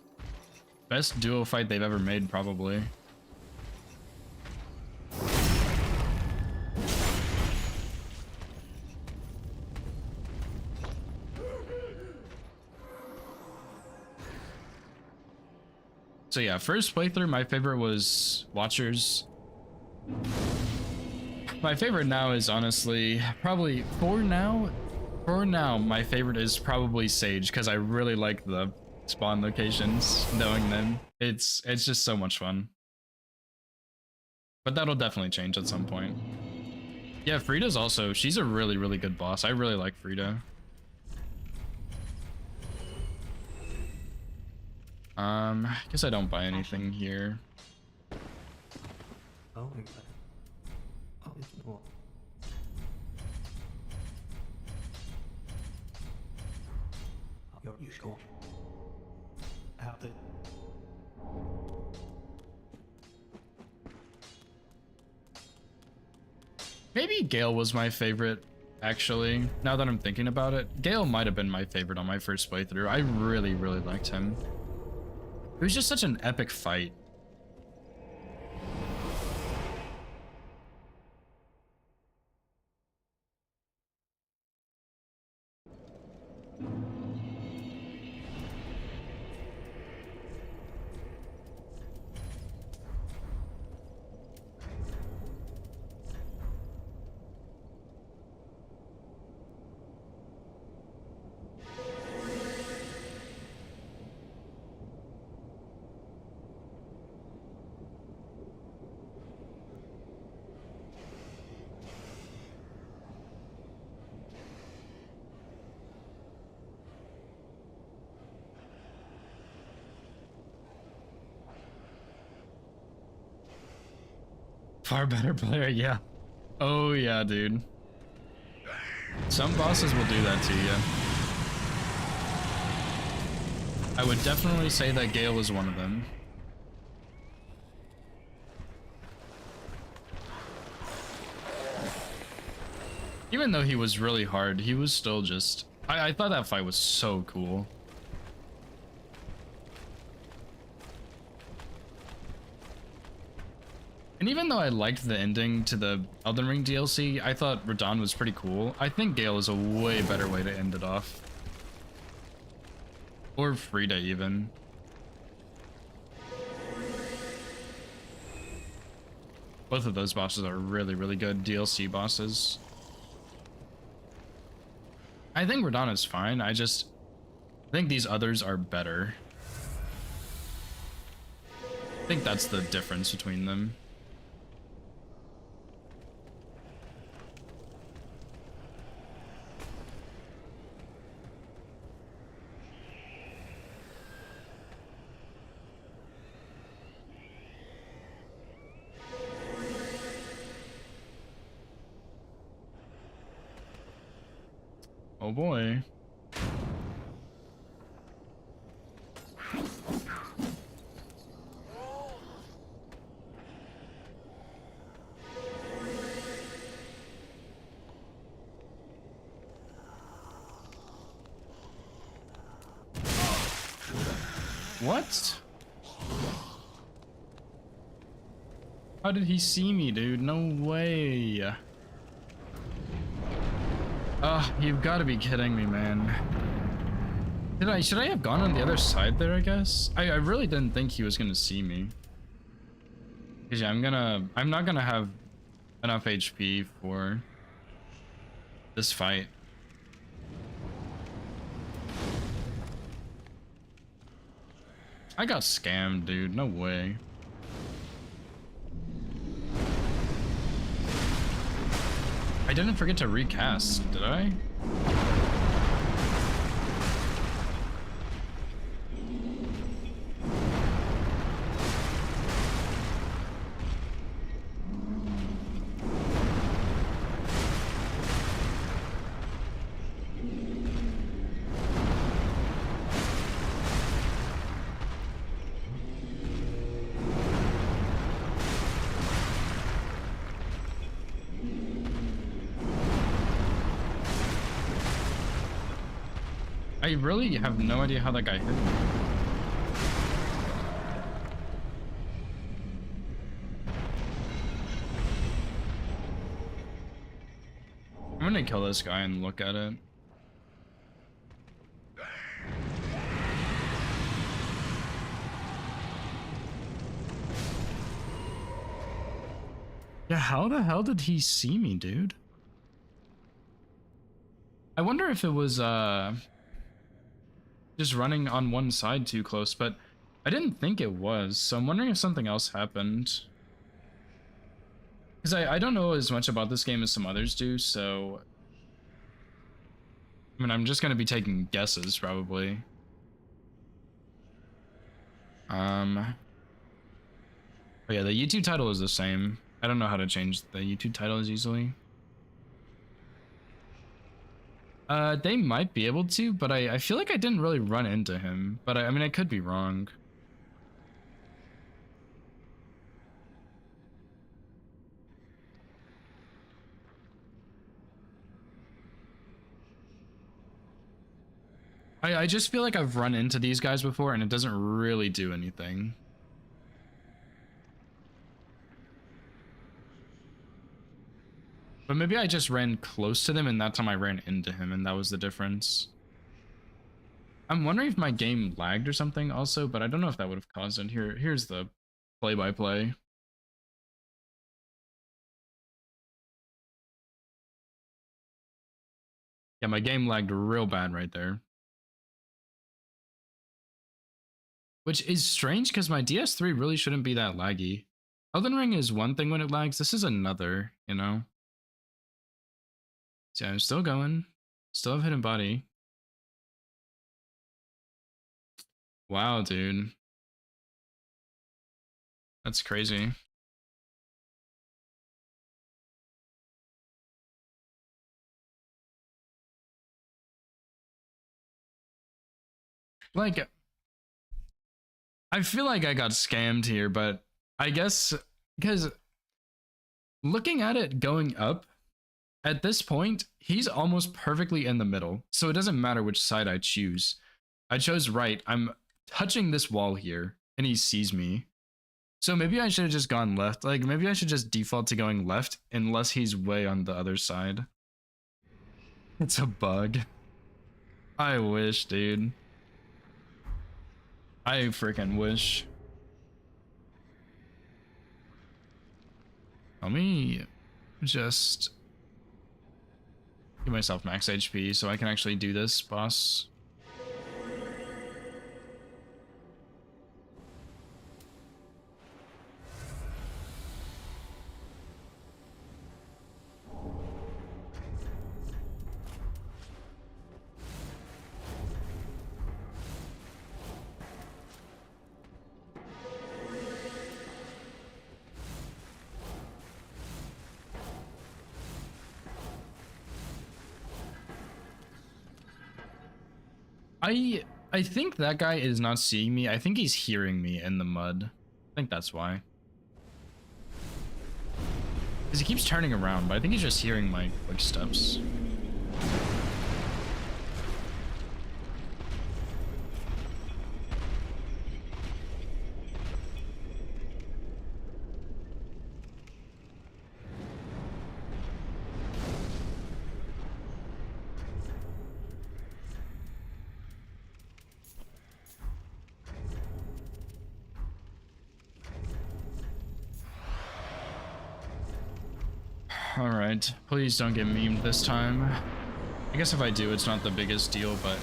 Best duo fight they've ever made, probably. So yeah, first playthrough, my favorite was Watchers. My favorite now is honestly probably for now, my favorite is probably Sage, because I really like the spawn locations, knowing them. It's just so much fun. But that'll definitely change at some point. Yeah, Frida's also, she's a really, really good boss. I really like Frida. I guess I don't buy anything here. Oh, it's not. You're sure? How did? Maybe Gale was my favorite, actually. Now that I'm thinking about it, Gale might have been my favorite on my first playthrough. I really, really liked him. It was just such an epic fight. Far better player, yeah. Oh yeah, dude. Some bosses will do that to you. I would definitely say that Gale is one of them. Even though he was really hard, he was still just... I thought that fight was so cool. And even though I liked the ending to the Elden Ring DLC, I thought Radahn was pretty cool. I think Gale is a way better way to end it off. Or Frida even. Both of those bosses are really, really good DLC bosses. I think Radahn is fine. I think these others are better. I think that's the difference between them. Oh boy. What? How did he see me, dude? No way. You've got to be kidding me, man. Should I have gone on the other side there, I guess? I really didn't think he was gonna see me. Cause yeah, I'm not gonna have enough HP for this fight. I got scammed, dude. No way. I didn't forget to recast, did I? I really have no idea how that guy hit me. I'm gonna kill this guy and look at it. Yeah, how the hell did he see me, dude? I wonder if it was just running on one side too close, but I didn't think it was, so I'm wondering if something else happened. Because I don't know as much about this game as some others do, so... I mean, I'm just going to be taking guesses, probably. Oh yeah, the YouTube title is the same. I don't know how to change the YouTube titles easily. They might be able to, but I feel like I didn't really run into him. But I mean, I could be wrong. I just feel like I've run into these guys before and it doesn't really do anything. But maybe I just ran close to them and that time I ran into him and that was the difference. I'm wondering if my game lagged or something also, but I don't know if that would have caused it. Here's the play-by-play. Yeah, my game lagged real bad right there. Which is strange because my DS3 really shouldn't be that laggy. Elden Ring is one thing when it lags, this is another, you know? So I'm still going. Still have hidden body. Wow, dude. That's crazy. Like, I feel like I got scammed here, but I guess because looking at it going up, at this point, he's almost perfectly in the middle. So it doesn't matter which side I choose. I chose right. I'm touching this wall here and he sees me. So maybe I should have just gone left. Like maybe I should just default to going left unless he's way on the other side. It's a bug. I wish, dude. I freaking wish. Let me just give myself max HP so I can actually do this, boss. I think that guy is not seeing me. I think he's hearing me in the mud. I think that's why. Because he keeps turning around, but I think he's just hearing my footsteps. Alright, please don't get memed this time. I guess if I do, it's not the biggest deal, but...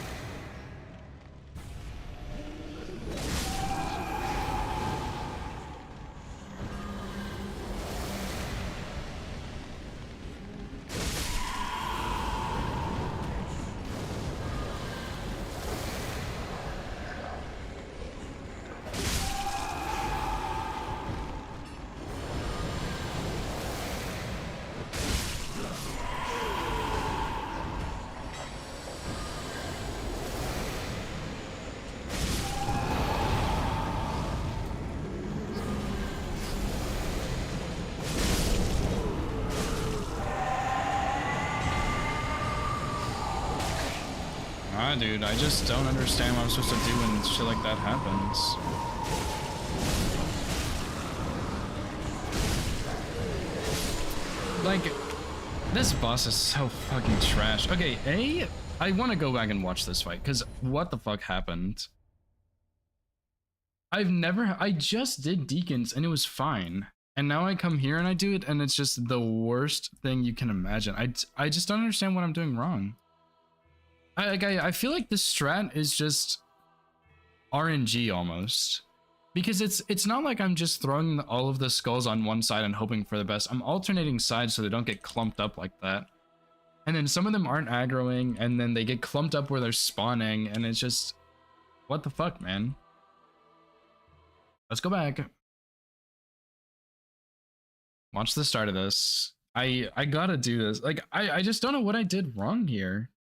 dude, I just don't understand what I'm supposed to do when shit like that happens. Like, this boss is so fucking trash. Okay, I want to go back and watch this fight, because what the fuck happened? I just did Deacons and it was fine. And now I come here and I do it and it's just the worst thing you can imagine. I just don't understand what I'm doing wrong. I feel like this strat is just RNG almost, because it's not like I'm just throwing all of the skulls on one side and hoping for the best. I'm alternating sides so they don't get clumped up like that. And then some of them aren't aggroing and then they get clumped up where they're spawning and it's just, what the fuck, man? Let's go back. Watch the start of this. I gotta do this. Like, I just don't know what I did wrong here.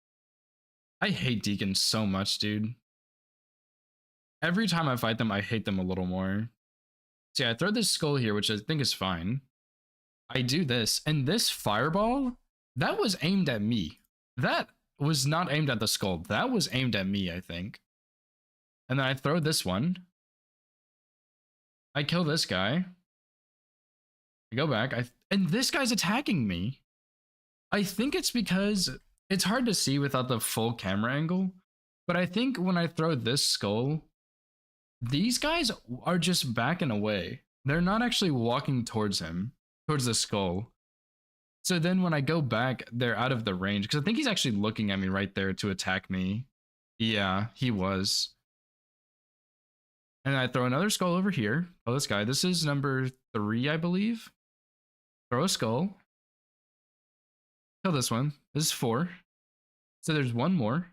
I hate Deacons so much, dude. Every time I fight them, I hate them a little more. So yeah, I throw this skull here, which I think is fine. I do this, and this fireball, that was aimed at me. That was not aimed at the skull. That was aimed at me, I think. And then I throw this one. I kill this guy. I go back, and this guy's attacking me. I think it's because it's hard to see without the full camera angle, but I think when I throw this skull, these guys are just backing away. They're not actually walking towards him, towards the skull. So then when I go back, they're out of the range, because I think he's actually looking at me right there to attack me. Yeah, he was. And I throw another skull over here. Oh, this guy. This is number 3, I believe. Throw a skull. Kill this one. This is 4. So there's one more.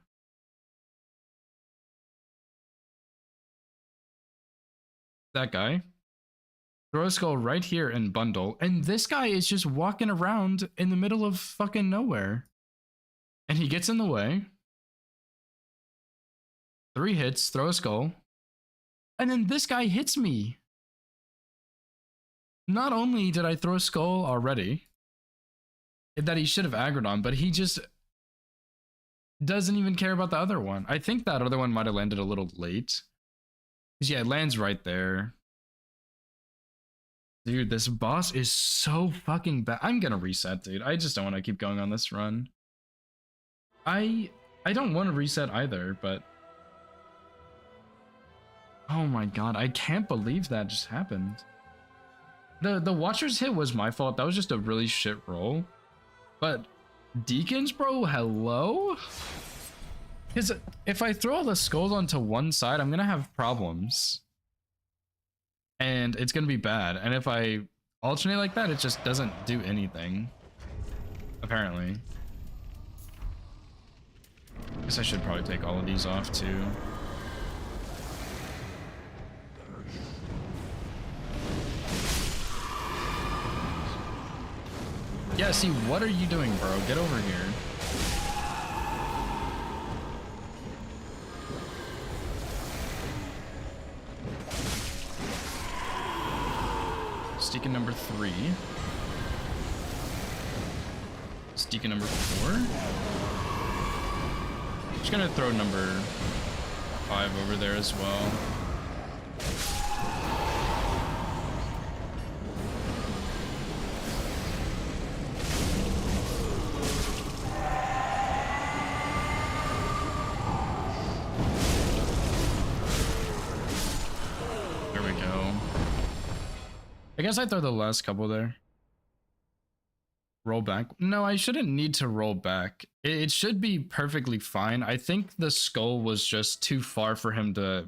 That guy. Throw a skull right here and bundle. And this guy is just walking around in the middle of fucking nowhere. And he gets in the way. 3 hits, throw a skull. And then this guy hits me. Not only did I throw a skull already that he should have aggroed on, but he just doesn't even care about the other one. I think that other one might have landed a little late. Because yeah, it lands right there. Dude, this boss is so fucking bad. I'm gonna reset, dude. I just don't want to keep going on this run. I don't want to reset either, but oh my god, I can't believe that just happened. The Watcher's hit was my fault. That was just a really shit roll. But Deacons, bro, hello? Because if I throw all the skulls onto one side, I'm gonna have problems. And it's gonna be bad. And if I alternate like that, it just doesn't do anything. Apparently. Guess I should probably take all of these off too. Yeah, see, what are you doing, bro? Get over here. Deacon number 3. Deacon number 4. Just gonna throw number 5 over there as well. I guess I throw the last couple there. Roll back. No, I shouldn't need to roll back. It should be perfectly fine. I think the skull was just too far for him to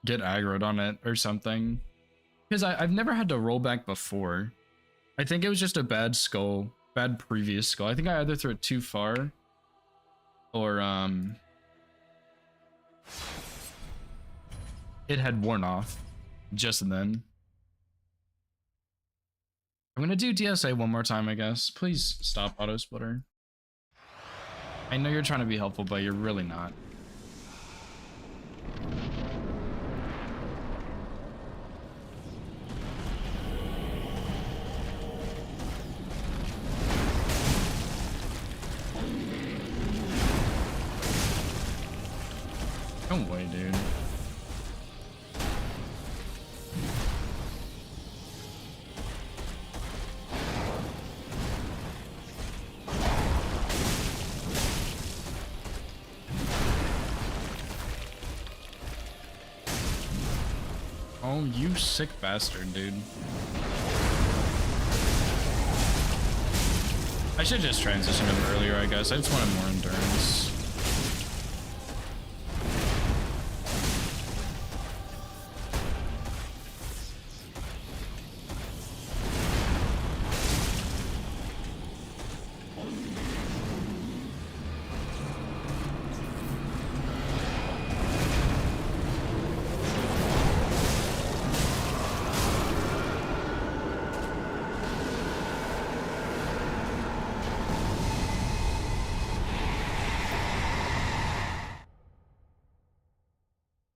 get aggroed on it or something. Because I've never had to roll back before. I think it was just a bad skull. Bad previous skull. I think I either threw it too far or it had worn off just then. I'm gonna do DSA one more time, I guess. Please stop auto splitter. I know you're trying to be helpful, but you're really not. No way, dude. Oh, you sick bastard, dude. I should just transition him earlier, I guess. I just wanted more endurance.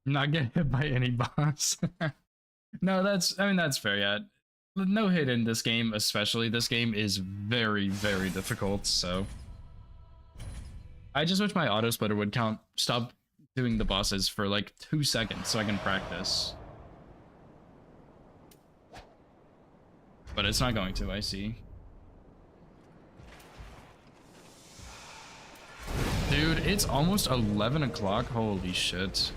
Not get hit by any boss. No, that's fair. Yeah, no hit in this game, especially this game is very, very difficult. So I just wish my auto splitter would stop doing the bosses for like 2 seconds so I can practice. But it's not going to, I see. Dude, it's almost 11 o'clock. Holy shit.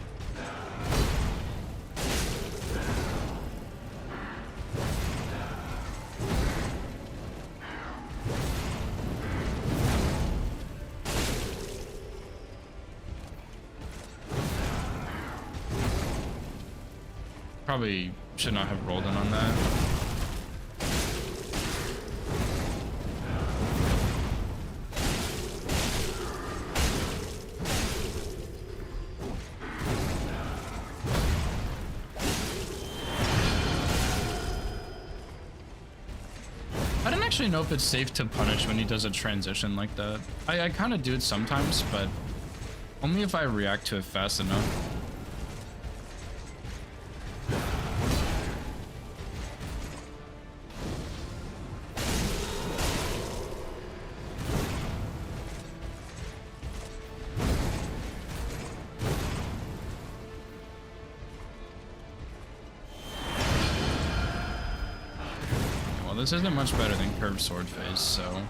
Probably should not have rolled in on that. I don't actually know if it's safe to punish when he does a transition like that. I kind of do it sometimes, but Only if I react to it fast enough. Well, this isn't much better than curved sword phase, so.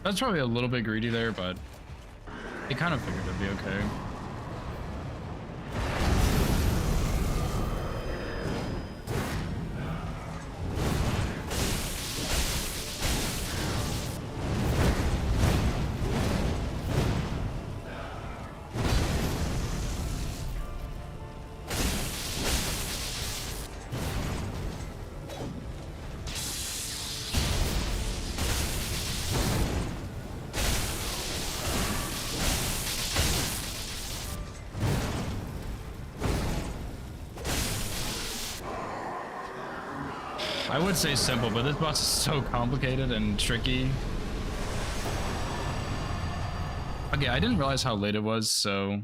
That's probably a little bit greedy there, but I kind of figured it'd be okay. I would say simple, but this boss is so complicated and tricky. Okay, I didn't realize how late it was, so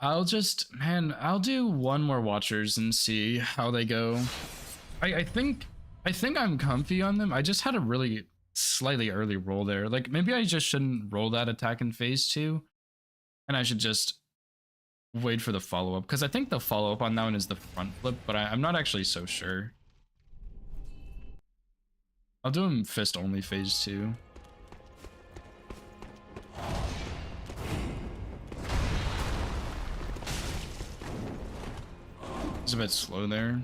I'll do one more watchers and see how they go. I think I'm comfy on them. I just had a really slightly early roll there. Like maybe I just shouldn't roll that attack in phase 2, and I should just wait for the follow-up, because I think the follow-up on that one is the front flip, but I'm not actually so sure. I'll do him fist only phase 2. It's a bit slow there.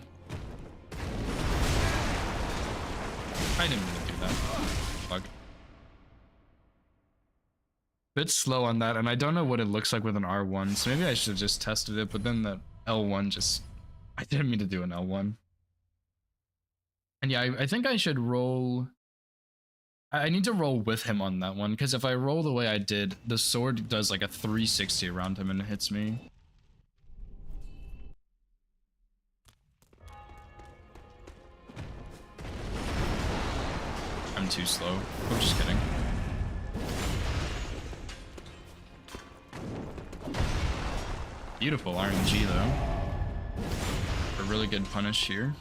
I didn't mean to do that. Fuck. Bit slow on that, and I don't know what it looks like with an R1, so maybe I should have just tested it, but then the L1 just... I didn't mean to do an L1. And yeah, I think I should roll... I need to roll with him on that one, because if I roll the way I did, the sword does like a 360 around him and it hits me. I'm too slow. I'm just kidding. Beautiful RNG though. A really good punish here.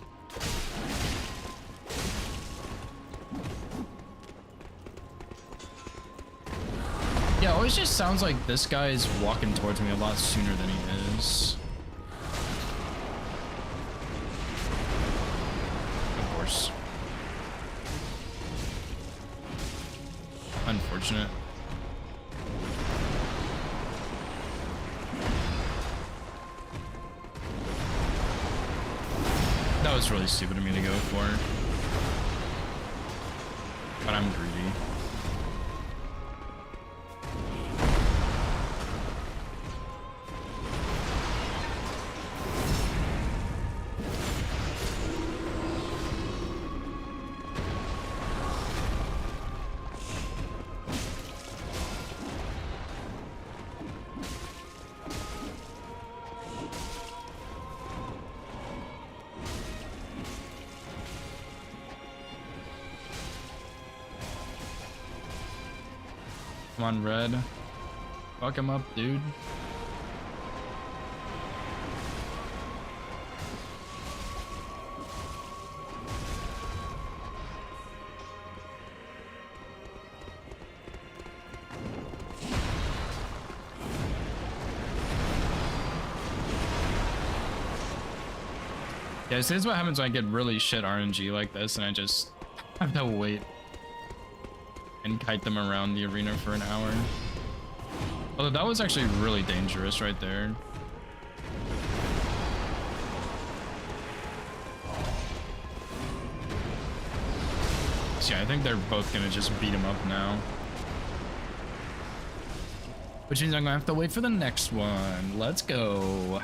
Yeah, it always just sounds like this guy is walking towards me a lot sooner than he is. Of course. Unfortunate. That was really stupid of me to go for. But I'm greedy. Come on, Red. Fuck him up, dude. Yeah, this is what happens when I get really shit RNG like this and I just have to wait and kite them around the arena for an hour. Although that was actually really dangerous right there. So yeah, I think they're both gonna just beat him up now. Which means I'm gonna have to wait for the next one. Let's go.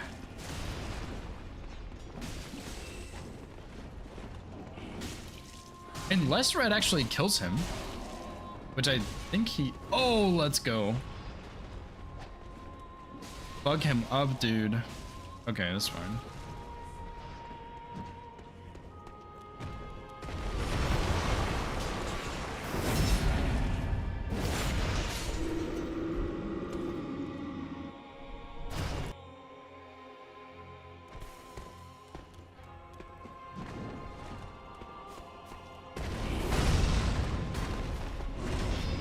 Unless red actually kills him. Which I think he... Oh, let's go. Bug him up, dude. Okay, that's fine.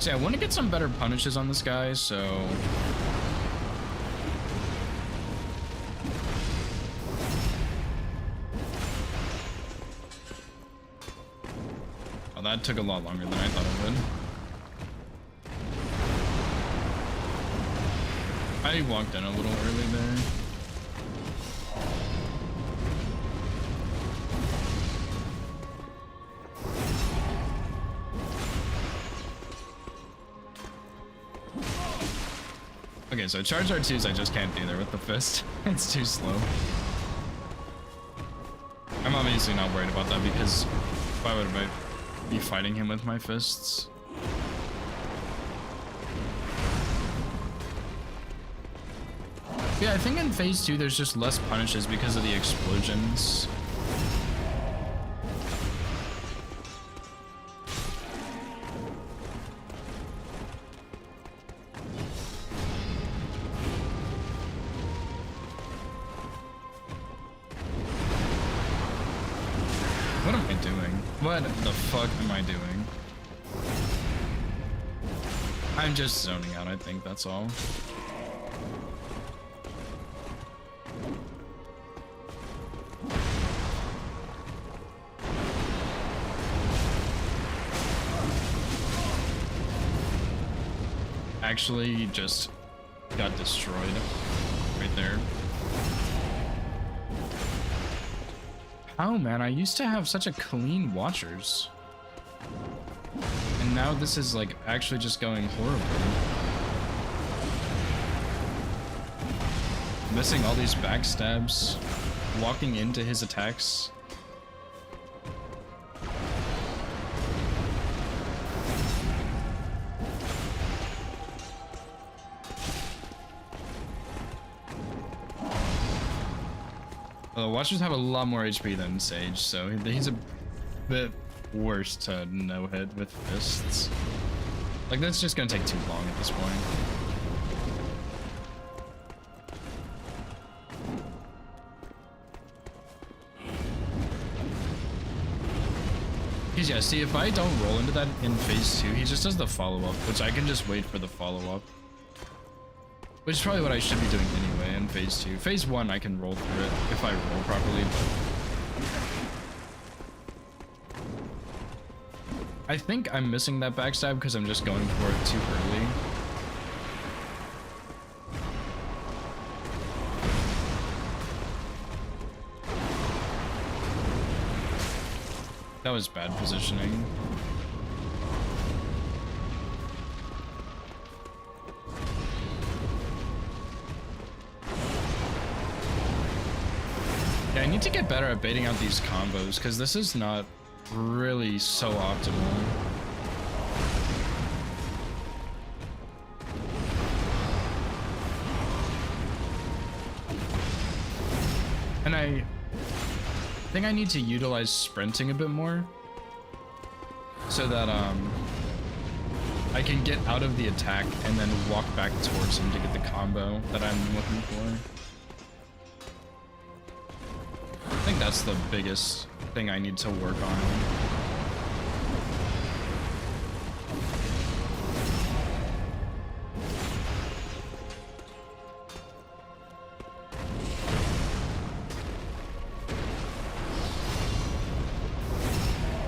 See, I want to get some better punishes on this guy, so... Oh, that took a lot longer than I thought it would. I walked in a little early there. Okay, so charge R2s I just can't do there with the fist. It's too slow. I'm obviously not worried about that because why would I be fighting him with my fists? Yeah, I think in phase 2 there's just less punishes because of the explosions. What am I doing? What the fuck am I doing? I'm just zoning out, I think that's all. Actually, just got destroyed right there. Oh man, I used to have such a clean watchers. And now this is like actually just going horribly. Missing all these backstabs, walking into his attacks. Well, the Watchers have a lot more HP than Sage, so he's a bit worse to no-hit with fists. Like, that's just gonna take too long at this point. Because yeah, see, if I don't roll into that in phase 2, he just does the follow-up, which I can just wait for the follow-up. Which is probably what I should be doing anyway in phase 2. Phase 1, I can roll through it if I roll properly, but... I think I'm missing that backstab because I'm just going for it too early. That was bad positioning. Yeah, I need to get better at baiting out these combos because this is not really so optimal. And I think I need to utilize sprinting a bit more so that I can get out of the attack and then walk back towards him to get the combo that I'm looking for. I think that's the biggest thing I need to work on.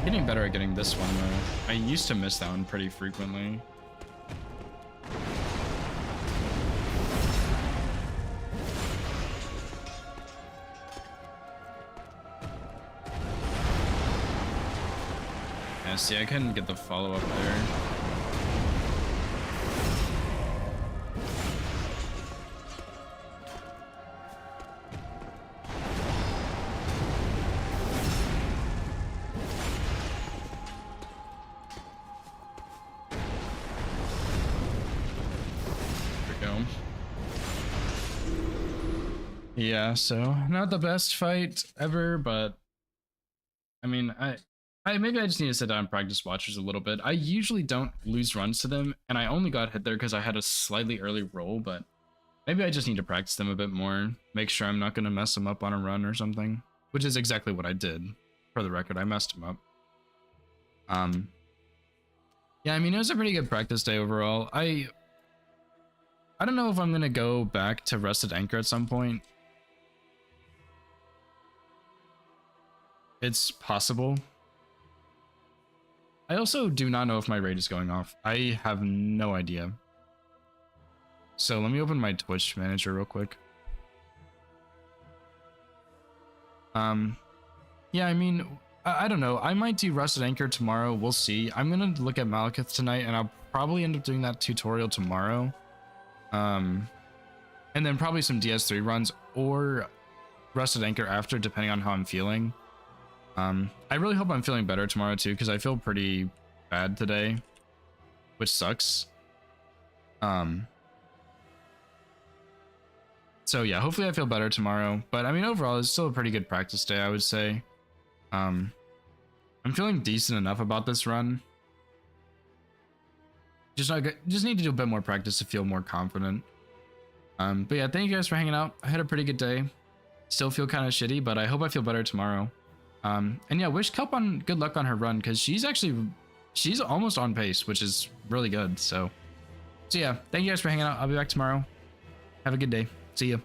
Getting better at getting this one though. I used to miss that one pretty frequently. Yeah, see, I couldn't get the follow-up there. Yeah, so not the best fight ever, but I mean, I maybe I just need to sit down and practice watchers a little bit. I usually don't lose runs to them, and I only got hit there because I had a slightly early roll, but maybe I just need to practice them a bit more, make sure I'm not going to mess them up on a run or something, which is exactly what I did. For the record, I messed them up. Yeah, I mean, it was a pretty good practice day overall. I don't know if I'm going to go back to Rusted Anchor at some point. It's possible. I also do not know if my raid is going off. I have no idea. So let me open my Twitch manager real quick. Yeah, I mean, I don't know. I might do Rusted Anchor tomorrow. We'll see. I'm gonna look at Malekith tonight, and I'll probably end up doing that tutorial tomorrow. And then probably some DS3 runs or Rusted Anchor after, depending on how I'm feeling. I really hope I'm feeling better tomorrow too, because I feel pretty bad today, which sucks. So yeah, hopefully I feel better tomorrow. But I mean, overall, it's still a pretty good practice day, I would say. I'm feeling decent enough about this run. Just need to do a bit more practice to feel more confident. But yeah, thank you guys for hanging out. I had a pretty good day. Still feel kind of shitty, but I hope I feel better tomorrow. And yeah, wish Kelp on good luck on her run, because she's almost on pace, which is really good. So yeah, thank you guys for hanging out. I'll be back tomorrow. Have a good day. See ya.